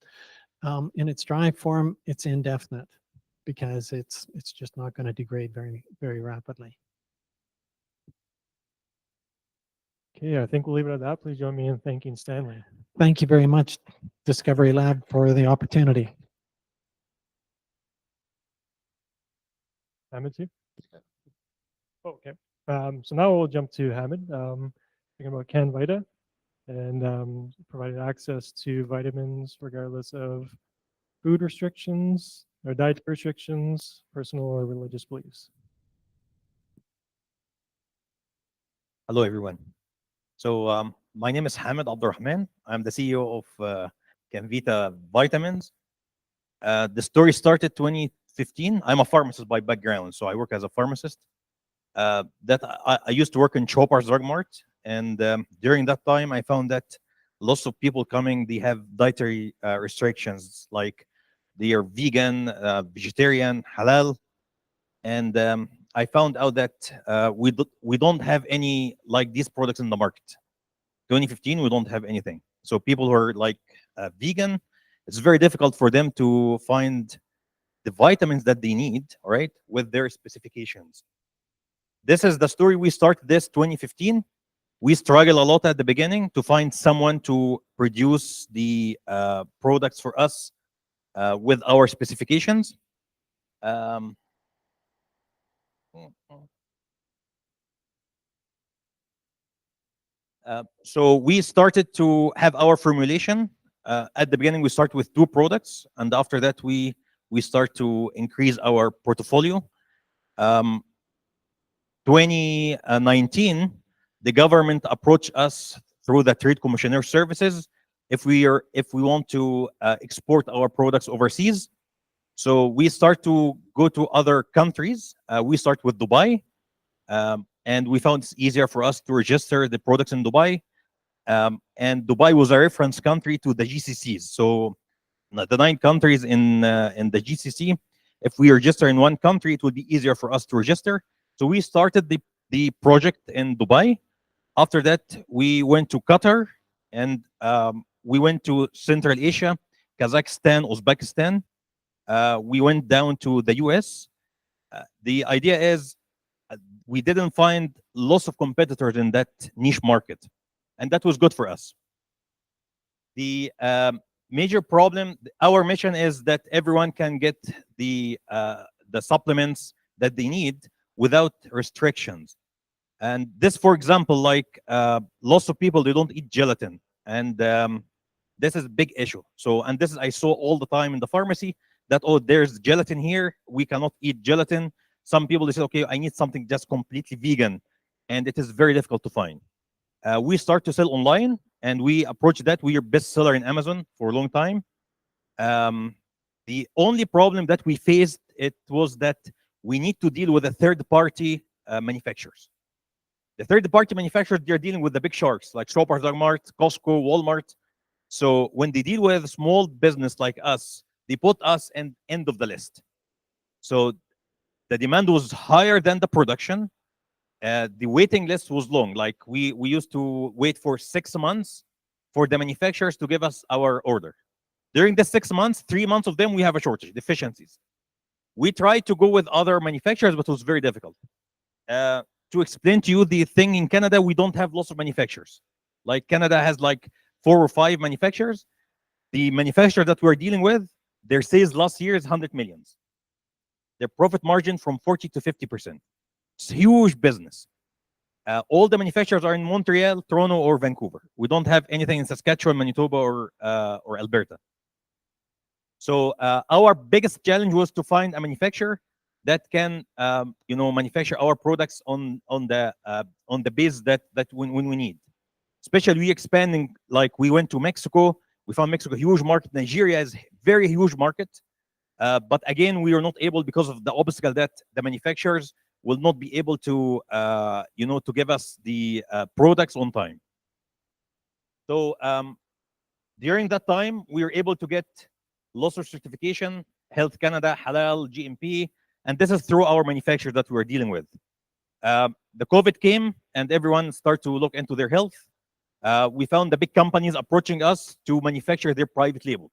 In its dry form, it's indefinite because it's just not going to degrade very rapidly. Okay, I think we'll leave it at that. Please join me in thanking Stanley. Thank you very much, Discovery Lab, for the opportunity. Hamid too? Oh, okay. So now we'll jump to Hamid, talking about CanVita and providing access to vitamins regardless of food restrictions or dietary restrictions, personal or religious beliefs. Hello, everyone. So my name is Hamid Abdurrahman. I'm the CEO of CanVita Vitamins. The story started 2015. I'm a pharmacist by background, so I work as a pharmacist. I used to work in Chopper's Drug Mart, and during that time, I found that lots of people coming, they have dietary restrictions, like they are vegan, vegetarian, halal, and I found out that we don't have any like these products in the market. 2015, we don't have anything. So people who are like vegan, it's very difficult for them to find the vitamins that they need, all right, with their specifications. This is the story. We started this 2015. We struggled a lot at the beginning to find someone to produce the products for us with our specifications. So we started to have our formulation. At the beginning, we start with 2 products, and after that, we start to increase our portfolio. 2019, the government approached us through the Trade Commissioner Services if we want to export our products overseas. So we start to go to other countries. We start with Dubai, and we found it's easier for us to register the products in Dubai. And Dubai was a reference country to the GCCs. So the 9 countries in the GCC, if we register in one country, it would be easier for us to register. So we started the project in Dubai. After that, we went to Qatar, and we went to Central Asia, Kazakhstan, Uzbekistan. We went down to the US. The idea is we didn't find lots of competitors in that niche market, and that was good for us. The major problem, our mission is that everyone can get the supplements that they need without restrictions. And this, for example, like lots of people, they don't eat gelatin, and this is a big issue. So, and this is I saw all the time in the pharmacy that, oh, there's gelatin here, we cannot eat gelatin. Some people, they say, okay, I need something just completely vegan, and it is very difficult to find. We start to sell online, and we approach that. We are bestseller in Amazon for a long time. The only problem that we faced, it was that we need to deal with the third-party manufacturers. The third-party manufacturers, they're dealing with the big sharks like Shoppers Drug Mart, Costco, Walmart. So when they deal with a small business like us, they put us in end of the list. So the demand was higher than the production. The waiting list was long. Like we used to wait for 6 months for the manufacturers to give us our order. During the 6 months, 3 months of them, we have a shortage, deficiencies. We tried to go with other manufacturers, but it was very difficult. To explain to you the thing in Canada, we don't have lots of manufacturers. Like Canada has like 4 or 5 manufacturers. The manufacturer that we're dealing with, their sales last year is 100 millions. Their profit margin from 40 to 50%. It's huge business. All the manufacturers are in Montreal, Toronto, or Vancouver. We don't have anything in Saskatchewan, Manitoba, or Alberta. So our biggest challenge was to find a manufacturer that can, manufacture our products on the base that when we need. Especially we expanding, like we went to Mexico. We found Mexico a huge market. Nigeria is very huge market. But again, we are not able, because of the obstacle that the manufacturers will not be able to, to give us the products on time. So during that time, we were able to get lots of certification, Health Canada, Halal, GMP, and this is through our manufacturers that we're dealing with. The COVID came, and everyone started to look into their health. We found the big companies approaching us to manufacture their private label.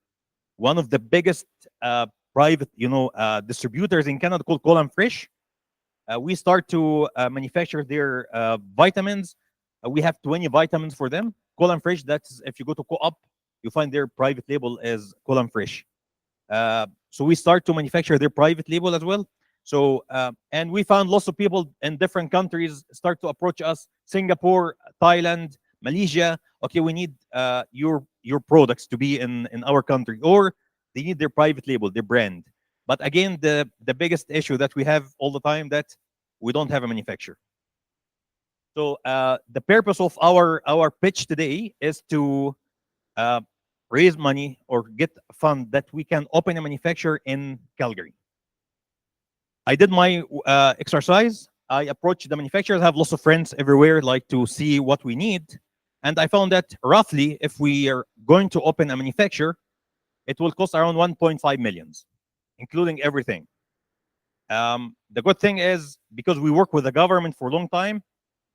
One of the biggest private, distributors in Canada called Colin Fresh. We start to manufacture their vitamins. We have 20 vitamins for them. Colin Fresh, that's if you go to Co-op, you find their private label is Colin Fresh. So we start to manufacture their private label as well. So, and we found lots of people in different countries start to approach us, Singapore, Thailand, Malaysia. Okay, we need your products to be in our country, or they need their private label, their brand. But again, the biggest issue that we have all the time that we don't have a manufacturer. So the purpose of our pitch today is to raise money or get a fund that we can open a manufacturer in Calgary. I did my exercise. I approached the manufacturers. I have lots of friends everywhere, like to see what we need. And I found that roughly, if we are going to open a manufacturer, it will cost around 1.5 million, including everything. The good thing is, because we work with the government for a long time,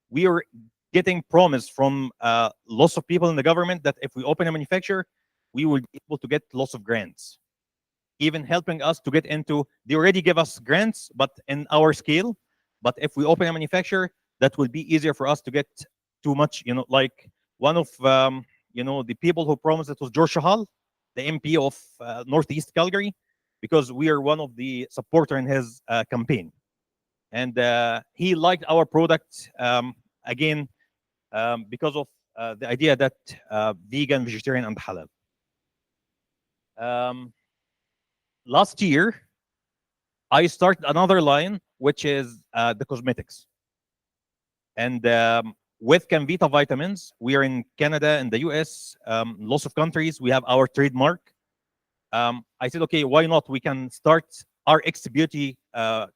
we are getting promise from lots of people in the government that if we open a manufacturer, we will be able to get lots of grants, even helping us to get into, they already give us grants, but in our scale. But if we open a manufacturer, that will be easier for us to get too much, like one of, the people who promised it was George Shahal, the MP of Northeast Calgary, because we are one of the supporter in his campaign. And he liked our product, again, because of the idea that vegan, vegetarian, and halal. Last year, I started another line, which is the cosmetics. And with Canvita vitamins, we are in Canada and the US, lots of countries. We have our trademark. I said, okay, why not? We can start our X Beauty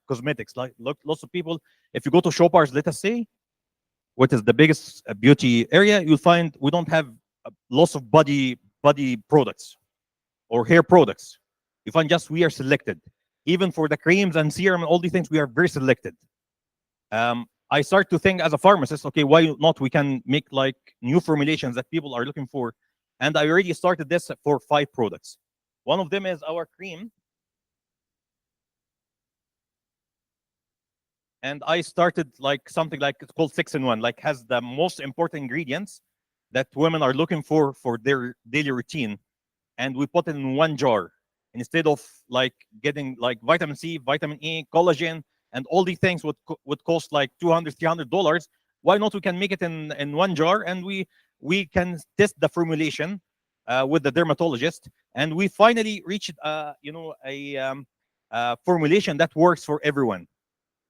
cosmetics. Like, look, lots of people, if you go to Shoppers, let us say, what is the biggest beauty area, you'll find we don't have lots of body products or hair products. You find just we are selected. Even for the creams and serum and all these things, we are very selected. I start to think as a pharmacist, okay, why not we can make like new formulations that people are looking for. And I already started this for 5 products. One of them is our cream. And I started like something like it's called 6-in-1, like has the most important ingredients that women are looking for their daily routine. And we put it in one jar instead of like getting like vitamin C, vitamin E, collagen, and all these things would cost like $200, $300. Why not we can make it in one jar, and we can test the formulation with the dermatologist, and we finally reached a formulation that works for everyone.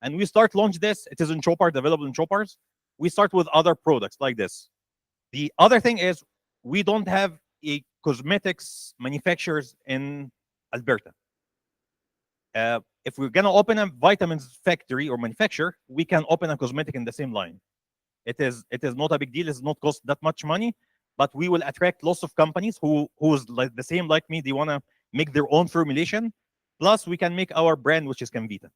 And we start launch this. It is in Shoppers, available in Shoppers. We start with other products like this. The other thing is we don't have a cosmetics manufacturers in Alberta. If we're gonna open a vitamins factory or manufacturer, we can open a cosmetic in the same line. It is not a big deal. It's not cost that much money, but we will attract lots of companies who's like the same like me. They wanna make their own formulation. Plus, we can make our brand, which is Canvita.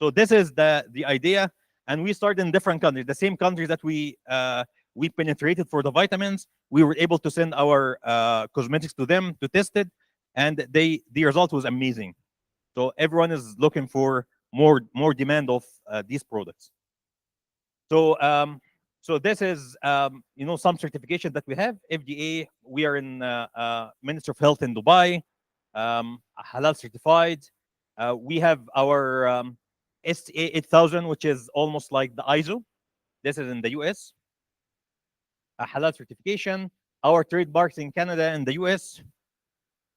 So this is the idea, and we started in different countries, the same countries that we penetrated for the vitamins. We were able to send our cosmetics to them to test it, and the result was amazing. So everyone is looking for more demand of these products. So so this is some certification that we have. FDA, we are in Minister of Health in Dubai, halal certified. We have our SA 8000, which is almost like the ISO. This is in the US. A halal certification. Our trademarks in Canada and the US.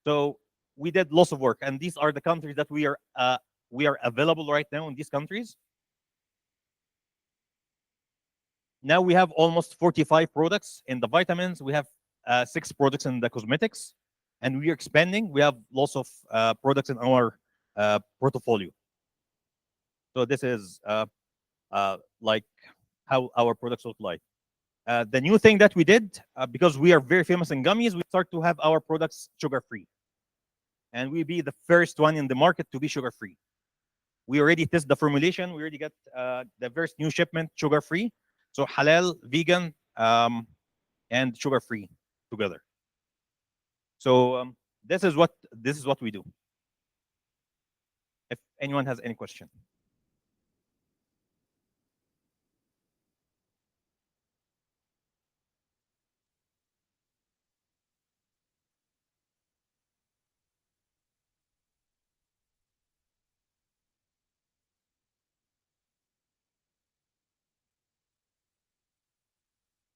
So we did lots of work, and these are the countries that we are available right now in these countries. Now we have almost 45 products in the vitamins. We have 6 products in the cosmetics, and we are expanding. We have lots of products in our portfolio. So this is like how our products look like. The new thing that we did, because we are very famous in gummies, we start to have our products sugar-free. And we'll be the first one in the market to be sugar-free. We already test the formulation. We already got the first new shipment sugar-free. So halal, vegan, and sugar-free together. So this is what we do. If anyone has any question.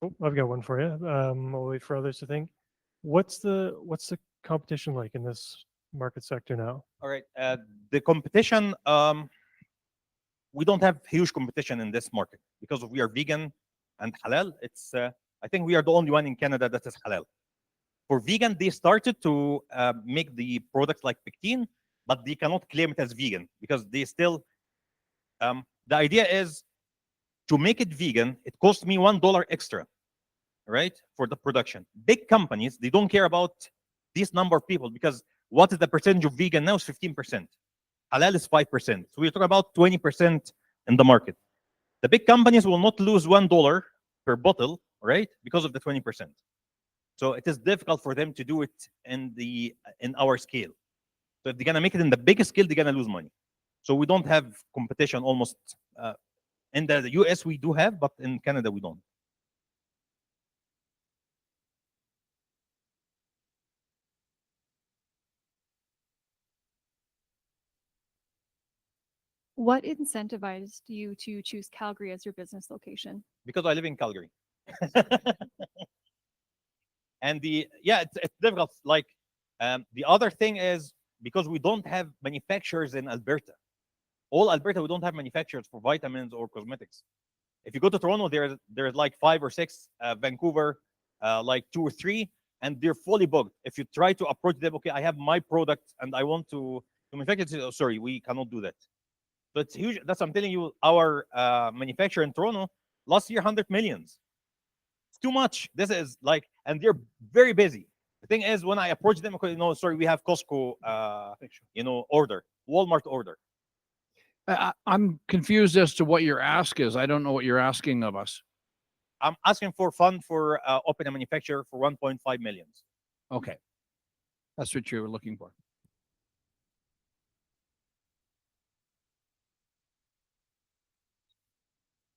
Oh, I've got one for you. I'll wait for others to think. What's the competition like in this market sector now? All right. The competition, we don't have huge competition in this market because we are vegan and halal. It's I think we are the only one in Canada that is halal. For vegan, they started to make the product like pectin, but they cannot claim it as vegan because they still. The idea is to make it vegan. It costs me $1 extra, right, for the production. Big companies, they don't care about this number of people because what is the percentage of vegan now is 15%. Halal is 5%. So we're talking about 20% in the market. The big companies will not lose $1 per bottle, right, because of the 20%. So it is difficult for them to do it in our scale. So if they're gonna make it in the biggest scale, they're gonna lose money. So we don't have competition almost. In the US we do have, but in Canada we don't. What incentivized you to choose Calgary as your business location? Because I live in Calgary. And it's difficult. Like the other thing is because we don't have manufacturers in Alberta. All Alberta, we don't have manufacturers for vitamins or cosmetics. If you go to Toronto, there's like 5 or 6. Vancouver, like 2 or 3, and they're fully booked. If you try to approach them, okay, I have my product and I want to manufacture it. Oh, sorry, we cannot do that. So it's huge. That's I'm telling you. Our manufacturer in Toronto last year 100 millions. It's too much. This is like, and they're very busy. The thing is, when I approach them, okay, no, sorry, we have Costco, order, Walmart order. I'm confused as to what your ask is. I don't know what you're asking of us. I'm asking for fund for open a manufacturer for 1.5 millions. Okay. That's what you were looking for.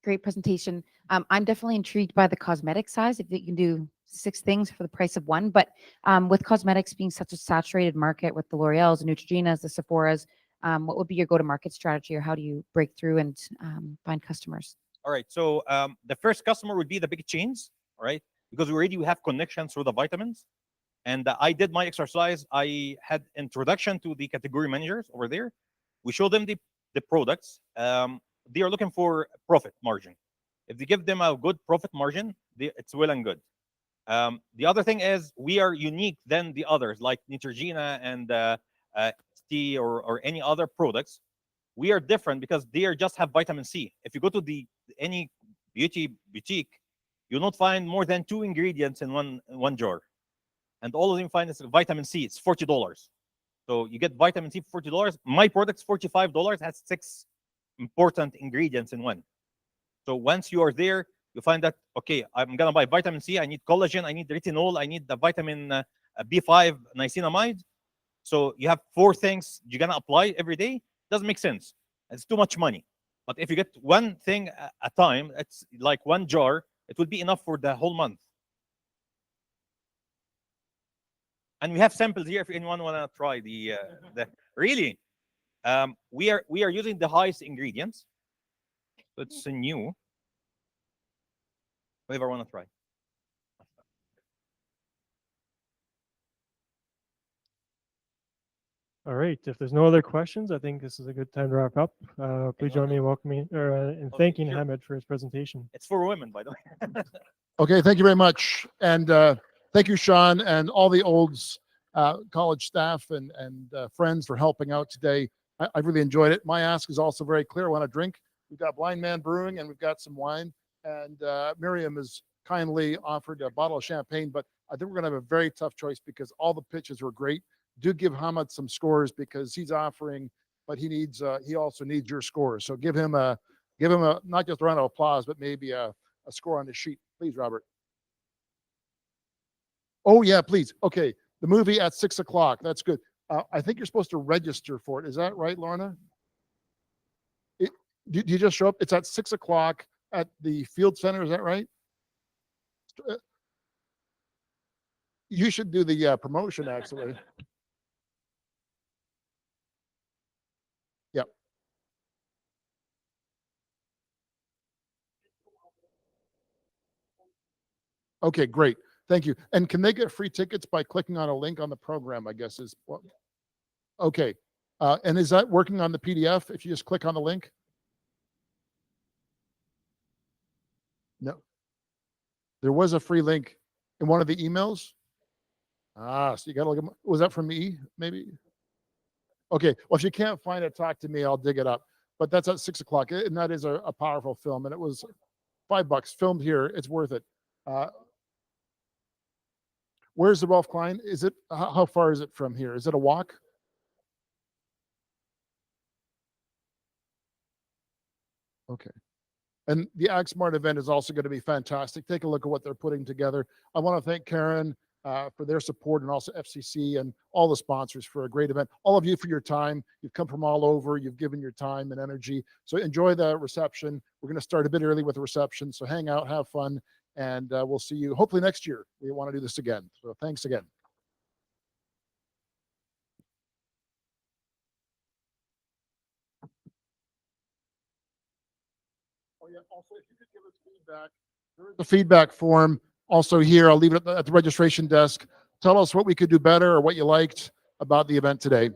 Great presentation. I'm definitely intrigued by the cosmetic size. If you can do 6 things for the price of 1, but with cosmetics being such a saturated market with the L'Oreal's, the Neutrogena's, the Sephora's, what would be your go-to-market strategy, or how do you break through and find customers? All right. So the first customer would be the big chains, all right? Because we have connections through the vitamins. And I did my exercise. I had introduction to the category managers over there. We show them the products. They are looking for profit margin. If they give them a good profit margin, it's well and good. The other thing is we are unique than the others, like Neutrogena and T or any other products. We are different because they just have vitamin C. If you go to any beauty boutique, you'll not find more than 2 ingredients in one jar, and all of them find is vitamin C. It's $40. So you get vitamin C for $40. My product's $45. Has 6 important ingredients in one. So once you are there, you find that, okay, I'm gonna buy vitamin C. I need collagen. I need retinol. I need the vitamin B5 niacinamide. So you have 4 things you're gonna apply every day. Doesn't make sense. It's too much money. But if you get one thing at a time, it's like 1 jar. It will be enough for the whole month. And we have samples here if anyone wanna try the really. We are using the highest ingredients. So it's new. Whoever wanna try. All right. If there's no other questions, I think this is a good time to wrap up. Please join me in welcoming in thanking Hamid for his presentation. It's for women, by the way. Okay, thank you very much. And thank you, Sean, and all the Olds college staff and friends for helping out today. I really enjoyed it. My ask is also very clear. I want a drink. We've got Blind Man Brewing and we've got some wine. And Miriam has kindly offered a bottle of champagne, but I think we're going to have a very tough choice because all the pitches were great. Do give Hamid some scores because he's offering, but he also needs your scores. So give him a not just a round of applause, but maybe a score on the sheet, please, Robert. Oh yeah, please. Okay, the movie at 6 o'clock. That's good. I think you're supposed to register for it. Is that right, Lorna? Do you just show up? It's at 6 o'clock at the Field Center. Is that right? You should do the promotion actually. Yep. Okay, great. Thank you. And can they get free tickets by clicking on a link on the program, I guess is what? Okay. And is that working on the PDF if you just click on the link? No. There was a free link in one of the emails. So you got to look at, was that from me? Maybe. Okay. Well, if you can't find it, talk to me. I'll dig it up. But that's at 6 o'clock. And that is a powerful film. And it was $5 filmed here. It's worth it. Where's the Rolf Klein? Is it, how far is it from here? Is it a walk? Okay. And the AgSmart event is also going to be fantastic. Take a look at what they're putting together. I want to thank Karen for their support and also FCC and all the sponsors for a great event. All of you for your time. You've come from all over. You've given your time and energy. So enjoy the reception. We're going to start a bit early with the reception. So hang out, have fun, and we'll see you hopefully next year. We want to do this again. So thanks again. Oh yeah. Also, if you could give us feedback The feedback form also here. I'll leave it at the registration desk. Tell us what we could do better or what you liked about the event today.